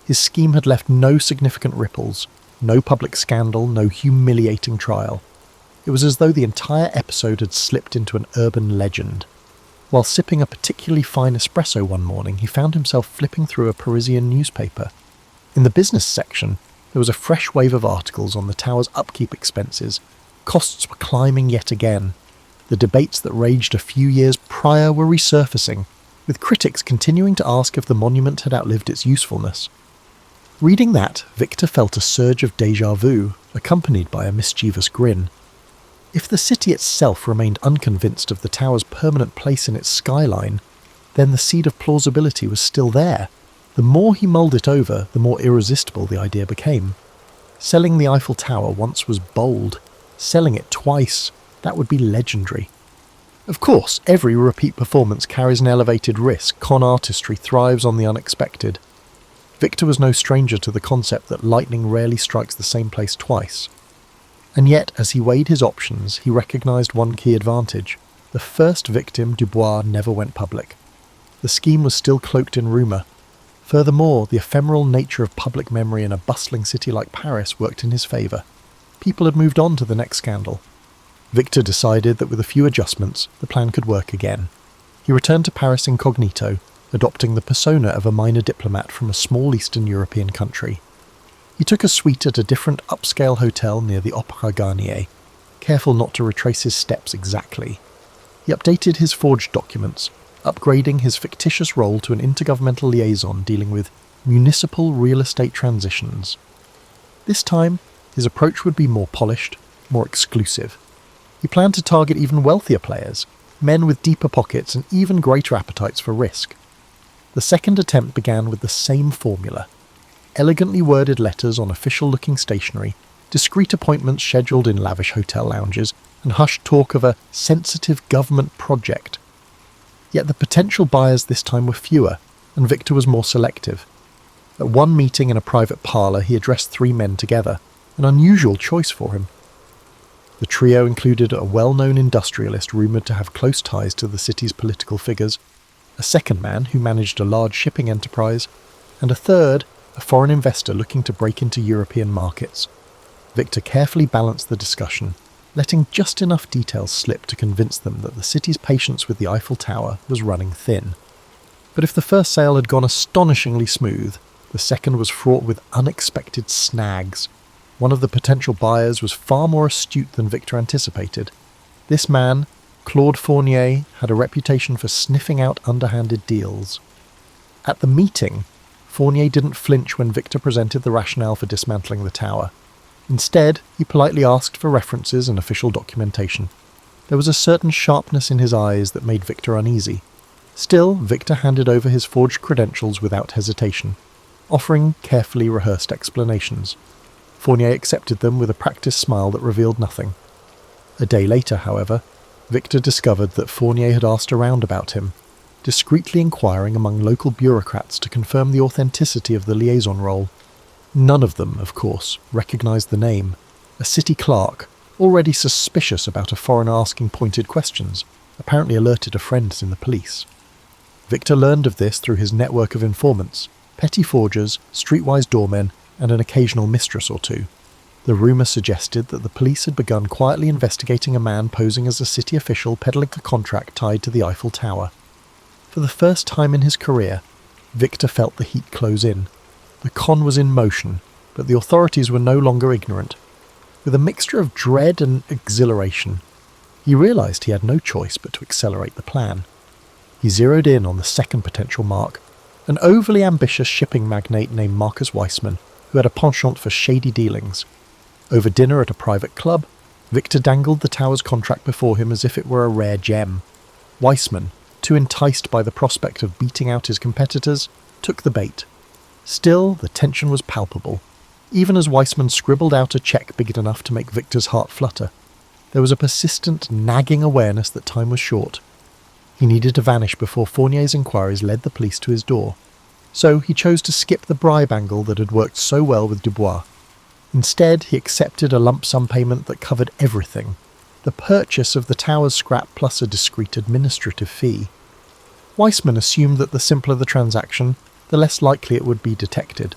His scheme had left no significant ripples, no public scandal, no humiliating trial. It was as though the entire episode had slipped into an urban legend. While sipping a particularly fine espresso one morning, he found himself flipping through a Parisian newspaper. In the business section, there was a fresh wave of articles on the tower's upkeep expenses. Costs were climbing yet again. The debates that raged a few years prior were resurfacing, with critics continuing to ask if the monument had outlived its usefulness. Reading that, Victor felt a surge of déjà vu, accompanied by a mischievous grin. If the city itself remained unconvinced of the tower's permanent place in its skyline, then the seed of plausibility was still there. The more he mulled it over, the more irresistible the idea became. Selling the Eiffel Tower once was bold. Selling it twice, that would be legendary. Of course, every repeat performance carries an elevated risk. Con artistry thrives on the unexpected. Victor was no stranger to the concept that lightning rarely strikes the same place twice. And yet, as he weighed his options, he recognised one key advantage. The first victim, Dubois, never went public. The scheme was still cloaked in rumour. Furthermore, the ephemeral nature of public memory in a bustling city like Paris worked in his favour. People had moved on to the next scandal. Victor decided that with a few adjustments, the plan could work again. He returned to Paris incognito, adopting the persona of a minor diplomat from a small Eastern European country. He took a suite at a different upscale hotel near the Opéra Garnier, careful not to retrace his steps exactly. He updated his forged documents, upgrading his fictitious role to an intergovernmental liaison dealing with municipal real estate transitions. This time, his approach would be more polished, more exclusive. He planned to target even wealthier players, men with deeper pockets and even greater appetites for risk. The second attempt began with the same formula. Elegantly worded letters on official-looking stationery, discreet appointments scheduled in lavish hotel lounges, and hushed talk of a sensitive government project. Yet the potential buyers this time were fewer, and Victor was more selective. At one meeting in a private parlour, he addressed 3 men together, an unusual choice for him. The trio included a well-known industrialist rumoured to have close ties to the city's political figures, a second man who managed a large shipping enterprise, and a third, a foreign investor looking to break into European markets. Victor carefully balanced the discussion, letting just enough details slip to convince them that the city's patience with the Eiffel Tower was running thin. But if the first sale had gone astonishingly smooth, the second was fraught with unexpected snags. One of the potential buyers was far more astute than Victor anticipated. This man, Claude Fournier, had a reputation for sniffing out underhanded deals. At the meeting, Fournier didn't flinch when Victor presented the rationale for dismantling the tower. Instead, he politely asked for references and official documentation. There was a certain sharpness in his eyes that made Victor uneasy. Still, Victor handed over his forged credentials without hesitation, offering carefully rehearsed explanations. Fournier accepted them with a practiced smile that revealed nothing. A day later, however, Victor discovered that Fournier had asked around about him, discreetly inquiring among local bureaucrats to confirm the authenticity of the liaison role. None of them, of course, recognised the name. A city clerk, already suspicious about a foreigner asking pointed questions, apparently alerted a friend in the police. Victor learned of this through his network of informants, petty forgers, streetwise doormen, and an occasional mistress or two. The rumour suggested that the police had begun quietly investigating a man posing as a city official peddling a contract tied to the Eiffel Tower. For the first time in his career, Victor felt the heat close in. The con was in motion, but the authorities were no longer ignorant. With a mixture of dread and exhilaration, he realised he had no choice but to accelerate the plan. He zeroed in on the second potential mark, an overly ambitious shipping magnate named Marcus Weissman, who had a penchant for shady dealings. Over dinner at a private club, Victor dangled the tower's contract before him as if it were a rare gem. Weissman, too enticed by the prospect of beating out his competitors, took the bait. Still, the tension was palpable, even as Weissman scribbled out a cheque big enough to make Victor's heart flutter. There was a persistent, nagging awareness that time was short. He needed to vanish before Fournier's inquiries led the police to his door. So he chose to skip the bribe angle that had worked so well with Dubois. Instead, he accepted a lump sum payment that covered everything, the purchase of the tower's scrap plus a discreet administrative fee. Weissman assumed that the simpler the transaction, the less likely it would be detected.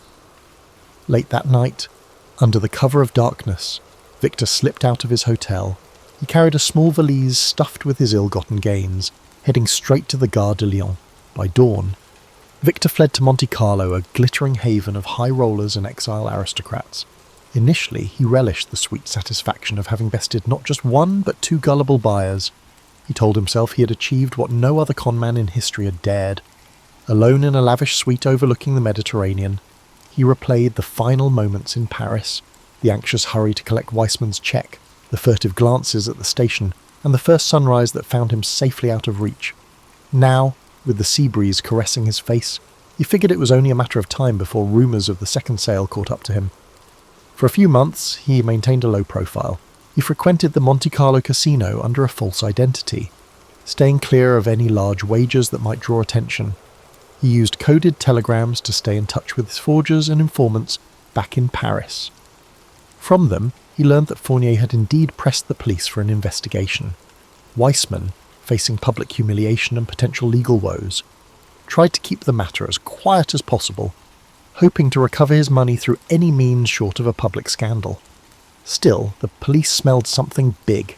Late that night, under the cover of darkness, Victor slipped out of his hotel. He carried a small valise stuffed with his ill-gotten gains, heading straight to the Gare de Lyon. By dawn, Victor fled to Monte Carlo, a glittering haven of high rollers and exile aristocrats. Initially, he relished the sweet satisfaction of having bested not just one, but two gullible buyers. He told himself he had achieved what no other conman in history had dared. Alone in a lavish suite overlooking the Mediterranean, he replayed the final moments in Paris, the anxious hurry to collect Weissman's cheque, the furtive glances at the station, and the first sunrise that found him safely out of reach. Now, with the sea breeze caressing his face, he figured it was only a matter of time before rumours of the second sale caught up to him. For a few months, he maintained a low profile. He frequented the Monte Carlo casino under a false identity, staying clear of any large wagers that might draw attention. He used coded telegrams to stay in touch with his forgers and informants back in Paris. From them, he learned that Fournier had indeed pressed the police for an investigation. Weissman, facing public humiliation and potential legal woes, tried to keep the matter as quiet as possible, hoping to recover his money through any means short of a public scandal. Still, the police smelled something big.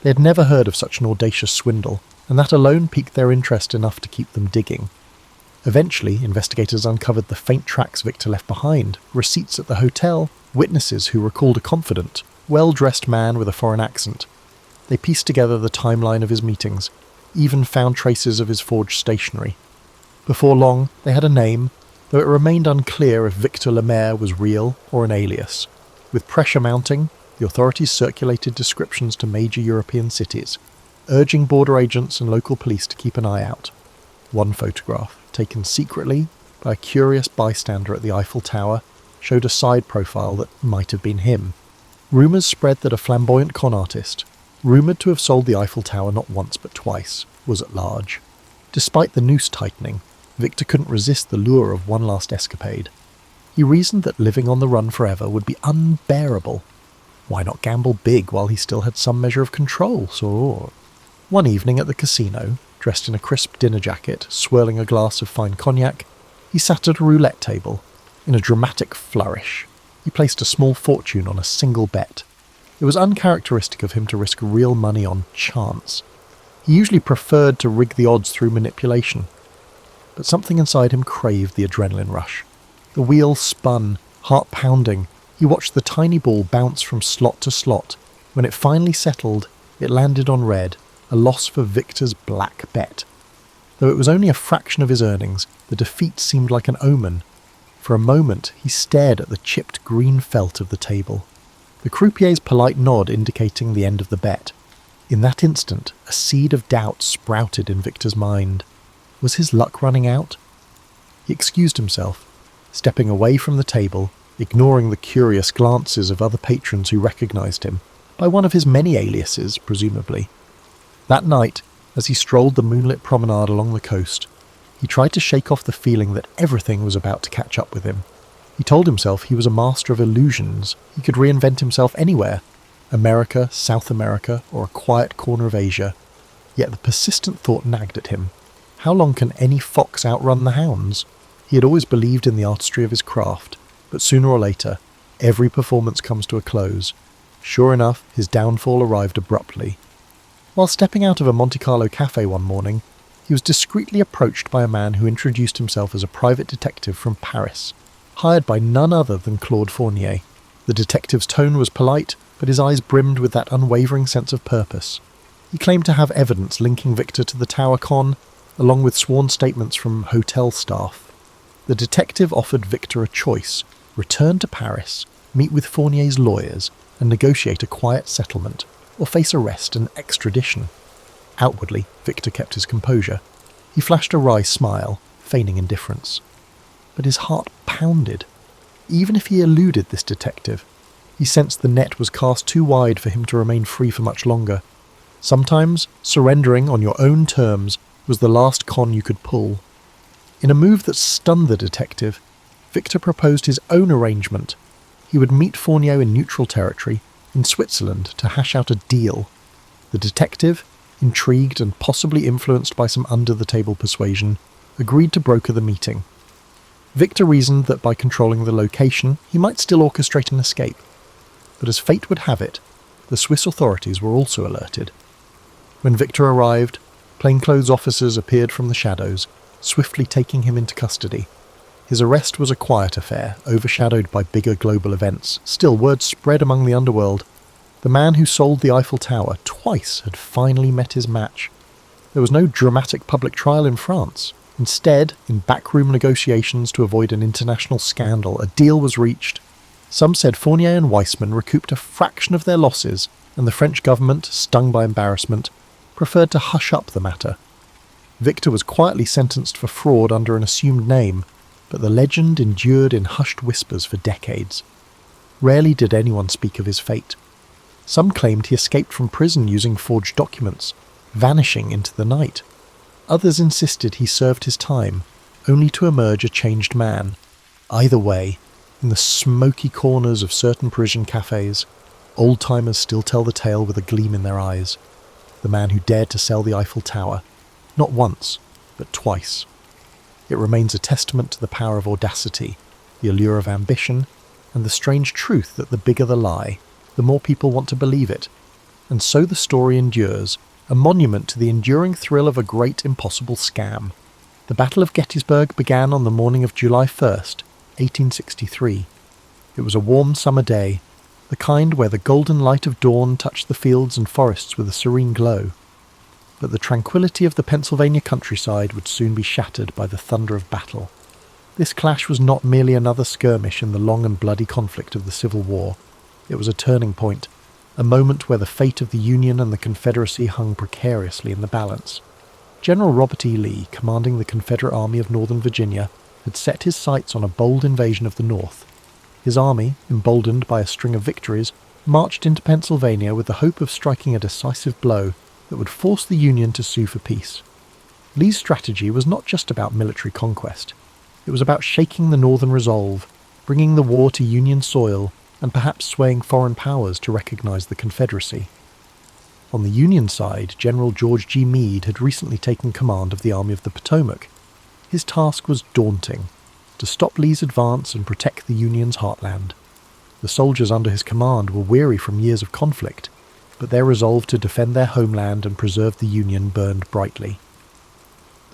They had never heard of such an audacious swindle, and that alone piqued their interest enough to keep them digging. Eventually, investigators uncovered the faint tracks Victor left behind, receipts at the hotel, witnesses who recalled a confident, well-dressed man with a foreign accent. They pieced together the timeline of his meetings, even found traces of his forged stationery. Before long, they had a name, though it remained unclear if Victor Lemaire was real or an alias. With pressure mounting, the authorities circulated descriptions to major European cities, urging border agents and local police to keep an eye out. One photograph, taken secretly by a curious bystander at the Eiffel Tower, showed a side profile that might have been him. Rumours spread that a flamboyant con artist, rumoured to have sold the Eiffel Tower not once but twice, was at large. Despite the noose tightening, Victor couldn't resist the lure of one last escapade. He reasoned that living on the run forever would be unbearable. Why not gamble big while he still had some measure of control? So, one evening at the casino, dressed in a crisp dinner jacket, swirling a glass of fine cognac, he sat at a roulette table. In a dramatic flourish, he placed a small fortune on a single bet. It was uncharacteristic of him to risk real money on chance. He usually preferred to rig the odds through manipulation. but something inside him craved the adrenaline rush. The wheel spun, heart pounding. He watched the tiny ball bounce from slot to slot. When it finally settled, it landed on red, a loss for Victor's black bet. Though it was only a fraction of his earnings, the defeat seemed like an omen. For a moment, he stared at the chipped green felt of the table, the croupier's polite nod indicating the end of the bet. In that instant, a seed of doubt sprouted in Victor's mind. Was his luck running out? He excused himself, stepping away from the table, ignoring the curious glances of other patrons who recognised him, by one of his many aliases, presumably. That night, as he strolled the moonlit promenade along the coast, he tried to shake off the feeling that everything was about to catch up with him. He told himself he was a master of illusions. He could reinvent himself anywhere, America, South America, or a quiet corner of Asia. Yet the persistent thought nagged at him. How long can any fox outrun the hounds? He had always believed in the artistry of his craft, but sooner or later, every performance comes to a close. Sure enough, his downfall arrived abruptly. While stepping out of a Monte Carlo cafe one morning, he was discreetly approached by a man who introduced himself as a private detective from Paris, hired by none other than Claude Fournier. The detective's tone was polite, but his eyes brimmed with that unwavering sense of purpose. He claimed to have evidence linking Victor to the Tower Con, along with sworn statements from hotel staff. The detective offered Victor a choice: return to Paris, meet with Fournier's lawyers, and negotiate a quiet settlement, or face arrest and extradition. Outwardly, Victor kept his composure. He flashed a wry smile, feigning indifference. But his heart pounded. Even if he eluded this detective, he sensed the net was cast too wide for him to remain free for much longer. Sometimes, surrendering on your own terms was the last con you could pull. In a move that stunned the detective, Victor proposed his own arrangement. He would meet Fournier in neutral territory, in Switzerland, to hash out a deal. The detective, intrigued and possibly influenced by some under-the-table persuasion, agreed to broker the meeting. Victor reasoned that by controlling the location, he might still orchestrate an escape. But as fate would have it, the Swiss authorities were also alerted. When Victor arrived, plainclothes officers appeared from the shadows, swiftly taking him into custody. His arrest was a quiet affair, overshadowed by bigger global events. Still, word spread among the underworld. The man who sold the Eiffel Tower twice had finally met his match. There was no dramatic public trial in France. Instead, in backroom negotiations to avoid an international scandal, a deal was reached. Some said Fournier and Weissman recouped a fraction of their losses, and the French government, stung by embarrassment, preferred to hush up the matter. Victor was quietly sentenced for fraud under an assumed name, but the legend endured in hushed whispers for decades. Rarely did anyone speak of his fate. Some claimed he escaped from prison using forged documents, vanishing into the night. Others insisted he served his time, only to emerge a changed man. Either way, in the smoky corners of certain Parisian cafes, old-timers still tell the tale with a gleam in their eyes. The man who dared to sell the Eiffel Tower, not once, but twice. It remains a testament to the power of audacity, the allure of ambition, and the strange truth that the bigger the lie, the more people want to believe it. And so the story endures, a monument to the enduring thrill of a great impossible scam. The Battle of Gettysburg began on the morning of July 1st, 1863. It was a warm summer day, the kind where the golden light of dawn touched the fields and forests with a serene glow. But the tranquility of the Pennsylvania countryside would soon be shattered by the thunder of battle. This clash was not merely another skirmish in the long and bloody conflict of the Civil War. It was a turning point, a moment where the fate of the Union and the Confederacy hung precariously in the balance. General Robert E. Lee, commanding the Confederate Army of Northern Virginia, had set his sights on a bold invasion of the North. His army, emboldened by a string of victories, marched into Pennsylvania with the hope of striking a decisive blow that would force the Union to sue for peace. Lee's strategy was not just about military conquest. It was about shaking the Northern resolve, bringing the war to Union soil, and perhaps swaying foreign powers to recognize the Confederacy. On the Union side, General George G. Meade had recently taken command of the Army of the Potomac. His task was daunting: to stop Lee's advance and protect the Union's heartland. The soldiers under his command were weary from years of conflict, but their resolve to defend their homeland and preserve the Union burned brightly.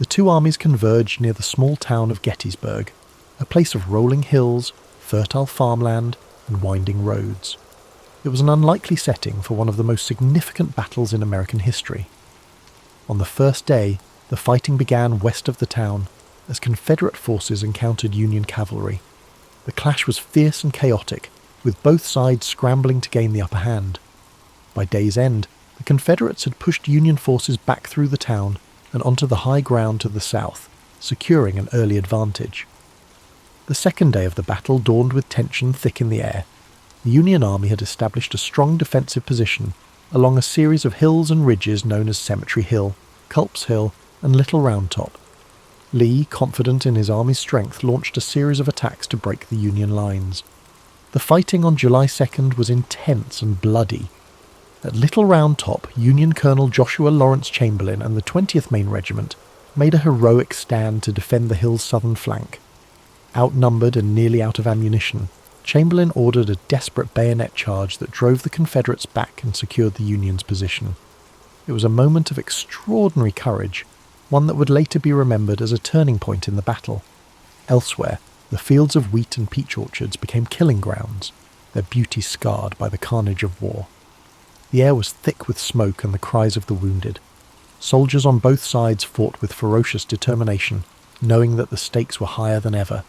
the two armies converged near the small town of Gettysburg, a place of rolling hills, fertile farmland, and winding roads. It was an unlikely setting for one of the most significant battles in American history. On the first day, the fighting began west of the town as Confederate forces encountered Union cavalry. The clash was fierce and chaotic, with both sides scrambling to gain the upper hand. By day's end, the Confederates had pushed Union forces back through the town and onto the high ground to the south, securing an early advantage. The second day of the battle dawned with tension thick in the air. The Union Army had established a strong defensive position along a series of hills and ridges known as Cemetery Hill, Culp's Hill, and Little Round Top. Lee, confident in his army's strength, launched a series of attacks to break the Union lines. The fighting on July 2nd was intense and bloody. At Little Round Top, Union Colonel Joshua Lawrence Chamberlain and the 20th Maine Regiment made a heroic stand to defend the hill's southern flank. Outnumbered and nearly out of ammunition, Chamberlain ordered a desperate bayonet charge that drove the Confederates back and secured the Union's position. It was a moment of extraordinary courage, one that would later be remembered as a turning point in the battle. Elsewhere, the fields of wheat and peach orchards became killing grounds, their beauty scarred by the carnage of war. The air was thick with smoke and the cries of the wounded. Soldiers on both sides fought with ferocious determination, knowing that the stakes were higher than ever.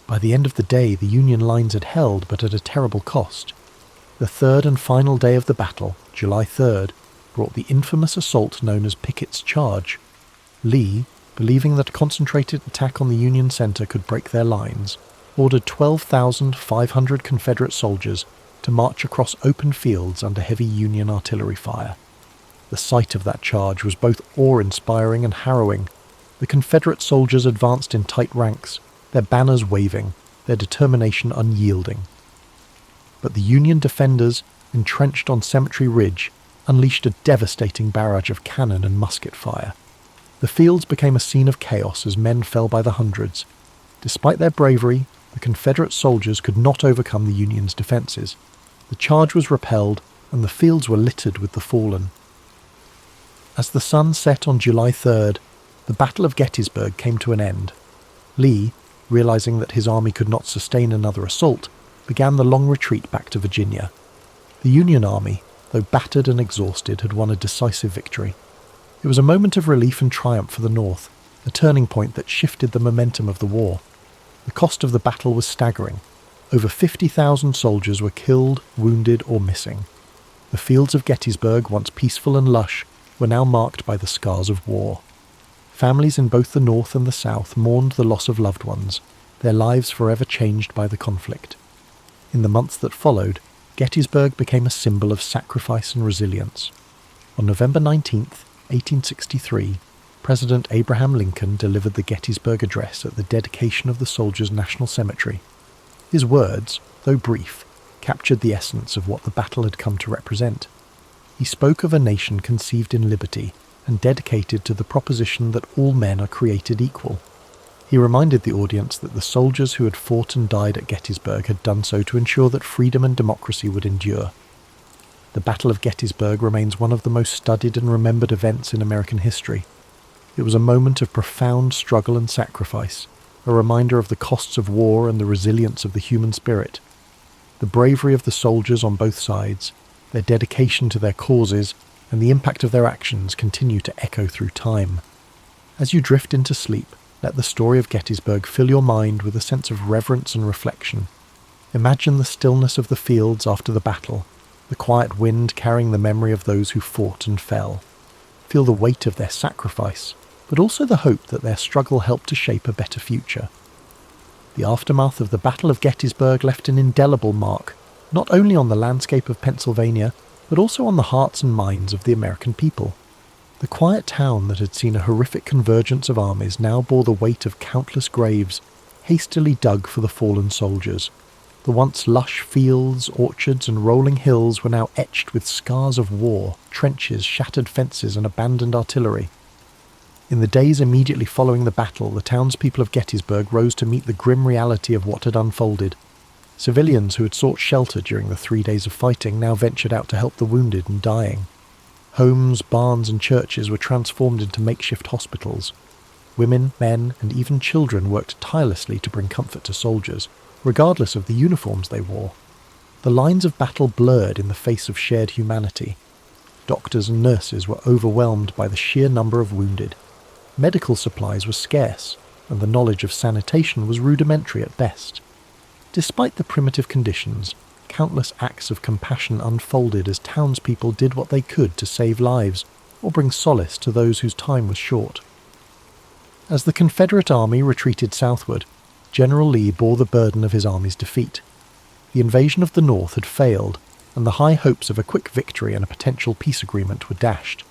By the end of the day, the Union lines had held, but at a terrible cost. The third and final day of the battle, July 3rd, brought the infamous assault known as Pickett's Charge. Lee, believing that a concentrated attack on the Union center could break their lines, ordered 12,500 Confederate soldiers to march across open fields under heavy Union artillery fire. The sight of that charge was both awe-inspiring and harrowing. The Confederate soldiers advanced in tight ranks, their banners waving, their determination unyielding. But the Union defenders, entrenched on Cemetery Ridge, unleashed a devastating barrage of cannon and musket fire. The fields became a scene of chaos as men fell by the hundreds. Despite their bravery, the Confederate soldiers could not overcome the Union's defences. The charge was repelled, and the fields were littered with the fallen. As the sun set on July 3rd, the Battle of Gettysburg came to an end. Lee, realizing that his army could not sustain another assault, began the long retreat back to Virginia. The Union Army, though battered and exhausted, had won a decisive victory. It was a moment of relief and triumph for the North, a turning point that shifted the momentum of the war. The cost of the battle was staggering. Over 50,000 soldiers were killed, wounded, or missing. The fields of Gettysburg, once peaceful and lush, were now marked by the scars of war. Families in both the North and the South mourned the loss of loved ones, their lives forever changed by the conflict. In the months that followed, Gettysburg became a symbol of sacrifice and resilience. On November 19th, 1863, President Abraham Lincoln delivered the Gettysburg Address at the dedication of the Soldiers' National Cemetery. His words, though brief, captured the essence of what the battle had come to represent. He spoke of a nation conceived in liberty and dedicated to the proposition that all men are created equal. He reminded the audience that the soldiers who had fought and died at Gettysburg had done so to ensure that freedom and democracy would endure. The Battle of Gettysburg remains one of the most studied and remembered events in American history. It was a moment of profound struggle and sacrifice, a reminder of the costs of war and the resilience of the human spirit. The bravery of the soldiers on both sides, their dedication to their causes, and the impact of their actions continue to echo through time. As you drift into sleep, let the story of Gettysburg fill your mind with a sense of reverence and reflection. Imagine the stillness of the fields after the battle, the quiet wind carrying the memory of those who fought and fell. Feel the weight of their sacrifice, but also the hope that their struggle helped to shape a better future. The aftermath of the Battle of Gettysburg left an indelible mark, not only on the landscape of Pennsylvania, but also on the hearts and minds of the American people. The quiet town that had seen a horrific convergence of armies now bore the weight of countless graves, hastily dug for the fallen soldiers. The once lush fields, orchards, and rolling hills were now etched with scars of war, trenches, shattered fences, and abandoned artillery. In the days immediately following the battle, the townspeople of Gettysburg rose to meet the grim reality of what had unfolded. Civilians who had sought shelter during the 3 days of fighting now ventured out to help the wounded and dying. Homes, barns, and churches were transformed into makeshift hospitals. Women, men, and even children worked tirelessly to bring comfort to soldiers, regardless of the uniforms they wore. The lines of battle blurred in the face of shared humanity. Doctors and nurses were overwhelmed by the sheer number of wounded. Medical supplies were scarce, and the knowledge of sanitation was rudimentary at best. Despite the primitive conditions, countless acts of compassion unfolded as townspeople did what they could to save lives or bring solace to those whose time was short. As the Confederate Army retreated southward, General Lee bore the burden of his army's defeat. The invasion of the North had failed, and the high hopes of a quick victory and a potential peace agreement were dashed.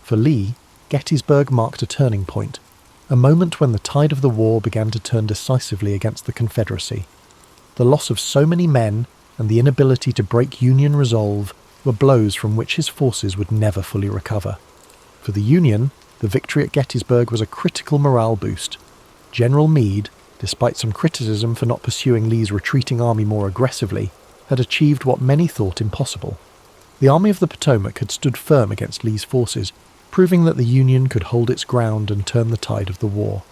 For Lee, Gettysburg marked a turning point, a moment when the tide of the war began to turn decisively against the Confederacy. The loss of so many men and the inability to break Union resolve were blows from which his forces would never fully recover. For the Union, the victory at Gettysburg was a critical morale boost. General Meade, despite some criticism for not pursuing Lee's retreating army more aggressively, had achieved what many thought impossible. The Army of the Potomac had stood firm against Lee's forces, proving that the Union could hold its ground and turn the tide of the war.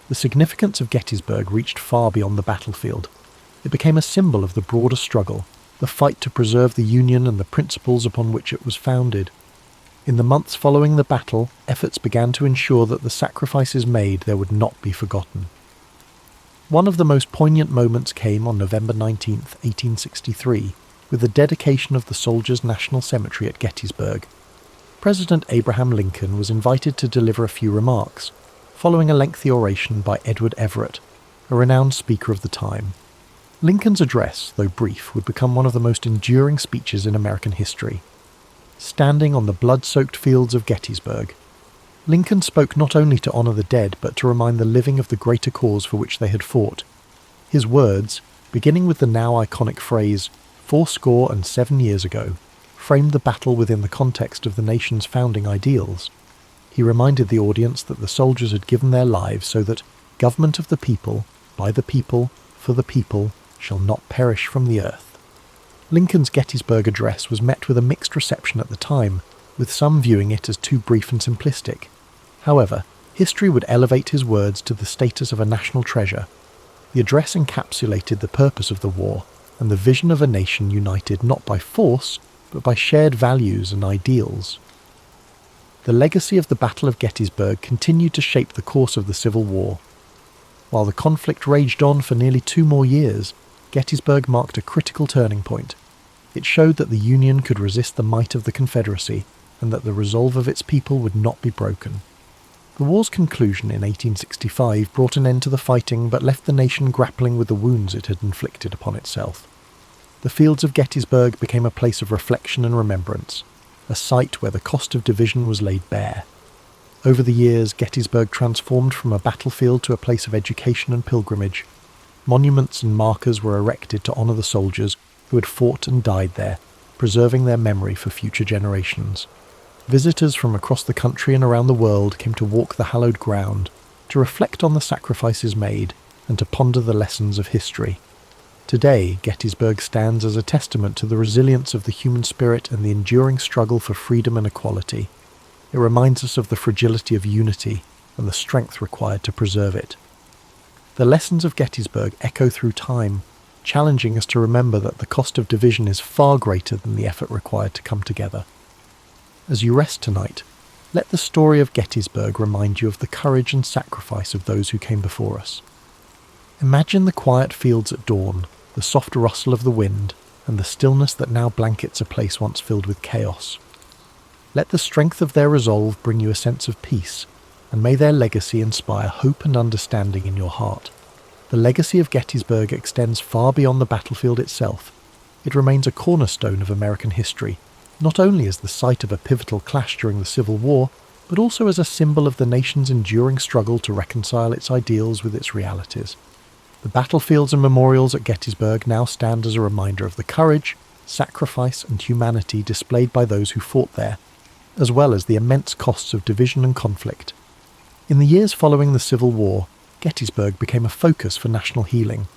The significance of Gettysburg reached far beyond the battlefield. It became a symbol of the broader struggle, the fight to preserve the Union and the principles upon which it was founded. In the months following the battle, efforts began to ensure that the sacrifices made there would not be forgotten. One of the most poignant moments came on November 19, 1863, with the dedication of the Soldiers' National Cemetery at Gettysburg. President Abraham Lincoln was invited to deliver a few remarks, following a lengthy oration by Edward Everett, a renowned speaker of the time. Lincoln's address, though brief, would become one of the most enduring speeches in American history. Standing on the blood-soaked fields of Gettysburg, Lincoln spoke not only to honour the dead but to remind the living of the greater cause for which they had fought. His words, beginning with the now iconic phrase, "7 years ago," framed the battle within the context of the nation's founding ideals. He reminded the audience that the soldiers had given their lives so that government of the people, by the people, for the people, shall not perish from the earth. Lincoln's Gettysburg address was met with a mixed reception at the time, with some viewing it as too brief and simplistic. However, history would elevate his words to the status of a national treasure. The address encapsulated the purpose of the war and the vision of a nation united not by force, but by shared values and ideals. The legacy of the Battle of Gettysburg continued to shape the course of the Civil War. While the conflict raged on for nearly 2 more years, Gettysburg marked a critical turning point. It showed that the Union could resist the might of the Confederacy, and that the resolve of its people would not be broken. The war's conclusion in 1865 brought an end to the fighting but left the nation grappling with the wounds it had inflicted upon itself. The fields of Gettysburg became a place of reflection and remembrance, a site where the cost of division was laid bare. Over the years, Gettysburg transformed from a battlefield to a place of education and pilgrimage. Monuments and markers were erected to honour the soldiers who had fought and died there, preserving their memory for future generations. Visitors from across the country and around the world came to walk the hallowed ground, to reflect on the sacrifices made, and to ponder the lessons of history. Today, Gettysburg stands as a testament to the resilience of the human spirit and the enduring struggle for freedom and equality. It reminds us of the fragility of unity and the strength required to preserve it. The lessons of Gettysburg echo through time, challenging us to remember that the cost of division is far greater than the effort required to come together. As you rest tonight, let the story of Gettysburg remind you of the courage and sacrifice of those who came before us. Imagine the quiet fields at dawn, the soft rustle of the wind, and the stillness that now blankets a place once filled with chaos. Let the strength of their resolve bring you a sense of peace, and may their legacy inspire hope and understanding in your heart. The legacy of Gettysburg extends far beyond the battlefield itself. It remains a cornerstone of American history, not only as the site of a pivotal clash during the Civil War, but also as a symbol of the nation's enduring struggle to reconcile its ideals with its realities. The battlefields and memorials at Gettysburg now stand as a reminder of the courage, sacrifice, and humanity displayed by those who fought there, as well as the immense costs of division and conflict. In the years following the Civil War, Gettysburg became a focus for national healing.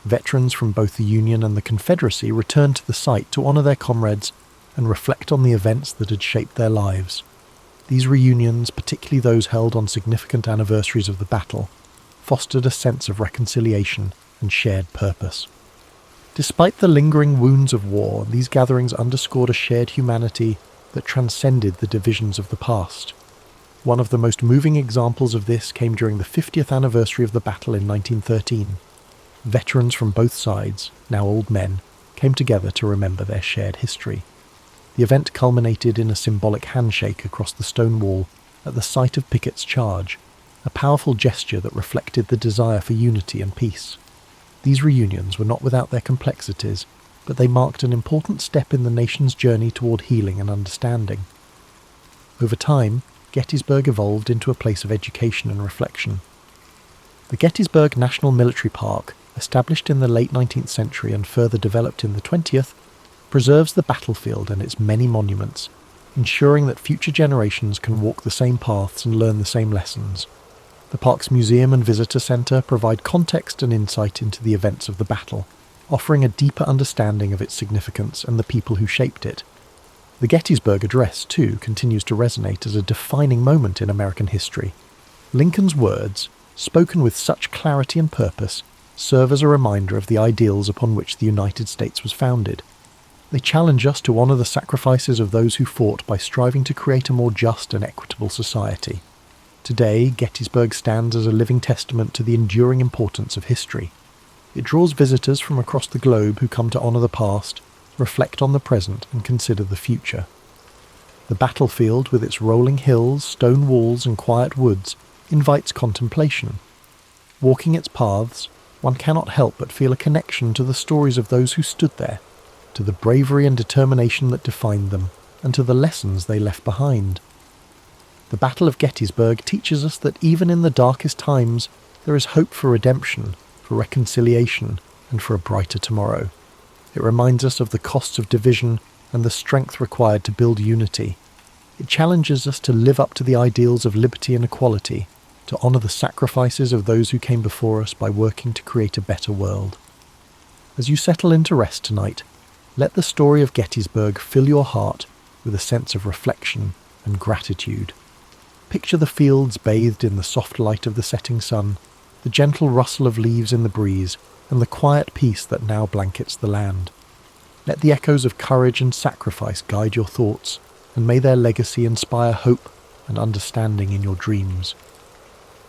Veterans from both the Union and the Confederacy returned to the site to honour their comrades and reflect on the events that had shaped their lives. These reunions, particularly those held on significant anniversaries of the battle, fostered a sense of reconciliation and shared purpose. Despite the lingering wounds of war, these gatherings underscored a shared humanity that transcended the divisions of the past. One of the most moving examples of this came during the 50th anniversary of the battle in 1913. Veterans from both sides, now old men, came together to remember their shared history. The event culminated in a symbolic handshake across the stone wall at the site of Pickett's charge, a powerful gesture that reflected the desire for unity and peace. These reunions were not without their complexities, but they marked an important step in the nation's journey toward healing and understanding. Over time, Gettysburg evolved into a place of education and reflection. The Gettysburg National Military Park, established in the late 19th century and further developed in the 20th, preserves the battlefield and its many monuments, ensuring that future generations can walk the same paths and learn the same lessons. The park's museum and visitor centre provide context and insight into the events of the battle, offering a deeper understanding of its significance and the people who shaped it. The Gettysburg Address, too, continues to resonate as a defining moment in American history. Lincoln's words, spoken with such clarity and purpose, serve as a reminder of the ideals upon which the United States was founded. They challenge us to honour the sacrifices of those who fought by striving to create a more just and equitable society. Today, Gettysburg stands as a living testament to the enduring importance of history. It draws visitors from across the globe who come to honour the past, reflect on the present, and consider the future. The battlefield, with its rolling hills, stone walls, and quiet woods, invites contemplation. Walking its paths, one cannot help but feel a connection to the stories of those who stood there, to the bravery and determination that defined them, and to the lessons they left behind. The Battle of Gettysburg teaches us that even in the darkest times, there is hope for redemption, for reconciliation, and for a brighter tomorrow. It reminds us of the costs of division and the strength required to build unity. It challenges us to live up to the ideals of liberty and equality, to honour the sacrifices of those who came before us by working to create a better world. As you settle into rest tonight, let the story of Gettysburg fill your heart with a sense of reflection and gratitude. Picture the fields bathed in the soft light of the setting sun, the gentle rustle of leaves in the breeze, and the quiet peace that now blankets the land. Let the echoes of courage and sacrifice guide your thoughts, and may their legacy inspire hope and understanding in your dreams.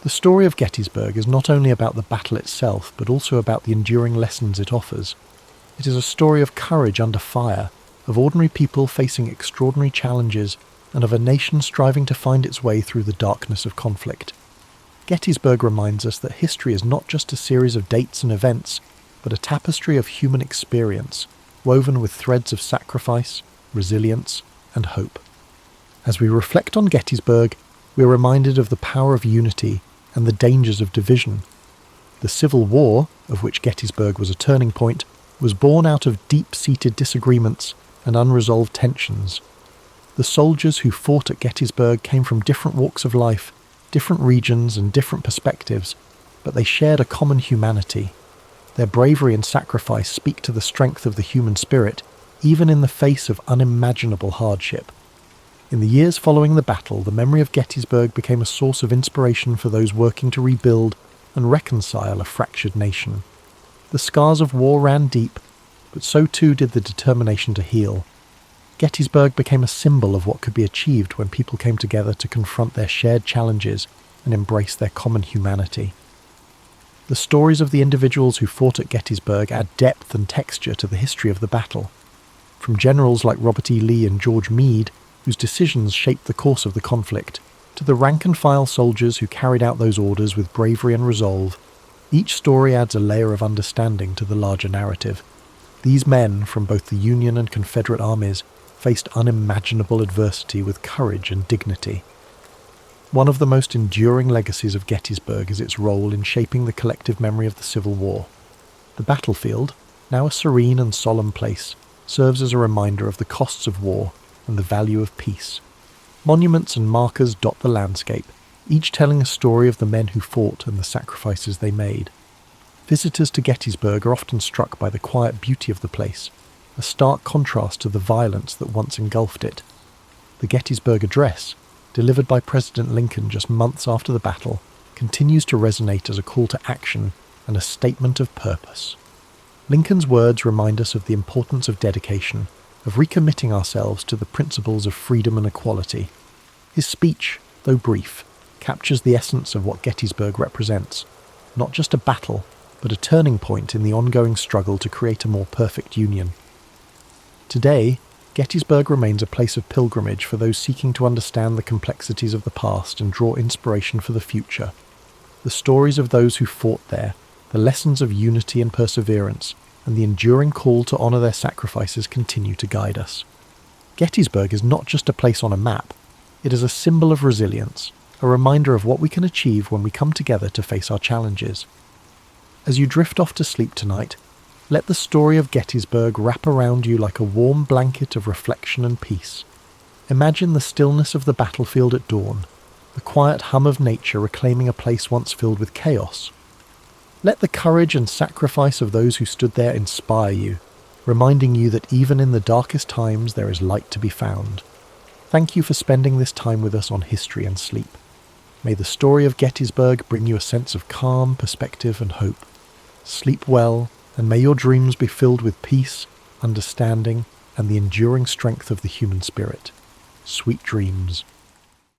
The story of Gettysburg is not only about the battle itself, but also about the enduring lessons it offers. It is a story of courage under fire, of ordinary people facing extraordinary challenges, and of a nation striving to find its way through the darkness of conflict. Gettysburg reminds us that history is not just a series of dates and events, but a tapestry of human experience, woven with threads of sacrifice, resilience, and hope. As we reflect on Gettysburg, we are reminded of the power of unity and the dangers of division. The Civil War, of which Gettysburg was a turning point, was born out of deep-seated disagreements and unresolved tensions. The soldiers who fought at Gettysburg came from different walks of life, different regions and different perspectives, but they shared a common humanity. Their bravery and sacrifice speak to the strength of the human spirit, even in the face of unimaginable hardship. In the years following the battle, the memory of Gettysburg became a source of inspiration for those working to rebuild and reconcile a fractured nation. The scars of war ran deep, but so too did the determination to heal. Gettysburg became a symbol of what could be achieved when people came together to confront their shared challenges and embrace their common humanity. The stories of the individuals who fought at Gettysburg add depth and texture to the history of the battle. From generals like Robert E. Lee and George Meade, whose decisions shaped the course of the conflict, to the rank-and-file soldiers who carried out those orders with bravery and resolve, each story adds a layer of understanding to the larger narrative. These men, from both the Union and Confederate armies, faced unimaginable adversity with courage and dignity. One of the most enduring legacies of Gettysburg is its role in shaping the collective memory of the Civil War. The battlefield, now a serene and solemn place, serves as a reminder of the costs of war and the value of peace. Monuments and markers dot the landscape, each telling a story of the men who fought and the sacrifices they made. Visitors to Gettysburg are often struck by the quiet beauty of the place, a stark contrast to the violence that once engulfed it. The Gettysburg Address, delivered by President Lincoln just months after the battle, continues to resonate as a call to action and a statement of purpose. Lincoln's words remind us of the importance of dedication, of recommitting ourselves to the principles of freedom and equality. His speech, though brief, captures the essence of what Gettysburg represents, not just a battle, but a turning point in the ongoing struggle to create a more perfect union. Today, Gettysburg remains a place of pilgrimage for those seeking to understand the complexities of the past and draw inspiration for the future. The stories of those who fought there, the lessons of unity and perseverance, and the enduring call to honour their sacrifices continue to guide us. Gettysburg is not just a place on a map, it is a symbol of resilience, a reminder of what we can achieve when we come together to face our challenges. As you drift off to sleep tonight, let the story of Gettysburg wrap around you like a warm blanket of reflection and peace. Imagine the stillness of the battlefield at dawn, the quiet hum of nature reclaiming a place once filled with chaos. Let the courage and sacrifice of those who stood there inspire you, reminding you that even in the darkest times there is light to be found. Thank you for spending this time with us on History and Sleep. May the story of Gettysburg bring you a sense of calm, perspective and hope. Sleep well, and may your dreams be filled with peace, understanding, and the enduring strength of the human spirit. Sweet dreams.